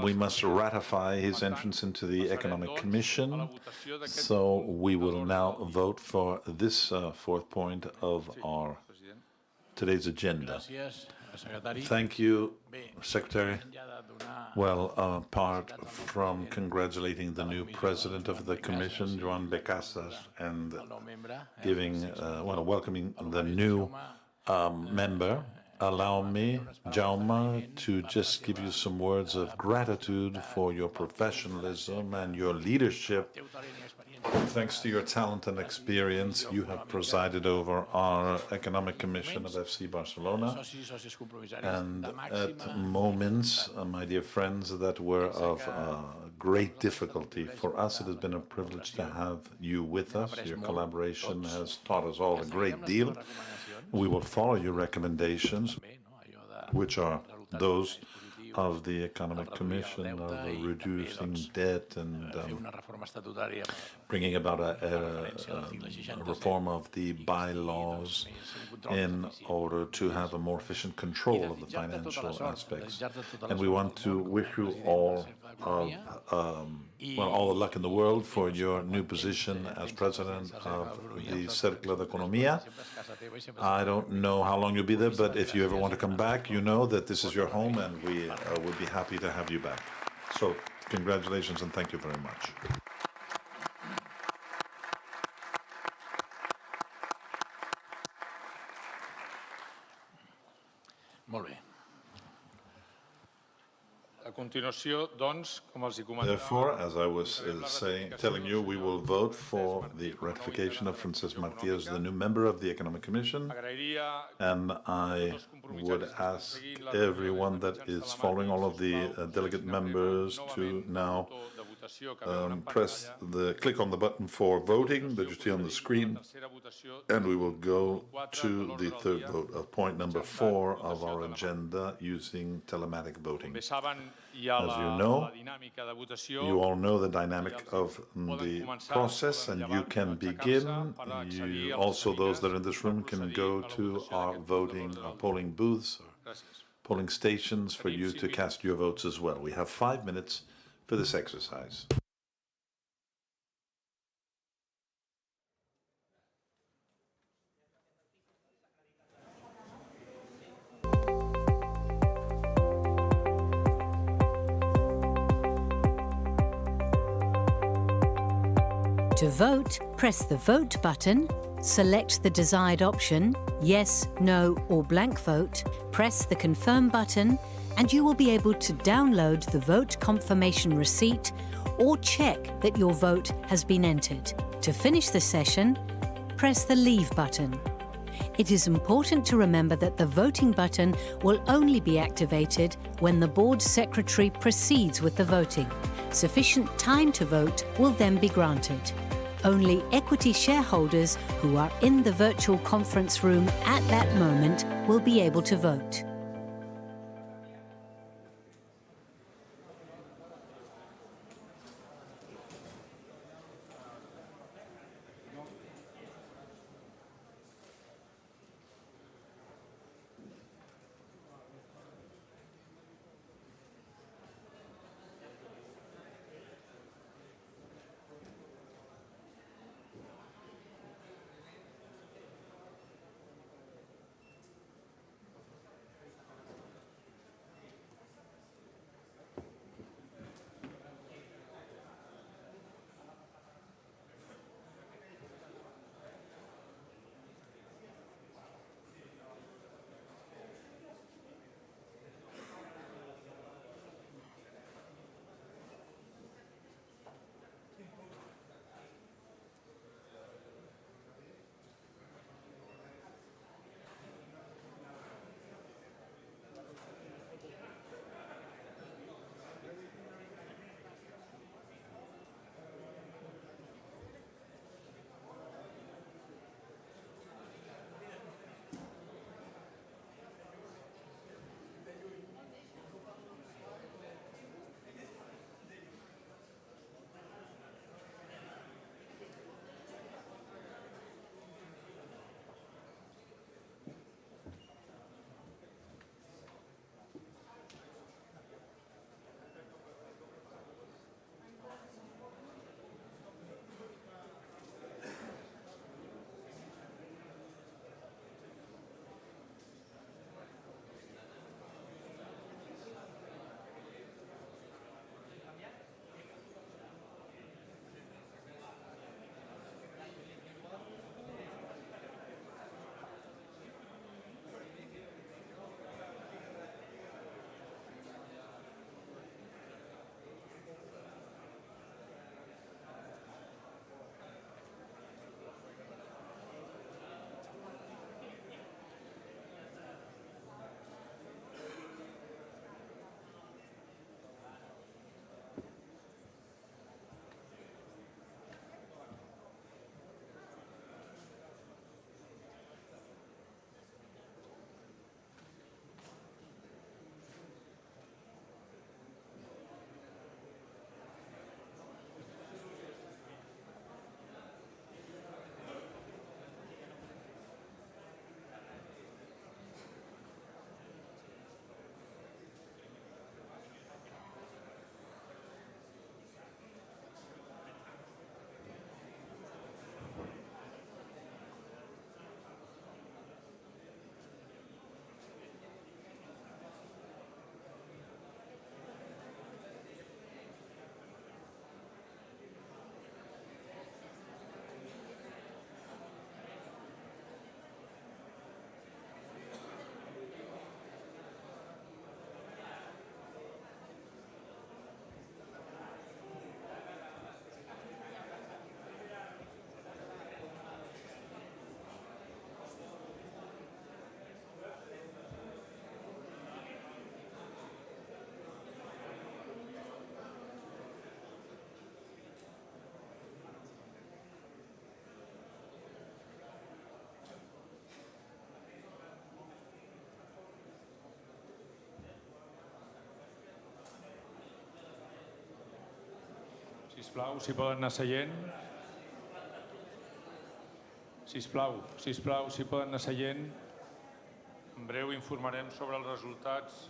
we must ratify his entrance into the Economic Commission, so we will now vote for this fourth point of our today's agenda. Thank you, Secretary. Well, apart from congratulating the new president of the Commission, Joan Becasas, and welcoming the new member, allow me, Jaume, to just give you some words of gratitude for your professionalism and your leadership. Thanks to your talent and experience, you have presided over our Economic Commission of FC Barcelona, and at moments, my dear friends, that were of great difficulty. For us, it has been a privilege to have you with us. Your collaboration has taught us all a great deal. We will follow your recommendations, which are those of the Economic Commission, of reducing debt and bringing about a reform of the bylaws in order to have a more efficient control of the financial aspects. And we want to wish you all all the luck in the world for your new position as president of the Cercle d'Economia. I don't know how long you'll be there, but if you ever want to come back, you know that this is your home, and we would be happy to have you back. So, congratulations and thank you very much. Molt bé. continuació, doncs, com els hi comentava... Therefore, as I was telling you, we will vote for the ratification of Francesc Martí as the new member of the Economic Commission, and I would ask everyone that is following all of the delegate members to now click on the button for voting that you see on the screen, and we will go to the third vote of point number 4 of our agenda using telematic voting. As you know, you all know the dynamic of the process, and you can begin. Also, those that are in this room can go to our polling booths, or polling stations for you to cast your votes as well. We have 5 minutes for this exercise. To vote, press the Vote button, select the desired option, yes, no, or blank vote, press the Confirm button, and you will be able to download the vote confirmation receipt or check that your vote has been entered. To finish the session, press the Leave button. It is important to remember that the voting button will only be activated when the board secretary proceeds with the voting. Sufficient time to vote will then be granted. Only equity shareholders who are in the virtual conference room at that moment will be able to vote. Sisplau, si poden anar seient. Sisplau, si poden anar seient. En breu informarem sobre els resultats.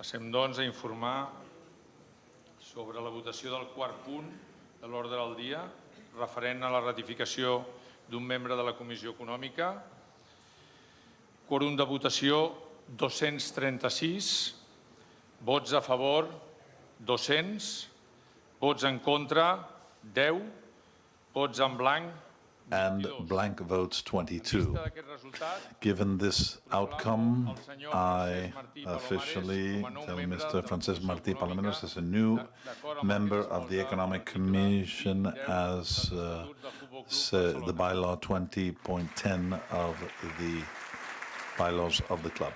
Passem, doncs, a informar sobre la votació del quart punt de l'ordre del dia, referent a la ratificació d'un membre de la Comissió Econòmica. Quòrum de votació 236, vots a favor 200, vots en contra 10, vots en blanc and blank votes 22. Given this outcome, I officially tell Mr. Francesc Martí Palamenos as a new member of the Economic Commission as the bylaw 20.10 of the bylaws of the club.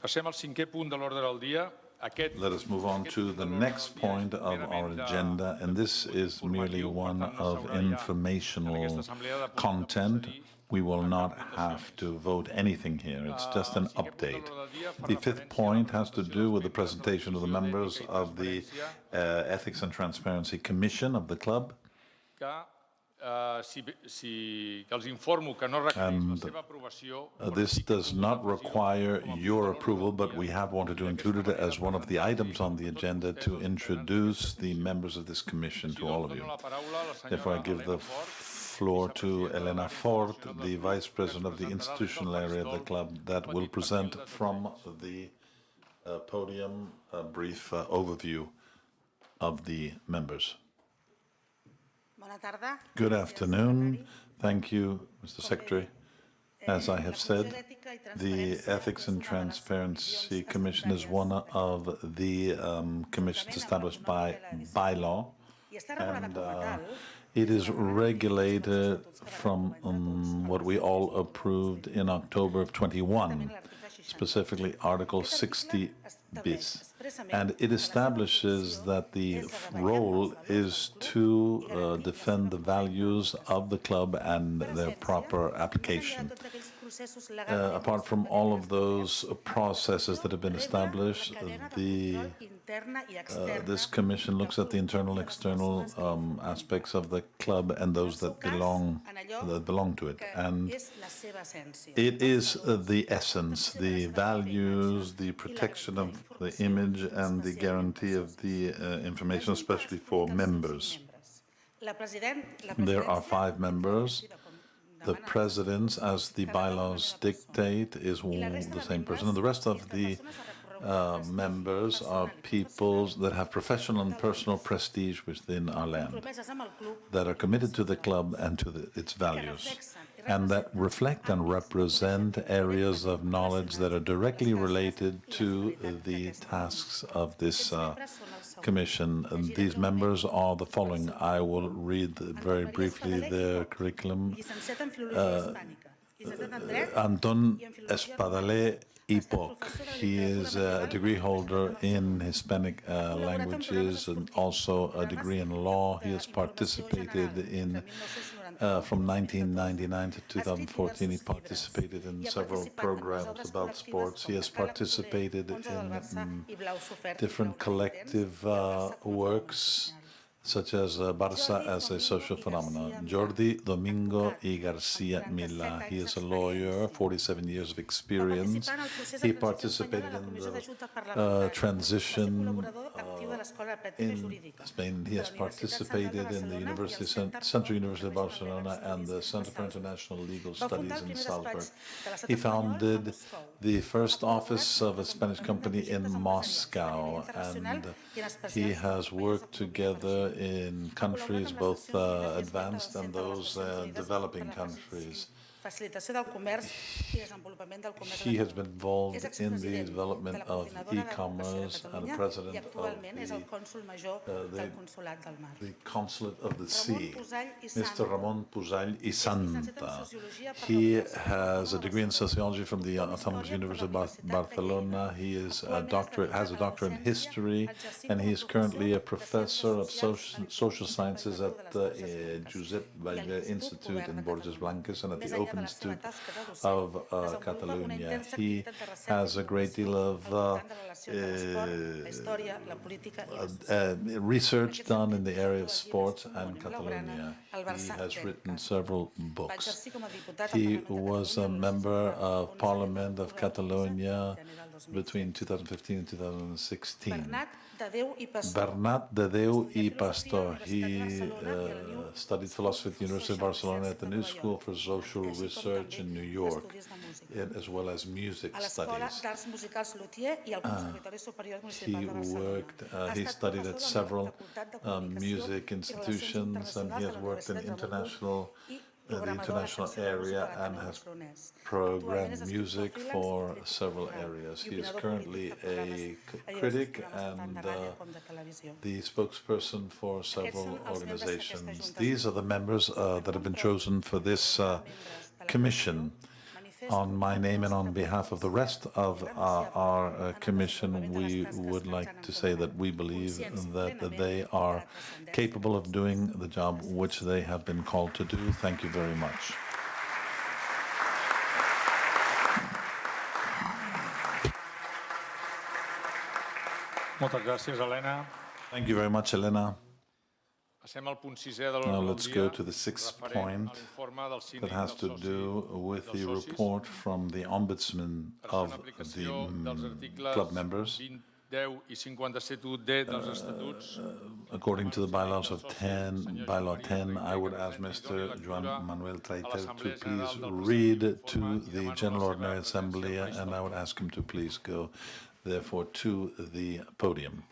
Passem al cinquè punt de l'ordre del dia. Let us move on to the next point of our agenda, and this is merely one of informational content. We will not have to vote anything here. It's just an update. The fifth point has to do with the presentation of the members of the Ethics and Transparency Commission of the club. And this does not require your approval, but we have wanted to include it as one of the items on the agenda to introduce the members of this commission to all of you. Therefore, I give the floor to Elena Fort, the Vice President of the institutional area of the club, that will present from the podium a brief overview of the members. Good afternoon. Thank you, Mr. Secretary. As I have said, the Ethics and Transparency Commission is one of the commissions established by bylaw, and it is regulated from what we all approved in October of 21. specifically Article 60 bis. And it establishes that the role is to defend the values of the club and their proper application. Apart from all of those processes that have been established, this commission looks at the internal, external aspects of the club and those that belong to it. And it is the essence, the values, the protection of the image, and the guarantee of the information, especially for members. There are 5 members. The president, as the bylaws dictate, is the same person. And the rest of the members are people that have professional and personal prestige within our land, that are committed to the club and to its values, and that reflect and represent areas of knowledge that are directly related to the tasks of this Commission. And these members are the following. I will read very briefly their curriculum. Anton Espadale Ipok. He is a degree holder in Hispanic languages and also a degree in law. He has participated in from 1999 to 2014, he participated in several programs about sports. He has participated in different collective works, such as Barça as a social phenomenon. Jordi Domingo y Garcia Mila. He is a lawyer, 47 years of experience. He participated in the transition in Spain. He has participated in the Central University of Barcelona and the Center for International Legal Studies in Salzburg. He founded the first office of a Spanish company in Moscow, and he has worked together in countries both advanced and those developing countries. He has been involved in the development of e-commerce and the president of the Consulate of the Sea, Mr. Ramon Pujall y Santa. He has a degree in sociology from the Autonomous University of Barcelona. He has a doctorate in history, and he is currently a professor of social sciences at the Josep Ballver Institute in Borges Blanques and at the Open Institute of Catalonia. He has a great deal of research done in the area of sports and Catalonia. He has written several books. He was a member of Parliament of Catalonia between 2015 and 2016. Bernat de Déu i Pastor. He studied philosophy at the University of Barcelona at the New School for Social Research in New York, as well as music studies. He studied at several music institutions, and he has worked in the international area and has programmed music for several areas. He is currently a critic and the spokesperson for several organizations. These are the members that have been chosen for this commission. On my name and on behalf of the rest of our commission, we would like to say that we believe that they are capable of doing the job which they have been called to do. Thank you very much. Moltes gràcies, Elena. Thank you very much, Elena. Passem al punt 6è de Now l'ordre del let's dia, go to the sixth point that has to do with the report from the Ombudsman of the club members. 10 i 57.1d dels Estatuts. According to the bylaws of Bylaw 10, I would ask Mr. Joan Manuel Traiter to please read to the General Ordinary Assembly, and I would ask him to please go, therefore, to the podium.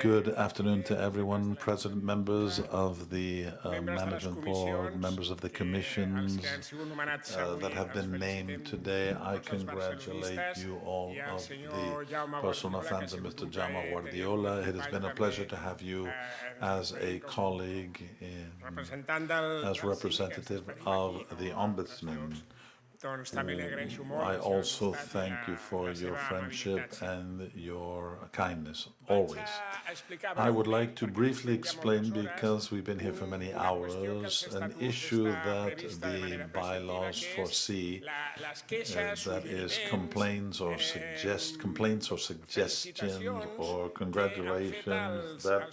Good afternoon to everyone, President, members of the Management Board, members of the commissions that have been named today. I congratulate you all of the personal fans of Mr. Jaume Guardiola. It has been a pleasure to have you as a colleague, as representative of the Ombudsman. I also thank you for your friendship and your kindness, always. I would like to briefly explain, because we've been here for many hours, an issue that the bylaws foresee, that is complaints or suggestions or congratulations that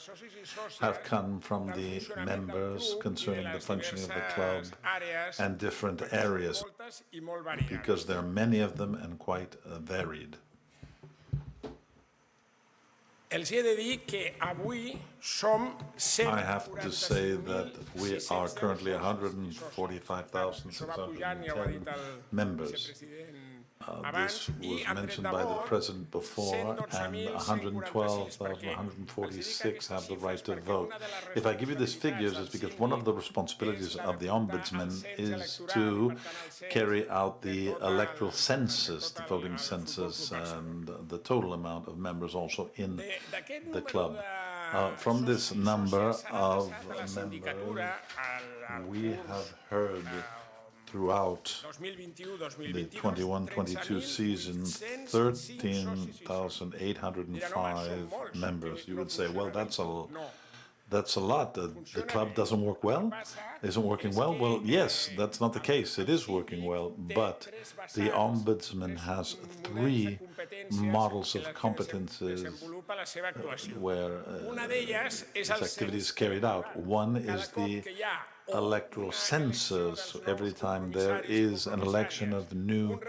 have come from the members concerning the functioning of the club and different areas, because there are many of them and quite varied. I have to say that we are currently 145,610 members. This was mentioned by the President before, and 112,146 have the right to vote. If I give you these figures, it's because one of the responsibilities of the Ombudsman is to carry out the electoral census, the voting census, and the total amount of members also in the club. From this number of members, we have heard throughout the 21-22 season, 13,805 members. You would say, well, that's a lot. The club doesn't work well? Isn't working well? Well, yes, that's not the case. It is working well, but the Ombudsman has 3 models of competences where its activity is carried out. One is the electoral census. Every time there is an election of new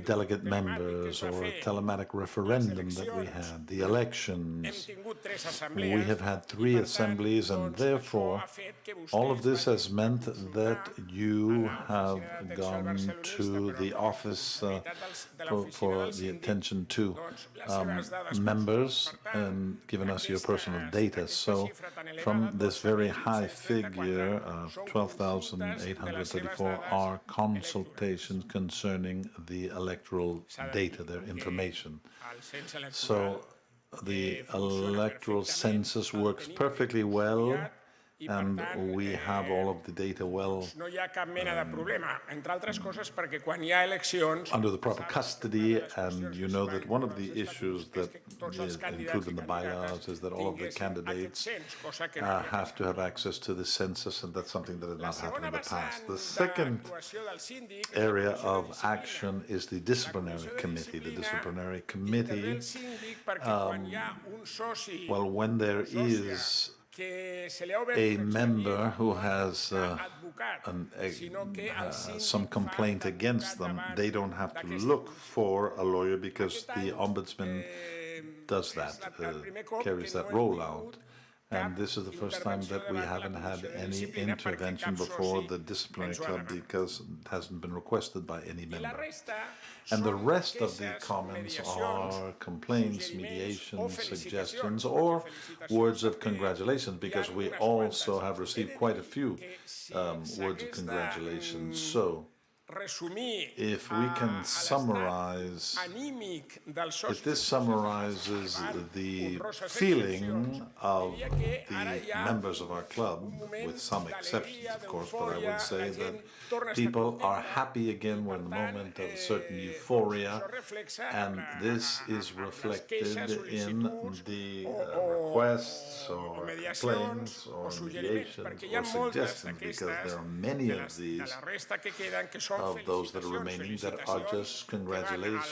delegate members or a telematic referendum that we had, the elections, we have had 3 assemblies, and therefore all of this has meant that you have gone to the office for the attention to members and given us your personal data. So from this very high figure of 12,834 are consultations concerning the electoral data, their information. So the electoral census works perfectly well, and we have all of the data well under the proper custody. And you know that one of the issues that is included in the bylaws is that all of the candidates have to have access to the census, and that's something that has not happened in the past. The second area of action is the disciplinary committee. The disciplinary committee, well, when there is a member who has some complaint against them, they don't have to look for a lawyer, because the Ombudsman does that, carries that role out. And this is the first time that we haven't had any intervention before the disciplinary club, because it hasn't been requested by any member. And the rest of the comments are complaints, mediations, suggestions, or words of congratulations, because we also have received quite a few words of congratulations. So, if we can summarize, if this summarizes the feeling of the members of our club, with some exceptions, of course, but I would say that people are happy again. We're in a moment of certain euphoria, and this is reflected in the requests or complaints or mediations or suggestions, because there are many of these, of those that are remaining, that are just congratulations,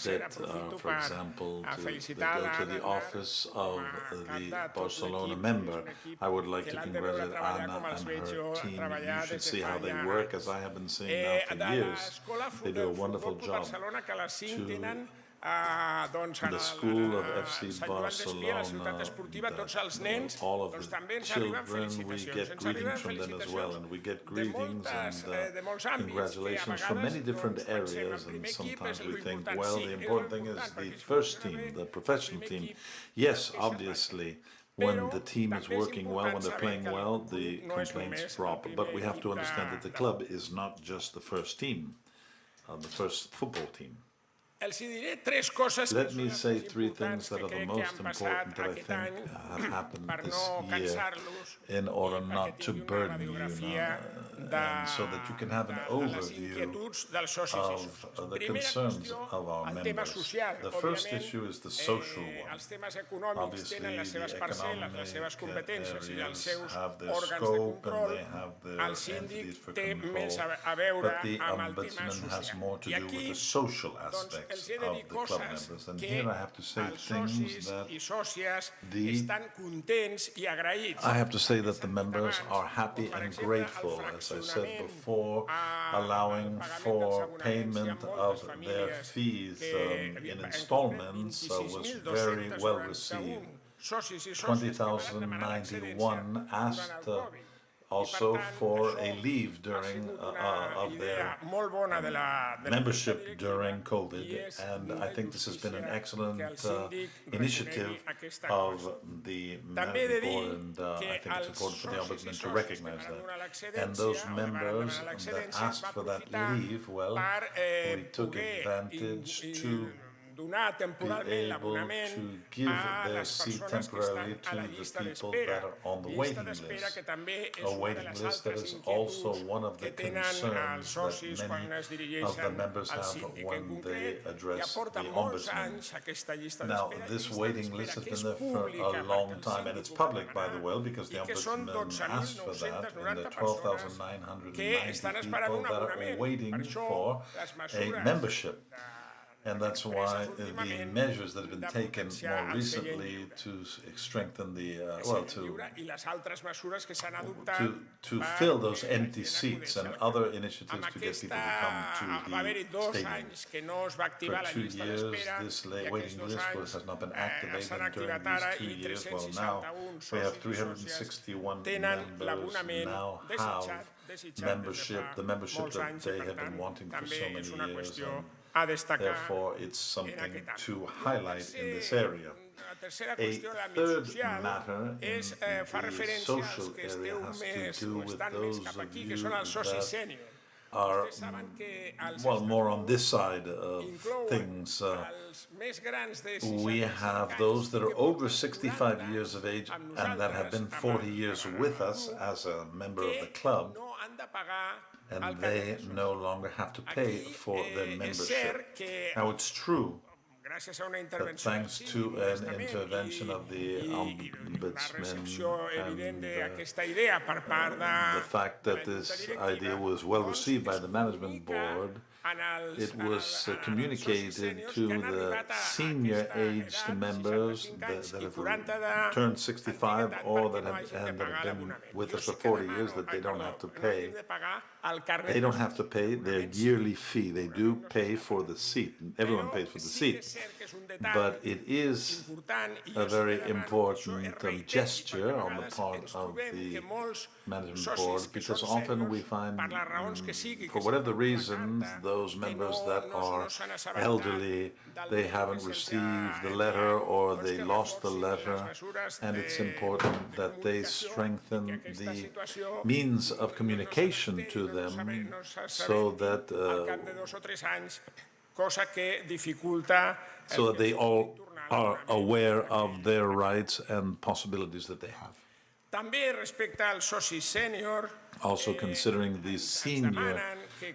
that, for example, they go to the office of the Barcelona member. I would like to congratulate Anna and her team. You should see how they work, as I have been seeing now for years. They do a wonderful job. The school of FC Barcelona, all of the children, we get greetings from them as well, and we get greetings and congratulations from many different areas. And sometimes we think, well, the important thing is the first team, the professional team. Yes, obviously, when the team is working well, when they're playing well, the complaints drop. But we have to understand that the club is not just the first team, the first football team. Let me say three things that are the most important that I think have happened this year in order not to burden you, and so that you can have an overview of the concerns of our members. The first issue is the social one. Obviously, the economic areas have their scope and they have their entities for control, but the Ombudsman has more to do with the social aspects of the club members. And here I have to say things that I have to say that the members are happy and grateful, as I said before, allowing for payment of their fees in installments was very well received. 20,091 asked also for a leave during of their membership during COVID, and I think this has been an excellent initiative of the management board, and I think it's important for the Ombudsman to recognize that. And those members that asked for that leave, well, we took advantage to be able to give their seat temporarily to the people that are on the waiting list. A waiting list that is also one of the concerns that many of the members have when they address the Ombudsman. Now, this waiting list has been there for a long time, and it's public, by the way, because the Ombudsman asked for that, and the 12,990 people that are waiting for a membership. And that's why the measures that have been taken more recently to strengthen the, to fill those empty seats and other initiatives to get people to come to the stadium. For 2 years, this waiting list has not been activated during these 2 years. Well, now we have 361 members now have membership, the membership that they have been wanting for so many years. Therefore, it's something to highlight in this area. A third matter in the social area has to do with those of you that are, well, more on this side of things. We have those that are over 65 years of age and that have been 40 years with us as a member of the club, and they no longer have to pay for their membership. Now, it's true that thanks to an intervention of the Ombudsman and the fact that this idea was well received by the management board, it was communicated to the senior-aged members that have turned 65 or that have been with us for 40 years that they don't have to pay. They don't have to pay their yearly fee. They do pay for the seat. Everyone pays for the seat. But it is a very important gesture on the part of the management board, because often we find, for whatever reasons, those members that are elderly, they haven't received the letter or they lost the letter, and it's important that they strengthen the means of communication to them so that they all are aware of their rights and possibilities that they have. Also, considering the senior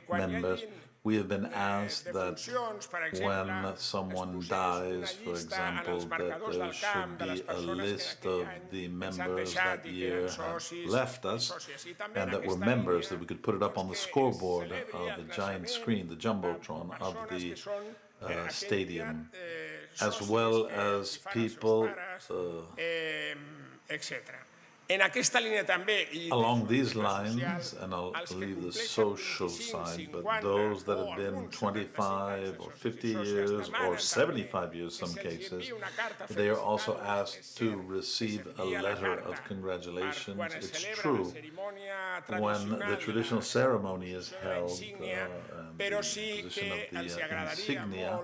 members, we have been asked that when someone dies, for example, that there should be a list of the members that year have left us and that were members, that we could put it up on the scoreboard of the giant screen, the jumbotron of the stadium, as well as people, along these lines, and I'll leave the social side, but those that have been 25 or 50 years or 75 years, some cases, they are also asked to receive a letter of congratulations. It's true, when the traditional ceremony is held, the position of the insignia,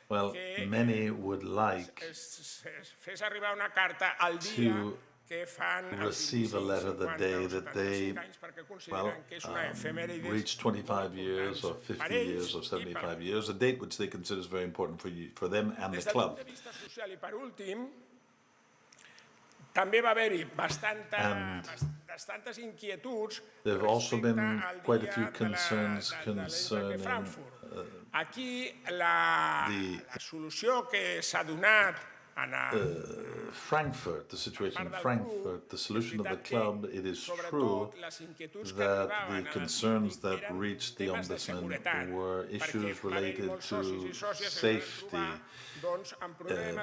well, many would like to receive a letter the day that they, reach 25 years or 50 years or 75 years, a date which they consider is very important for them and the club. També va haver-hi bastantes inquietuds. There have also been quite a few concerns concerning aquí la solució que s'ha donat Frankfurt, the situation in Frankfurt, the solution of the club, it is true that the concerns that reached the Ombudsman were issues related to safety,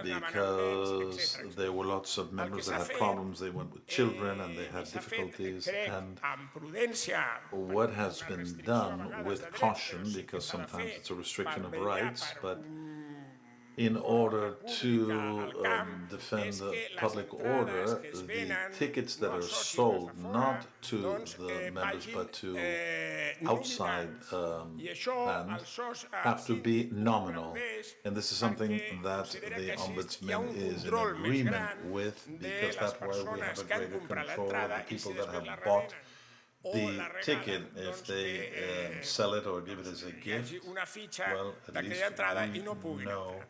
because there were lots of members that had problems, they went with children and they had difficulties, and what has been done with caution, because sometimes it's a restriction of rights, but in order to defend the public order, the tickets that are sold not to the members but to outside fans have to be nominal. And this is something that the Ombudsman is in agreement with, because that's why we have a greater control of the people that have bought the ticket. If they sell it or give it as a gift, well, at least we know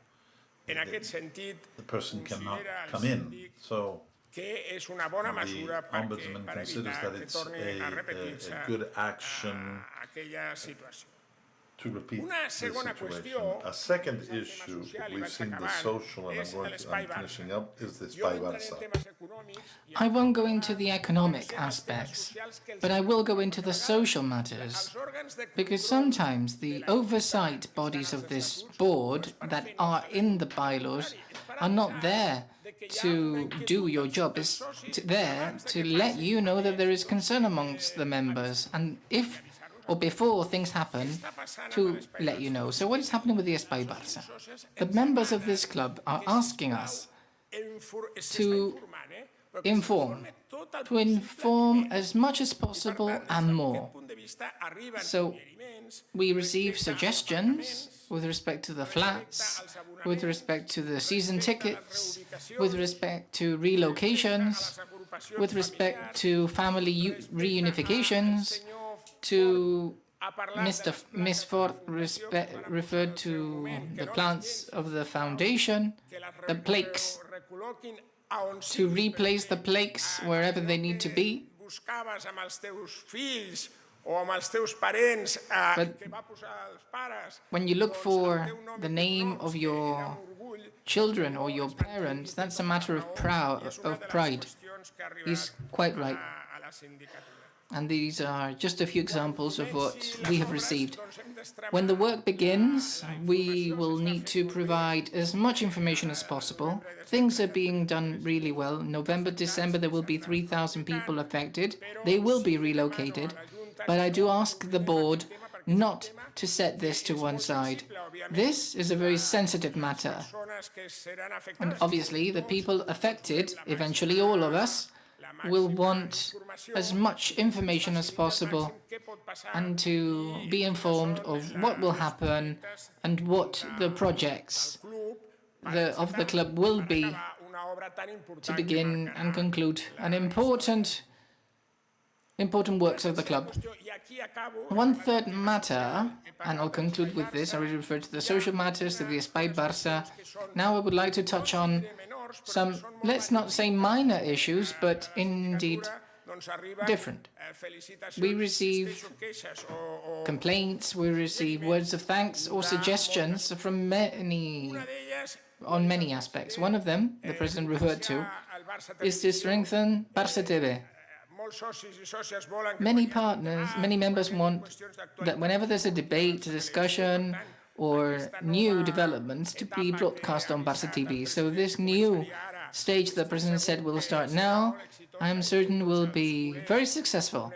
the person cannot come in. So the Ombudsman considers that it's a good action to repeat this situation. A second issue, we've seen the social, and I'm finishing up, is this Buyback. I won't go into the economic aspects, but I will go into the social matters, because sometimes the oversight bodies of this board that are in the bylaws are not there to do your job. It's there to let you know that there is concern amongst the members, and if or before things happen, to let you know. So what is happening with the Espai Barça? The members of this club are asking us to inform as much as possible and more. So we receive suggestions with respect to the flats, with respect to the season tickets, with respect to relocations, with respect to family reunifications, to Ms. Ford referred to the plants of the foundation, the plaques, to replace the plaques wherever they need to be. But when you look for the name of your children or your parents, that's a matter of pride. He's quite right. And these are just a few examples of what we have received. When the work begins, we will need to provide as much information as possible. Things are being done really well. November, December, there will be 3,000 people affected. They will be relocated. But I do ask the board not to set this to one side. This is a very sensitive matter. And obviously, the people affected, eventually all of us, will want as much information as possible and to be informed of what will happen and what the projects of the club will be to begin and conclude an important works of the club. One third matter, and I'll conclude with this, I already referred to the social matters, to the Espai Barça. Now I would like to touch on some, let's not say minor issues, but indeed different. We receive complaints, we receive words of thanks or suggestions from on many aspects. One of them, the President referred to, is to strengthen Barça TV. Many members want that whenever there's a debate, a discussion, or new developments to be broadcast on Barça TV. So this new stage the President said will start now, I'm certain will be very successful.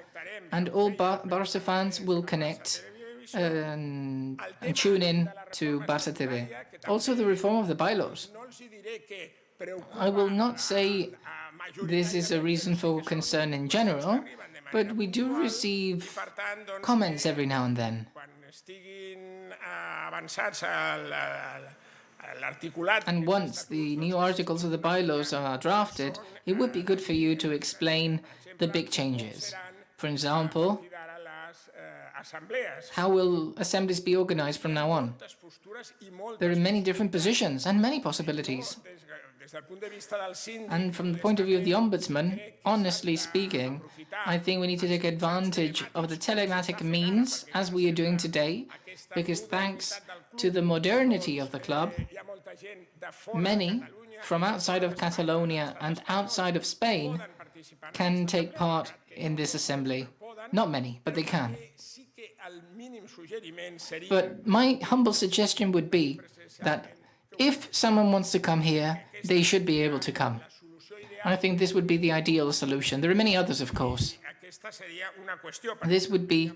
And all Barça fans will connect and tune in to Barça TV. Also the reform of the bylaws. I will not say this is a reason for concern in general, but we do receive comments every now and then. And once the new articles of the bylaws are drafted, it would be good for you to explain the big changes. For example, how will assemblies be organized from now on? There are many different positions and many possibilities. And from the point of view of the Ombudsman, honestly speaking, I think we need to take advantage of the telematic means, as we are doing today, because thanks to the modernity of the club, many from outside of Catalonia and outside of Spain can take part in this assembly. Not many, but they can. But my humble suggestion would be that if someone wants to come here, they should be able to come. I think this would be the ideal solution. There are many others, of course. This would be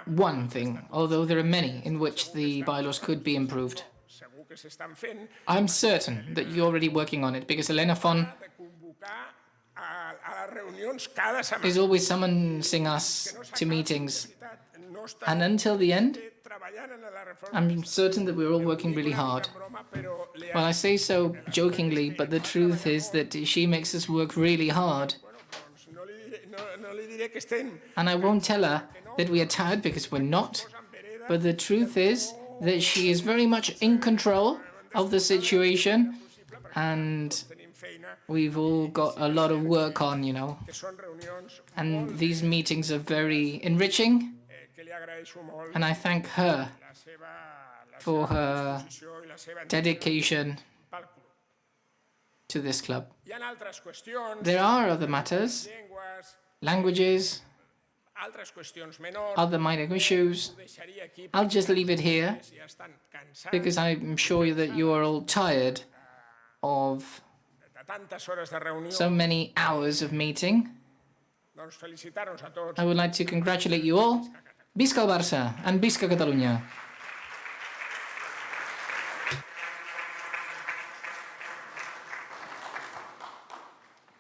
one thing, although there are many in which the bylaws could be improved. I'm certain that you're already working on it, because Elena Fon is always summoning us to meetings. And until the end, I'm certain that we're all working really hard. Well, I say so jokingly, but the truth is that she makes us work really hard. And I won't tell her that we are tired, because we're not. But the truth is that she is very much in control of the situation, and we've all got a lot of work on, you know. And these meetings are very enriching, and I thank her for her dedication to this club. There are other matters, languages, other minor issues. I'll just leave it here, because I'm sure that you are all tired of so many hours of meeting. I would like to congratulate you all. Visca el Barça and Visca Catalunya.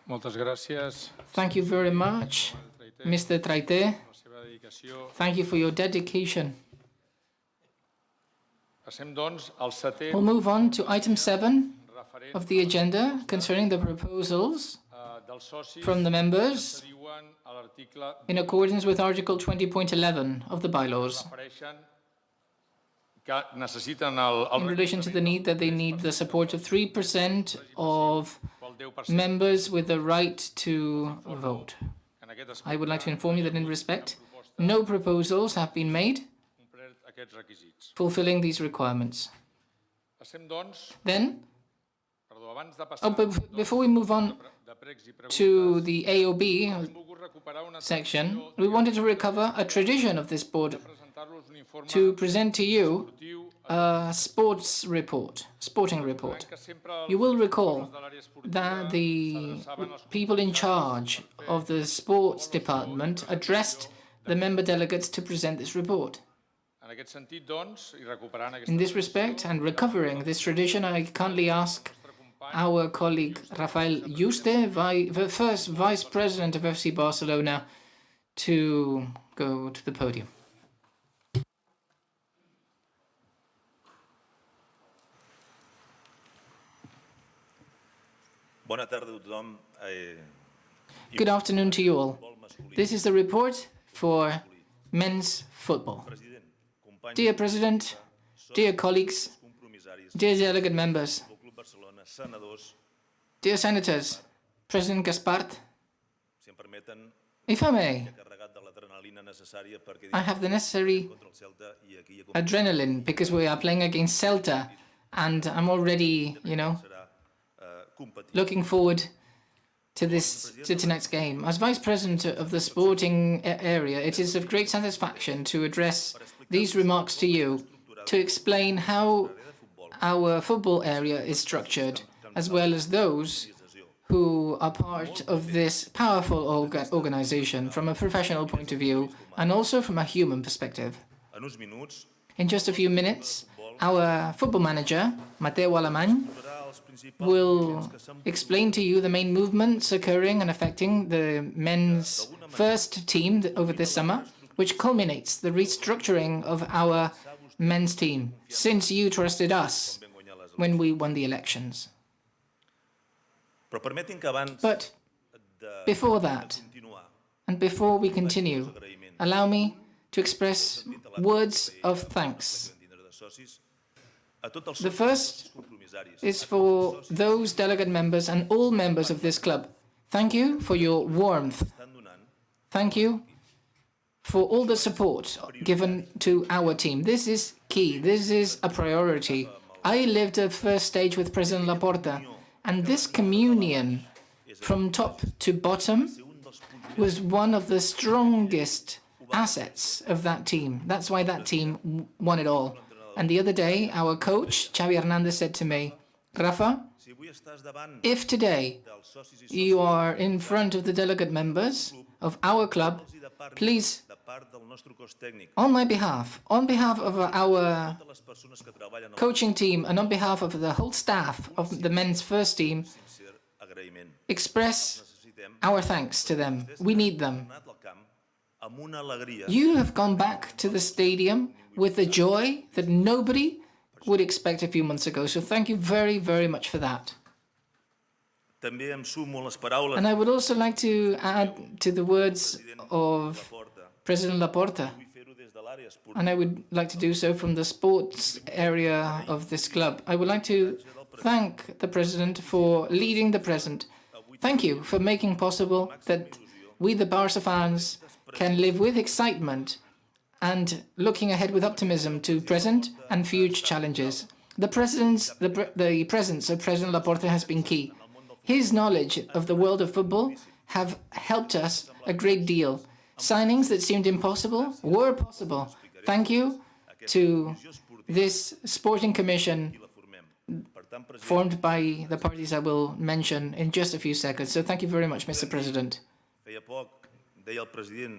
Moltes gràcies. Thank you very much, Mr. Traité. Thank you for your dedication. Passem, doncs, al setè We'll move on to item 7 of the agenda concerning the proposals dels socis from the members que diuen a l'article in accordance with Article 20.11 of the bylaws, refereixen que necessiten el in relation to the need that they need the support of 3% of members with the right to vote. I would like to inform you that in respect, no proposals have been made aquests requisits. fulfilling these requirements. Passem, doncs, Then, abans de passar before we move on de pregs i to the AOB volgut recuperar una section, we wanted to recover a tradition of this board presentar-los un informe to present to you a sporting report. You will recall that the people in charge of the sports department addressed the member delegates to present this report. en aquest sentit, doncs, i recuperant aquesta In this respect, and recovering this tradition, I kindly ask our colleague Rafael Yuste, the first vice president of FC Barcelona, to go to the podium. Bona tarda a tothom. Good afternoon to you all. This is the report for men's football. Dear President, dear colleagues, dear delegate members, dear senators, President Gaspart, if I may, I have the necessary adrenaline because we are playing against Celta, and I'm already, looking forward to tonight's game. As Vice President of the sporting area, it is of great satisfaction to address these remarks to you, to explain how our football area is structured, as well as those who are part of this powerful organization from a professional point of view and also from a human perspective. In just a few minutes, our football manager, Mateu Alemany, will explain to you the main movements occurring and affecting the men's first team over this summer, which culminates the restructuring of our men's team, since you trusted us when we won the elections. But before that, and before we continue, allow me to express words of thanks. The first is for those delegate members and all members of this club. Thank you for your warmth. Thank you for all the support given to our team. This is key. This is a priority. I lived the first stage with President Laporta, and this communion from top to bottom was one of the strongest assets of that team. That's why that team won it all. And the other day, our coach, Xavi Hernandez, said to me, Rafa, if today you are in front of the delegate members of our club, please, on my behalf, on behalf of our coaching team and on behalf of the whole staff of the men's first team, express our thanks to them. We need them. You have gone back to the stadium with the joy that nobody would expect a few months ago. So thank you very, very much for that. And I would also like to add to the words of President Laporta, and I would like to do so from the sports area of this club. I would like to thank the President for leading the present. Thank you for making possible that we, the Barca fans, can live with excitement and looking ahead with optimism to present and future challenges. The presence of President Laporta has been key. His knowledge of the world of football have helped us a great deal. Signings that seemed impossible were possible. Thank you to this sporting commission formed by the parties I will mention in just a few seconds. So thank you very much, Mr. President.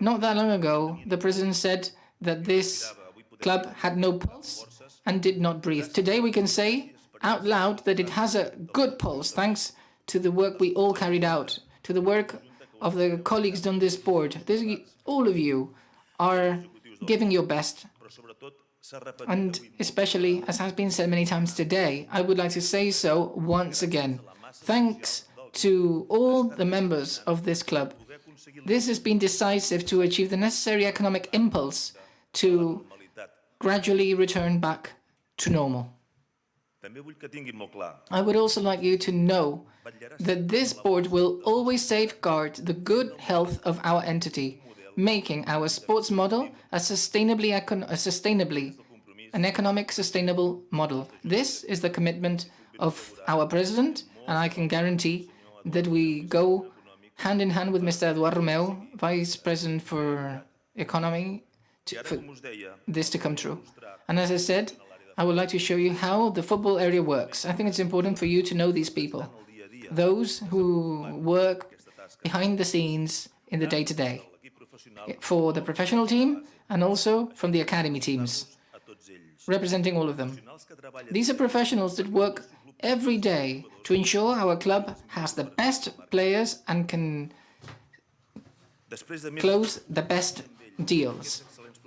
Not that long ago, the President said that this club had no pulse and did not breathe. Today we can say out loud that it has a good pulse, thanks to the work we all carried out, to the work of the colleagues on this board. All of you are giving your best. And especially, as has been said many times today, I would like to say so once again. Thanks to all the members of this club. This has been decisive to achieve the necessary economic impulse to gradually return back to normal. I would also like you to know that this board will always safeguard the good health of our entity, making our sports model an economic sustainable model. This is the commitment of our president, and I can guarantee that we go hand in hand with Mr. Eduard Romeu, Vice President for Economy, for this to come true. And as I said, I would like to show you how the football area works. I think it's important for you to know these people, those who work behind the scenes in the day-to-day, for the professional team and also from the academy teams, representing all of them. These are professionals that work every day to ensure our club has the best players and can close the best deals.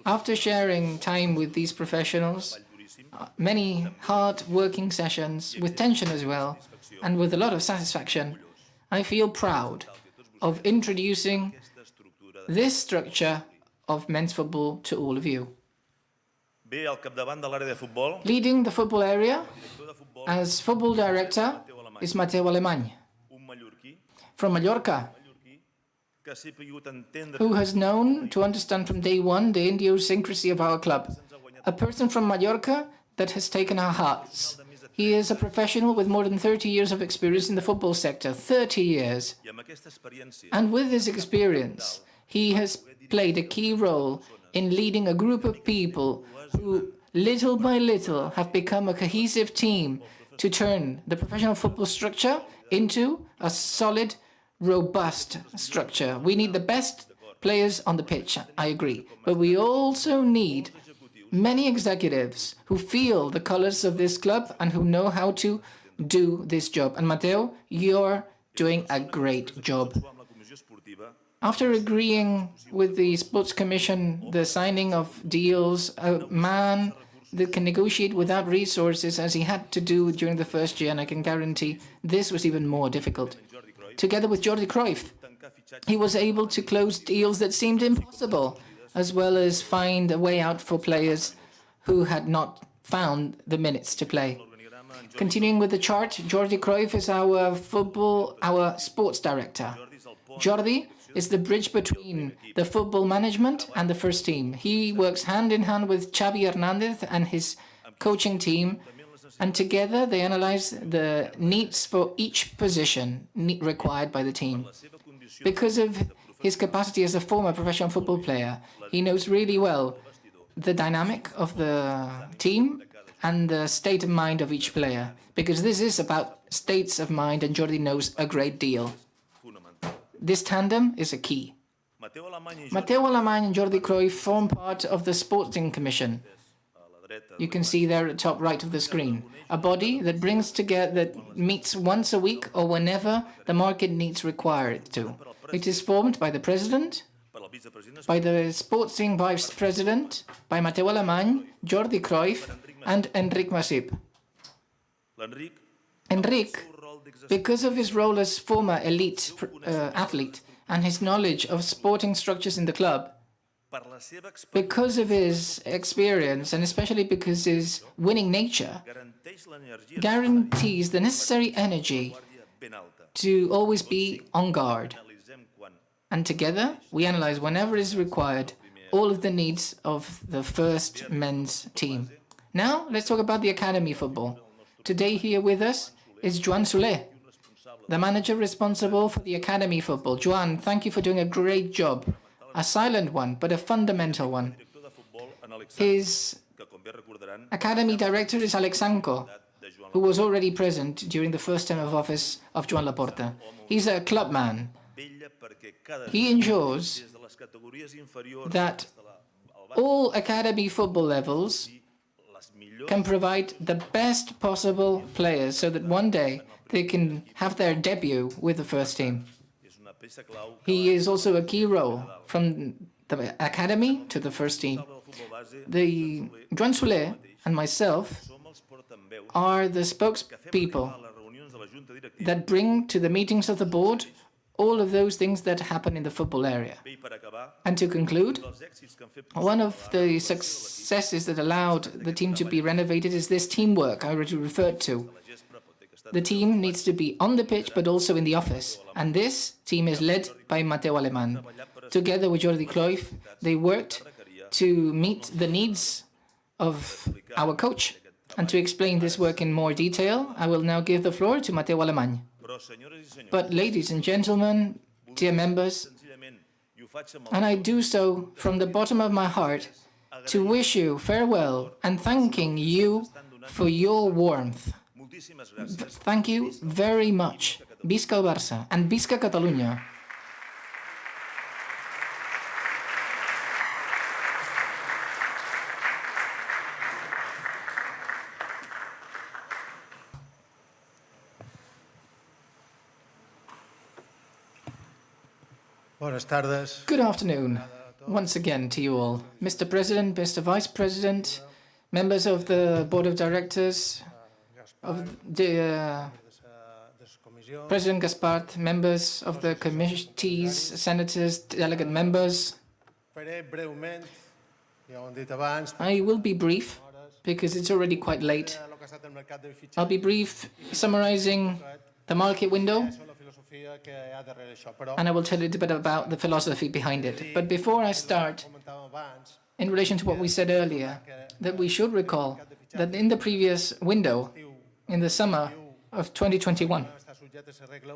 After sharing time with these professionals, many hard-working sessions, with tension as well, and with a lot of satisfaction, I feel proud of introducing this structure of men's football to all of you. Leading the football area as football director is Mateu Alemany, from Mallorca, who has known to understand from day one the idiosyncrasy of our club. A person from Mallorca that has taken our hearts. He is a professional with more than 30 years of experience in the football sector, 30 years. And with this experience, he has played a key role in leading a group of people who, little by little, have become a cohesive team to turn the professional football structure into a solid, robust structure. We need the best players on the pitch, I agree. But we also need many executives who feel the colors of this club and who know how to do this job. And Mateu, you're doing a great job. After agreeing with the Sports Commission, the signing of deals, a man that can negotiate without resources as he had to do during the first year, and I can guarantee this was even more difficult. Together with Jordi Cruyff, he was able to close deals that seemed impossible, as well as find a way out for players who had not found the minutes to play. Continuing with the chart, Jordi Cruyff is our sports director. Jordi is the bridge between the football management and the first team. He works hand in hand with Xavi Hernandez and his coaching team, and together they analyze the needs for each position required by the team. Because of his capacity as a former professional football player, he knows really well the dynamic of the team and the state of mind of each player, because this is about states of mind, and Jordi knows a great deal. This tandem is a key. Mateu Alemany and Jordi Cruyff form part of the Sporting Commission. You can see there at the top right of the screen, a body that brings together, that meets once a week or whenever the market needs require it to. It is formed by the president, by the Sporting Vice President, by Mateu Alemany, Jordi Cruyff, and Enric Masip. Enric, because of his role as former elite athlete and his knowledge of sporting structures in the club, because of his experience, and especially because of his winning nature, guarantees the necessary energy to always be on guard. And together, we analyze whenever is required all of the needs of the first men's team. Now, let's talk about the academy football. Today here with us is Joan Soler, the manager responsible for the academy football. Joan, thank you for doing a great job. A silent one, but a fundamental one. His academy director is Alexanco, who was already present during the first term of office of Joan Laporta. He's a club man. He ensures that all academy football levels can provide the best possible players so that one day they can have their debut with the first team. He is also a key role from the academy to the first team. Joan Soler and myself are the spokespeople that bring to the meetings of the board all of those things that happen in the football area. And to conclude, one of the successes that allowed the team to be renovated is this teamwork I already referred to. The team needs to be on the pitch, but also in the office. And this team is led by Mateu Alemany. Together with Jordi Cruyff, they worked to meet the needs of our coach. And to explain this work in more detail, I will now give the floor to Mateu Alemany. But ladies and gentlemen, dear members, and I do so from the bottom of my heart to wish you farewell and thanking you for your warmth. Thank you very much. Visca el Barça and Visca Catalunya. Good afternoon, once again to you all. Mr. President, Mr. Vice President, members of the Board of Directors, of the President Gaspard, members of the committees, senators, delegate members. I will be brief because it's already quite late. I'll be brief, summarizing the market window, and I will tell you a bit about the philosophy behind it. But before I start, in relation to what we said earlier, that we should recall that in the previous window, in the summer of 2021,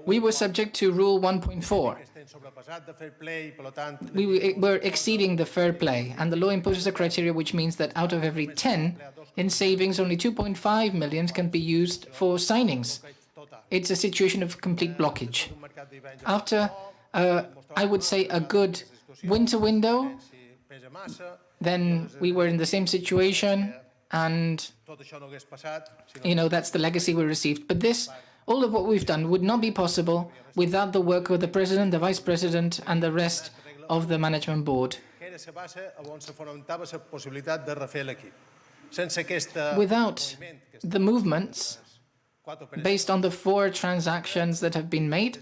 we were subject to Rule 1.4. We were exceeding the fair play, and the law imposes a criteria which means that out of every 10 in savings, only 2.5 million can be used for signings. It's a situation of complete blockage. After, I would say, a good winter window, then we were in the same situation, and, you know, that's the legacy we received. But this, all of what we've done would not be possible without the work of the President, the Vice President, and the rest of the Management Board. Without the movements, based on the 4 transactions that have been made,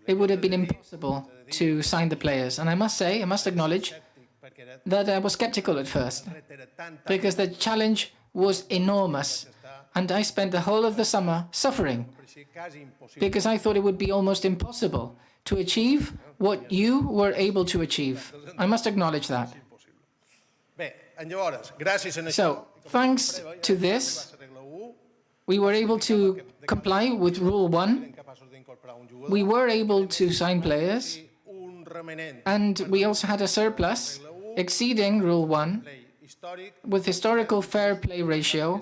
it would have been impossible to sign the players. And I must say, I must acknowledge that I was skeptical at first, because the challenge was enormous. And I spent the whole of the summer suffering, because I thought it would be almost impossible to achieve what you were able to achieve. I must acknowledge that. So, thanks to this, we were able to comply with Rule 1. We were able to sign players, and we also had a surplus exceeding Rule 1 with historical fair play ratio,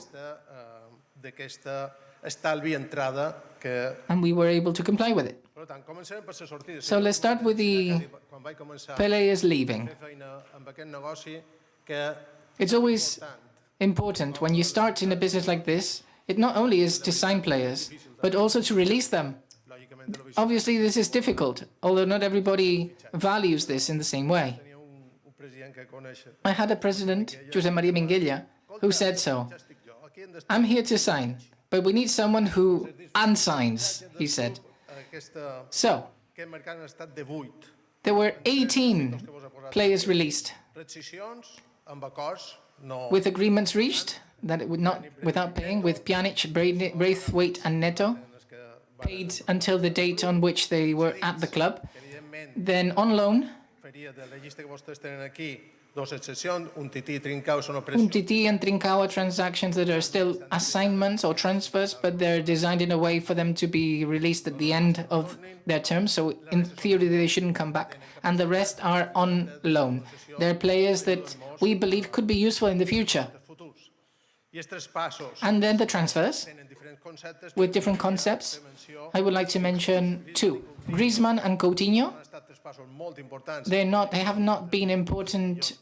and we were able to comply with it. So let's start with the players leaving. It's always important when you start in a business like this, it not only is to sign players, but also to release them. Obviously, this is difficult, although not everybody values this in the same way. I had a president, José María Minguella, who said so. I'm here to sign, but we need someone who unsigns, he said. So, there were 18 players released, with agreements reached that it would not, without paying, with Pjanic, Braithwaite and Neto, paid until the date on which they were at the club. Then on loan, Umtiti and Trincao are transactions that are still assignments or transfers, but they're designed in a way for them to be released at the end of their term, so in theory they shouldn't come back. And the rest are on loan. They're players that we believe could be useful in the future. And then the transfers, with different concepts. I would like to mention 2. Griezmann and Coutinho. They have not been important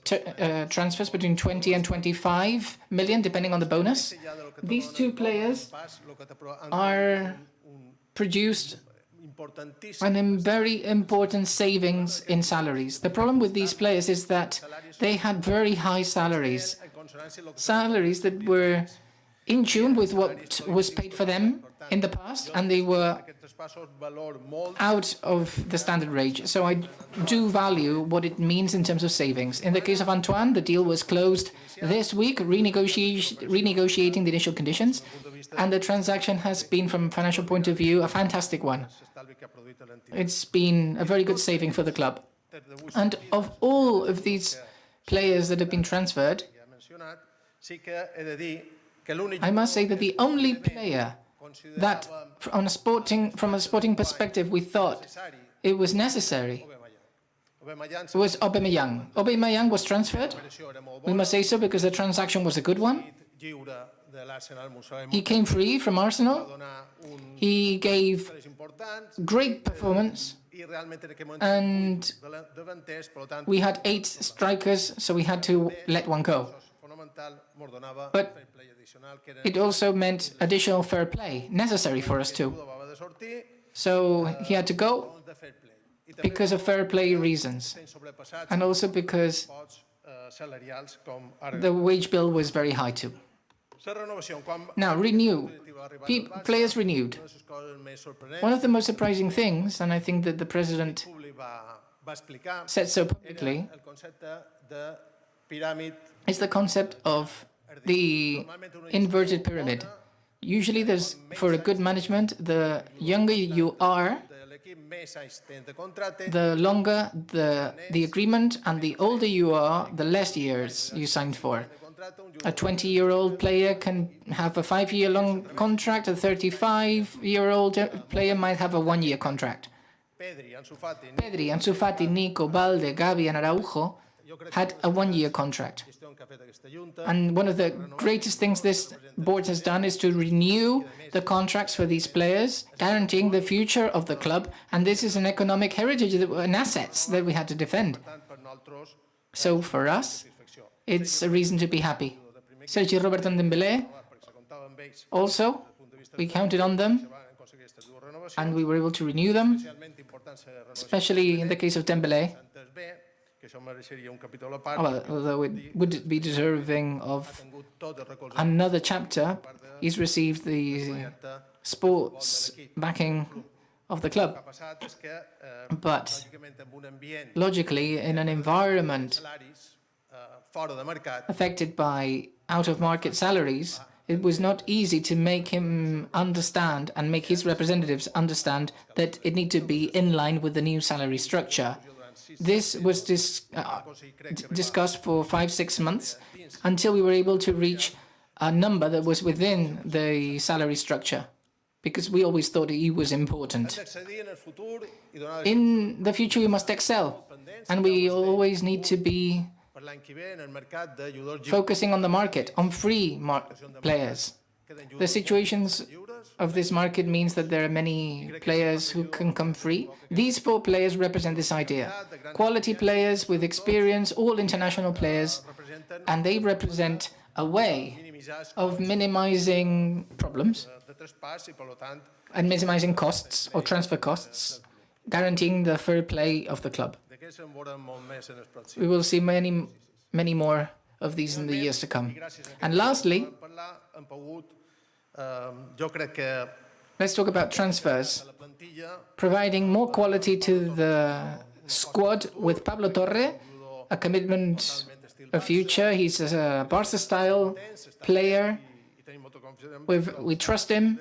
transfers, between 20 and 25 million, depending on the bonus. These 2 players are produced very important savings in salaries. The problem with these players is that they had very high salaries that were in tune with what was paid for them in the past, and they were out of the standard range. So I do value what it means in terms of savings. In the case of Antoine, the deal was closed this week, renegotiating the initial conditions, and the transaction has been, from a financial point of view, a fantastic one. It's been a very good saving for the club. And of all of these players that have been transferred, I must say that the only player that, from a sporting perspective, we thought it was necessary was Aubameyang. Aubameyang was transferred. We must say so because the transaction was a good one. He came free from Arsenal. He gave great performance, and we had 8 strikers, so we had to let one go. But it also meant additional fair play, necessary for us too. So he had to go because of fair play reasons, and also because the wage bill was very high too. Now, players renewed. One of the most surprising things, and I think that the President said so publicly, is the concept of the inverted pyramid. Usually for a good management, the younger you are, the longer the agreement, and the older you are, the less years you signed for. A 20-year-old player can have a 5-year-long contract. A 35-year-old player might have a 1-year contract. Pedri, Ansu Fati, Nico, Balde, Gavi, and Araujo had a 1-year contract. And one of the greatest things this board has done is to renew the contracts for these players, guaranteeing the future of the club. And this is an economic heritage and assets that we had to defend. So for us, it's a reason to be happy. Sergio Roberto and Dembélé, also, we counted on them, and we were able to renew them, especially in the case of Dembélé. although it would be deserving of another chapter, he's received the sports backing of the club. But logically, in an environment affected by out-of-market salaries, it was not easy to make him understand and make his representatives understand that it needed to be in line with the new salary structure. This was discussed for 5-6 months until we were able to reach a number that was within the salary structure, because we always thought he was important. In the future, we must excel, and we always need to be focusing on the market, on free players. The situations of this market means that there are many players who can come free. These 4 players represent this idea. Quality players with experience, all international players, and they represent a way of minimizing problems and minimizing costs or transfer costs, guaranteeing the fair play of the club. We will see many more of these in the years to come. And lastly, let's talk about transfers. Providing more quality to the squad with Pablo Torre, a commitment, a future. He's a Barca-style player. We trust him,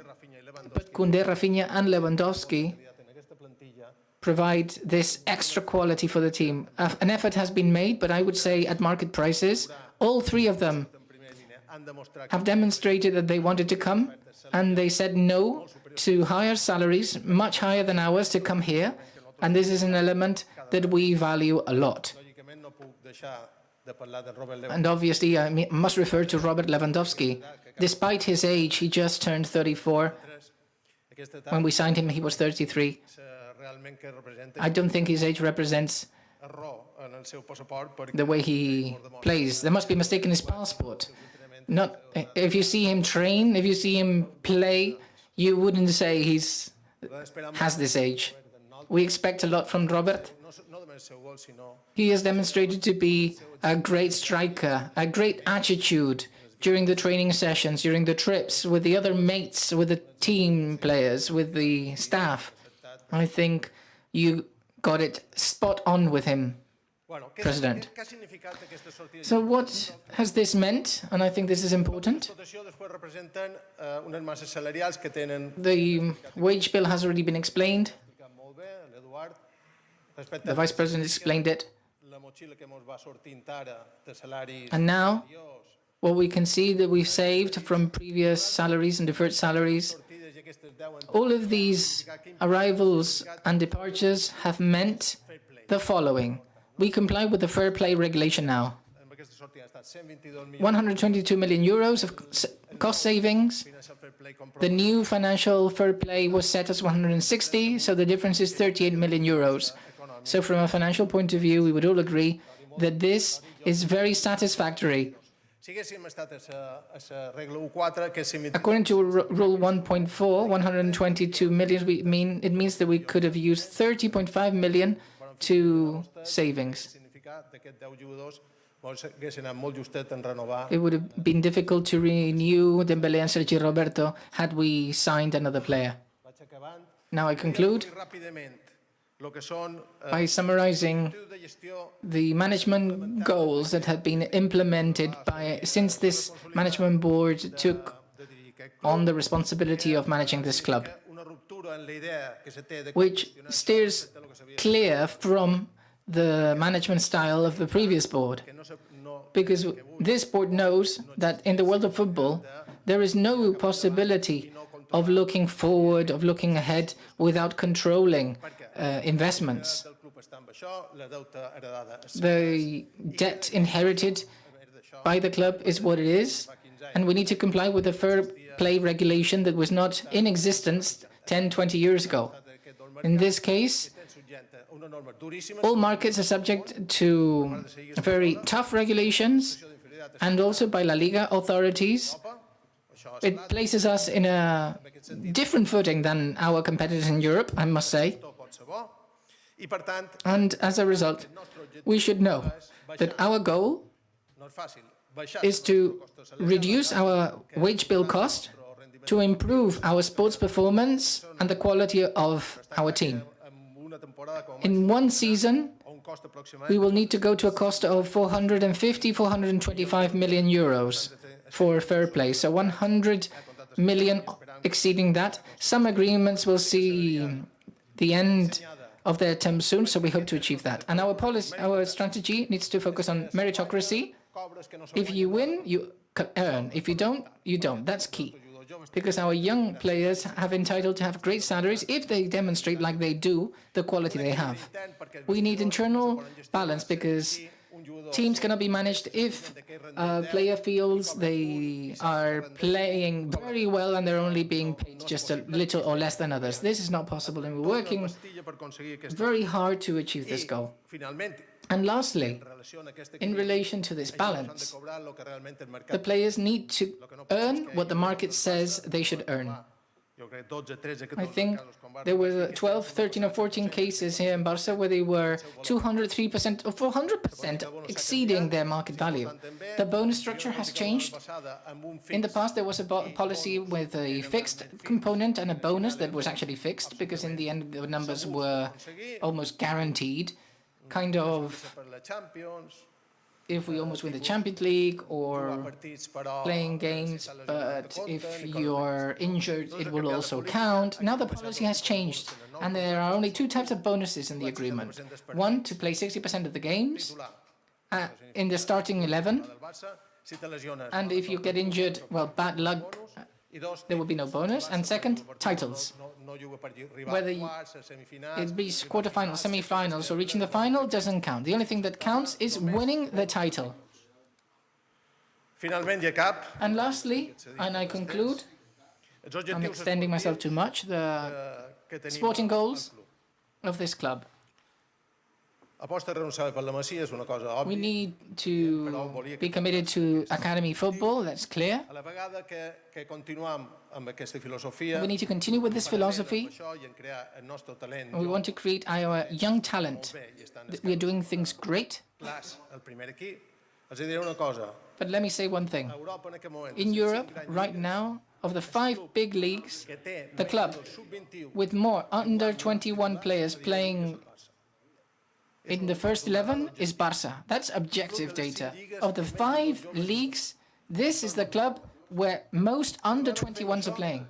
but Koundé, Rafinha and Lewandowski provide this extra quality for the team. An effort has been made, but I would say at market prices, all 3 of them have demonstrated that they wanted to come, and they said no to higher salaries, much higher than ours, to come here, and this is an element that we value a lot. And obviously, I must refer to Robert Lewandowski. Despite his age, he just turned 34. When we signed him, he was 33. I don't think his age represents the way he plays. There must be a mistake in his passport. Not if you see him train, if you see him play, you wouldn't say has this age. We expect a lot from Robert. He has demonstrated to be a great striker, a great attitude during the training sessions, during the trips, with the other mates, with the team players, with the staff. I think you got it spot on with him, President. So what has this meant? And I think this is important. The wage bill has already been explained. The Vice President explained it. And now, what we can see that we've saved from previous salaries and deferred salaries, all of these arrivals and departures have meant the following. We comply with the fair play regulation now. 122 million euros of cost savings. The new financial fair play was set as 160, so the difference is 38 million euros. So from a financial point of view, we would all agree that this is very satisfactory. According to Rule 1.4, 122 million, it means that we could have used 30.5 million to savings. It would have been difficult to renew Dembélé and Sergi Roberto had we signed another player. Now I conclude by summarizing the management goals that have been implemented since this management board took on the responsibility of managing this club, which steers clear from the management style of the previous board, because this board knows that in the world of football, there is no possibility of looking forward, of looking ahead without controlling investments. The debt inherited by the club is what it is, and we need to comply with the fair play regulation that was not in existence 10, 20 years ago. In this case, all markets are subject to very tough regulations, and also by La Liga authorities. It places us in a different footing than our competitors in Europe, I must say. And as a result, we should know that our goal is to reduce our wage bill cost, to improve our sports performance and the quality of our team. In one season, we will need to go to a cost of 450, 425 million euros for fair play. So 100 million exceeding that. Some agreements will see the end of their term soon, so we hope to achieve that. And our strategy needs to focus on meritocracy. If you win, you earn. If you don't, you don't. That's key. Because our young players have entitled to have great salaries if they demonstrate, like they do, the quality they have. We need internal balance because teams cannot be managed if a player feels they are playing very well and they're only being paid just a little or less than others. This is not possible, and we're working very hard to achieve this goal. And lastly, in relation to this balance, the players need to earn what the market says they should earn. I think there were 12, 13 or 14 cases here in Barca where they were 203% or 400% exceeding their market value. The bonus structure has changed. In the past, there was a policy with a fixed component and a bonus that was actually fixed because in the end, the numbers were almost guaranteed. Kind of if we almost win the Champions League or playing games, but if you're injured, it will also count. Now the policy has changed, and there are only two types of bonuses in the agreement. One, to play 60% of the games in the starting 11, and if you get injured, well, bad luck, there will be no bonus. And second, titles. Whether it be quarterfinals, semi-finals, or reaching the final doesn't count. The only thing that counts is winning the title. And lastly, and I conclude, I'm extending myself too much, the sporting goals of this club. We need to be committed to academy football, that's clear. We need to continue with this philosophy. We want to create our young talent. We are doing things great. But let me say one thing. In Europe, right now, of the 5 big leagues, the club with more under 21 players playing in the first 11 is Barca. That's objective data. Of the 5 leagues, this is the club where most under 21s are playing.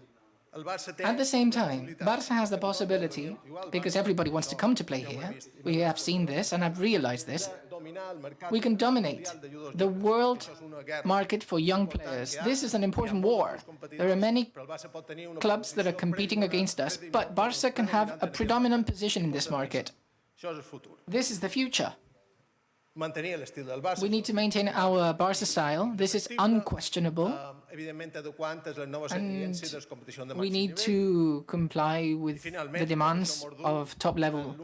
At the same time, Barca has the possibility, because everybody wants to come to play here, we have seen this and I've realized this, we can dominate the world market for young players. This is an important war. There are many clubs that are competing against us, but Barca can have a predominant position in this market. This is the future. We need to maintain our Barca style. This is unquestionable. And we need to comply with the demands of top-level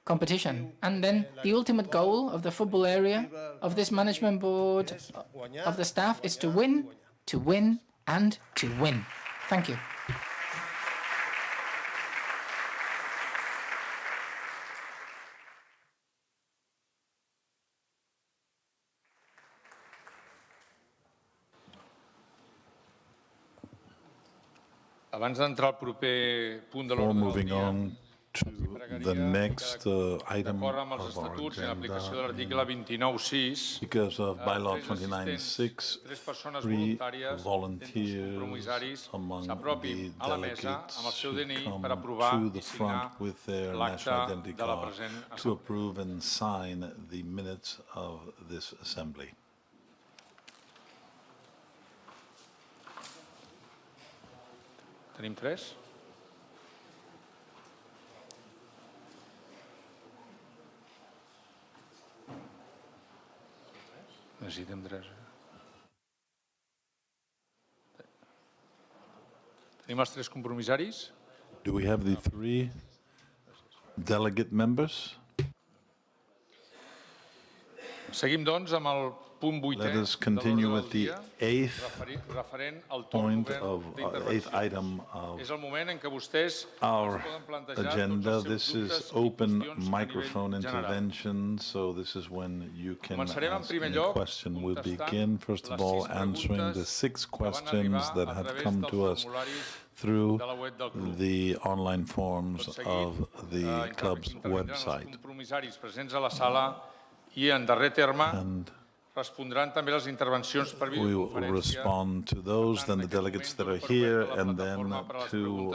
competition. And then the ultimate goal of the football area, of this management board, of the staff, is to win, and to win. Thank you. Before moving on to the next item of our agenda, because of bylaw 29.6, 3 volunteers among the delegates should come to the front with their national identity card to approve and sign the minutes of this assembly. Tenim 3? Necessitem 3. Tenim els 3 compromissaris? Do we have the 3 delegate members? Seguim, doncs, amb el punt 8è Let us de continue l'ordre with del the dia, eighth referent al torn point obert of eighth d'intervenció. item of És el moment en què vostès our ens poden plantejar agenda. tots els This seus is dubtes i open qüestions a microphone nivell general. intervention, so this is when you can Començarem en ask primer any lloc question. We'll contestant begin, first of les all, 6 answering the preguntes 6 que van questions arribar that a have través come dels to us formularis through de la web del club. the online forms Tot seguit, of the club's intervindran els website. compromissaris presents a la sala i, en darrer terme, respondran també les intervencions per We will videoconferència. respond to those, then the delegates that are here, and then to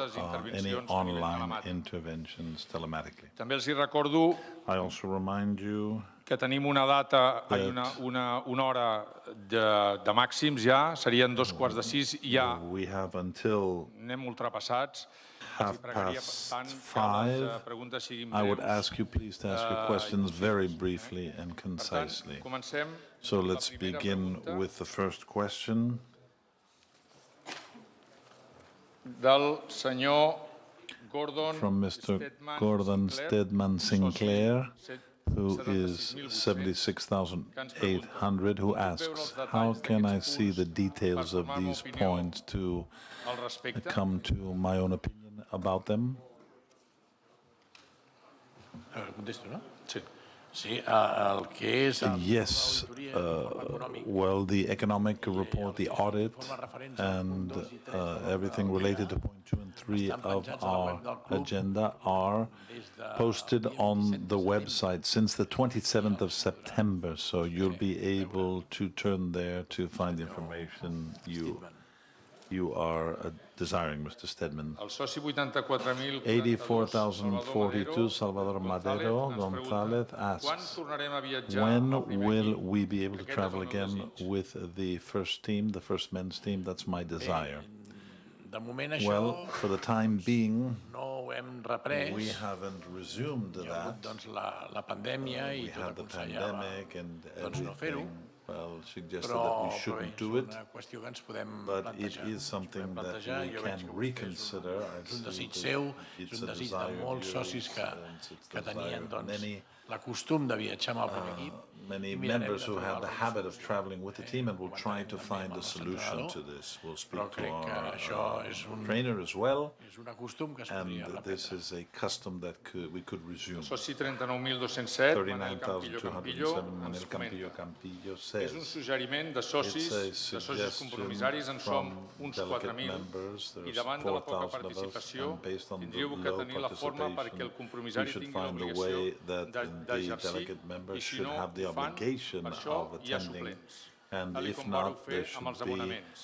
any online interventions telematically. També els hi recordo I also remind you que tenim una data, una hora de màxims ja, serien 2:15, ja anem ultrapassats. Els pregaria, per tant, que les preguntes siguin I would breus. ask you please to ask your questions very briefly and concisely. Comencem. So let's begin with the first question. Del senyor Gordon From Mr. Gordon Stedman Sinclair, who is 76,800, who asks, how can I see the details of these points to come to my own opinion about them? Contesto, no? Sí. Sí, el que és... Yes, well, the economic report, the audit, and everything related to point 2 and 3 of our agenda are posted on the website since the 27th of September, so you'll be able to turn there to find the information you are desiring, Mr. Stedman. El soci 84.042, 84,042, Salvador Madero González asks, when will we be able to travel again with the first team, the first men's team? That's my desire. Well, for the time being, we haven't resumed that. La pandèmia i We had the tot aconsellava pandemic and no fer-ho, everything, well, suggested that we shouldn't do it. és una qüestió que ens podem But it plantejar. is something that plantejar, we jo can veig que reconsider. és un desig seu, és un desig de molts socis que tenien la costum de viatjar amb el primer equip. Many members who have the habit of traveling with the team, and we'll try to find a solution to this. We'll speak to our trainer as well, and this is a custom that we could resume. Soci 39.207, Manel 39,207, Manel Campillo says, és un suggeriment de socis compromissaris, en som uns 4.000, i davant de la poca participació tindríeu que tenir la forma perquè el compromissari tingui l'obligació d'exercir, i si no ho fan, per això hi ha suplents. And Tal if com vàreu not, fer there amb els should be abonaments.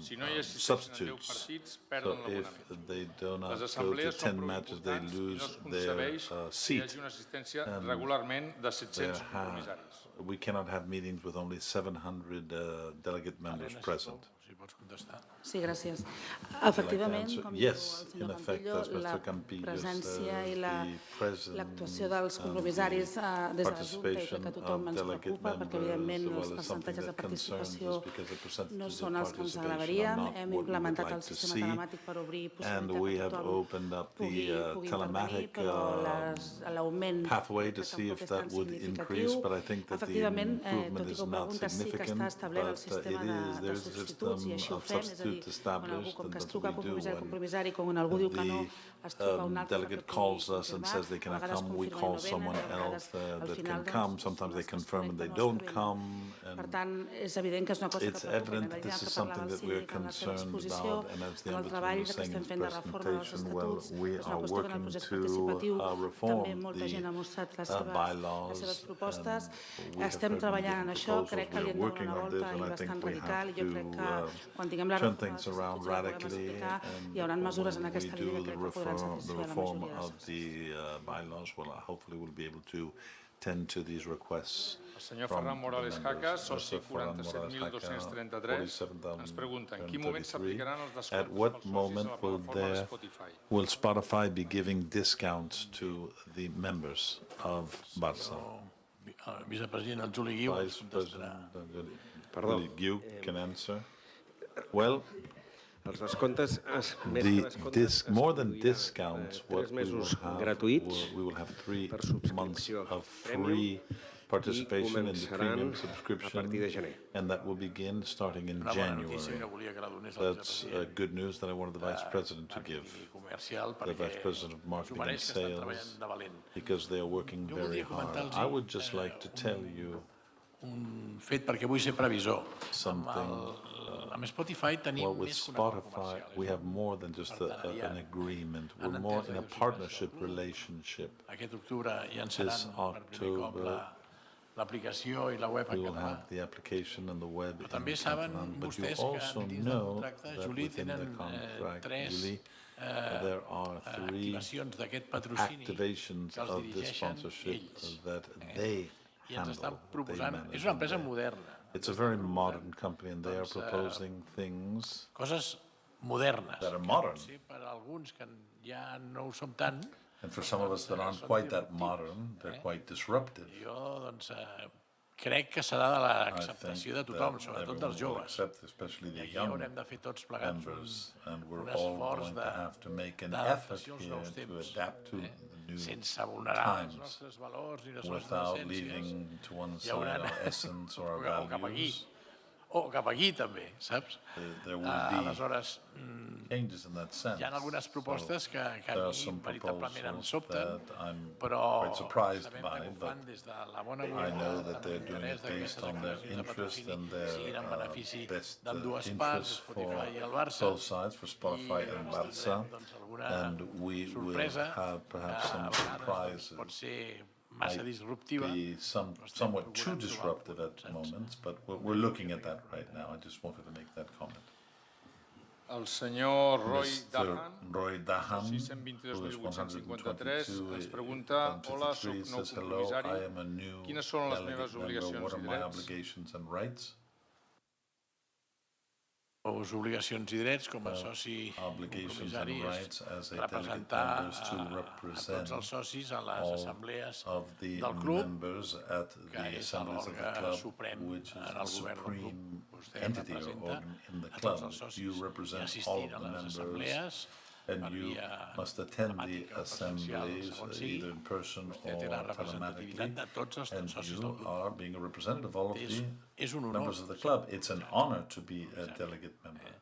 Si no hi assisteixen a 10 partits, perden l'abonament. they do not Les go to assemblees 10 són prou matches, they importants i no es lose concebeix their que hi seat. hagi una assistència regularment de 700 compromissaris. We cannot have meetings with only 700 delegate members present. Sí, gràcies. Efectivament, com diu el Yes, in senyor effect, Campillo, as la Mr. Campillo presència i says, l'actuació dels compromissaris des de la Junta, i crec que a tothom ens preocupa, perquè evidentment els percentatges de participació no són els que ens agradarien. Hem implementat el sistema telemàtic per obrir possibilitat que tothom pugui intervenir, però l'augment pathway to see if that would increase, but I think that the efectivament, improvement tot i is que ho not pregunta, sí que significant, està establert el but sistema de substituts, i així ho fem, és a dir, quan algú, com que es truca compromissari, quan algú diu que no, es truca un altre delegate calls us and says they cannot come, we call someone else that can come. Sometimes they confirm and they don't come. Per tant, és evident que és una cosa que It's preocupa. evident that this is something that we're concerned about, and as the Ombudsman was saying in his presentation, well, we are working to reform the bylaws. Les seves propostes. Estem treballant en això, crec que li hem de donar una volta i bastant radical, i jo crec que quan tinguem la reforma hi haurà mesures en aquesta línia que crec que podran satisfer la majoria de the bylaws, well, hopefully we'll be able to tend to these requests. El senyor Ferran Morales Jaca, soci 47.233, ens pregunta en quin moment s'aplicaran els descomptes At what als socis moment a la plataforma de Spotify? will Spotify be giving discounts to the members of Barça? El vicepresident, el Juli Guiu, Vice President Guiu can answer. Well, els descomptes, more than discounts, what we will have, gratuïts we will have 3 months of premium, free participation in the començaran premium a subscription, partir de gener. and that will begin starting in Una bona notícia January. que volia que la donés al That's vicepresident good news that I wanted the Vice President to give, comercial the Vice perquè President of s'ho Marketing and mereix que estan Sales, treballant de valent. because they are working Jo very voldria hard. comentar-los I would just like to tell you un fet perquè vull ser previsor. something. Amb Spotify tenim Well, with més que un acord Spotify, comercial. we have more than just an agreement. We're more in a partnership relationship. Aquest octubre This llançaran per primer cop October, l'aplicació i la web we en will català. have the application and the web in També saben Catalan, but you vostès que also dins del know contracte, that Juli, within the tenen contract, tres Julie, there are three activacions d'aquest patrocini activations que els of this dirigeixen sponsorship ells. that they I ens estan handle, they proposant... manage. És una empresa moderna. It's a very modern company, and they are proposing things Coses modernes. that are que modern. potser per alguns que ja no ho som tant, And for some of us that aren't quite that modern, they're quite disruptive. jo doncs, crec que serà de l'acceptació de tothom, sobretot dels joves. Accept, especially the I aquí young haurem de fer tots plegats members, and we're un all esforç going to have to make an effort d'adaptació als here nous to temps, adapt to the new sense vulnerar els times, nostres valors i les nostres without essències. leaving to one Hi side hauran- our essence or our o cap aquí, values. o cap aquí també, saps? There will be Aleshores, changes in that sense. hi ha algunes propostes que a There are mi some veritablement em proposals sobten, that I'm però quite surprised sabem by, que ho but fan des de la bona I voluntat, know that amb they're doing l'interès it de que based aquestes on their declaracions de interest patrocini and their siguin en benefici best d'ambdues parts, interest for Spotify i el Barça. both sides, for Spotify I and ens Barça, tindrem, doncs, alguna and we will sorpresa have perhaps some que a vegades surprises. pot ser massa Might disruptiva. be somewhat too disruptive at moments, but we're looking at that right now. I just wanted to make that comment. El senyor Roy Mr. Dahan, Roy Dahan, soci who is 122.853, ens pregunta: Hola, soc nou says, hello, I compromissari. am a new Quines són les delegate meves member. obligacions What are i my drets? obligations and rights? Les obligacions i drets com a soci Obligations and compromissari rights és as a delegate representar members to a represent tots els socis a les all assemblees of the del club, members at que the és assemblies of the l'òrgan club, suprem which is en the el govern del club. supreme Vostè entity or representa organ in the a tots club. els socis You i represent all assistir of a the les members, assemblees and per you via must attend the telemàtica o presencial, assemblies segons sigui. either in person Vostè or té la representativitat telematically, de tots els and socis you del club. are being a representative of all of the És un honor, members of the club. It's an honor to be a delegate member.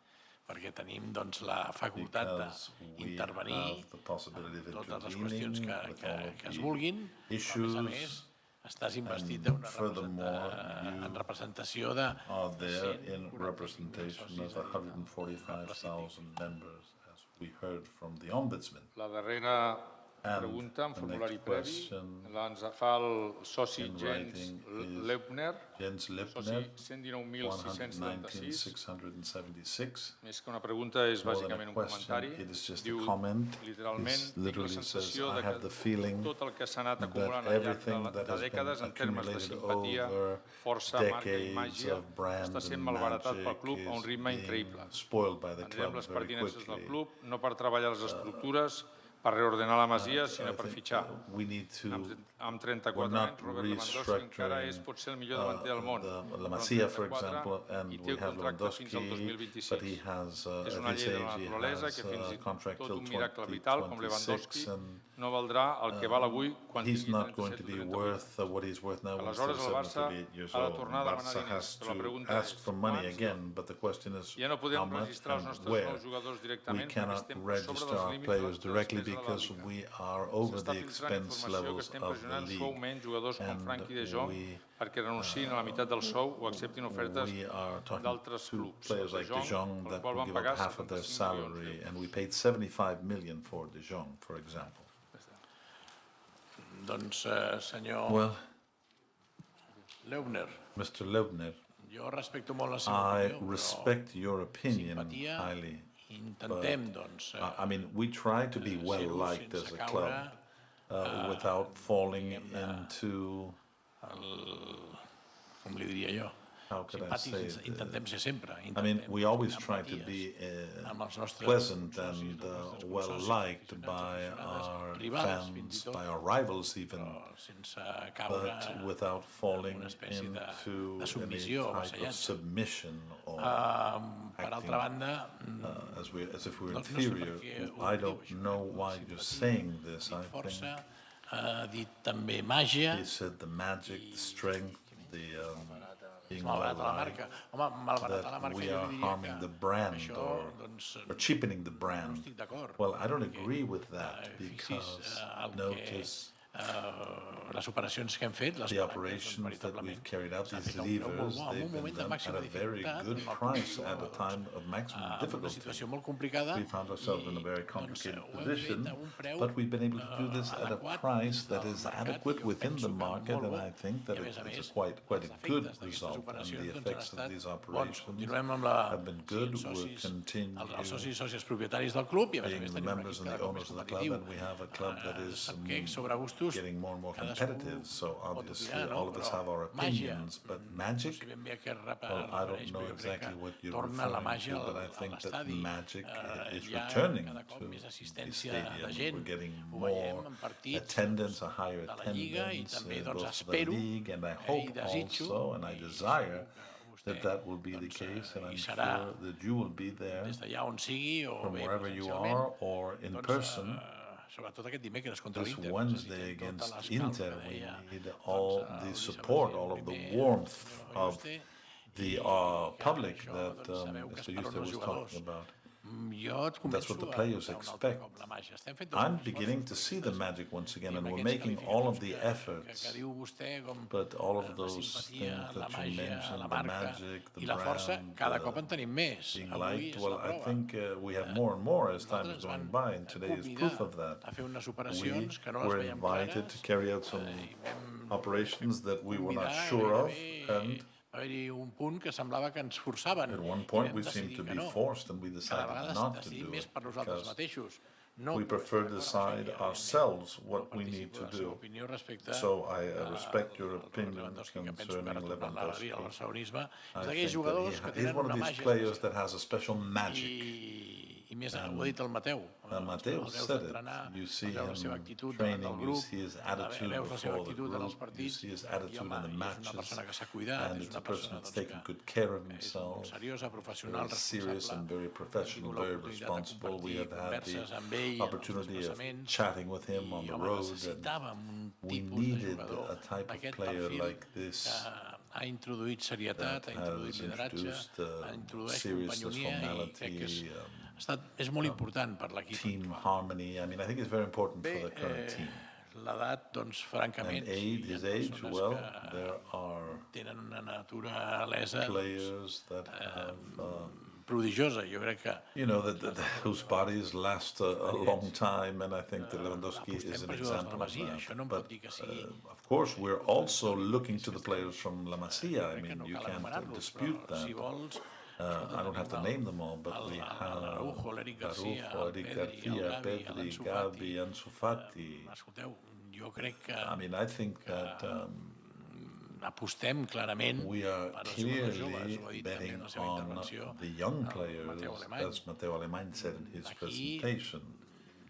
perquè tenim doncs, la facultat Because we d'intervenir have the possibility of en totes les intervening qüestions with all of que es the vulguin, però a issues, més estàs investit and en furthermore, en representació de are there in representation of 145,000 members, as we heard from the Ombudsman. La darrera And pregunta en the formulari next previ question ens fa el soci in Jens writing is Leupner, Jens soci Lepner, 119.676. 119,676. Més que una pregunta, és More than bàsicament a un question, comentari. it is just Diu, a comment. literalment, It tinc la literally says, sensació I de have the que feeling tot el que s'ha anat that acumulant al llarg everything that de has been dècades en termes de accumulated simpatia, over força, marca i decades màgia, of brand està sent and malbaratat pel magic club a un is ritme being increïble. spoiled by the Anirem club les very pertinences del quickly. club, no per treballar les estructures, per reordenar la masia, sinó per fitxar. We need to, Amb we're 34 not anys, Robert Lewandowski encara és restructuring potser el millor davanter del món. La Masia, for example, and i té we un have contracte fins al Lewandowski, but he 2026. has, És at una his llei de la age, he naturalesa has que fins a i contract tot till un miracle vital com 2026, Lewandowski and no valdrà el que val avui quan he's tingui not going to 37 be o 38. worth what he's worth now when he's Aleshores, el 37 Barça 38 years ha de old. tornar a demanar Barça diners, has però la to pregunta ask és, for money quants? again, but the question is Ja no how podem much registrar els and nostres where. nous jugadors We directament perquè cannot estem per sobre register dels our límits players de directly despesa de la because Lliga. we are over S'està the filtrant expense informació que levels estem of the pressionant league. suaument jugadors com And Frenkie de Jong we perquè renunciïn a la meitat del sou o acceptin ofertes We are talking d'altres to clubs. players like De Jong pel that qual will van give pagar up half of their 75 milions salary, and we paid 75 million for De Jong, for example. Doncs, senyor Well, Leubner, Mr. Leubner, jo respecto molt la seva I opinió, respect your opinion simpatia, highly. intentem, doncs, I mean, we try to be well liked as a club without falling into, com li diria jo, how could I say simpàtics, it? intentem ser sempre. I mean, we always try to be pleasant and well liked by our fans, by our rivals even, but without falling into any type of submission or acting as if we were inferior. I don't know why you're saying this. I think ha dit també màgia. He said the magic, the strength, the being Malbaratar la marca. Home, malbaratar la that marca we jo are diria harming the brand or cheapening the brand. Well, I don't agree with that because notice les operacions que hem fet, the operations that we've carried out, these levers, they've been done at a very good price at a time of maximum difficulty. We found ourselves in a very complicated position, but we've been able to do this at a price that is adequate within the market, and I think that it's quite a good result, and the effects of these operations have been good. We'll continue els socis i sòcies propietaris del club i a being the members and the owners of the club, and we have a club that is getting more and more competitive, so obviously all of us have our opinions, but magic, well, I don't know exactly what you're referring to, but I think that magic is returning to the stadium. We're getting more attendance, a higher attendance, both the league, and I hope also, and I desire, that will be the case, and I'm sure that you will be there from wherever you are or in person. This Wednesday against Inter, we need all the support, all of the warmth of the public that Mr. Yuste was talking about. That's what the players expect. I'm beginning to see the magic once again, and we're making all of the efforts. But all of those things that you mentioned, the magic, the brand, being liked, well, I think we have more and more as time is going by, and today is proof of that. We were invited to carry out some operations that we were not sure of, and at one point we seemed to be forced, and we decided not to do it because we prefer to decide ourselves what we need to do. So I respect your opinion concerning Lewandowski. I think that he's one of these players that has a special magic. And Mateo said it. You see him training, you see his attitude before the group, you see his attitude in the matches, and it's a person that's taking good care of himself, very serious and very professional, very responsible. We have had the opportunity of chatting with him on the road, and we needed a type of player like this ha introduït serietat, ha introduït lideratge, seriousness, formality, és molt important per l'equip. Team harmony. I mean, I think it's very important for the current team. L'edat, doncs, francament, his age, well, there are tenen una naturalesa players that have prodigiosa, jo crec que... You know, whose bodies last a long time, and I think that Lewandowski is an example of that. But, of course, we're also looking to the players from La Masia. I mean, you can't dispute that. I don't have to name them all, but we have Araujo, Eric Garcia, Pedri, Gavi, Ansu Fati. I mean, I think that apostem clarament we are clearly betting on the young players, as Mateo Alemany said in his presentation.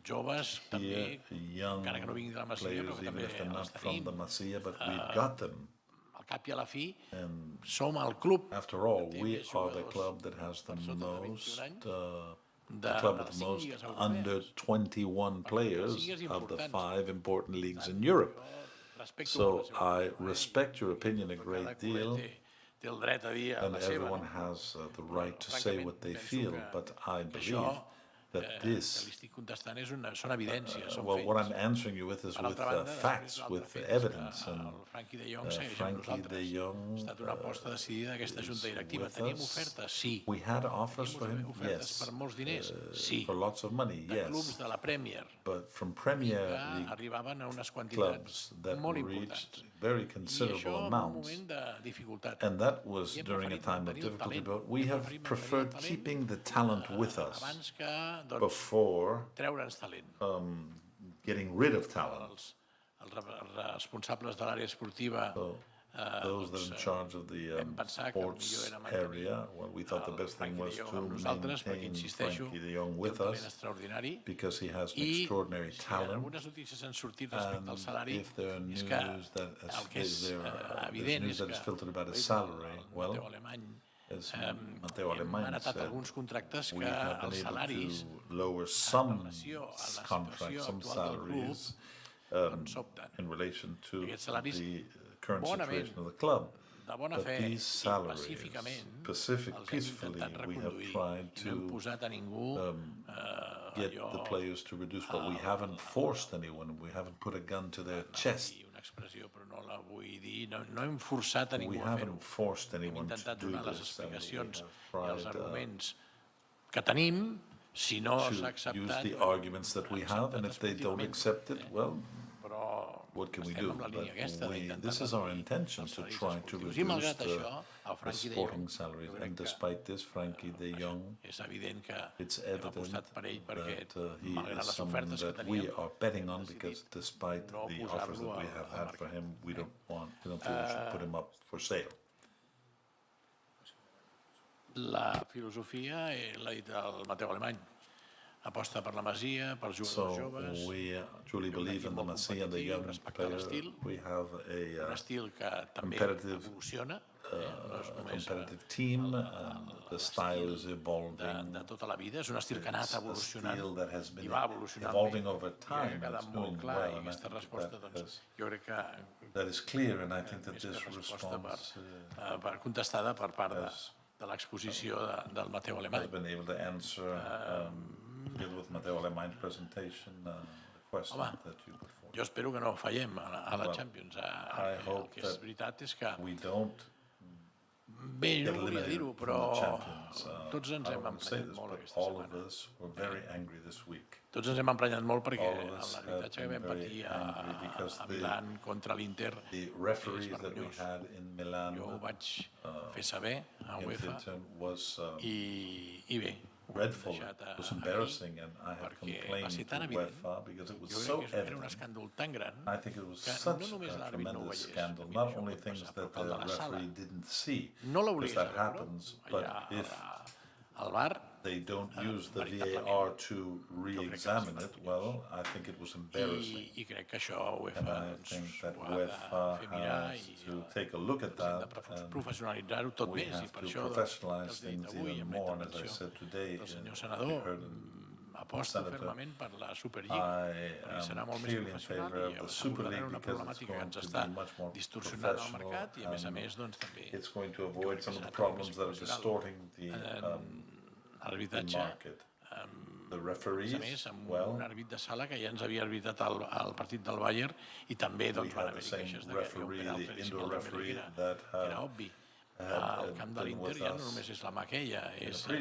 Joves, també, young encara que no vinguin de la Masia, players, even if they're not from the Masia, but we've got them. Al cap i a la fi, som el club. After all, we are the club that has the most, the club with the most under 21 players of the 5 important leagues in Europe. So I respect your opinion a great deal, and everyone has the right to say what they feel, but I believe that this, well, what I'm answering you with is with facts, with evidence, and Frankie de Jong with us. We had offers for him, yes, for lots of money, yes, but from Premier League clubs that reached very considerable amounts, and that was during a time of difficulty, but we have preferred keeping the talent with us before getting rid of talent. Those that are in charge of the sports area, well, we thought the best thing was to maintain Frankie de Jong with us because he has an extraordinary talent. And if there are news that is filtered about his salary, well, as Mateo Alemany said, we have been able to lower some contracts, some salaries, in relation to Aquests salaris the current bonament, situation of the club. de bona But fe these i salaries, pacíficament, peacefully, we have tried i no hem to posat a ningú get the players to reduce, but we haven't forced anyone. We haven't put a gun to their chest. una expressió però no la vull dir, no hem forçat a We ningú a fer-ho. haven't forced Hem anyone to intentat do donar les this, and we explicacions have i els tried arguments que tenim. Si no s'ha to use acceptat, the arguments that we have, and if they don't accept it, well, però what can we estem do? amb la línia aquesta d'intentar This is our intention, to try to esportius. I reduce malgrat the això, el Frankie de Jong, sporting salaries. And despite this, Frankie de Jong, és evident que it's hem evident apostat per ell perquè, that he malgrat is les someone ofertes que that we teníem, are betting on, because despite no the offers that posar-lo we have had for him, we don't feel we should put him up for sale. La filosofia, l'ha dit el Mateu Alemany, aposta per la Masia, per jugadors joves. So we truly believe in the Masia and the young player. We have Un a estil que també competitive, evoluciona, no és només competitive team, and the style is evolving. de tota la vida. És un estil que ha anat It's a evolucionant style that has been i va evolucionant evolving bé. over I crec time. que ha quedat It's molt doing clar well, i and I aquesta think resposta, that doncs, jo crec que that is clear, and I think that més this que resposta response per contestada per part de l'exposició del Mateu Alemany. has been able to answer, deal with Mateo Alemany's presentation, the question Home, that you put forward. Jo espero que no fallem a la Well, Champions. I El hope que és that veritat és que, we don't bé, get no volia eliminated dir-ho, from però the Champions. tots ens I hem don't want to say emprenyat this, molt but aquesta all of setmana. us were very angry this week. Tots ens hem emprenyat molt perquè All of us l'arbitratge que have vam been very patir angry because a Milán contra l'Inter the és referee that we vergonyós. had in Milan, Jo ho vaig fer saber a in UEFA Finton, was i bé, dreadful. deixat It was aquí, embarrassing, and I have perquè va complained ser to tan evident. UEFA because it was Jo so crec que era un evident. escàndol tan gran I think it was que such no només a l'àrbit no ho tremendous veiés, scandal. mira, Not això only pot things passar, that però que el the de la sala referee didn't see, no because l'obligués that a veure, happens, but allà if al bar, they don't use the VAR to re-examine it, well, I think it was embarrassing. i crec que això And UEFA I think that ho ha de UEFA fer mirar has i to take a look at that, and professionalitzar-ho tot we més, i have per to això professionalize els he dit things avui even amb la more. And as I intervenció said today, del senyor we senador, heard aposta Senator, fermament per la Superliga, I perquè serà am molt més clearly in professional favor i of the Super abordarà League una because it's problemàtica que going ens to està be much more distorsionant el professional, mercat i, a and més, doncs, també it's going to avoid some of the serà problems més that are professional. distorting the Arbitratge, market. The a referees, més, amb well, un àrbit de sala que ja ens havia arbitrat el partit del Bayern i també we doncs, van had the haver-hi same queixes de que hi havia un referee, penal the claríssim indoor al Dembélé, referee que that era obvi. Al camp de been l'Inter with ja no us només és la mà aquella, és el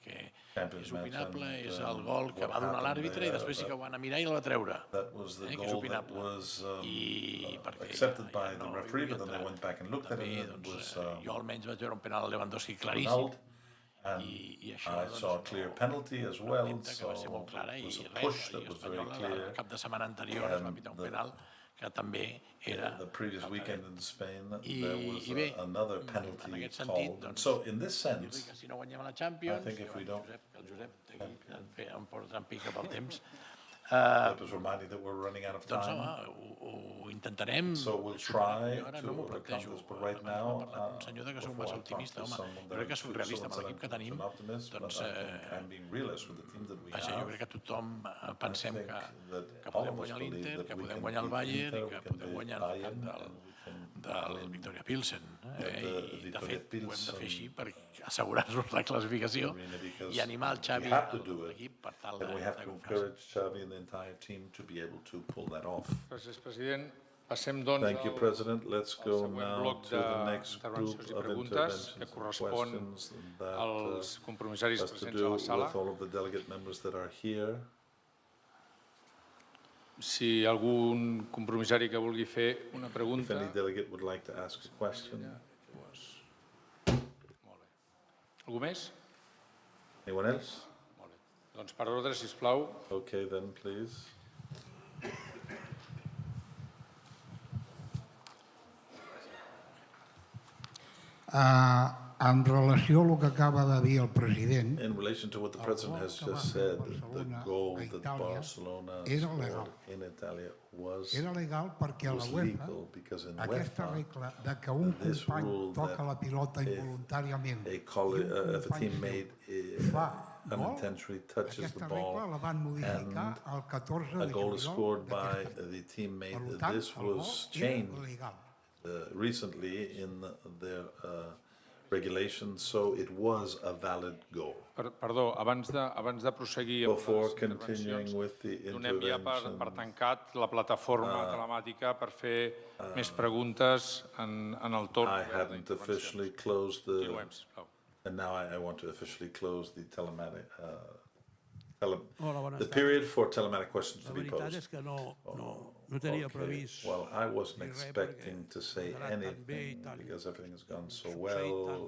que Champions és match, opinable, and, és el gol que what va donar happened l'àrbitre i there, després sí que that- ho van a mirar i el va treure. That was the que és goal that opinable. was I perquè accepted by the no referee, hi but then they entra. went back and looked at it, També, and it doncs, was jo almenys vaig veure un penal a Lewandowski annulled. claríssim And i això I doncs, saw a clear penalty as well, que va ser molt clara it i was a res, push la that Lliga was very Espanyola clear. el cap de setmana anterior es va pitar un penal que també era The previous weekend in Spain, I- there was i bé, another en penalty aquest sentit, called. And doncs, so, in this dir-li sense, que si no guanyem la Champions, I think if we don't- el Josep té aquí, em porta en pica pel temps, that was reminding that we're running out of doncs time. home, ho intentarem. So we'll try Jo ara to no m'ho overcome plantejo. this, but right Abans now, m'ha parlat un senyor que sóc massa optimista. Home, jo crec que soc realista amb l'equip que tenim. Doncs, I'm being realist with the team that we vaja, jo have. crec que tothom pensem I think que that podem all of us guanyar believe l'Inter, that que we podem can guanyar el beat Bayern i Inter, que we can podem beat guanyar el Bayern, camp and we can del Victoria Pilsen. the I, de Victoria fet, ho hem de fer Pilsen així per assegurar-nos la classificació because i animar el Xavi we have to i do it, l'equip per tal and we have de to confiar-se. encourage Xavi and the entire team to be able to pull that off. Gràcies, president. Passem, doncs, Thank you, President. Let's al go següent now bloc to the next group d'intervencions i of preguntes interventions que and correspon questions that als compromissaris has to presents a do la with sala. all of the delegate members that are here. Si hi ha algun compromissari que vulgui fer una If pregunta, any delegate would like to ask a question. algú més? Anyone else? Doncs per ordre, sisplau. Okay, then, please. En relació a el que acaba de dir el president, In relation to what the President has just said, the goal that Barcelona scored in Italia was era legal perquè a la UEFA legal because in aquesta UEFA, regla de que un this company rule toca that la pilota if involuntàriament if a teammate fa unintentionally touches the ball and a goal is scored by the teammate. This was changed recently in their regulations, so it was a valid goal. Perdó, abans de proseguir amb les intervencions, donem ja per tancat la plataforma telemàtica per fer més preguntes en el torn d'intervencions. Continuem, sisplau. And now I want to officially close the telematic, the period for telematic questions to be posed. La veritat és que no tenia previst. Well, I wasn't expecting to say anything because everything has gone so well,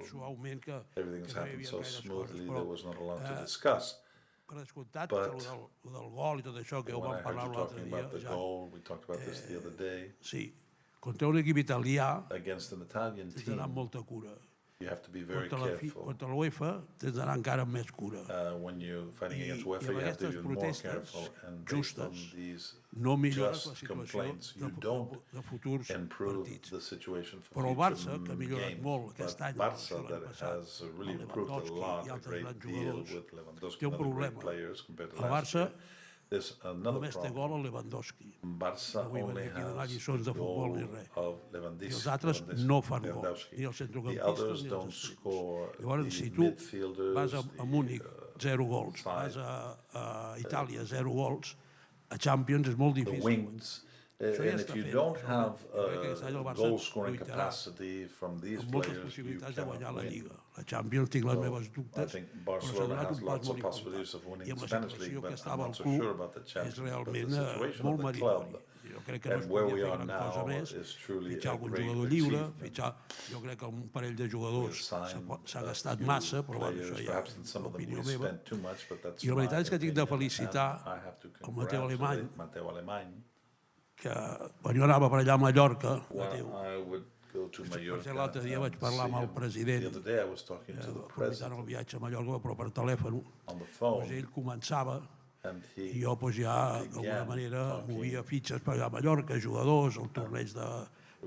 everything has happened so smoothly, there was not a lot to discuss. Per descomptat, el del gol i tot això que ho vam parlar l'altre dia. We talked about this the other day. Sí, contra un equip italià against an Italian tens team. d'anar amb molta cura. You have to be very careful. Contra l'UEFA tens d'anar encara amb més cura. When you're fighting against UEFA, you have to be more careful. And based on these just complaints, you don't improve the situation for future games. But Barça, that has really improved a lot, a great deal with Lewandowski and other great players compared to last year. There's another problem. Barça only has the goal of Lewandowski. Els altres no fan gol, ni els centrocampistes ni els exteriors. Llavors, si tu vas a Múnich, 0 gols, vas a Itàlia, 0 gols, a Champions és molt difícil. And if you don't have goal-scoring capacity from these players, you cannot win. La Champions tinc les meves dubtes, I think Barcelona has lots of possibilities of winning the Spanish League, but I'm not so sure about the Champions. But the situation of the club and where we are now is truly a great achievement. Jo crec que un parell de jugadors s'ha gastat massa, però això ja és l'opinió meva. I la veritat és que tinc de felicitar el Mateu Alemany, que quan jo anava per allà a Mallorca, l'altre dia vaig parlar amb el president, aprofitant el viatge a Mallorca, però per telèfon, ell començava i jo ja d'alguna manera movia fitxes per allà a Mallorca, jugadors, el torneig de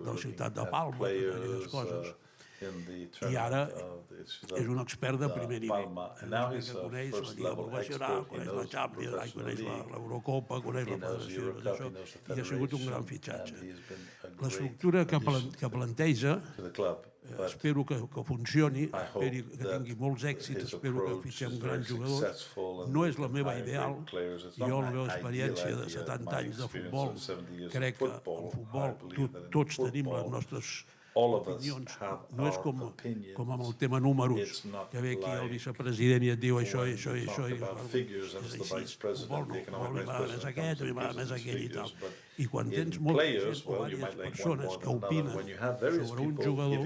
la ciutat de Palma, aquelles coses. I ara és un expert de primer nivell. Que coneix la Lliga Professional, coneix la Champions, coneix l'Eurocopa, coneix la Federació, i ha sigut un gran fitxatge. L'estructura que planteja, espero que funcioni, espero que tingui molts èxits, espero que fitxem grans jugadors. No és la meva ideal. Jo, la meva experiència de 70 anys de futbol, crec que el futbol tots tenim les nostres opinions. No és com amb el tema números, que ve aquí el vicepresident i et diu això i això i això, i futbol no, m'agrada més aquest, m'agrada més aquell i tal. I quan tens molta gent o diverses persones que opinen sobre un jugador,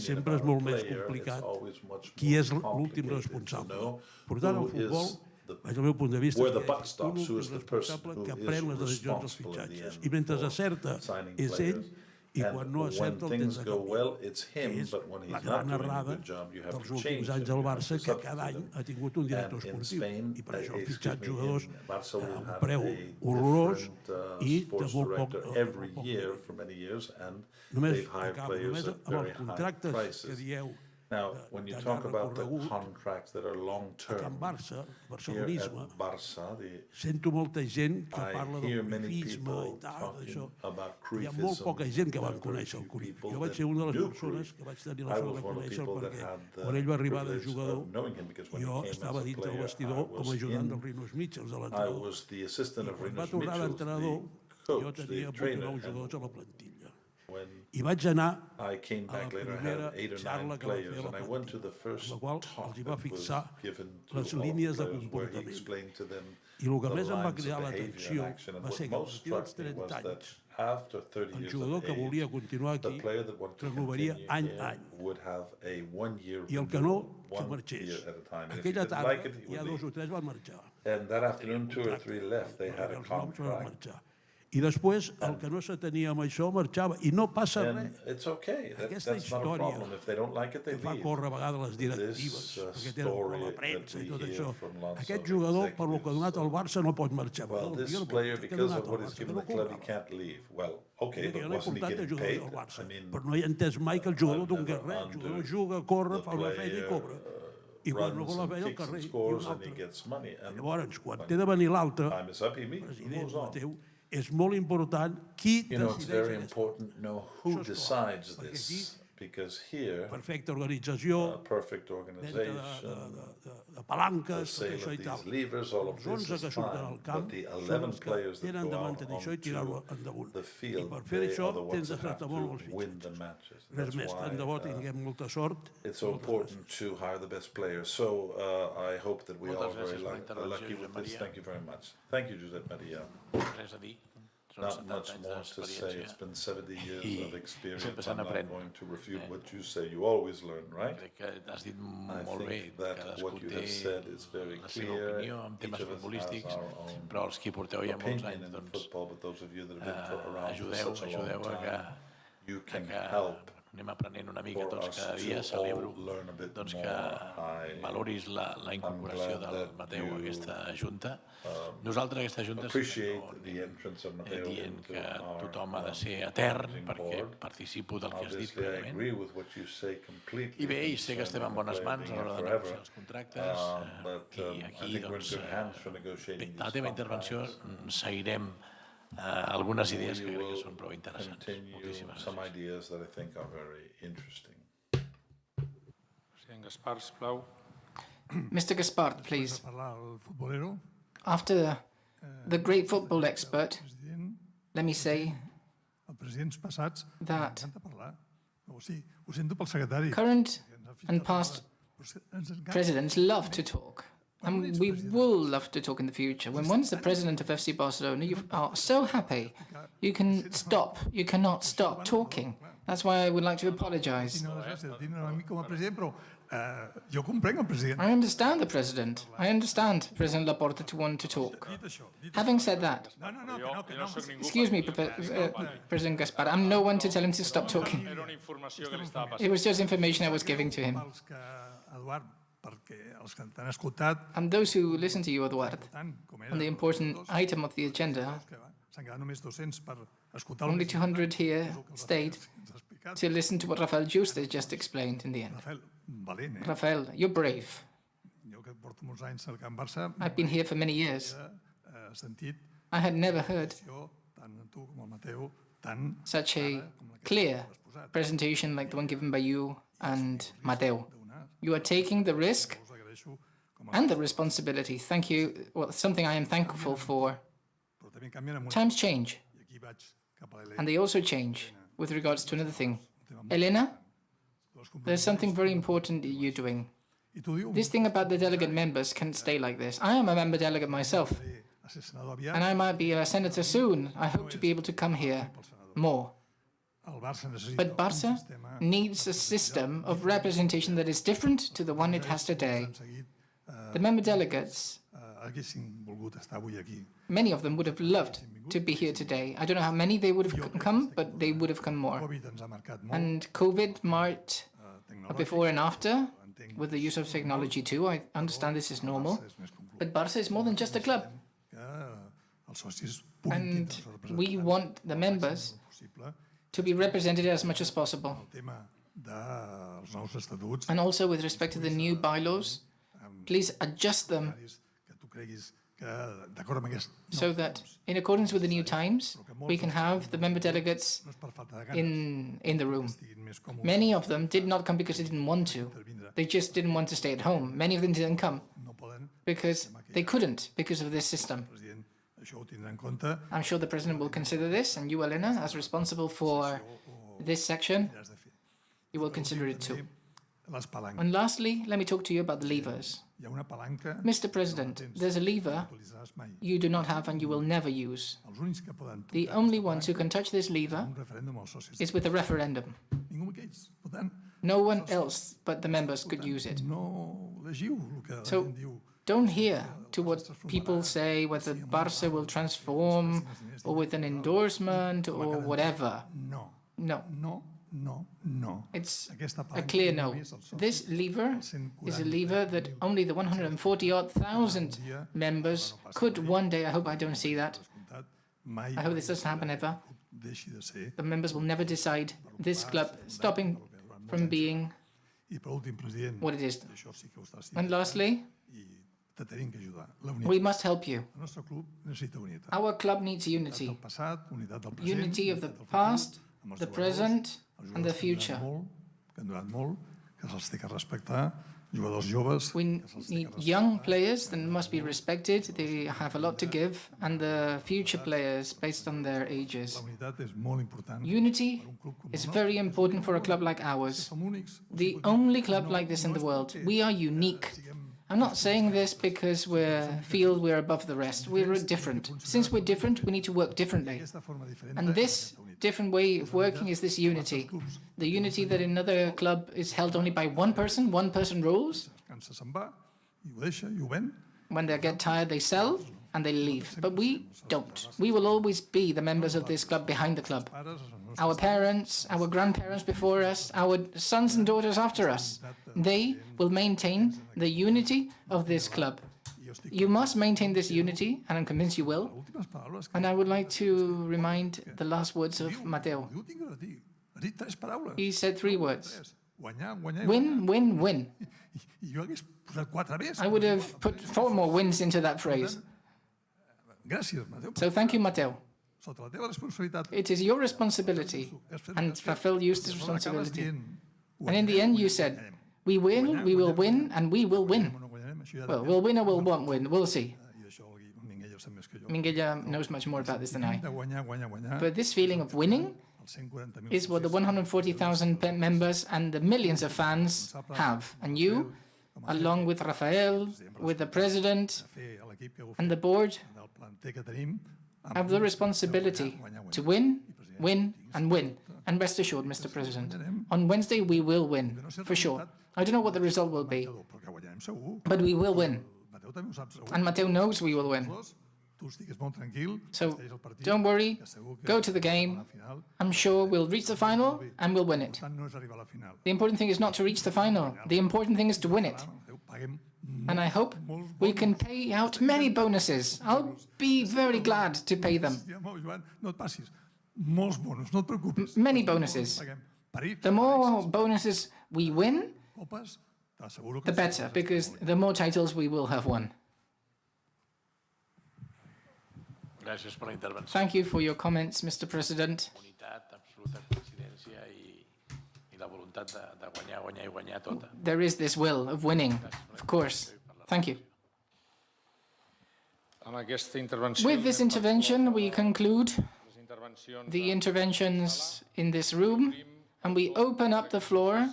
sempre és molt més complicat qui és l'últim responsable. Per tant, el futbol, des del meu punt de vista, és un últim responsable que pren les decisions dels fitxatges. I mentre acerta és ell, i quan no acerta el tens de canviar, que és la gran errada dels últims anys del Barça, que cada any ha tingut un director esportiu, i per això han fitxat jugadors a un preu horrorós i de molt poc. Només amb els contractes que dieu Now, when you talk about the contracts that are long-term, barcelonisme, sento molta gent que parla del cruyffisme i tal, d'això. Hi ha molt poca gent que van conèixer el Cruyff. Jo vaig ser una de les persones que vaig tenir la sort de conèixer-lo perquè quan ell va arribar de jugador, jo estava dintre del vestidor com a ajudant dels Rinos Mitchells de l'entrenador. I quan va tornar d'entrenador, jo tenia 8 o 9 jugadors a la plantilla. I vaig anar a la primera xarra que va fer la plantilla, amb la qual els va fixar les línies de comportament. I el que més em va cridar l'atenció va ser que als 30 anys, el jugador que volia continuar aquí renovaria any a any. I el que no, que marxés. Aquella tarda ja 2 o 3 van marxar. I després, el que no s'atenia amb això, marxava. I no passa res. Aquesta història que fa córrer a vegades les directives, perquè tenen la premsa i tot això. Aquest jugador, per lo que ha donat al Barça, no pot marxar. Jo no puc dir que ha donat al Barça, que no cobrava. Jo no he portat a jugadors al Barça, però no he entès mai que el jugador doni res. El jugador juga, corre, fa una feina i cobra. quan no vol runs haver and el kicks carrer and i scores un and he altre. gets money. And Llavors, quan té de venir l'altre, time is up, he president moves on. Mateu, és molt important qui You know, it's decideix very aquesta. important to know who decides perquè this, because here, perfecta organització, perfect venda organization, de palanques, the tot sale això i of tal. these levers, all of Els this 11 is que surten al fine, camp but the són 11 els que players that tenen go de out mantenir això i tirar-ho onto endamunt. the I field, per fer they això are the tens ones de that have tractar molt els to win the fitxatges. matches. Res That's més, tant de bo why tinguem molta sort. it's so important to hire the best players. So I hope that we all are very lucky with this. Thank you very much. Thank you, Josep Maria. Res a dir. Són Not 70 much anys more to say. It's d'experiència. been 70 years of experience. sempre I'm se not n'aprèn. going to refute what you say. You always learn, right? Crec que has dit I molt bé. think that Cadascú what you té have said is very la seva clear. opinió en Each temes of us has futbolístics, our own però els que hi porteu ja molts opinion anys, in doncs, football, but those of you that have been around for ajudeu such a long a que, time, you can help anem aprenent una mica for tots us cada to dia. all Celebro learn a bit doncs, more. que valoris la incorporació glad del that Mateu you, a aquesta junta. Nosaltres, aquesta junta, appreciate the entrance of Mateo dient into que our tothom ha de ser etern perquè board. participo del que has dit Obviously, I plenament. agree with what you say completely. I bé, i sé que estem en bones mans a l'hora de negociar els contractes, But i I aquí, think we're in doncs, good hands for negotiating a la these teva intervenció contracts. seguirem algunes idees que We crec que will són prou interessants. continue Moltíssimes some gràcies. ideas that I think are very interesting. President Gaspar, sisplau. Mr. Gaspard, please. Parlar al futbolero, After the great football expert, president, let me say els presidents passats, that m'encanta parlar. O sigui, ho sento pel secretari. current and past presidents love to talk. And we will love to talk in the future. When one's the president of FC Barcelona, you are so happy. You can stop. You cannot stop talking. That's why I would like to apologize. Tinc la gràcia de tindre a mi com a president, però jo comprenc el president. I understand the president. I understand President Laporta to want to talk. Having said that, excuse me, President Gaspar, I'm no one to tell him to stop talking. Era una informació que li estava passant. It was just information I was giving to him. Pels que, Eduard, perquè els que t'han escoltat, And those who listen to you, Eduard, com era, on the important item of the agenda, que s'han quedat només 200 per escoltar el only president. 200 here stayed to listen to what Rafael Juste just explained in the end. Rafael, valent, Rafael, you're brave. Jo que porto molts anys al Camp Barça, I've been here for many years. he sentit I had never heard tant tu com el Mateu, tan such a clear presentation like the one given by you and Mateo. You are taking the risk and the responsibility. Thank you. Well, something I am thankful for. però també canvien amb Times change, I aquí vaig cap a l'Helena. and they also change with regards to another thing. Elena, there's something very important that you're doing. This thing about the delegate members can't stay like this. I am a member delegate myself, A ser senador aviat, and I might be a senator soon. I hope to be able to come here more. el Barça necessita But Barça needs a system of representation that is different to the one it has today. The member delegates, haguessin volgut estar avui aquí. many of them would have loved to be here today. I don't know how many they would have come, but they would have come more. Covid ens ha marcat molt. And COVID marked a before and after with the use of technology too. I understand this is normal. But Barça is more than just a club. Que els socis And polítics, els we want the members possible, to be represented as much as possible. el tema dels nous estatuts, And also with respect to the new bylaws, please adjust them que tu creguis que d'acord amb aquest so that in accordance with the new times, we can have the member delegates in the room. Many of them did not come because they didn't want to. They just didn't want to stay at home. Many of them didn't come because they couldn't because of this system. això ho tindrà en compte. I'm sure the president will consider this, and you, Elena, as responsible for this section, you will consider it too. Les palanques. And lastly, let me talk to you about the levers. Hi ha una palanca, Mr. President, there's a lever utilitzaràs mai. you do not have and you will never use. Els únics que poden The only ones who can touch this lever un referèndum als socis. is with a referendum. Ningú d'aquells. Per tant, No one else but the members could use it. no llegiu el que la So gent diu. don't hear to what people say, whether Barça will transform or with an endorsement or whatever. No. No. No, no, no. It's Aquesta a palanca clear no. només els socis. This lever is a lever that only the 140-odd thousand members could one day, I hope I don't see that, Mai I hope this doesn't happen ever, deixi de ser. the members will never decide this club stopping from being what it is. And lastly, we must help you. Our club needs unity. Unity of the past, the present, and the future. We need young players that must be respected. They have a lot to give, and the future players based on their ages. Unity is very important for a club like ours. The only club like this in the world. We are unique. I'm not saying this because we feel we're above the rest. We're different. Since we're different, we need to work differently. And this different way of working is this unity. The unity that in another club is held only by one person rules. When they get tired, they sell and they leave. But we don't. We will always be the members of this club behind the club. Our parents, our grandparents before us, our sons and daughters after us, they will maintain the unity of this club. You must maintain this unity, and I'm convinced you will. And I would like to remind the last words of Mateo. He said 3 words. Win, win, win. I would have put 4 more wins into that phrase. So thank you, Mateo. It is your responsibility, and Rafael used his responsibility. And in the end, you said, we win, we will win, and we will win. Well, we'll win or we won't win. We'll see. Minguella knows much more about this than I. But this feeling of winning is what the 140,000 members and the millions of fans have. And you, along with Rafael, with the president and the board, have the responsibility to win, win, and win. And rest assured, Mr. President, on Wednesday we will win, for sure. I don't know what the result will be, but we will win. And Mateo knows we will win. So don't worry, go to the game. I'm sure we'll reach the final and we'll win it. The important thing is not to reach the final. The important thing is to win it. And I hope we can pay out many bonuses. I'll be very glad to pay them. Many bonuses. The more bonuses we win, the better, because the more titles we will have won. Thank you for your comments, Mr. President. There is this will of winning, of course. Thank you. With this intervention, we conclude the interventions in this room, and we open up the floor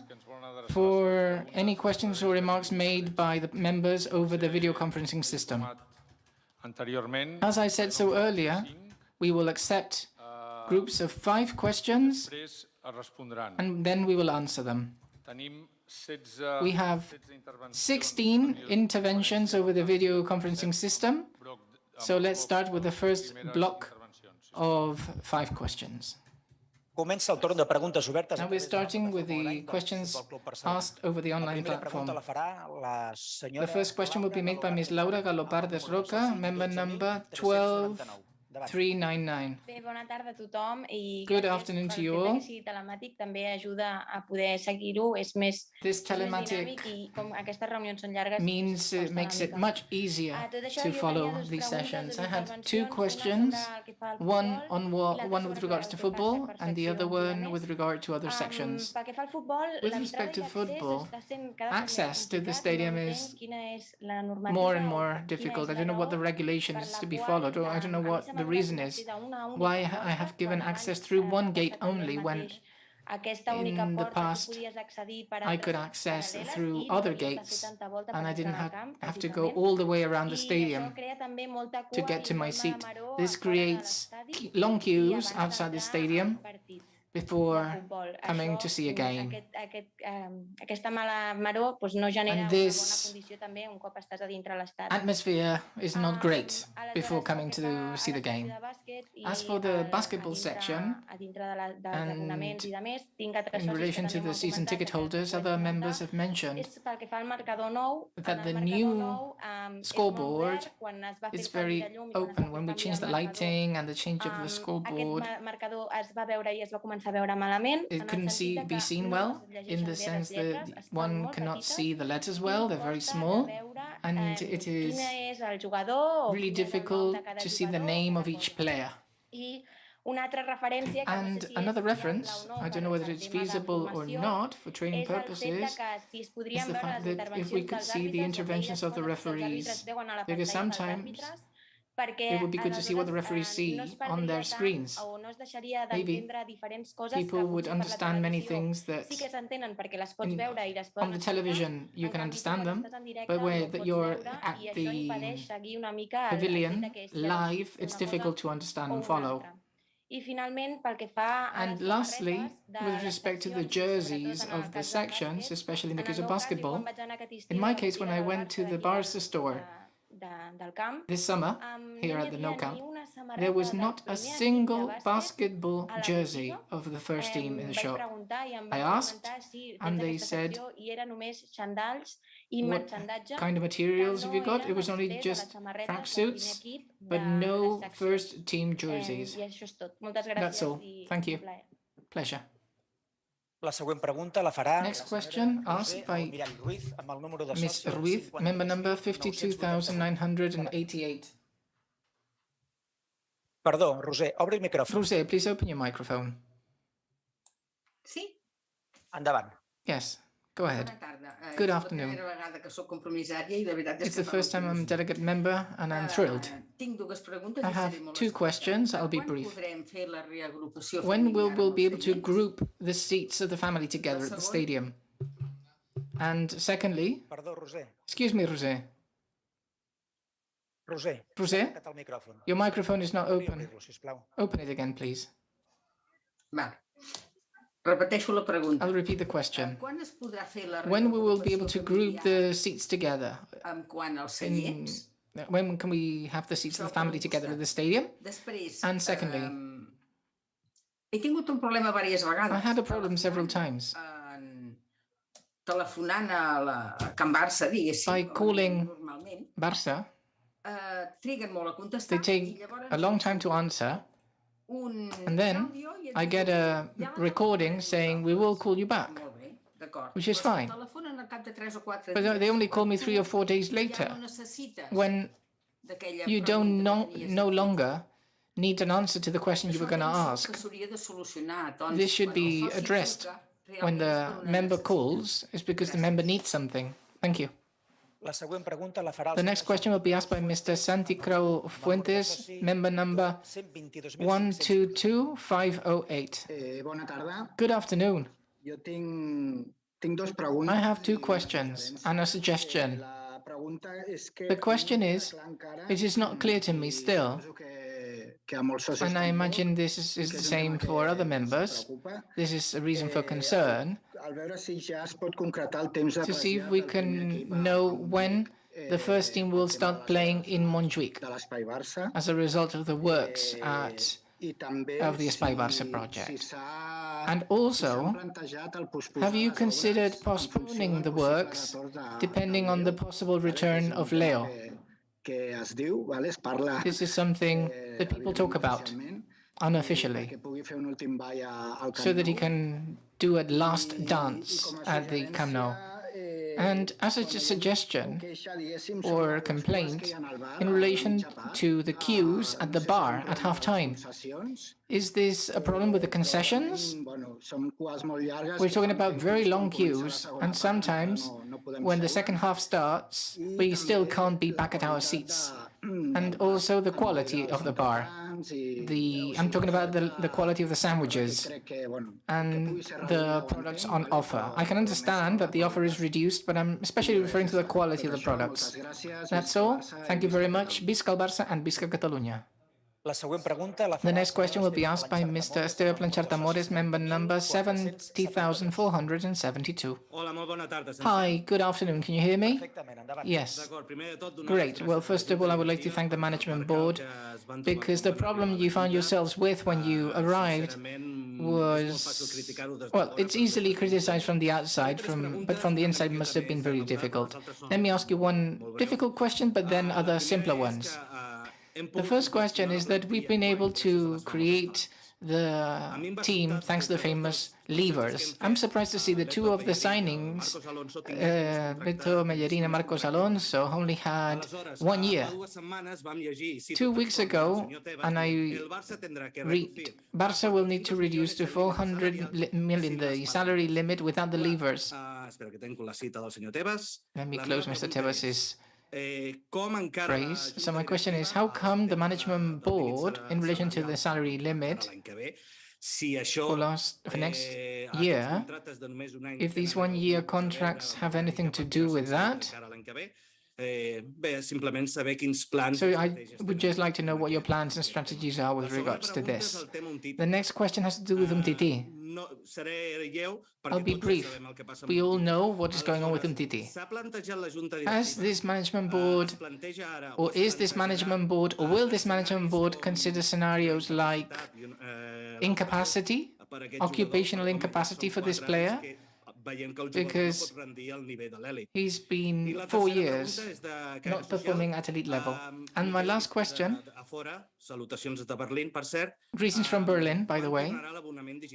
for any questions or remarks made by the members over the video conferencing system. As I said so earlier, we will accept groups of 5 questions, and then we will answer them. We have 16 interventions over the video conferencing system, so let's start with the first block of 5 questions. Now we're starting with the questions asked over the online platform. The first question will be made by Ms. Laura Galopardes Roca, member number 12399. Bona tarda a tothom i Good afternoon to you all. telemàtic també ajuda a poder seguir-ho, és més telematic dinàmic i com aquestes reunions són llargues means it makes it much easier to follow these sessions. I had 2 questions, one with regards to football and the other one with regard to other sections. With respect to football, access to the stadium is more and more difficult. I don't know what the regulation is to be followed, or I don't know what the reason is why I have given access through one gate only when in the past I could access through other gates and I didn't have to go all the way around the stadium to get to my seat. This creates long queues outside the stadium before coming to see a game. And this atmosphere is not great before coming to see the game. As for the basketball section, and in relation to the season ticket holders, other members have mentioned that the new scoreboard is very open. When we change the lighting and the change of the scoreboard, it couldn't be seen well, in the sense that one cannot see the letters well, they're very small, and it is really difficult to see the name of each player. And another reference, I don't know whether it's feasible or not for training purposes, is the fact that if we could see the interventions of the referees, because sometimes it would be good to see what the referees see on their screens. Maybe people would understand many things that on the television you can understand them, but where that you're at the pavilion live, it's difficult to understand and follow. And lastly, with respect to the jerseys of the sections, especially in the case of basketball, in my case, when I went to the Barca store this summer, here at the No Camp, there was not a single basketball jersey of the first team in the shop. I asked, and they said, what kind of materials have you got? It was only just tracksuits, but no first team jerseys. That's all. Thank you. Pleasure. La següent pregunta la farà Next question asked by Ms. Ruiz, member number 52,988. Perdó, Roser, obre el micròfon. Roser, please open your microphone. Sí? Endavant. Yes, go ahead. Bona tarda. Good És afternoon. la primera vegada que soc compromissària i la veritat és It's que the first time I'm a delegate member and I'm thrilled. tinc dues preguntes I i have seré molt two questions. I'll be Quan brief. podrem fer la reagrupació When will familiar we amb be els able to seients? group the seats of the family together at the stadium? And secondly, Perdó, Roser. excuse me, Roser. Roser, Roser, tanca't el micròfon. your microphone is not Torni a open. obrir-lo, sisplau. Open it again, please. Vale. Repeteixo la pregunta. I'll repeat the question. Quan es podrà fer la When we will be able reagrupació to group familiar the seats together? amb quant als seients? When can we have the seats of the family together at the stadium? Després, And secondly, he tingut un problema diverses vegades. I had a problem several times. Telefonant a Can Barça, diguéssim. By calling normalment, Barça, triguen molt a they contestar take a long time to answer, and then I get a recording saying, we will call you back, which is fine. telefonen al cap de 3 o 4 But they only call me 3 or 4 days later, when you don't no longer need an answer to the question you were going to ask. This should be addressed when the member calls, is because the member needs something. Thank you. La següent pregunta la farà The next question will be asked by Mr. Santi Creu Fuentes, member number 122508. Bona tarda. Good afternoon. Jo tinc dos preguntes. I have two questions and a suggestion. La pregunta és que The question is, it is not clear to me still, que a molts socis and I imagine this is the same for other members, this is a reason for concern, al veure si ja es pot concretar el temps de to see if we can know when the first team will start playing in Montjuïc as a result of the works of the Espai Barça project. And also, have you considered postponing the works depending on the possible return of Leo? This is something that people talk about unofficially, so that he can do a last dance at the Camp Nou. And as a suggestion or a complaint in relation to the queues at the bar at half-time, is this a problem with the concessions? We're talking about very long queues, and sometimes when the second half starts, we still can't be back at our seats. And also the quality of the bar. I'm talking about the quality of the sandwiches and the products on offer. I can understand that the offer is reduced, but I'm especially referring to the quality of the products. That's all. Thank you very much. Visca el Barça and Visca Catalunya. La següent pregunta la farà The next el question will be senyor asked by Mr. Esteban Planchartamores, member number 70,472. Hola, molt bona tarda. Hi, good afternoon. Can you hear me? Perfectament, endavant. Yes. D'acord, primer de tot, donar Great. les Well, gràcies first of all, I would like to thank the management board because the problem you found yourselves with when you arrived was, well, it's easily criticized from the outside, but from the inside must have been very difficult. Let me ask you one difficult question, but then other simpler ones. The first question is that we've been able to create the team thanks to the famous levers. I'm surprised to see the two of the signings, Beto Mellerina, Marcos Alonso, only had 1 year. 2 weeks ago, and I read, Barça will need to reduce to 400 million the salary limit without the levers. Let me close Mr. Tebas's phrase. So my question is, how come the management board, in relation to the salary limit for next year, if these 1 year contracts have anything to do with that? So I would just like to know what your plans and strategies are with regards to this. The next question has to do with UMTT. I'll be brief. We all know what is going on with UMTT. Has this management board, or is this management board, or will this management board consider scenarios like incapacity, occupational incapacity for this player? Because he's been 4 years not performing at elite level. And my last question, greetings from Berlin, by the way.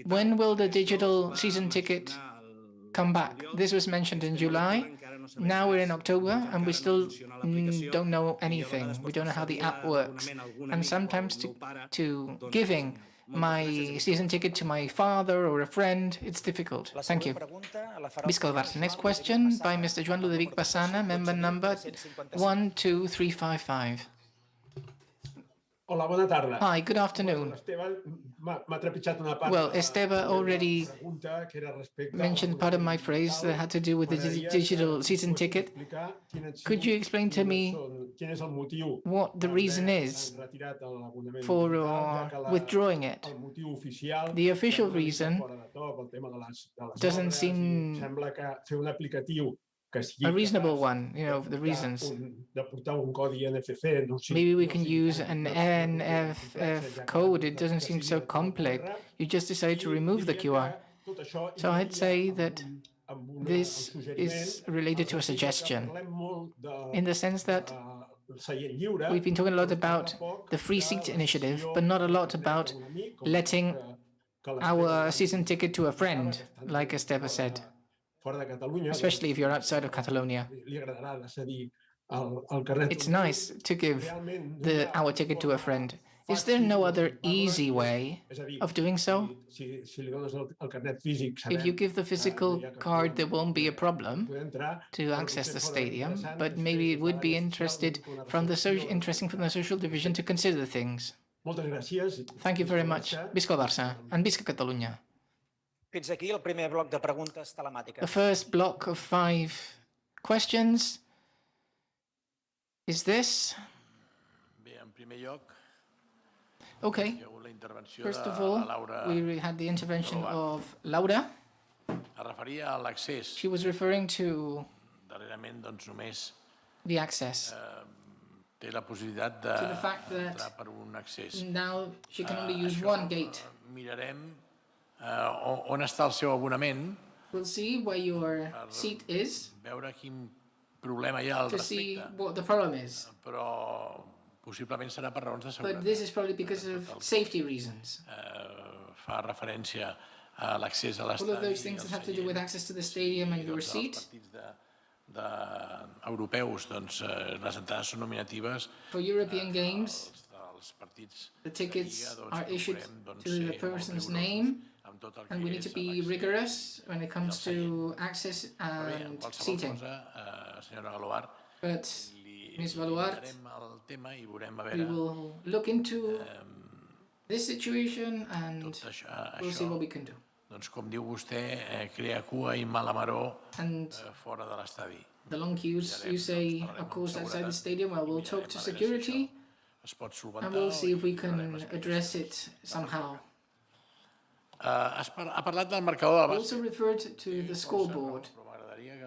When will the digital season ticket come back? This was mentioned in July. Now we're in October and we still don't know anything. We don't know how the app works. And sometimes to giving my season ticket to my father or a friend, it's difficult. Thank you. Visca el Barça. Next question by Mr. Joan Ludovic Bassana, member number 12355. Hola, bona tarda. Hi, good afternoon. Well, Esteban already mentioned part of my phrase that had to do with the digital season ticket. Could you explain to me what the reason is for withdrawing it? The official reason doesn't seem a reasonable one, the reasons. Maybe we can use an NFF code. It doesn't seem so complex. You just decided to remove the QR. So I'd say that this is related to a suggestion, in the sense that we've been talking a lot about the free seat initiative, but not a lot about letting our season ticket to a friend, like Esteban said. Especially if you're outside of Catalonia. It's nice to give our ticket to a friend. Is there no other easy way of doing so? If you give the physical card, there won't be a problem to access the stadium, but maybe it would be interesting from the social division to consider things. Thank you very much. Visca el Barça and Visca Catalunya. Fins aquí el primer bloc de preguntes telemàtiques. The first block of 5 questions is this. Bé, en primer lloc, Okay. First of all, we had the intervention of Laura. es referia a l'accés. She was referring to Darrerament, doncs, només the access. Té la possibilitat To the fact that d'entrar per un accés. now she can only use one gate. Mirarem on està el seu abonament. We'll see where your seat is. Veure quin problema hi ha al to see respecte. what the problem is. Però possiblement serà per raons de But seguretat. this is probably because of safety reasons. Fa referència a l'accés a All of l'estadi. those things that have to do with access to the stadium and your seat. Europeus, doncs, les entrades són nominatives. For European games, Els partits the tickets are issued to the person's name, and we need to be rigorous when it comes to access and seating. Senyora Galoar, But, Ms. Baluart, el tema i veurem a we veure will look into this situation and we'll see what we can do. doncs, com diu vostè, crea cua i mala maror And fora de l'estadi. the long queues, you say, of course, outside the stadium. Well, we'll talk to security es pot and solventar. we'll see if we can address it somehow. Ha parlat del marcador del You bàsquet. also referred to the scoreboard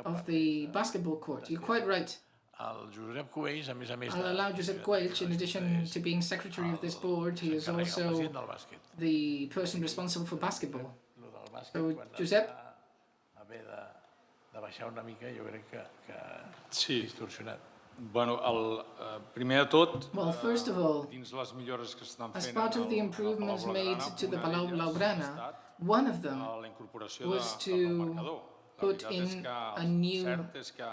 of the basketball court. You're quite right. El Josep Cuells, a més I'll allow Josep Cuells, in addition to being secretary of this board, he is also the person responsible for basketball. So, Josep? haver de baixar una mica, jo crec que Sí. distorsionat. Bueno, primer de tot, Well, first of all, dins les millores que s'estan as fent part of the a la improvements Palau made Blaugrana, to the una Palau d'elles Blaugrana, one of them la incorporació was del to marcador. La put veritat és in que a el new cert és que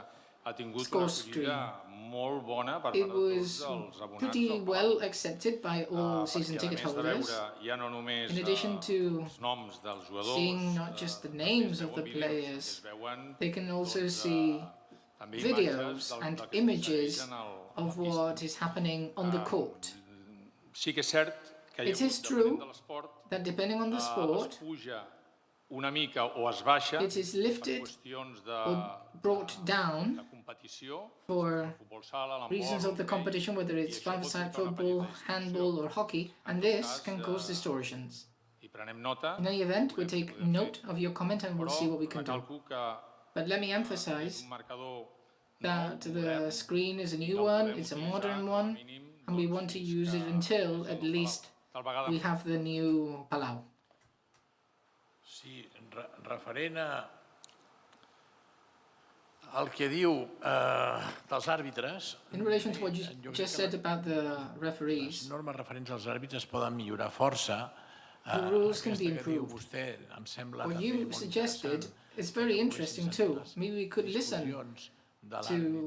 ha tingut score una acollida molt bona per part It de tots was els abonats pretty del Palau. well accepted by all season Perquè, a ticket més de holders. veure ja no només In addition to els noms dels jugadors, seeing not just the names of the players, they can also see també videos imatges and del que images succeeix of what is happening on the court. Sí que és cert que It is true that depending on the es sport, puja una mica o es baixa it is per lifted qüestions or brought down de competició, for futbol sala, l'handbol, reasons of the l'hoquei, competition, whether it's five-a-side football, handball, or hockey, and this can cause distortions. i prenem nota, In any event, we take note of your comment and we'll see what we can do. recalco que But let me és emphasize un marcador that the screen is a new one, it's a modern one, and we want to use it until at least tal vegada we have the new Palau. Sí, referent al que diu dels àrbitres, In relation to what you just said about the referees, les normes referents als àrbitres poden millorar força. the rules can be Aquesta que diu improved. vostè em sembla What també you molt suggested interessant. is very interesting too. Maybe we could listen to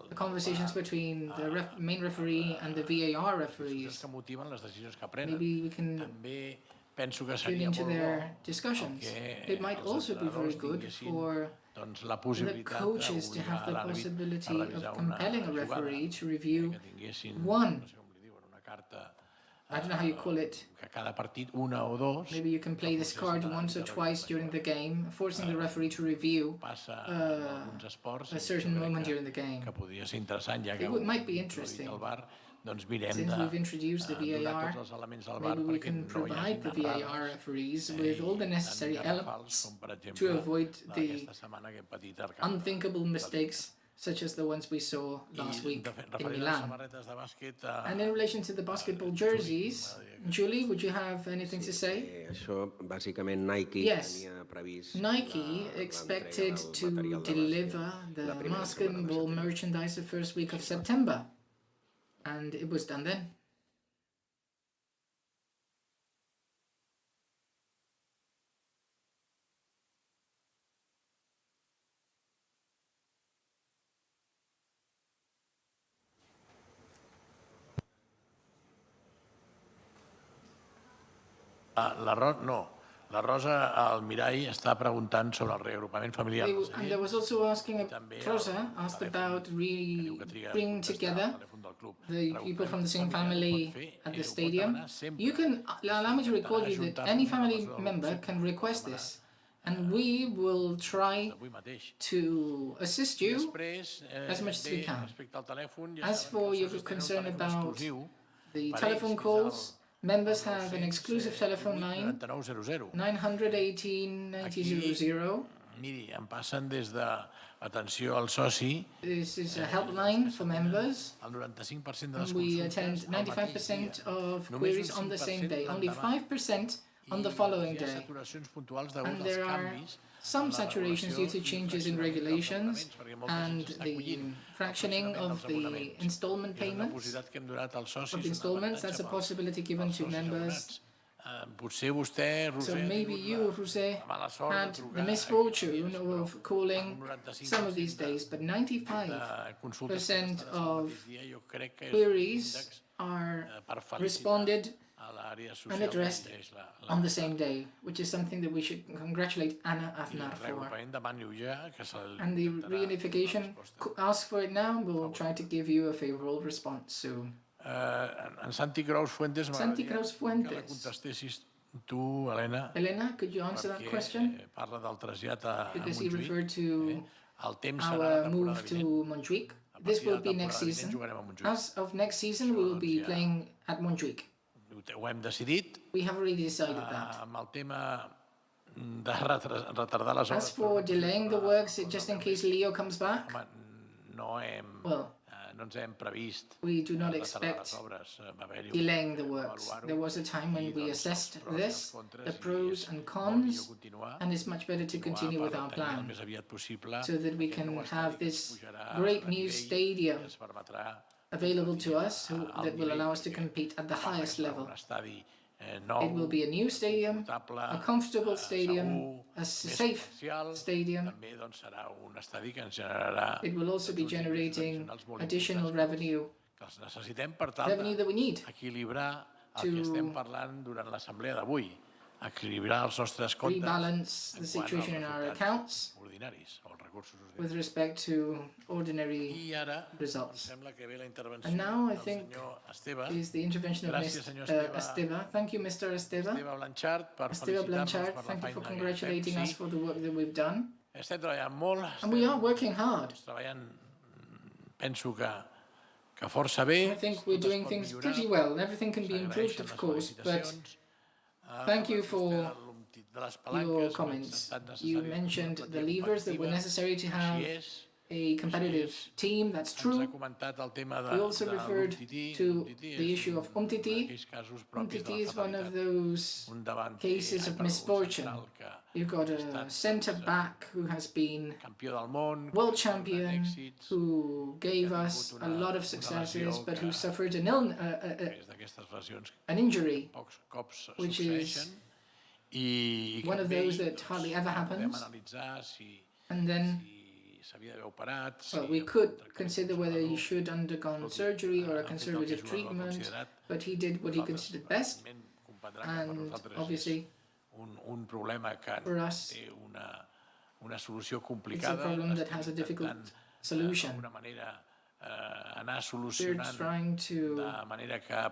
the conversations between the main referee and the VAR referees. que motiven les decisions que prenen. Maybe we can També penso que tune seria into molt their bo discussions. que It might els also be very entrenadors good tinguessin for la the possibilitat coaches to have the d'obligar l'àrbit possibility a of revisar compelling a una referee jugada, to review que tinguessin, one, no sé com li diuen, una carta, I don't know how you call it, que cada partit, una o dos, maybe you can play this card once or twice during the game, forcing the referee to review passa en alguns esports, a certain moment during the game. que podria ser interessant, ja que It might be ho interesting. el VAR, doncs mirem Since de we've introduced the donar VAR, tots els elements al VAR maybe we perquè can no hi provide the hagi VAR referees with all the necessary tant garrafals elements com, per exemple, to avoid the aquesta setmana aquest petit arcade. unthinkable mistakes such as the ones we saw last week in Referent a les Milan. samarretes de bàsquet, And in relation to the basketball jerseys, Julie, would you have anything to say? Això, bàsicament, Nike Yes. tenia previst Nike expected to deliver the basketball merchandise the first week of September, and it was done then. La Rosa al mirall està preguntant sobre el reagrupament familiar. And there was also asking, Rosa asked about bringing together the people from the same family at the stadium. You can, allow me to recall you that any family member can request this, and we will try to assist you as much as we can. As for your concern about the telephone calls, members have an exclusive telephone line, 918-9000. Miri, em passen des de atenció al soci. This is a helpline for members. El 95% de les And we consultes attend al mateix 95% dia. of Només queries un on the same 5% day, only l'endemà. 5% on the following Hi ha day. saturacions puntuals degut And als there are canvis some saturations due to changes in regulations and the fractioning of the installment payments. que hem donat als socis. Of the installments, that's a possibility given to members. Potser vostè, So Roser, maybe you, Jose, mala sort de had trucar the misfortune of calling some of these days, but 95% of queries are responded and addressed on the same day, which is something that we should congratulate Anna Aznar for. And the reunification, ask for it now, we'll try to give you a favorable response soon. En Santi Kraus Fuentes Santi Kraus m'agradaria que la Fuentes. contestessis tu, Helena. Elena, could you answer that question? Parla del trasllat a Because he Montjuïc. referred to El temps serà our la temporada move to vinent. Montjuïc. This will be next season. As of next season, we will be playing at Montjuïc. Ho hem decidit. We have already decided that. Amb el tema de retardar les As obres, for delaying the works, just in case Leo comes back, no ens hem previst we do not retardar expect les obres. Va haver-hi delaying the works. There was a time when we assessed this, the pros and cons, and it's much better to continue with our plan so that we can have this great new stadium available to us that will allow us to compete at the highest level. It will be a new stadium, a comfortable stadium, a safe stadium. També serà un estadi que ens generarà It will also be generating additional revenue, que els necessitem per tal revenue that we need d'equilibrar el que estem parlant durant l'assemblea d'avui, equilibrar els nostres comptes rebalance the situation in our accounts ordinaris o els recursos ordinaris. with respect to ordinary results. And now I think is the intervention of Mr. Esteve. Thank you, Mr. Esteve. Esteve Blanchard, thank you for congratulating us for the work that we've done. Estem treballant molt. And we are working hard. Penso que força bé. I think we're doing things pretty well. Everything can be improved, of course, but thank you for your comments. You mentioned the levers that were necessary to have a competitive team. That's true. We also referred to the issue of Umtiti. Umtiti is one of those cases of misfortune. You've got a centre-back who has been world champion, who gave us a lot of successes, but who suffered an injury, which is one of those that hardly ever happens. And then we could consider whether he should undergone surgery or a conservative treatment, but he did what he considered best. And obviously, for us, it's a problem that has a difficult solution. We're trying to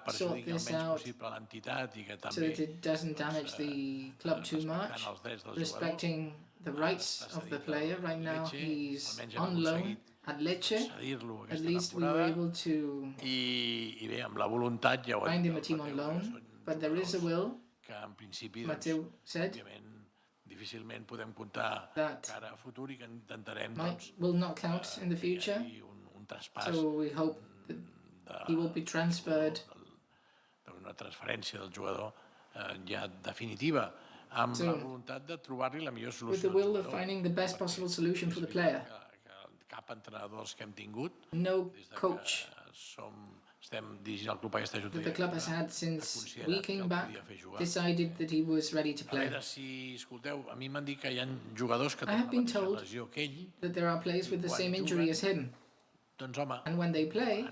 sort this out so that it doesn't damage the club too much, respecting the rights of the player. Right now, he's on loan at Lecce. At least we were able to find him a team on loan, but there is a will. Mateu said that will not count in the future, so we hope that he will be transferred una transferència del jugador ja definitiva, amb la voluntat de trobar-li la millor solució. With the will of finding the best possible solution for the player. Cap entrenador que hem tingut, no coach estem dirigint el club aquesta that the club has had since we came back decided that he was ready to play. A veure si, escolteu, a mi m'han dit que hi ha jugadors que I have been told that there are players with the same injury as him. And when they play,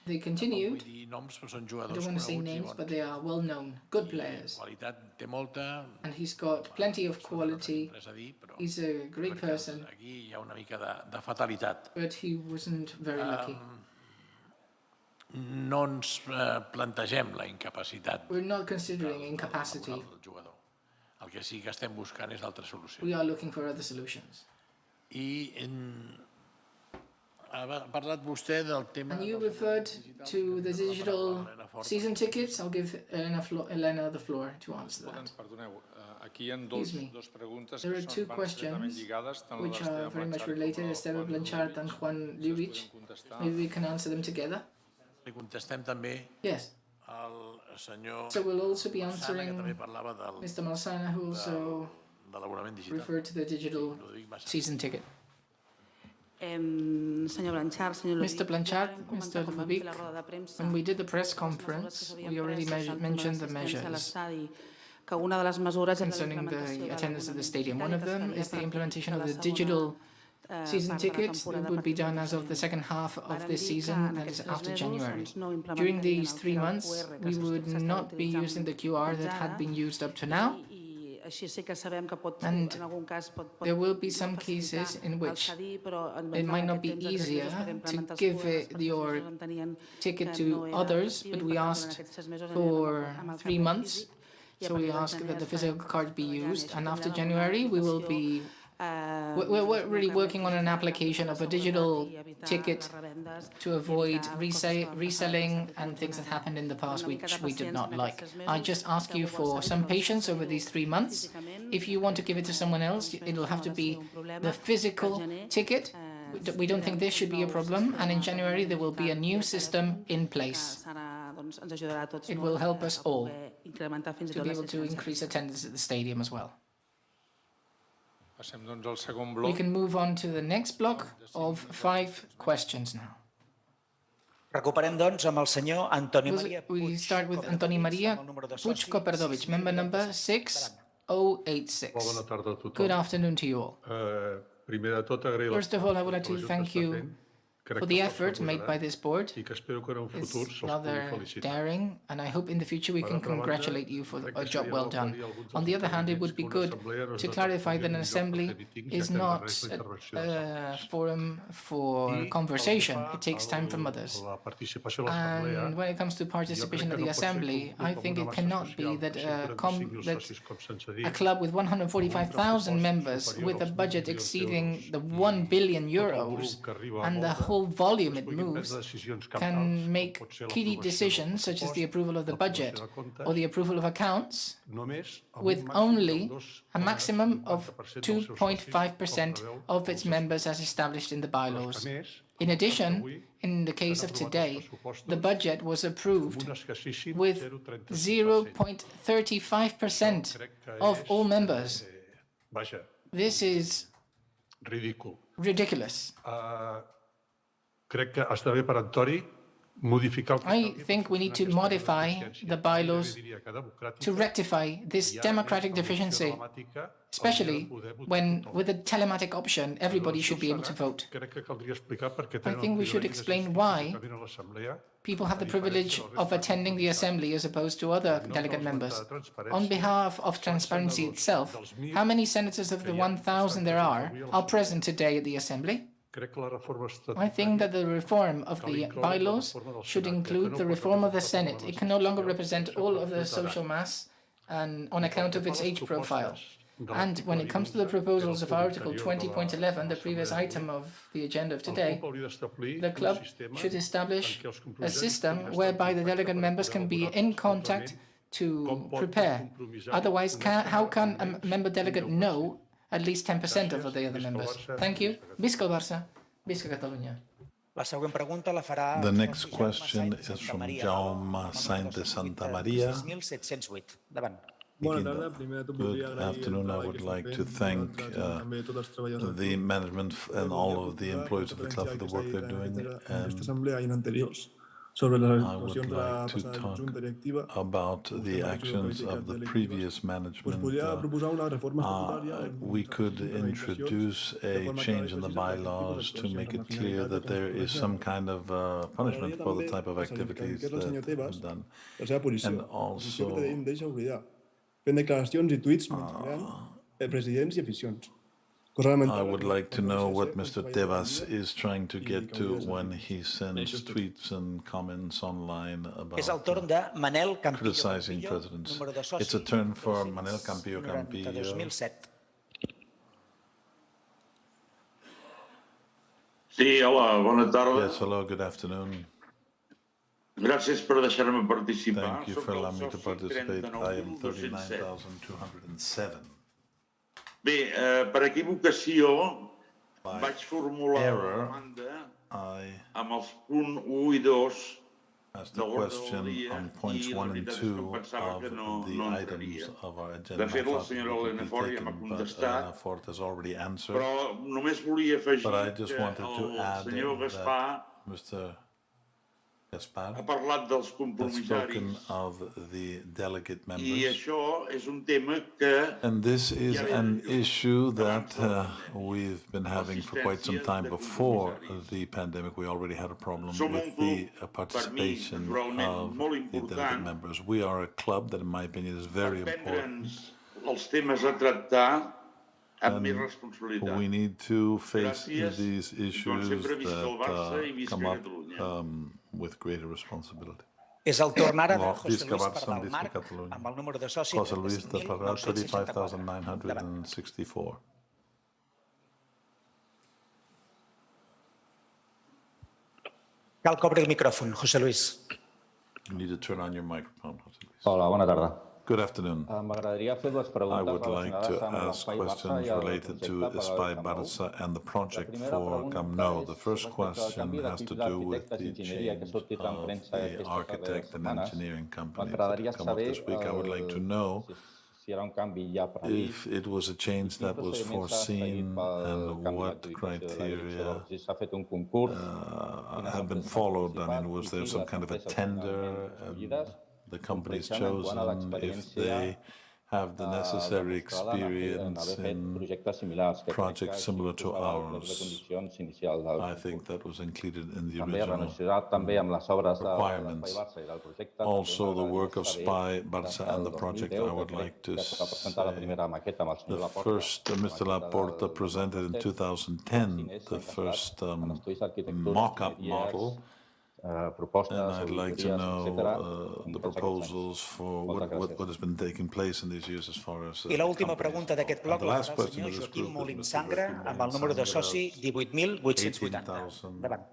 they continue. I don't want to say names, but they are well-known, good players. And he's got plenty of quality. He's a great person. But he wasn't very lucky. No ens plantegem la incapacitat. We're not considering incapacity. El que sí que estem buscant és altres solucions. We are looking for other solutions. Ha parlat vostè del tema... And you referred to the digital season tickets. I'll give Elena the floor to answer that. Excuse me. There are two questions which are very much related, Esteve Blanchard and Juan Lluich. Maybe we can answer them together. Li contestem també yes. al senyor... So we'll also be answering Mr. Malsana, who also referred to the digital season ticket. Mr. Blanchard, Mr. Ludovic, when we did the press conference, we already mentioned the measures concerning the attendance at the stadium. One of them is the implementation of the digital season ticket. It would be done as of the second half of this season, that is after January. During these 3 months, we would not be using the QR that had been used up to now. And there will be some cases in which it might not be easier to give your ticket to others, but we asked for 3 months, so we asked that the physical card be used, and after January we will be We're really working on an application of a digital ticket to avoid reselling and things that happened in the past which we did not like. I just ask you for some patience over these 3 months. If you want to give it to someone else, it'll have to be the physical ticket. We don't think this should be a problem, and in January there will be a new system in place. It will help us all to be able to increase attendance at the stadium as well. Passem doncs al segon We bloc. can move on to the next block of 5 questions now. Recuperem, doncs, amb el senyor Antoni Maria We start with Antoni Maria Puig Koperdovic, member number 6086. Bona tarda a tothom. Good afternoon to you all. Primer de tot, agrair First of all, I would like to thank you for the effort made by this board. I que espero que en un futur It's se'ls pugui rather felicitar. daring, and I hope in the future we can congratulate you for a job well done. On the other hand, it would be good to clarify that an assembly is not a forum for conversation. It takes time from others. And when it comes to participation of the assembly, I think it cannot be that a club with 145,000 members with a budget exceeding the 1 billion euros and the whole volume it moves can make key decisions such as the approval of the budget or the approval of accounts with only a maximum of 2.5% of its members as established in the bylaws. In addition, in the case of today, the budget was approved with 0.35% of all members. This is ridiculous. Crec que està bé per Antoni modificar el que I think we need to modify the bylaws to rectify this democratic deficiency, especially when, with the telematic option, everybody should be able to vote. I think we should explain why people have the privilege of attending the assembly as opposed to other delegate members. On behalf of transparency itself, how many senators of the 1,000 there are present today at the assembly? I think that the reform of the bylaws should include the reform of the Senate. It can no longer represent all of the social mass and on account of its age profile. And when it comes to the proposals of Article 20.11, the previous item of the agenda of today, the club should establish a system whereby the delegate members can be in contact to prepare. Otherwise, how can a member delegate know at least 10% of the other members? Thank you. Visca el Barça. Visca Catalunya. La següent pregunta la farà... The next question is from Jaume Sainz de Santa Maria. 6.708. Davant. Good afternoon. I would like to thank the management and all of the employees of the club for the work they're doing. And I would like to talk about the actions of the previous management. We could introduce a change in the bylaws to make it clear that there is some kind of punishment for the type of activities that have been done. And also, I would like to know what Mr. Tebas is trying to get to when he sends tweets and comments online És el about torn de Manel Campillo criticizing Campillo, presidents. número de It's a soci turn for Manel Campillo 2007. Sí, hola, bona tarda. Yes, hello, good afternoon. Gràcies per deixar-me participar. Thank you for allowing me to participate. I am 39,207. Bé, per equivocació vaig formular la demanda amb els punt 1 i 2 Asked the question on points 1 and 2 of the items of our agenda. De fet, la senyora Elena Fort ja m'ha contestat, Elena Fort has already answered. però només volia afegir But I just que wanted to el add senyor Gaspar that Mr. Gaspar ha parlat dels has spoken compromissaris of the delegate i members. això és un tema que And this is an issue that we've been having for quite some time. Before the pandemic, we already had a problem with the participation of the delegate members. We are a club that, in my opinion, is very important. els temes a tractar amb més responsabilitat. We need to face these issues sempre visca el Barça i that visca come up Catalunya. with greater responsibility. És el torn ara de Well, José visca Luis Barça, Pardal visca Marc, Catalunya. amb el número de soci José Luis de Parral, 35.964. 35,964. Cal que obri el micròfon, José Luis. You need to turn on your microphone, José Luis. Hola, bona tarda. Good afternoon. M'agradaria fer dues I preguntes would like relacionades to amb ask l'Espai Barça questions i el related to projecte per Espai al Camp Nou. Barça and the project primera for pregunta Camp Nou. The és first respecte al question canvi has to d'equip do with d'arquitectes the d'enginyeria que ha change sortit en of premsa the aquestes darreres architect and setmanes. engineering companies that M'agradaria have come up saber this week. I would like to know si era un canvi ja previst, if it was a change that was foreseen and what criteria have been followed. I mean, was there some kind of a tender? The companies chosen, if they have the necessary experience in projects similar to ours. I think that was included in the original requirements. Also, the work of Spy Barça and the project, I would like to say, the first Mr. Laporta presented in 2010 the first mock-up model. And I'd like to know the proposals for what has been taking place in these years as far as... I l'última pregunta d'aquest bloc la farà el senyor Joaquim Molins Sangre amb el número de soci 18.880. Endavant.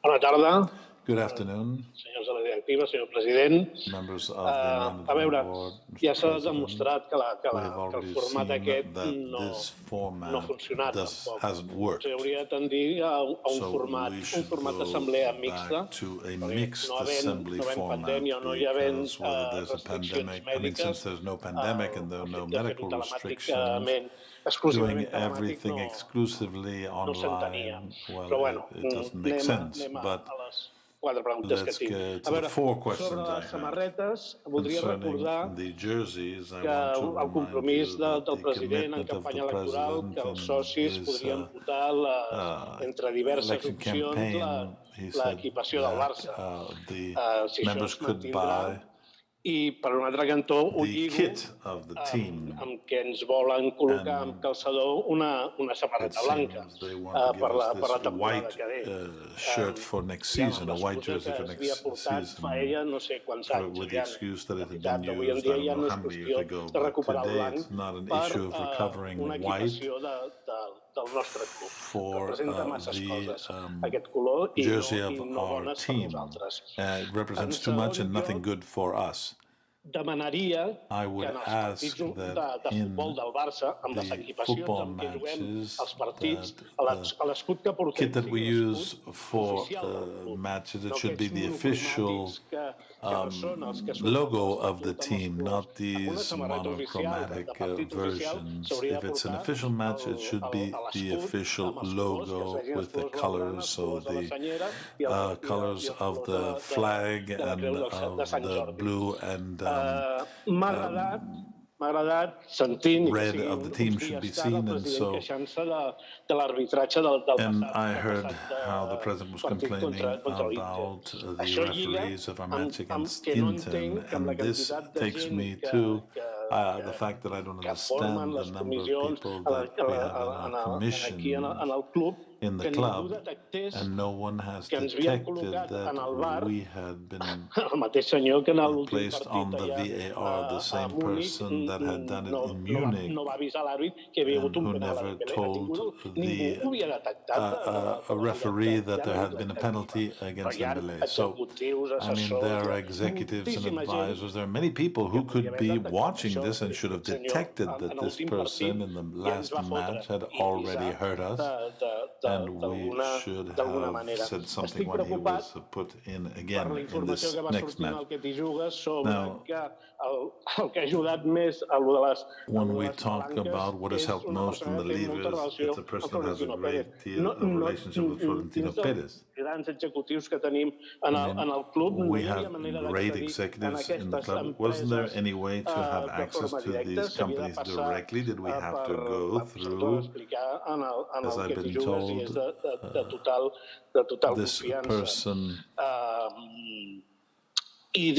Bona tarda. Good afternoon. Senyors de la directiva, senyor president. Members of the A veure, ja s'ha demostrat que el format aquest no ha funcionat tampoc. Hauria de tendir a un format d'assemblea mixta, perquè no havent pandèmia o no hi havent restriccions mèdiques, fer-ho telemàticament, exclusivament telemàtic, no s'entenia. Però bueno, anem a les 4 preguntes que tinc. A veure, sobre les samarretes, voldria recordar que el compromís del president en campanya electoral, que els socis podrien votar entre diverses opcions l'equipació del Barça. Si això es mantindrà, i per un altre cantó ho lligo amb què ens volen col·locar amb calçador una samarreta blanca per la temporada que ve. Les botes que havia portat fa ella no sé quants anys. Avui en dia ja no és qüestió de recuperar el blanc per una equipació del nostre club, que presenta masses coses, aquest color, i no bones per nosaltres. En segon, demanaria que en els partits de futbol del Barça, amb les equipacions amb què juguem els partits, l'escut que portem sigui l'escut oficial del club, no aquests monocromàtics que no són els que surten logo of the team, not these monochromatic versions. If it's an official match, it should be the official logo with the colors, so the colors of the flag and of the blue and m'ha agradat sentint red of the team should be seen, and so de l'arbitratge del and I heard how the president was complaining about the referees of our match against Inter, and this takes me to the fact that I don't understand the number of people that we have in our commission in the club, and no one has detected that we had been placed on the VAR, the same person that had done it in Munich, and who never told a referee that there had been a penalty against Dembélé. So, I mean, there are executives and advisors, there are many people who could be watching this and should have detected that this person in the last match had already hurt us, and we should have said something when he was put in again in this next match. Now, when we talk about what has helped most in the leaders, it's a person who has a great deal of relationship with Florentino Perez. We have great executives in the club. Wasn't there any way to have access to these companies directly? Did we have to go through, as I've been told, this person? And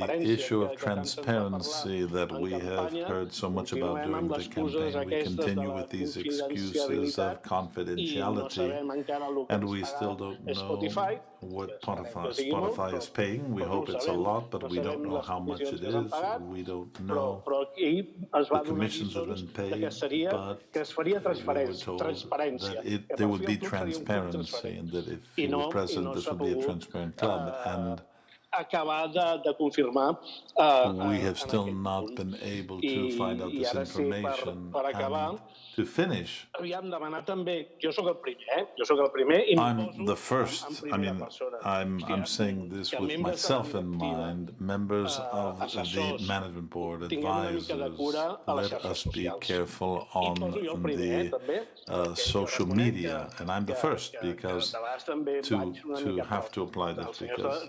the issue of transparency that we have heard so much about during the campaign, we continue with these excuses of confidentiality, and we still don't know what Spotify is paying. We hope it's a lot, but we don't know how much it is. We don't know the commissions that have been paid, but we were told that there would be transparency and that if he were president, this would be a transparent club. And acabar de confirmar. We have still not been able to find out this information. Per acabar, and to finish, aviam demanar també, jo sóc el primer, jo sóc el primer i I'm the first. I mean, I'm saying this with myself in mind. Members of the management board, advisors, let us be careful on the social media, and I'm the first because to have to apply this because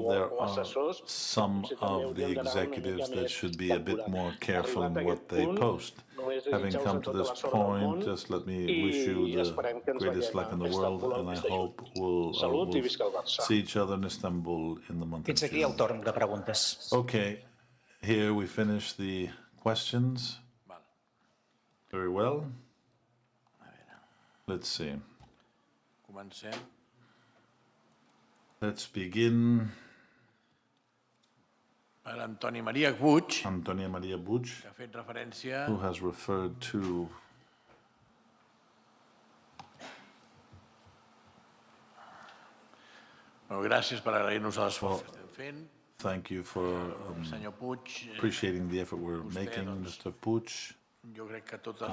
there are some of the executives that should be a bit more careful in what they post. Having come to this point, just let me wish you the greatest luck in the world, and I hope we'll see each other in Istanbul in the month of Fins aquí June. el torn de preguntes. Okay, here we finish the questions. Very well. Let's see. Comencem. Let's begin. Per Antoni Maria Puig, Antònia Maria Puig, que ha fet referència who has referred to gràcies per agrair-nos l'esforç que estem fent. Thank you for Senyor Puig, appreciating the effort we're making, Mr. Puig. jo crec que tota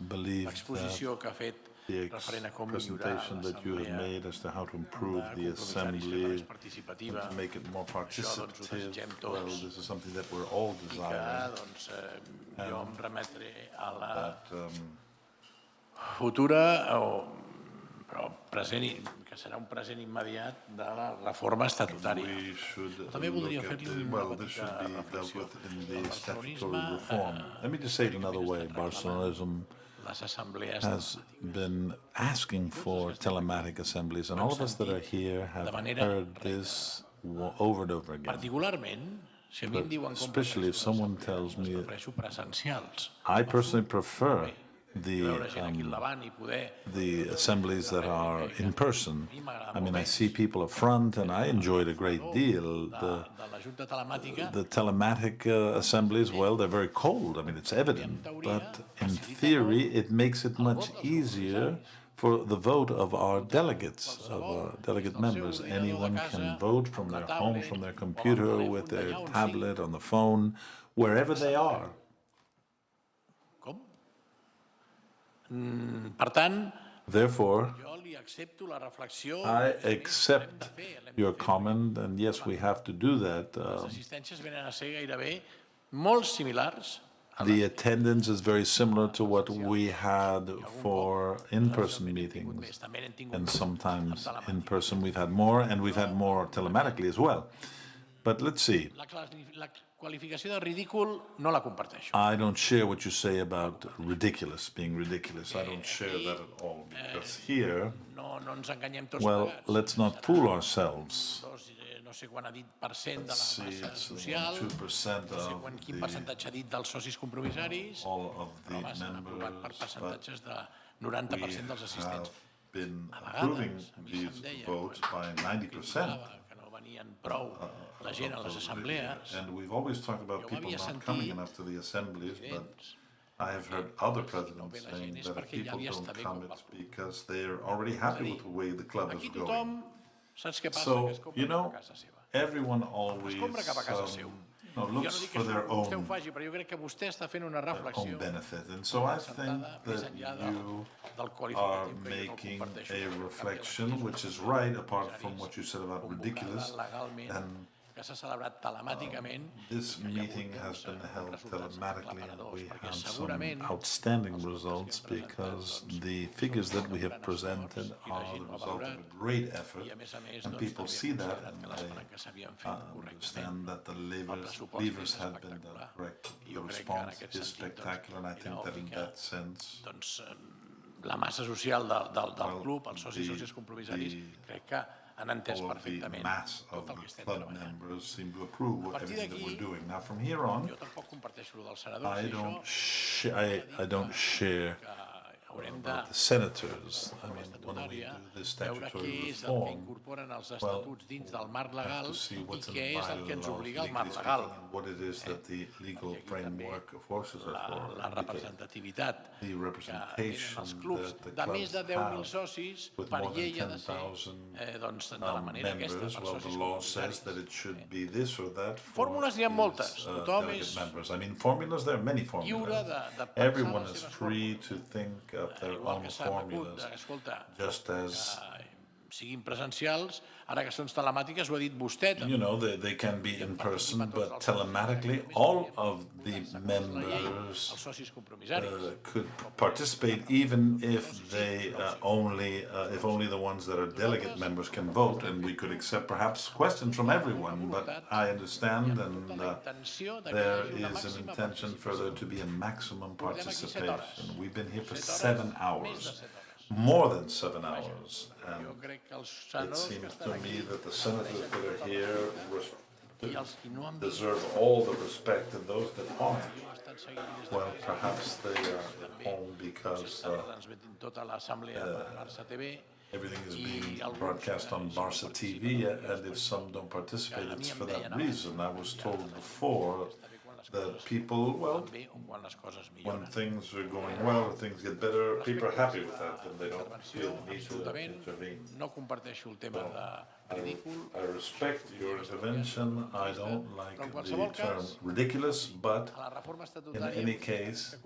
Believe l'exposició que ha fet the referent a com millorar presentation that you have made as to how to improve the assembly and to make it more participative, well, this is something that we're all desiring. Jo em remetré a la futura, però present, que serà un present immediat de la reforma estatutària. També voldria fer-li una petita reflexió. El barcelonisme, Let me just say it another way. Barcelonism les assemblees has been asking for telematic assemblies, and all of us that are here have heard this over and over again. particularment, si a mi em diuen com Especially if someone tells me, prefereixo presencials. I personally prefer Veure gent aquí al davant i poder the assemblies that are in person. I mean, I see people up front, and I enjoyed a great deal. de la Junta Telemàtica, The telematic assemblies, well, they're very cold. I mean, it's evident. But in theory, it makes it much easier for the vote of our delegates, of our delegate members. Anyone can vote from their home, from their computer, with their tablet, on the phone, wherever they are. per tant, Therefore, jo li accepto la reflexió. I accept your comment, and yes, we have to do that. Les assistències venen a ser gairebé molt similars. The attendance is very similar to what we had for in-person meetings, and sometimes in person we've had more, and we've had more telematically as well. But let's see. La qualificació de ridícul no la comparteixo. I don't share what you say about ridiculous, being ridiculous. I don't share that at all, because here, No ens enganyem tots well, plegats. let's not fool ourselves. No sé quant ha dit percent de la See, massa it's social, 2% no sé of quin percentatge ha dit dels socis compromissaris, all of the però s'han aprovat per members, percentatges de we 90% dels assistents. have been A approving vegades, a mi se'm these deia, votes by 90%. que no venien prou la gent a les assemblees. And we've always talked about people not coming enough to the assemblies, but I have heard other presidents saying that if people don't come, it's because they're already happy with the way the club is Aquí going. tothom, saps què passa? So, Que es compra you know, cap a casa seva. everyone always Es compra cap a casa seu. Jo no looks dic for que their vostè ho own faci, però jo crec que vostè està fent una reflexió benefit. And so I think més that enllà you del are qualificatiu que jo no making comparteixo. a reflection, which is right, apart from what you said about ridiculous. Legalment, And que s'ha celebrat telemàticament. this meeting has been held telematically, and we have some segurament outstanding results because the figures that we have presented are the result of a great effort, and people see that and they understand that the levers have been done correct. The response is spectacular, and I think that in that sense, La massa social del club, els socis i socis compromissaris, crec que han entès all of the perfectament mass of tot el que the estem club treballant. members seem to approve A partir everything that we're d'aquí, doing. Now, from here on, jo tampoc comparteixo el dels senadors I i don't això. I don't share about the senators. I mean, when we do this statutory reform, well, we have to see what's in the bylaws, legally speaking, and what it is that the legal framework forces us for. The representation that the clubs have with more than 10,000 members, well, the law says that it should be this or that for delegate members. I mean, formulas, there are many formulas. Everyone is free to think of their own formulas, just as siguin presencials, ara que són telemàtiques, ho ha dit vostè també. You know, they can be in person, but telematically, all of the members could participate, even if they only the ones that are delegate members can vote, and we could accept perhaps questions from everyone. But I understand, and there is an intention for there to be a maximum participation. We've been here for 7 hours. More than 7 hours, and it seems to me that the senators that are here deserve all the respect, and those that aren't, well, perhaps they are at home because everything is being broadcast on Barca TV, and if some don't participate, it's for that reason. I was told before that people, well, when things are going well or things get better, people are happy with that and they don't feel the need to intervene. I respect your intervention. I don't like the term ridiculous, but in any case,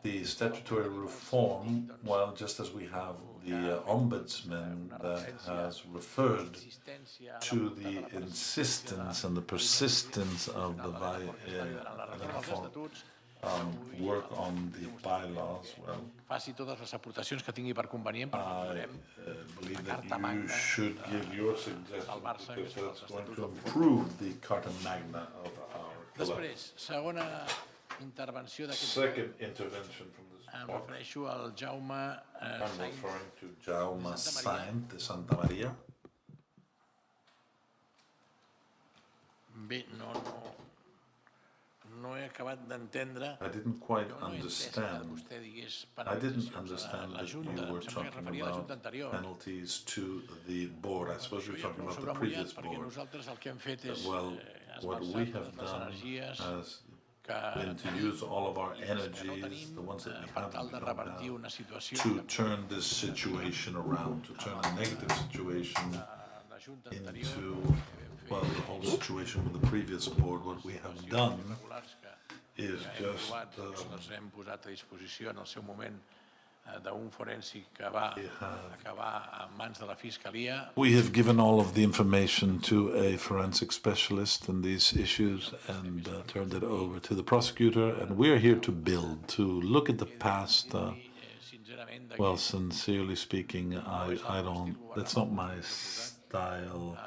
the statutory reform, well, just as we have the Ombudsman that has referred to the insistence and the persistence of the reform, work on the bylaws, well, faci totes les aportacions que tingui per convenient I believe that you should give your suggestions because that's going to improve the Carta Magna of our club. Després, segona intervenció d'aquest Second intervention from this em refereixo al Jaume I'm referring to Jaume Sainz de Santa Maria. Bé, no he acabat d'entendre. I didn't quite understand. I didn't understand that you were talking about penalties to the board. I suppose you were talking about the previous board. Well, what we have done has been to use all of our energies, the ones that we have to turn this situation around, to turn a negative situation into, well, the whole situation with the previous board. What we have done is just hem posat a disposició en el seu moment d'un forènsic que va acabar en mans de la Fiscalia. We have given all of the information to a forensic specialist in these issues and turned it over to the prosecutor, and we are here to build, to look at the past. Well, sincerely speaking, I don't, that's not my style.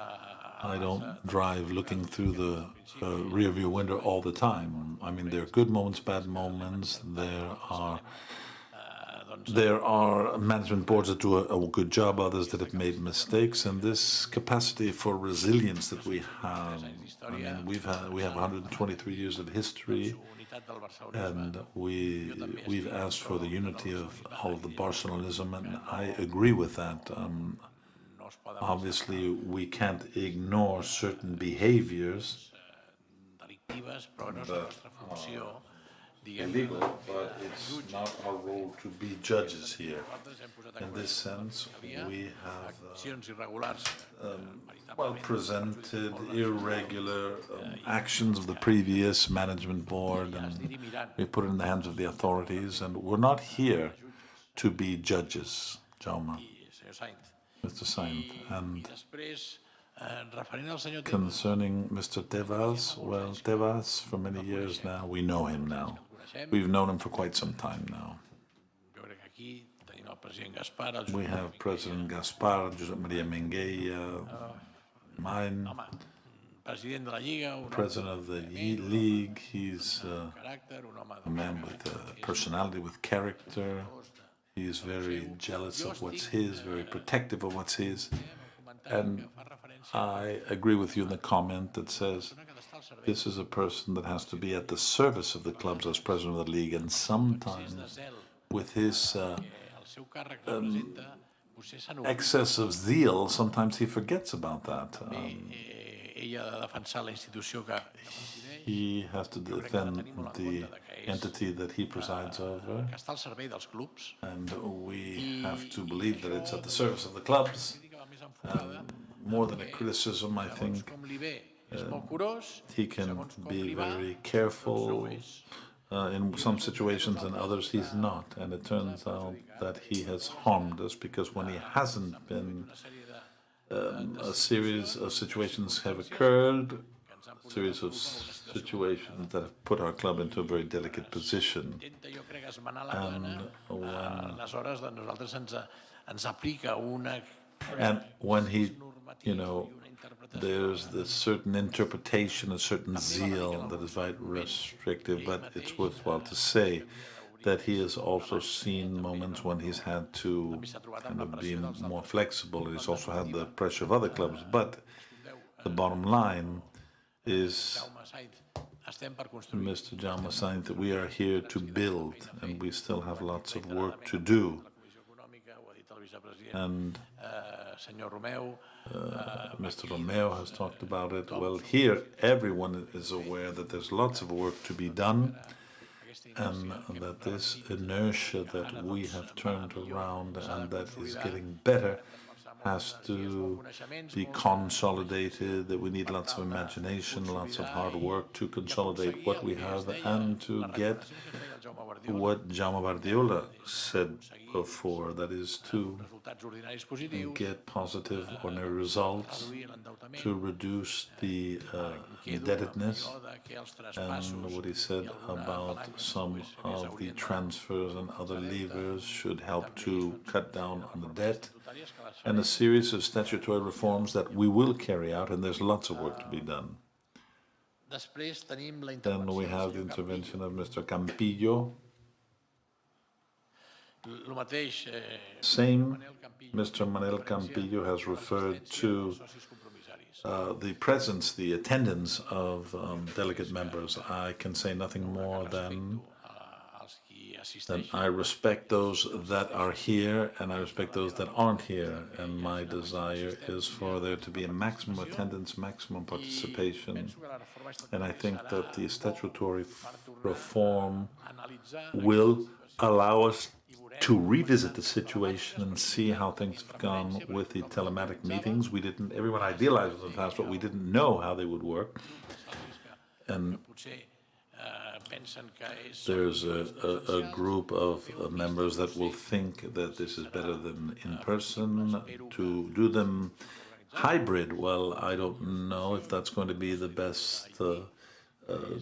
I don't drive looking through the rearview window all the time. I mean, there are good moments, bad moments. There are management boards that do a good job, others that have made mistakes, and this capacity for resilience that we have. I mean, we have 123 years of history, and we've asked for the unity of all of the Barcelonism, and I agree with that. Obviously, we can't ignore certain behaviors that are illegal, but it's not our role to be judges here. In this sense, we have well, presented irregular actions of the previous management board, and we put it in the hands of the authorities, and we're not here to be judges, Jaume. Mr. Sainz, and concerning Mr. Tebas, well, Tebas, for many years now, we know him now. We've known him for quite some time now. We have President Gaspar, Josep Maria Mengueia, mine, President of the League. He's a man with a personality, with character. He is very jealous of what's his, very protective of what's his. And I agree with you in the comment that says this is a person that has to be at the service of the clubs as president of the league, and sometimes with his excess of zeal, sometimes he forgets about that. He has to defend the entity that he presides over, and we have to believe that it's at the service of the clubs. More than a criticism, I think he can be very careful in some situations, and others he's not. And it turns out that he has harmed us, because when he hasn't been, a series of situations have occurred, a series of situations that have put our club into a very delicate position. And when he, there's this certain interpretation, a certain zeal that is very restrictive, but it's worthwhile to say that he has also seen moments when he's had to kind of be more flexible. He's also had the pressure of other clubs, but the bottom line is, Mr. Jaume Sainz, that we are here to build, and we still have lots of work to do. And Mr. Romeo has talked about it. Well, here everyone is aware that there's lots of work to be done, and that this inertia that we have turned around and that is getting better has to be consolidated, that we need lots of imagination, lots of hard work to consolidate what we have and to get what Jaume Guardiola said before, that is to get positive ordinary results, to reduce the indebtedness, and what he said about some of the transfers and other levers should help to cut down on the debt, and a series of statutory reforms that we will carry out, and there's lots of work to be done. Then we have the intervention of Mr. Campillo. Same, Mr. Manel Campillo has referred to the presence, the attendance of delegate members. I can say nothing more than I respect those that are here, and I respect those that aren't here, and my desire is for there to be a maximum attendance, maximum participation, and I think that the statutory reform will allow us to revisit the situation and see how things have gone with the telematic meetings. Everyone idealized in the past, but we didn't know how they would work. And there's a group of members that will think that this is better than in person, to do them hybrid. Well, I don't know if that's going to be the best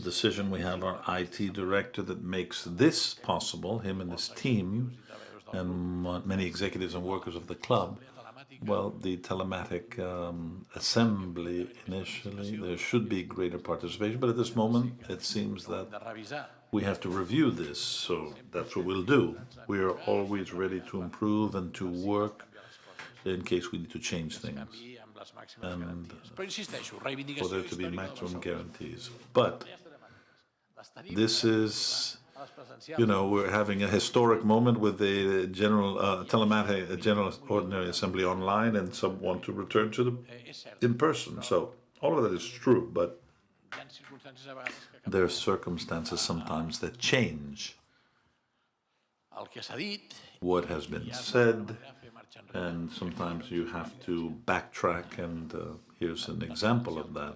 decision. We have our IT director that makes this possible, him and his team, and many executives and workers of the club. Well, the telematic assembly, initially, there should be greater participation, but at this moment, it seems that we have to review this, so that's what we'll do. We are always ready to improve and to work in case we need to change things, and for there to be maximum guarantees. But this is, we're having a historic moment with the general telematic, general ordinary assembly online, and some want to return to the in person. So all of that is true, but there are circumstances sometimes that change what has been said, and sometimes you have to backtrack, and here's an example of that.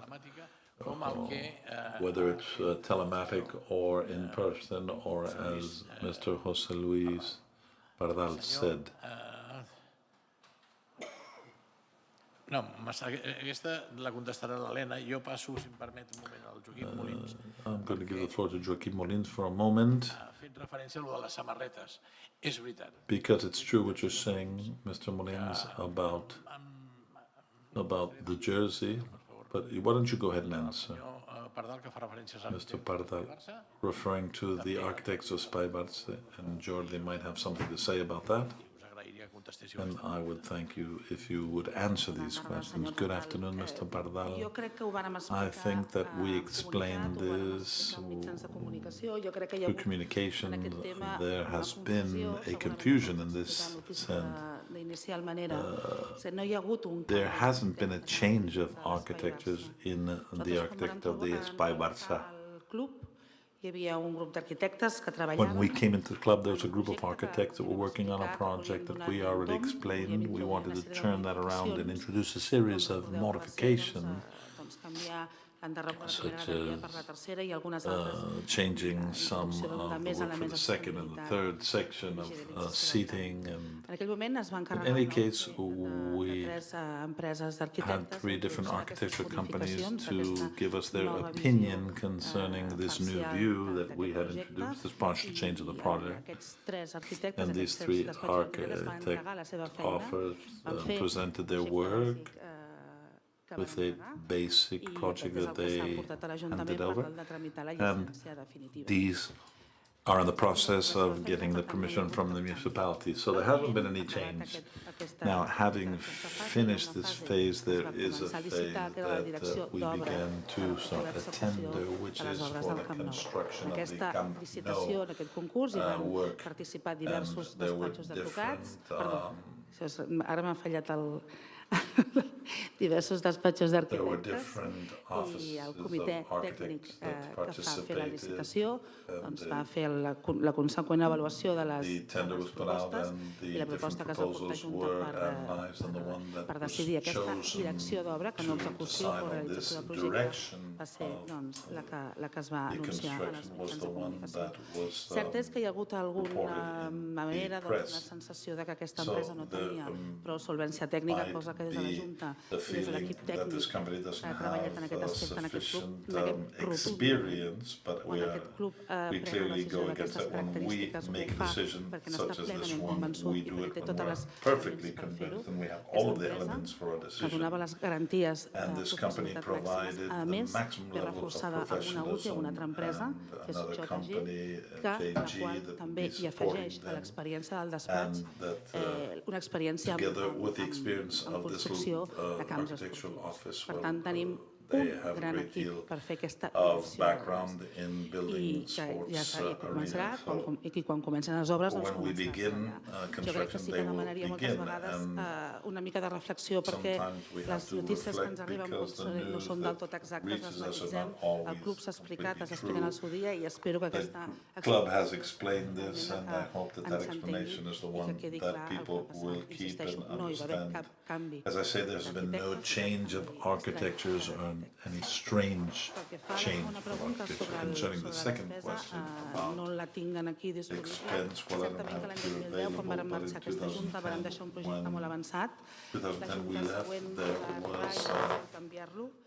Whether it's telematic or in person, or as Mr. José Luis Pardal said. No, aquesta la contestarà l'Helena. Jo passo, si em permet, un moment al Joaquim Molins. I'm going to give the floor to Joaquim Molins for a moment. Fent referència a lo de les samarretes. És veritat. Because it's true what you're saying, Mr. Molins, about the jersey. But why don't you go ahead and answer? Mr. Pardal, referring to the architects of Spy Barça, and Jordi might have something to say about that. And I would thank you if you would answer these questions. Good afternoon, Mr. Pardal. I think that we explained this through communication. There has been a confusion in this sense. There hasn't been a change of architectures in the architecture of the Espai Barça. When we came into the club, there was a group of architects that were working on a project that we already explained. We wanted to turn that around and introduce a series of modifications, such as changing some of the work for the second and the third section of seating. And in any case, we had 3 different architectural companies to give us their opinion concerning this new view that we had introduced, this partial change of the project. And these 3 architects offered, presented their work with a basic project that they handed over, and these are in the process of getting the permission from the municipality. So there hasn't been any change. Now, having finished this phase, there is a phase that we began to start a tender, which is for the construction of the Camp Nou work, and there were different diversos despatxos d'arquitectes i el comitè tècnic per la licitació va fer la conseqüent avaluació de les propostes i la proposta que es va portar junta per decidir aquesta direcció d'obra, que no execució o realització del projecte, va ser la que es va anunciar a les mitjans de comunicació. Cert és que hi ha hagut alguna manera, una sensació que aquesta empresa no tenia prou solvència tècnica, cosa que des de la Junta i des de l'equip tècnic que ha treballat en aquest aspecte, en aquest club pren una decisió d'aquestes característiques, ho fa perquè n'està plenament convençut i perquè té totes les eines per fer-ho. És l'empresa que donava les garanties de professionalitat màximes. A més, ve reforçada amb una UTI, amb una altra empresa, que és JG, la qual també hi afegeix a l'experiència del despatx una experiència en construcció de camps esportius. Per tant, tenim un gran equip per fer aquesta i que ja començarà i quan comencen les obres doncs començarà a treballar. Jo crec que sí que demanaria moltes vegades una mica de reflexió perquè les notícies que ens arriben no són del tot exactes, les analitzem, el club s'ha explicat, es explica en el seu dia i espero que aquesta explicació ens entengui i que quedi clar el que ha passat. Insisteixo, no hi va haver cap canvi. As I say, there's been no change of architectures or any strange change of architecture. Concerning the second question about expense, well, I don't have it available, but in 2010, when we left, there was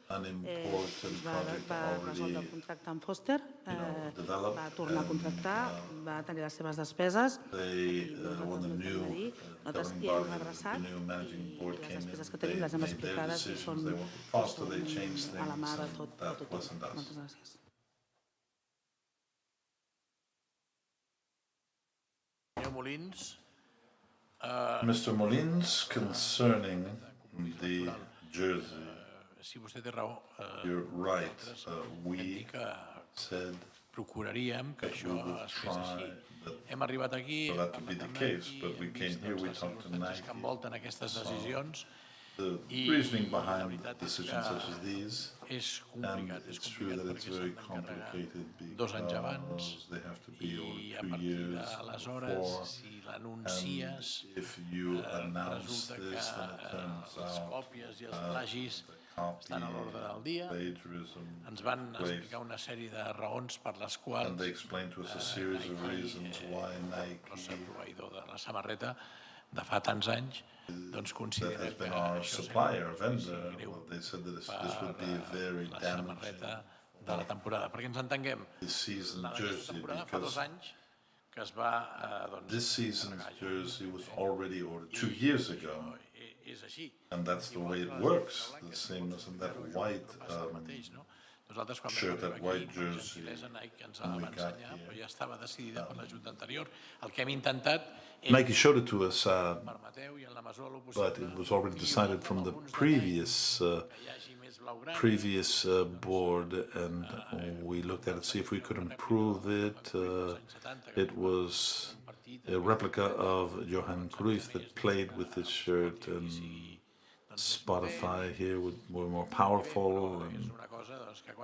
an important project resoldre el contracte amb Foster, va tornar a contractar, va tenir les seves despeses i nosaltres hi hem adreçat i les despeses que tenim les hem explicades i són a la mà de tothom. Moltes gràcies. Mr. Molins, concerning the jersey, you're right. We said procuraríem que això es fes així. Hem arribat aquí, that to be the case, but we came here, we talked to Nike. Que envolten aquestes decisions. The reasoning behind decisions such as these, and it's true that it's very complicated because they have to be over 2 years before, and if you announce this, then it turns out estan a l'ordre del dia. Ens van explicar una sèrie de raons per les quals el proveïdor de la samarreta de fa tants anys doncs considera que això seria greu per la samarreta de la temporada. Perquè ens entenguem, la d'aquesta temporada fa 2 anys que es va This season's jersey was already ordered 2 years ago. And that's the way it works. The same as in that white Nosaltres, quan shirt, that white jersey, Nike ens la va ensenyar, però ja estava decidida per la Junta anterior. El que hem intentat és, Nike showed it to us, permeteu, i en la mesura del possible, but it was already decided from the previous board, and we looked at it to see if we could improve it. It was a replica of Johan Cruyff that played with this shirt, and Spotify here were more powerful, and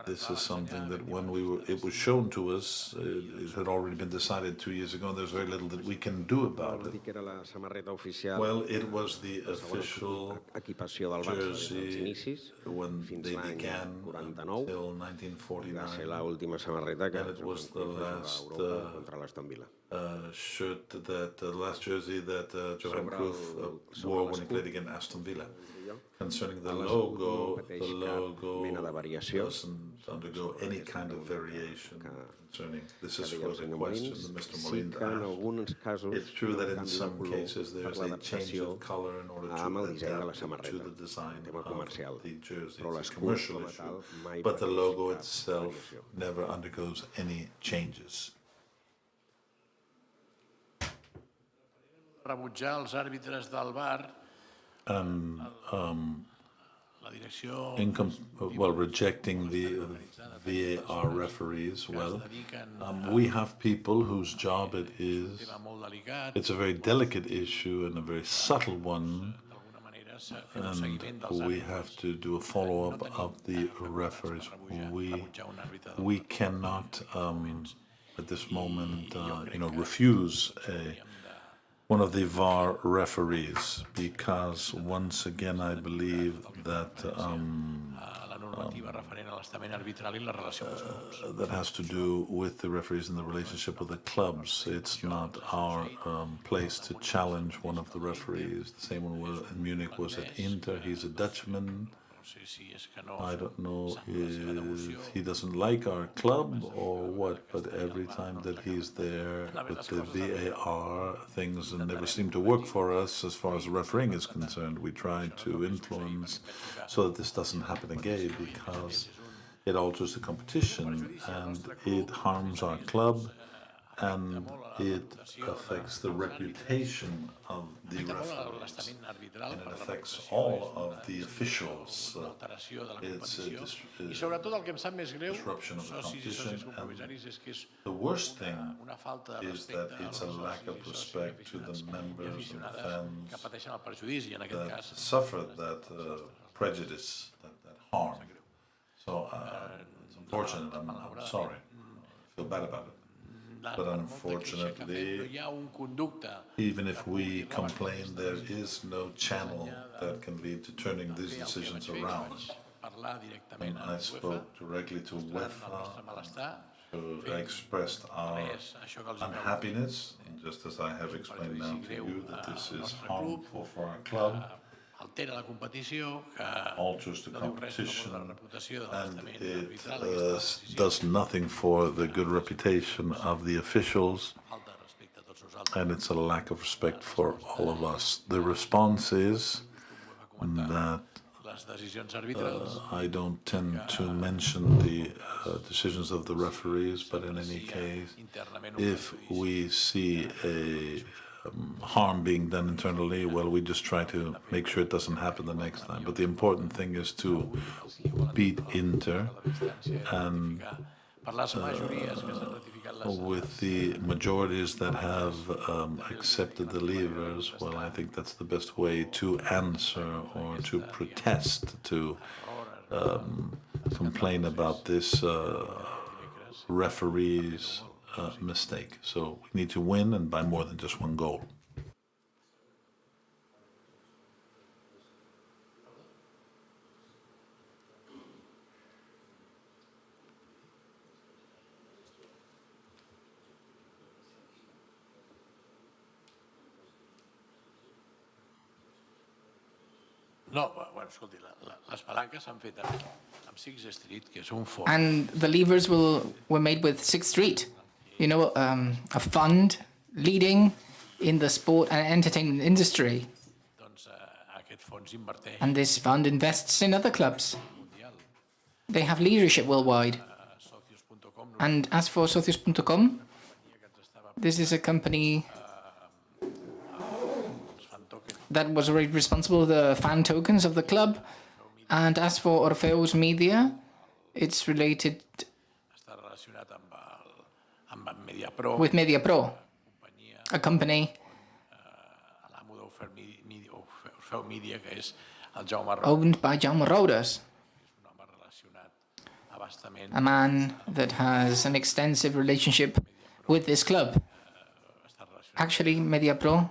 this is something that when it was shown to us, it had already been decided 2 years ago, and there's very little that we can do about it. Well, it was the official jersey when they began until 1949, and it was the last shirt, the last jersey that Johan Cruyff wore when he played against Aston Villa. Concerning the logo doesn't undergo any kind of variation concerning, this is for the question that Mr. Molina asked. It's true that in some cases there's a change of color in order to adapt to the design of the jersey. It's a commercial issue, but the logo itself never undergoes any changes. rebutjar els àrbitres del VAR, la direcció... Rejecting the VAR referees, we have people whose job it is. It's a very delicate issue and a very subtle one, and we have to do a follow-up of the referees. We cannot, at this moment, refuse one of the VAR referees, because once again I believe that that has to do with the referees and the relationship with the clubs. It's not our place to challenge one of the referees. The same one in Munich was at Inter. He's a Dutchman. I don't know if he doesn't like our club or what, but every time that he's there with the VAR, things never seem to work for us as far as refereeing is concerned. We try to influence so that this doesn't happen again, because it alters the competition and it harms our club and it affects the reputation of the referees, and it affects all of the officials. It's a disruption of the competition, and the worst thing is that it's a lack of respect to the members and fans that suffer that prejudice, that harm. So it's unfortunate, I'm sorry, I feel bad about it. But unfortunately, even if we complain, there is no channel that can lead to turning these decisions around. And I spoke directly to UEFA, who expressed our unhappiness, just as I have explained now to you, that this is harmful for our club, alters the competition, and it does nothing for the good reputation of the officials, and it's a lack of respect for all of us. The response is that I don't tend to mention the decisions of the referees, but in any case, if we see a harm being done internally, well, we just try to make sure it doesn't happen the next time. But the important thing is to beat Inter, and with the majorities that have accepted the levers, well, I think that's the best way to answer or to protest, to complain about this referee's mistake. So we need to win, and by more than just one goal. No, bueno, escolti, les palanques s'han fet amb Sixth Street, que és un fons. And the levers were made with Sixth Street. You know, a fund leading in the sport and entertainment industry. And this fund invests in other clubs They have leadership worldwide. And as for socios.com, this is a company that was already responsible for the fan tokens of the club. And as for Orfeus Media, it's related with MediaPro, a company owned by Jaume Roures, a man that has an extensive relationship with this club. Actually, MediaPro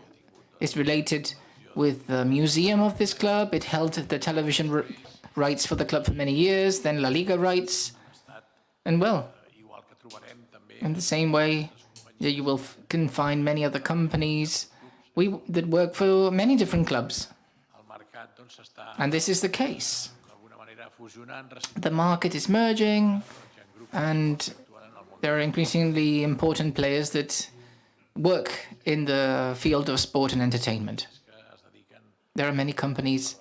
is related with the museum of this club. It held the television rights for the club for many years, then La Liga rights. And well, in the same way, you can find many other companies that work for many different clubs. And this is the case. The market is merging, and there are increasingly important players that work in the field of sport and entertainment. There are many companies.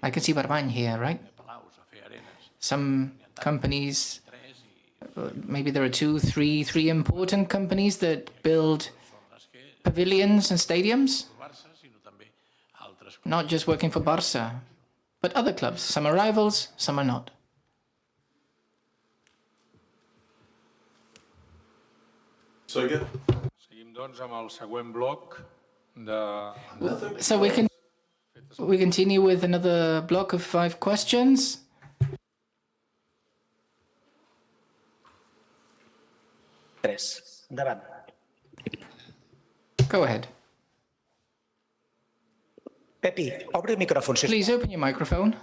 I can see Barbany here, right? Some companies, maybe there are three important companies that build pavilions and stadiums. Not just working for Barça, but other clubs. Some are rivals, some are not. Seguim, doncs, amb el següent bloc de... So we continue with another block of 5 questions. Endavant. Go ahead. Pepi, obre el micròfon. Please open your microphone.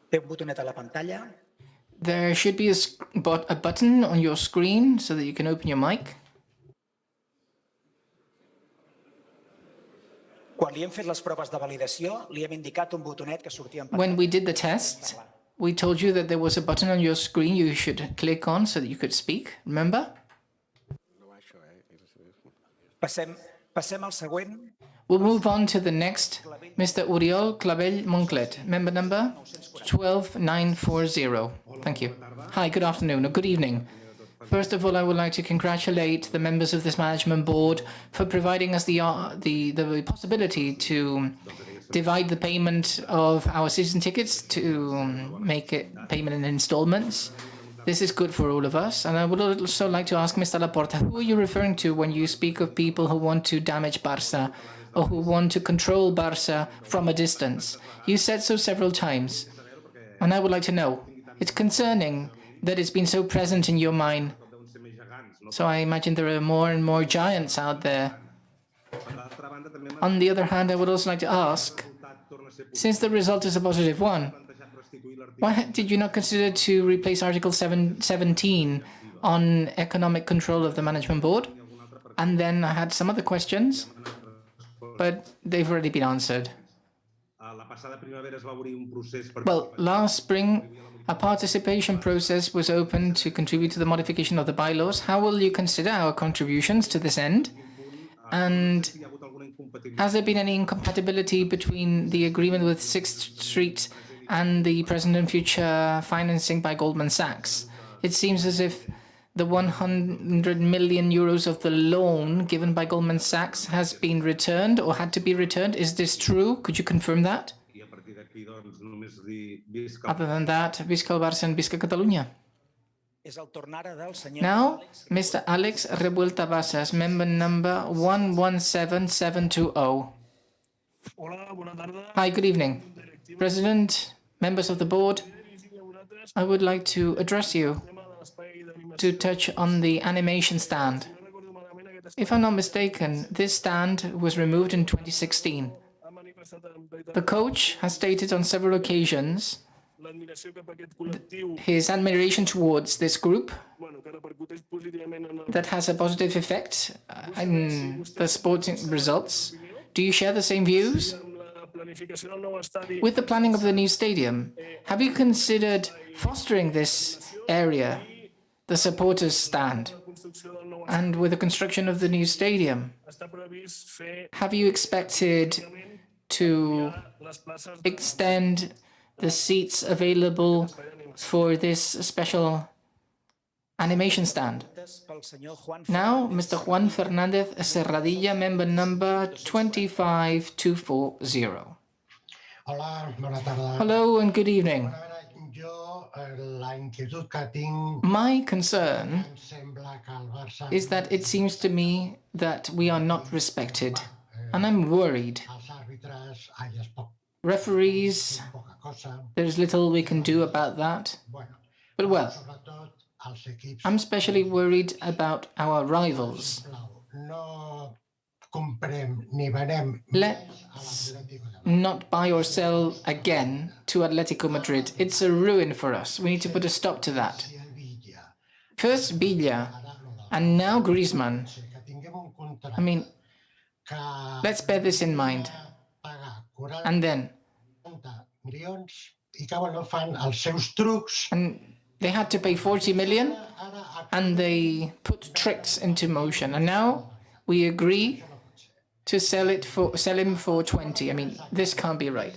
Té un botonet a la pantalla. There should be a button on your screen so that you can open your mic. Quan li hem fet les proves de validació, li hem indicat un botonet que sortia en pantalla. When we did the test, we told you that there was a button on your screen you should click on so that you could speak. Remember? Passem al següent. We'll move on to the next, Mr. Uriol Clavell Monclet, member number 12940. Thank you. Hi, good afternoon, or good evening. First of all, I would like to congratulate the members of this management board for providing us the possibility to divide the payment of our season tickets to make it payment in installments. This is good for all of us. And I would also like to ask Mr. Laporta, who are you referring to when you speak of people who want to damage Barça or who want to control Barça from a distance? You said so several times. And I would like to know. It's concerning that it's been so present in your mind. So I imagine there are more and more giants out there. On the other hand, I would also like to ask, since the result is a positive one, why did you not consider to replace Article 17 on economic control of the management board? And then I had some other questions, but they've already been answered. Well, last spring, a participation process was open to contribute to the modification of the bylaws. How will you consider our contributions to this end? And has there been any incompatibility between the agreement with 6th Street and the present and future financing by Goldman Sachs? It seems as if the 100 million euros of the loan given by Goldman Sachs has been returned or had to be returned. Is this true? Could you confirm that? Other than that, visca el Barça and visca Catalunya. Now, Mr. Alex Revuelta Bassas, member number 117720. Hi, good evening. President, members of the board, I would like to address you to touch on the animation stand. If I'm not mistaken, this stand was removed in 2016. The coach has stated on several occasions his admiration towards this group that has a positive effect in the sporting results. Do you share the same views? With the planning of the new stadium, have you considered fostering this area, the supporters stand? And with the construction of the new stadium, have you expected to extend the seats available for this special animation stand? Now, Mr. Juan Fernandez Serradilla, member number 25240. Hello and good evening. My concern is that it seems to me that we are not respected, and I'm worried. Referees, there's little we can do about that. But well, I'm especially worried about our rivals. Let's not buy or sell again to Atletico Madrid. It's a ruin for us. We need to put a stop to that. First Villa, and now Griezmann. I mean, let's bear this in mind. And then, and they had to pay 40 million, and they put tricks into motion. And now we agree to sell him for 20. I mean, this can't be right.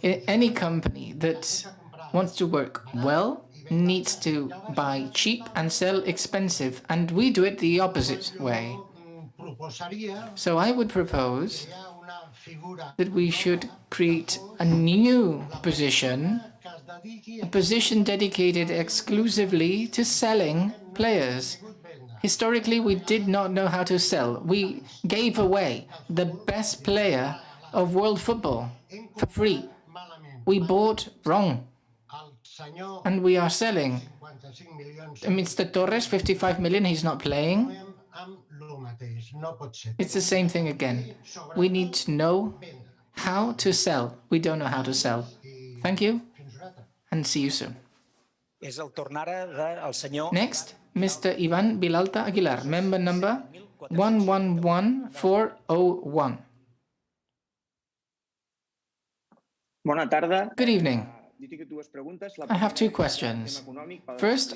Any company that wants to work well needs to buy cheap and sell expensive, and we do it the opposite way. So I would propose that we should create a new position, a position dedicated exclusively to selling players. Historically, we did not know how to sell. We gave away the best player of world football for free. We bought wrong, and we are selling. Mr. Torres, 55 million, he's not playing. It's the same thing again. We need to know how to sell. We don't know how to sell. Thank you, and see you soon. Next, Mr. Ivan Vilalta Aguilar, member number 111401. Good evening. I have two questions. First,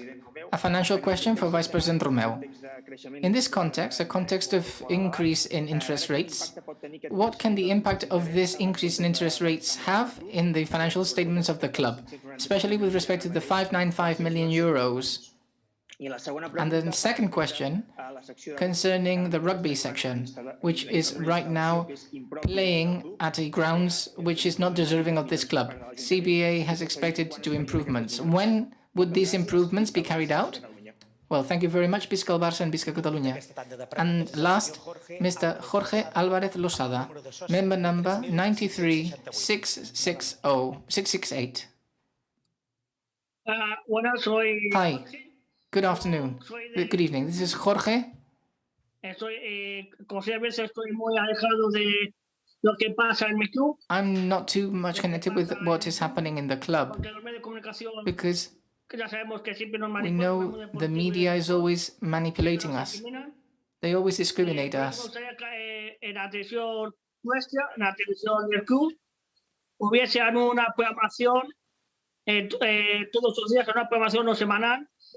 a financial question for Vice President Romeu. In this context, a context of increase in interest rates, what can the impact of this increase in interest rates have in the financial statements of the club, especially with respect to the 595 million euros? And then second question, concerning the rugby section, which is right now playing at a grounds which is not deserving of this club. CBA has expected to do improvements. When would these improvements be carried out? Well, thank you very much, Visca el Barça and Visca Catalunya. And last, Mr. Jorge Álvarez Losada, member number 93668. Hi. Good afternoon. Good evening. This is Jorge. I'm not too much connected with what is happening in the club because we know the media is always manipulating us. They always discriminate us.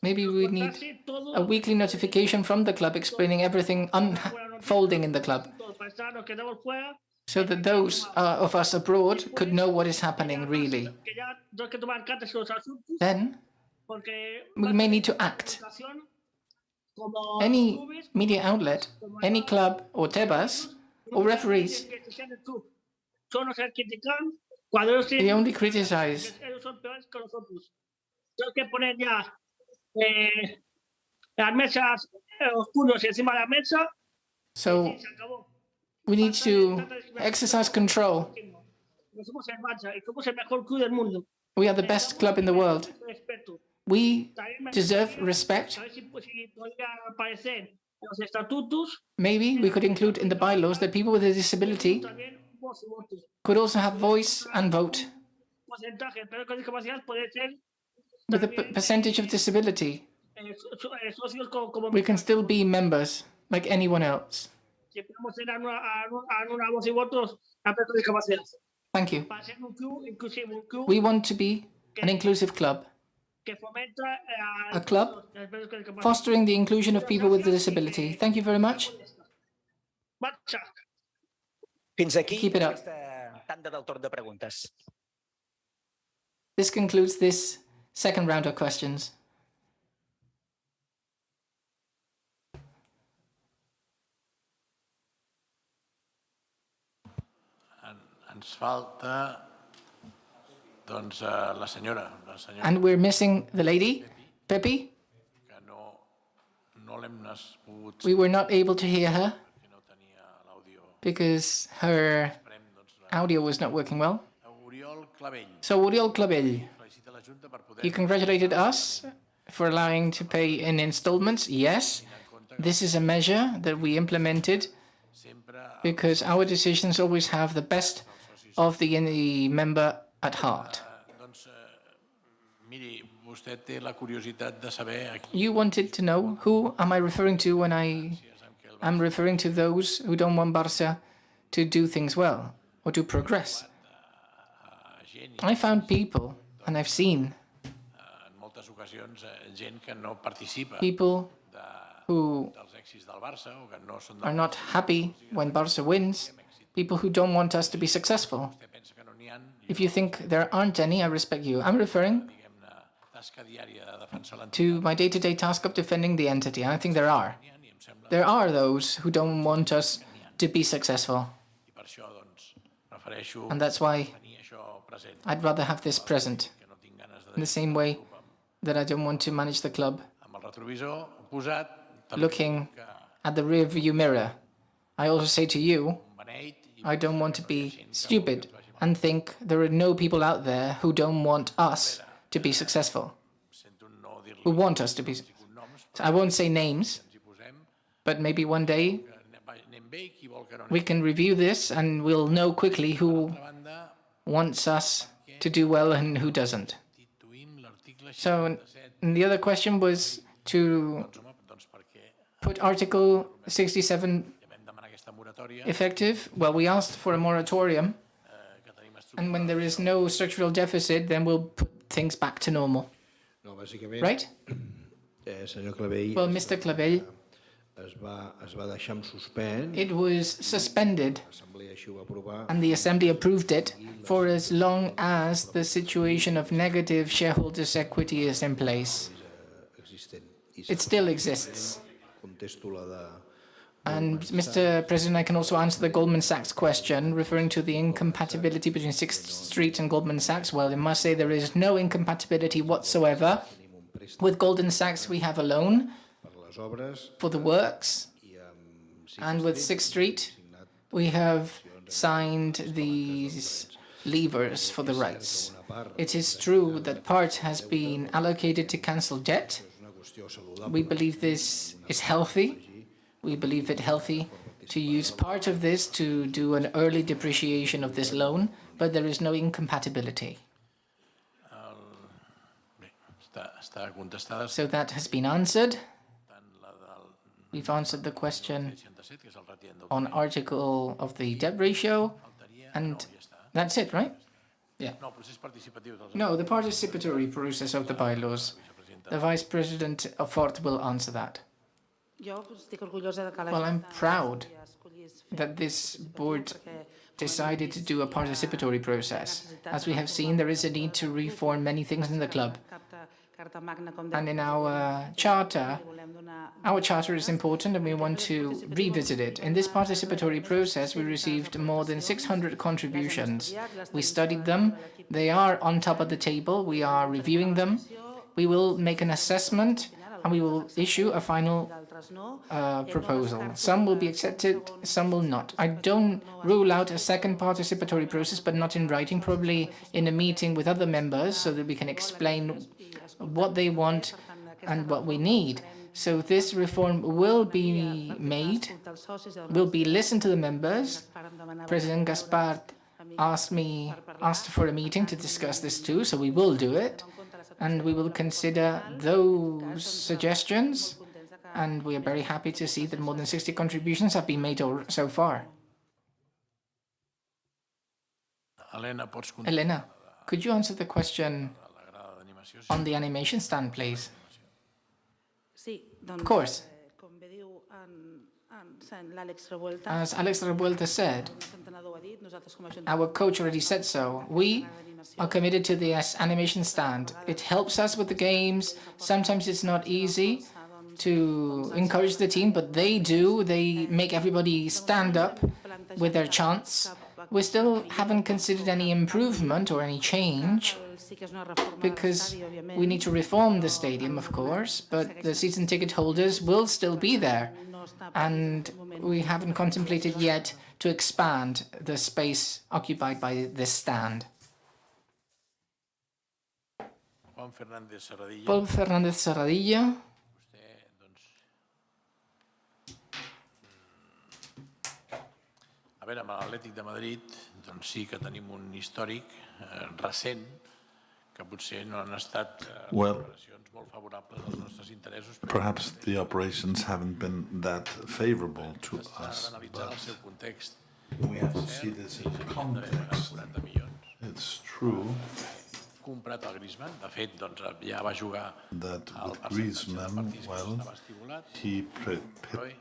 Maybe we need a weekly notification from the club explaining everything unfolding in the club, so that those of us abroad could know what is happening really. Then we may need to act. Any media outlet, any club or Tebas or referees, they only criticize. So we need to exercise control. We are the best club in the world. We deserve respect. Maybe we could include in the bylaws that people with a disability could also have voice and vote. With a percentage of disability, we can still be members like anyone else. Thank you. We want to be an inclusive club, a club fostering the inclusion of people with a disability. Thank you very much. Fins aquí Keep it up. aquesta tanda del torn de preguntes. This concludes this second round of questions. Ens falta, doncs, la senyora. And we're missing the lady, Pepe. Que no l'hem pogut... We were not able to hear her because her audio was not working well. So, Oriol Clavell, you congratulated us for allowing to pay in installments. Yes, this is a measure that we implemented because our decisions always have the best of the member at heart. You wanted to know who am I referring to when I'm referring to those who don't want Barça to do things well or to progress. I found people, and I've seen people who are not happy when Barça wins, people who don't want us to be successful. If you think there aren't any, I respect you. I'm referring to my day-to-day task of defending the entity. I think there are. There are those who don't want us to be successful. And that's why I'd rather have this present, in the same way that I don't want to manage the club looking at the rear-view mirror. I also say to you, I don't want to be stupid and think there are no people out there who don't want us to be successful, who want us to be. So I won't say names, but maybe one day we can review this and we'll know quickly who wants us to do well and who doesn't. So the other question was to put Article 67 effective. Well, we asked for a moratorium, and when there is no structural deficit, then we'll put things back to normal. Right? Well, Mr. Clavell, it was suspended, and the Assembly approved it for as long as the situation of negative shareholders' equity is in place. It still exists. And, Mr. President, I can also answer the Goldman Sachs question, referring to the incompatibility between 6th Street and Goldman Sachs. Well, I must say there is no incompatibility whatsoever. With Goldman Sachs, we have a loan for the works, and with 6th Street, we have signed these levers for the rights. It is true that part has been allocated to cancel debt. We believe this is healthy. We believe it healthy to use part of this to do an early depreciation of this loan, but there is no incompatibility. So that has been answered. We've answered the question on article of the debt ratio, and that's it, right? Yeah. No, the participatory process of the bylaws. The Vice President of Fort will answer that. Well, I'm proud that this board decided to do a participatory process. As we have seen, there is a need to reform many things in the club. And in our charter is important and we want to revisit it. In this participatory process, we received more than 600 contributions. We studied them. They are on top of the table. We are reviewing them. We will make an assessment and we will issue a final proposal. Some will be accepted, some will not. I don't rule out a second participatory process, but not in writing, probably in a meeting with other members so that we can explain what they want and what we need. So this reform will be made, will be listened to the members. President Gaspard asked for a meeting to discuss this too, so we will do it. And we will consider those suggestions, and we are very happy to see that more than 60 contributions have been made so far. Elena, could you answer the question on the animation stand, please? Of course. As Alex Revuelta said, our coach already said so. We are committed to this animation stand. It helps us with the games. Sometimes it's not easy to encourage the team, but they do. They make everybody stand up with their chants. We still haven't considered any improvement or any change because we need to reform the stadium, of course, but the season ticket holders will still be there. And we haven't contemplated yet to expand the space occupied by this stand. Paul Fernández Serradilla. A veure, amb l'Atlètic de Madrid doncs sí que tenim un històric recent que potser no han estat operacions molt favorables als nostres interessos. Perhaps the operations haven't been that favorable to us, but we have to see this in context. It's true comprat el Griezmann, de fet, doncs ja va jugar that with Griezmann, well, he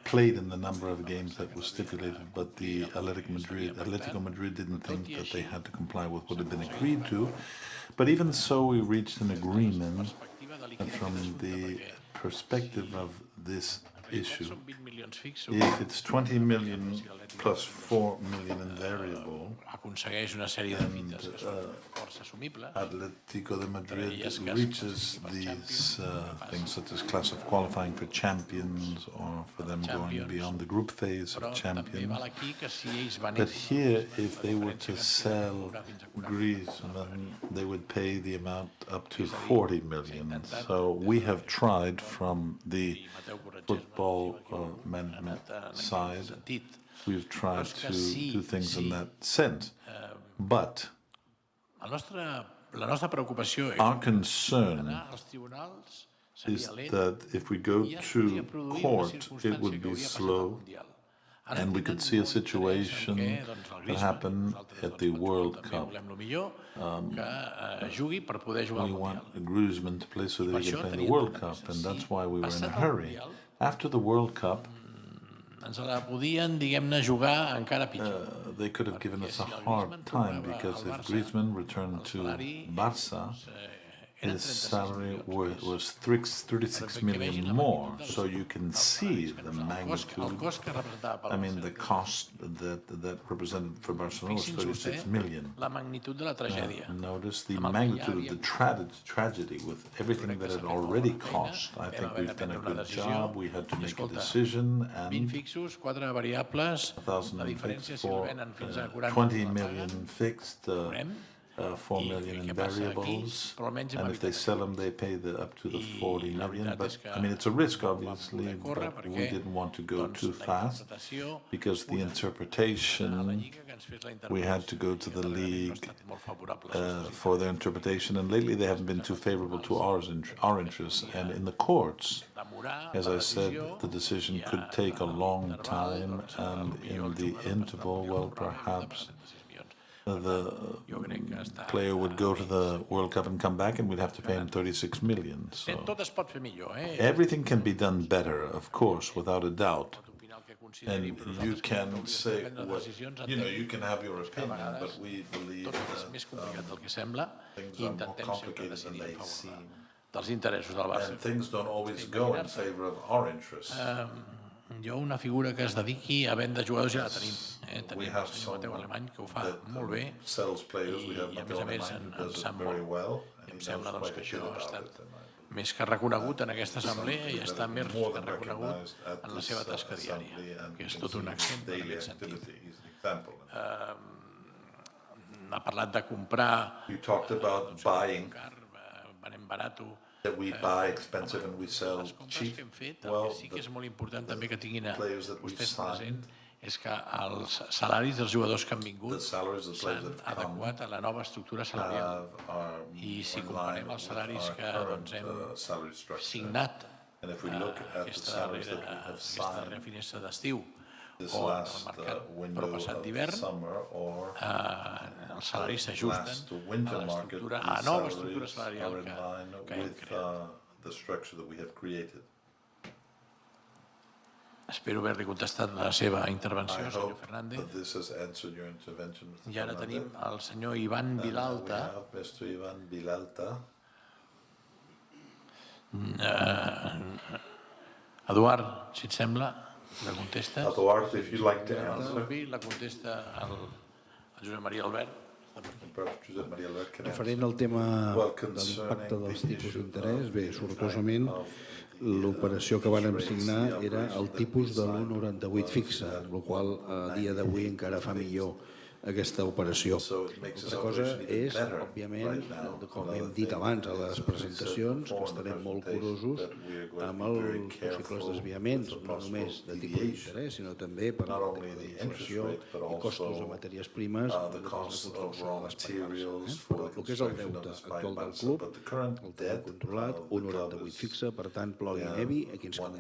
played in the number of games that was stipulated, but the Atletico Madrid didn't think that they had to comply with what had been agreed to. But even so, we reached an agreement from the perspective of this issue. If it's 20 million plus 4 million in variable, and Atletico de Madrid reaches these things such as class of qualifying for champions or for them going beyond the group phase of champions. But here, if they were to sell Griezmann, they would pay the amount up to 40 million. So we have tried from the football management side, we've tried to do things in that sense. But our concern is that if we go to court, it would be slow, and we could see a situation that happened at the World Cup. We want Griezmann to play so that he can play in the World Cup, and that's why we were in a hurry. After the World Cup, they could have given us a hard time because if Griezmann returned to Barca, his salary was 36 million more, so you can see the magnitude. I mean, the cost that represented for Barcelona was 36 million. Notice the magnitude of the tragedy with everything that it already cost. I think we've done a good job. We had to make a decision, and 1,000 fixed for 20 million fixed. 4 million in variables, and if they sell them, they pay up to the 40 million. But I mean, it's a risk, obviously, but we didn't want to go too fast because the interpretation, we had to go to the league for their interpretation, and lately they haven't been too favorable to our interests. And in the courts, as I said, the decision could take a long time, and in the interval, well, perhaps the player would go to the World Cup and come back, and we'd have to pay him 36 million. So everything can be done better, of course, without a doubt. And you can say, well, you can have your opinion, but we believe that things are more complicated than they seem. And things don't always go in favor of our interests. Jo una figura que es dediqui a vendre jugadors ja la tenim. Tenim el senyor Mateu Alemany, que ho fa molt bé, i a més em sap molt. I em sembla doncs, que això ha estat més que reconegut en aquesta assemblea i està més que reconegut en la seva tasca diària, que és tot un exemple en aquest sentit. Ha parlat de comprar, venem barat, that we buy expensive and we sell cheap. Well, sí que és molt important també que tinguin vostès present és que els salaris dels jugadors que han vingut s'han adequat a la nova estructura salarial. I si comparem els salaris que hem signat aquesta darrera finestra d'estiu o en el mercat però passat d'hivern, els salaris s'ajusten a la nova estructura salarial que hem creat. Espero haver-li contestat la seva intervenció, senyor Fernández. I ara tenim el senyor Ivan Vilalta. Eduard, si et sembla, la contestes? Eduard, if you'd like to answer. La contesta el Josep Maria Albert. Referent al tema de l'impacte dels tipus d'interès, bé, sortosament, l'operació que vàrem signar era el tipus de l'1,98 fixe, el qual a dia d'avui encara fa millor aquesta operació. Altra cosa és, òbviament, com hem dit abans a les presentacions, que estarem molt curosos amb els possibles desviaments, no només de tipus d'interès, sinó també per el tema d'inflació i costos de matèries primes de la construcció de les parts. Però el que és el deute actual del club, el tenim controlat, 1,98 fixe, per tant, plogui nevi, aquí ens quedem.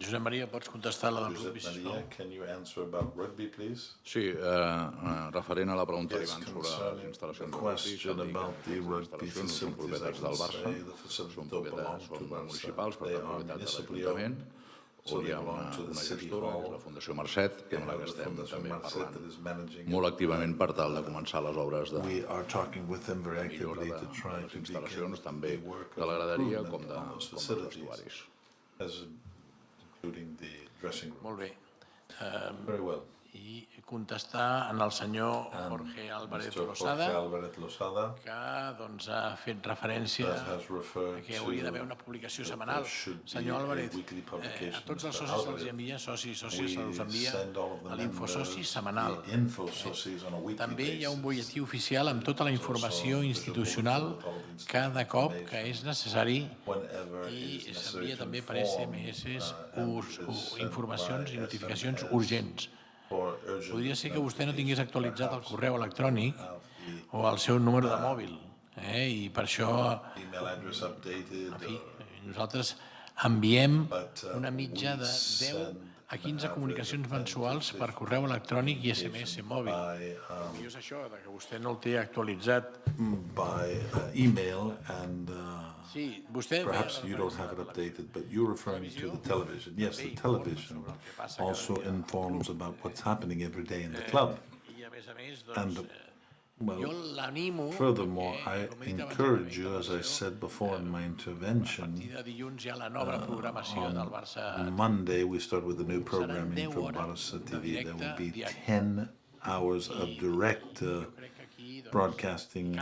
Josep Maria, pots contestar la del rugby, sisplau? Sí, referent a la pregunta d'Ivan sobre les instal·lacions de rugby, les instal·lacions són propietats del Barça, són municipals, per tant, propietat de l'Ajuntament, on hi ha una gestora, que és la Fundació Mercet, i amb la que estem també parlant molt activament per tal de començar les obres de millora de les instal·lacions, també de la graderia com dels vestuaris. Molt bé. I contestar en el senyor Jorge Álvarez Losada, que ha fet referència que hauria d'haver una publicació setmanal. Senyor Álvarez, a tots els socis se'ls envia, socis se'ls envia a l'infosoci setmanal. També hi ha un butlletí oficial amb tota la informació institucional cada cop que és necessari i s'envia també per SMS informacions i notificacions urgents. Podria ser que vostè no tingués actualitzat el correu electrònic o el seu número de mòbil, i per això, en fi, nosaltres enviem una mitja de 10 a 15 comunicacions mensuals per correu electrònic i SMS mòbil. I és això, que vostè no el té actualitzat. By email and Sí, vostè... perhaps you don't have it updated, but you're referring to the television. Yes, the television also informs about what's happening every day in the club. And, well, furthermore, I encourage you, as I said before in my intervention, on Monday we start with the new programming for Barça TV. There will be 10 hours of direct broadcasting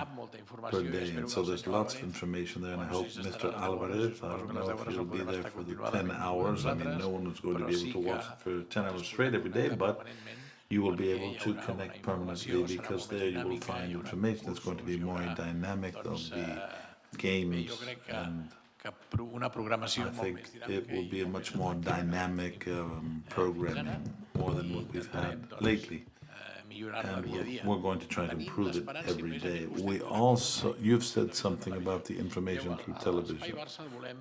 per day, and so there's lots of information there, and I hope Mr. Alvarez, I don't know if he'll be there for the 10 hours. I mean, no one is going to be able to watch it for 10 hours straight every day, but you will be able to connect permanently, because there you will find information that's going to be more dynamic. There'll be games, and I think it will be a much more dynamic programming, more than what we've had lately. And we're going to try to improve it every day. We also, you've said something about the information through television.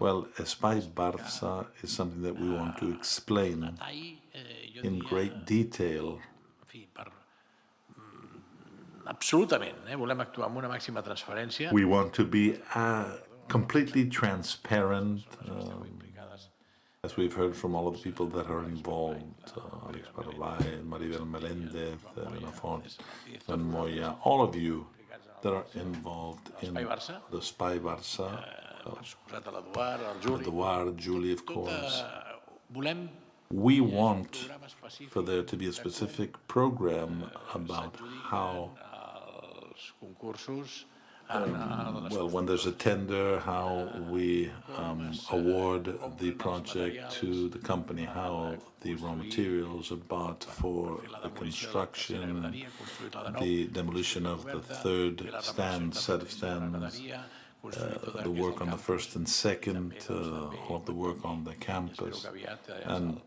Well, Espai Barça is something that we want to explain in great detail. Absolutament, volem actuar amb una màxima transparència. We want to be completely transparent, as we've heard from all of the people that are involved, Alex Parolay, Maribel Melendez, Lafont, and Moya, all of you that are involved in the Espai Barça, Eduard, Julie, of course. We want for there to be a specific program about how, well, when there's a tender, how we award the project to the company, how the raw materials are bought for the construction, the demolition of the third set of stands, the work on the first and second, all of the work on the campus, and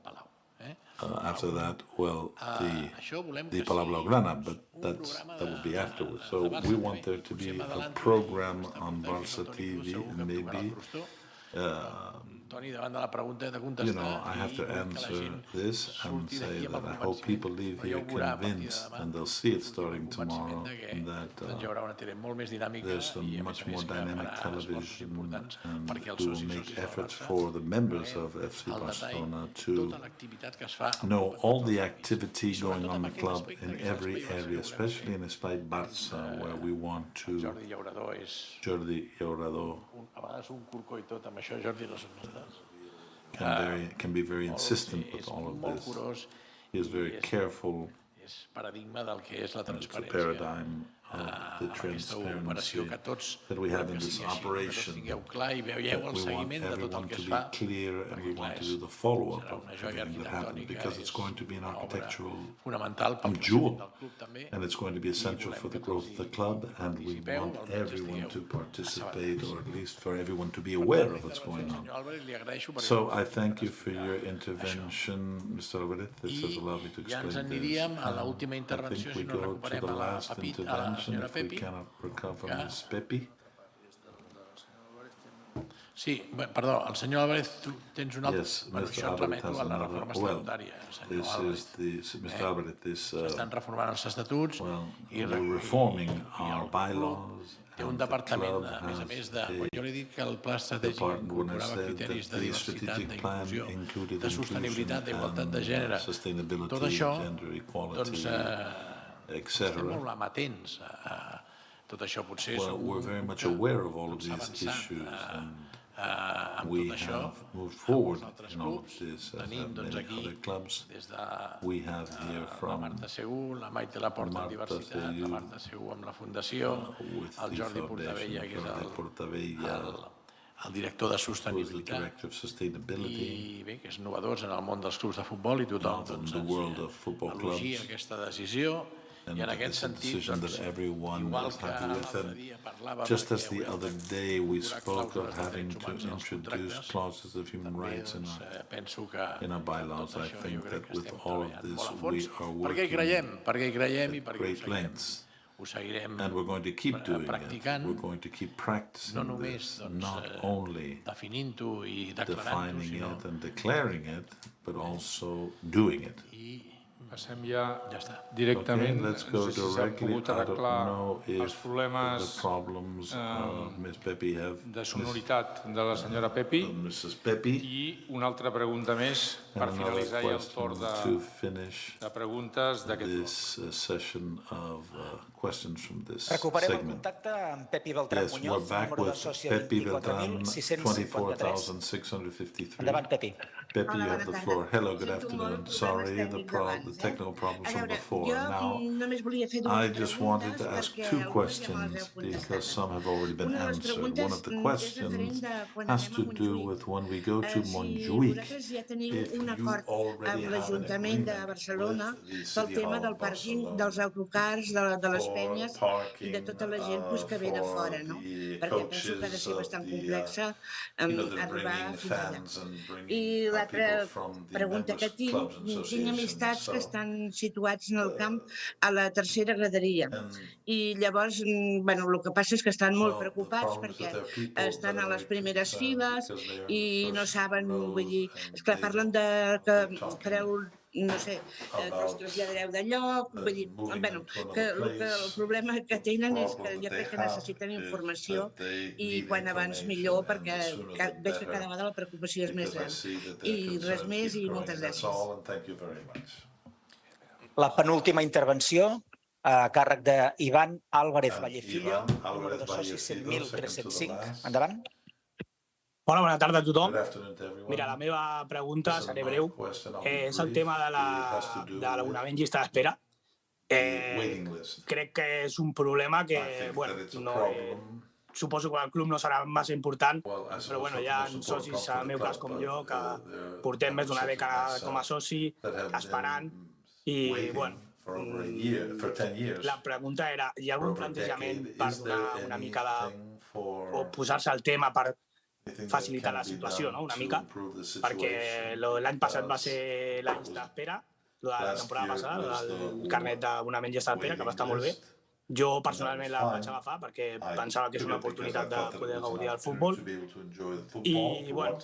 after that, well, the Palau Blaugrana, but that will be afterwards. So we want there to be a program on Barça TV, maybe Toni, davant de la pregunta he de I contestar have to answer this and say that I hope people leave here convinced, and they'll see it starting tomorrow, that hi haurà una tele molt més dinàmica there's a i, a much més more que dynamic farà esforços television, importants and perquè els we will socis make del efforts Barça for the members of FC al detall Barcelona to tota l'activitat que es fa know all the activity going on in the club in every area, especially in Espai Barça, where we want to. Jordi Llaurador és Jordi Llaurador a vegades un curcó i tot amb això, Jordi, no són can be very insistent with all of this. He is very careful. És paradigma del que és la It's a transparència. paradigm of the transparency that we have in this operation. Tingueu clar i veieu el We want seguiment de tot el everyone que to es be fa. clear, and we want to do the follow-up of everything that happened, because it's going to be an architectural jewel, and it's going to be essential for the growth of the club, and we want everyone to participate, or at least for everyone to be aware of what's going on. So I thank you for your intervention, Mr. Alvarez. This has allowed me to Ja ens explain aniríem a this. l'última I intervenció, think si we no go to recuperem the a la last Pepi, a la intervention senyora if we Pepi. cannot recover Ms. Pepi. Sí, perdó, el senyor Álvarez, tu tens un altre... Yes, Bueno, Mr. això ens Alvarez remeto has a la another. reforma Well, estatutària, senyor this Álvarez. is Mr. Alvarez. S'estan reformant els estatuts i We're reforming our bylaws. té un departament, a més de... Quan jo li he dit que el pla estratègic incorporava criteris de diversitat, d'inclusió, de sostenibilitat, d'igualtat de gènere, tot això, doncs, estem molt amatents a tot això. Potser Well, we're very much aware of all of these issues, and we have moved forward in all of this, as have many other clubs. We have here from Marta Segur, la Maite Laporta en diversitat, la Marta Segur amb la Fundació, el Jordi Portabella, que és el director de sostenibilitat, i bé, que és innovadors en el món dels clubs de futbol, i tothom elogia aquesta decisió. I en aquest sentit, doncs, igual que l'altre dia parlàvem just as the other day we spoke of having to introduce clauses of human rights in our bylaws, I think that with all of this we are working at great lengths. And we're going to keep doing it. We're going to keep practicing this, not only defining it and declaring it, but also doing it. Passem ja directament, let's go no sé si s'han directly. pogut I don't arreglar know els if problemes the problems Ms. Pepi have. de sonoritat de la senyora Pepi, i una altra pregunta més per finalitzar ja el torn de preguntes d'aquest bloc. Recuperem el contacte amb Pepi Beltrán Muñoz, número de soci 24.653. Endavant, Pepi. Pepi, you have the floor. Hello, good afternoon. Sorry, the technical problems from before. Now, I just wanted to ask two questions because some have already been answered. One of the questions has to do with when we go to Montjuïc. If you already have an agreement with the City Hall of Barcelona dels autocars, de les penyes i de tota la gent que ve de fora, no? Perquè penso que ha de ser bastant complexa arribar fins allà. I l'altra pregunta que tinc amistats que estan situats en el camp a la tercera graderia. I llavors, bueno, el que passa és que estan molt preocupats perquè estan a les primeres files i no saben, vull dir, esclar, parlen de que creu, no sé, que els traslladareu de lloc, vull dir, bueno, que el problema que tenen és que jo crec que necessiten informació i quan abans millor, perquè veig que cada vegada la preocupació és més gran. I res més i moltes gràcies. La penúltima intervenció, a càrrec d'Ivan Álvarez Vallecillo, número de soci 100.305. Endavant. Hola, bona tarda a tothom. Mira, la meva pregunta, seré breu, és el tema de l'abonament llista d'espera. Crec que és un problema que, bueno, suposo que el club no serà massa important, però bueno, hi ha socis al meu cas com jo que portem més d'una dècada com a soci esperant i, bueno, la pregunta era, hi ha algun plantejament per donar una mica o posar-se al tema per facilitar la situació, no?, una mica, perquè l'any passat va ser la llista d'espera, la temporada passada, el carnet d'abonament llista d'espera, que va estar molt bé, Jo personalment la vaig agafar perquè pensava que és una oportunitat de poder gaudir del futbol i bueno,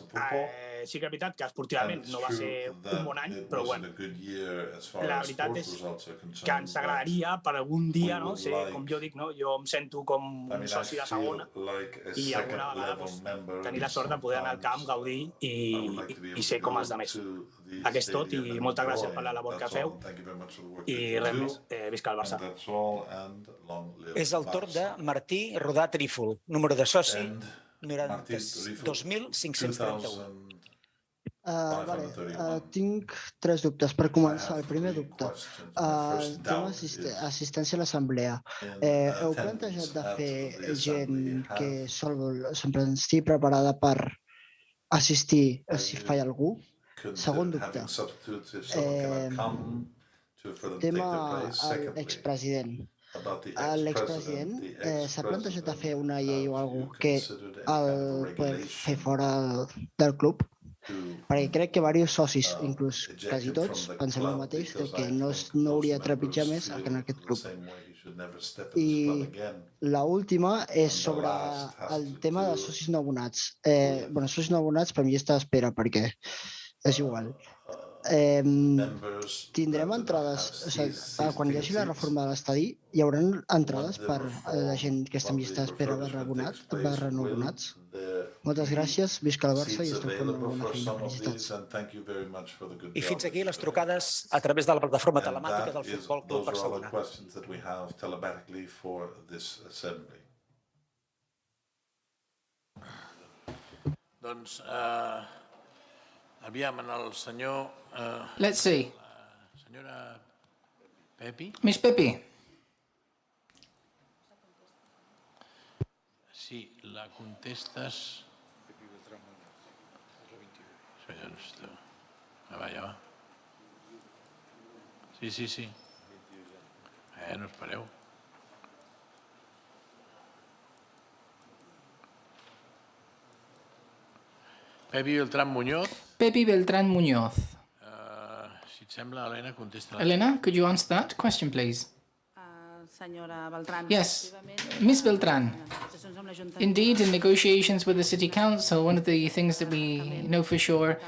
sí que és veritat que esportivament no va ser un bon any, però bueno, la veritat és que ens agradaria per algun dia, no, ser, com jo dic, no, jo em sento com un soci de segona i alguna vegada doncs, tenir la sort de poder anar al camp, gaudir i ser com els altres. Aquest tot i moltes gràcies per la labor que feu i res més, visca el Barça. És el torn de Martí Rodà Trífol, número de soci 2531. Tinc tres dubtes. Per començar, el primer dubte, el tema assistència a l'assemblea. Heu plantejat de fer gent que sempre estigui preparada per assistir si fa algú? Segon dubte, tema l'expresident. L'expresident s'ha plantejat de fer una llei o alguna cosa que el pot fer fora del club? Perquè crec que diversos socis, inclús quasi tots, pensem el mateix, que no hauria de trepitjar més en aquest club. I l'última és sobre el tema dels socis no abonats. Socis no abonats per mi està a l'espera perquè és igual. Tindrem entrades, quan hi hagi la reforma de l'estadi, hi haurà entrades per la gent que està en llista d'espera barra no abonats? Moltes gràcies, visca el Barça i esteu fent una bona feina. Felicitats. I fins aquí les trucades a través de la plataforma telemàtica del Futbol Club Barcelona. Doncs, aviam, el senyor... Let's see. Senyora Pepi? Miss Pepi. Sí, la contestes... Ja va. Sí. No espereu. Pepi Beltrán Muñoz. Pepi Beltrán Muñoz. Si et sembla, Elena, contesta. Elena, could you answer that question, please? Senyora Beltrán. Yes, Ms. Beltrán. Indeed, in negotiations with the City Council, one of the things that we know for sure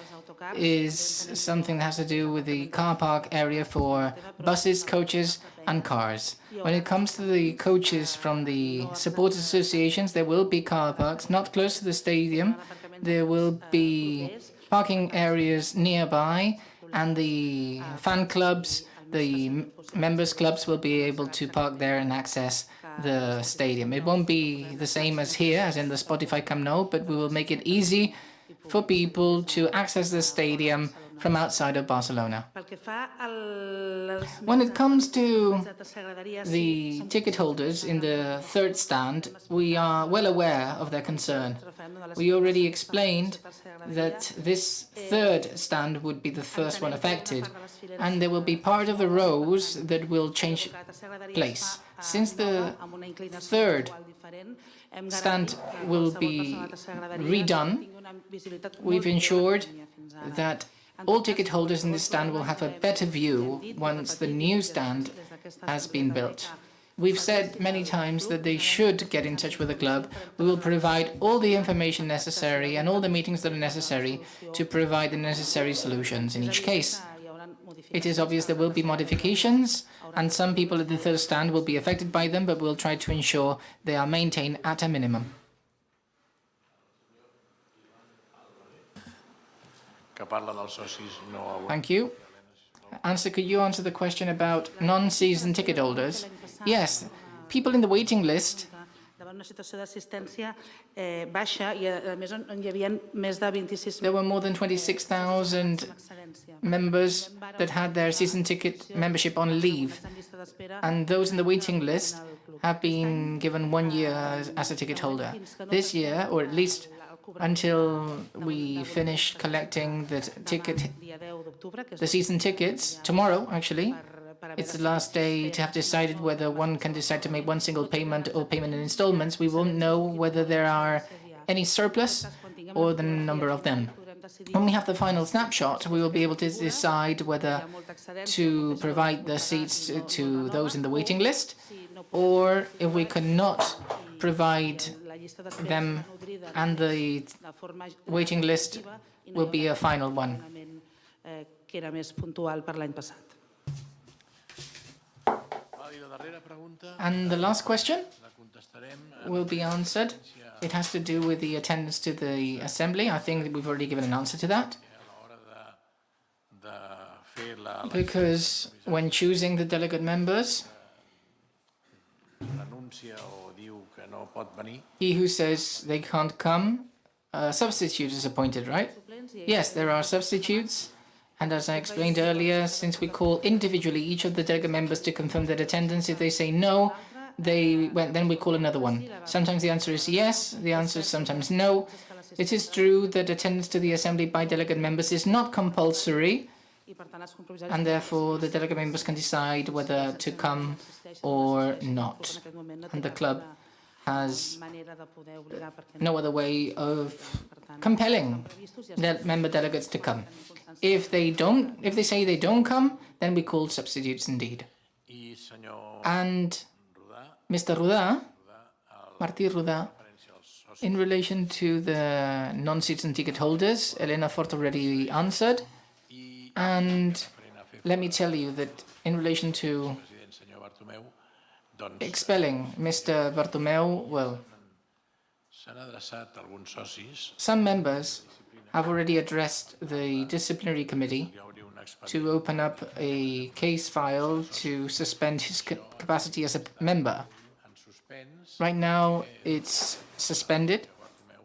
is something that has to do with the car park area for buses, coaches and cars. When it comes to the coaches from the supporters associations, there will be car parks not close to the stadium. There will be parking areas nearby, and the fan clubs, the members clubs will be able to park there and access the stadium. It won't be the same as here, as in the Spotify Camp Nou, but we will make it easy for people to access the stadium from outside of Barcelona. When it comes to the ticket holders in the third stand, we are well aware of their concern. We already explained that this third stand would be the first one affected, and there will be part of the rows that will change place. Since the third stand will be redone, we've ensured that all ticket holders in this stand will have a better view once the new stand has been built. We've said many times that they should get in touch with the club. We will provide all the information necessary and all the meetings that are necessary to provide the necessary solutions in each case. It is obvious there will be modifications, and some people at the third stand will be affected by them, but we'll try to ensure they are maintained at a minimum. Thank you. Answer, could you answer the question about non-season ticket holders? Yes, people in the waiting list. There were more than 26,000 members that had their season ticket membership on leave, and those in the waiting list have been given 1 year as a ticket holder. This year, or at least until we finish collecting the season tickets, tomorrow actually, it's the last day to have decided whether one can decide to make one single payment or payment in installments. We won't know whether there are any surplus or the number of them. When we have the final snapshot, we will be able to decide whether to provide the seats to those in the waiting list or if we cannot provide them and the waiting list will be a final one. Que era més puntual per l'any passat. And the last question will be answered. It has to do with the attendance to the assembly. I think we've already given an answer to that. Because when choosing the delegate members, he who says they can't come, a substitute is appointed, right? Yes, there are substitutes. And as I explained earlier, since we call individually each of the delegate members to confirm their attendance, if they say no, then we call another one. Sometimes the answer is yes, the answer is sometimes no. It is true that attendance to the assembly by delegate members is not compulsory, and therefore the delegate members can decide whether to come or not. And the club has no other way of compelling the member delegates to come. If they say they don't come, then we call substitutes indeed. And Mr. Rudà, Martí Rudà, in relation to the non-citizen ticket holders, Elena Fort already answered. And let me tell you that in relation to expelling Mr. Bartomeu, well, some members have already addressed the disciplinary committee to open up a case file to suspend his capacity as a member. Right now, it's suspended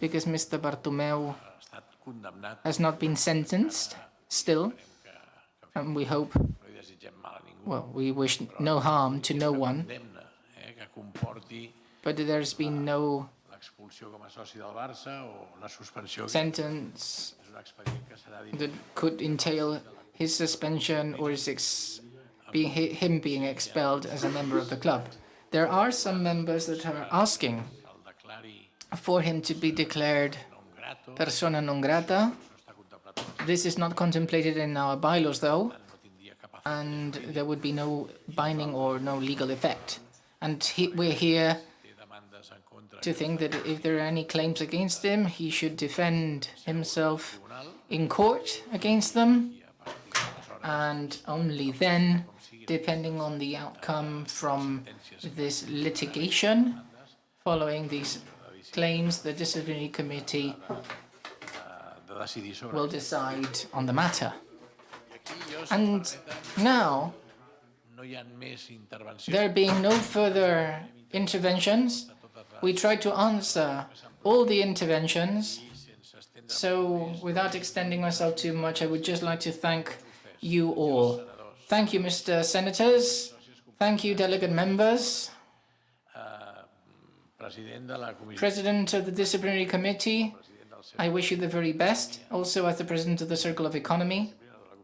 because Mr. Bartomeu has not been sentenced still, and we hope, well, we wish no harm to no one, but there's been no sentence that could entail his suspension or him being expelled as a member of the club. There are some members that are asking for him to be declared persona non grata. This is not contemplated in our bylaws, though, and there would be no binding or no legal effect. And we're here to think that if there are any claims against him, he should defend himself in court against them, and only then, depending on the outcome from this litigation, following these claims, the disciplinary committee will decide on the matter. And now, there being no further interventions, we tried to answer all the interventions. So, without extending myself too much, I would just like to thank you all. Thank you, Mr. Senators. Thank you, delegate members. President of the Disciplinary Committee, I wish you the very best. Also, as the President of the Circle of Economy.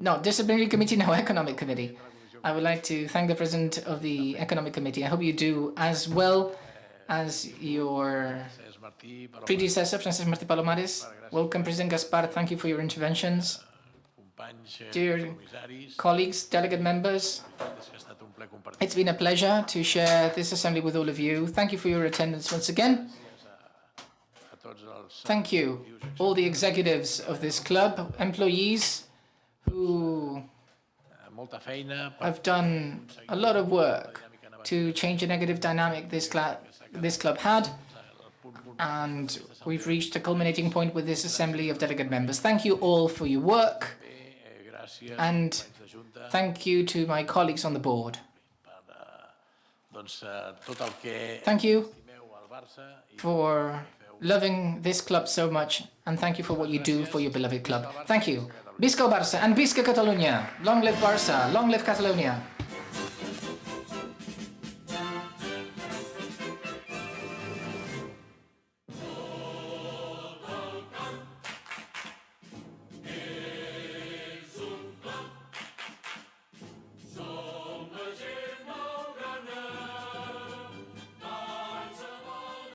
No, Disciplinary Committee, no, Economic Committee. I would like to thank the President of the Economic Committee. I hope you do as well as your predecessor, Francesc Martí Palomares. Welcome, President Gaspar. Thank you for your interventions. Dear colleagues, delegate members, it's been a pleasure to share this assembly with all of you. Thank you for your attendance once again. Thank you, all the executives of this club, employees who have done a lot of work to change the negative dynamic this club had, and we've reached a culminating point with this assembly of delegate members. Thank you all for your work, and thank you to my colleagues on the board. Thank you for loving this club so much, and thank you for what you do for your beloved club. Thank you. Visca el Barça and Visca Catalunya. Long live Barça, long live Catalonia.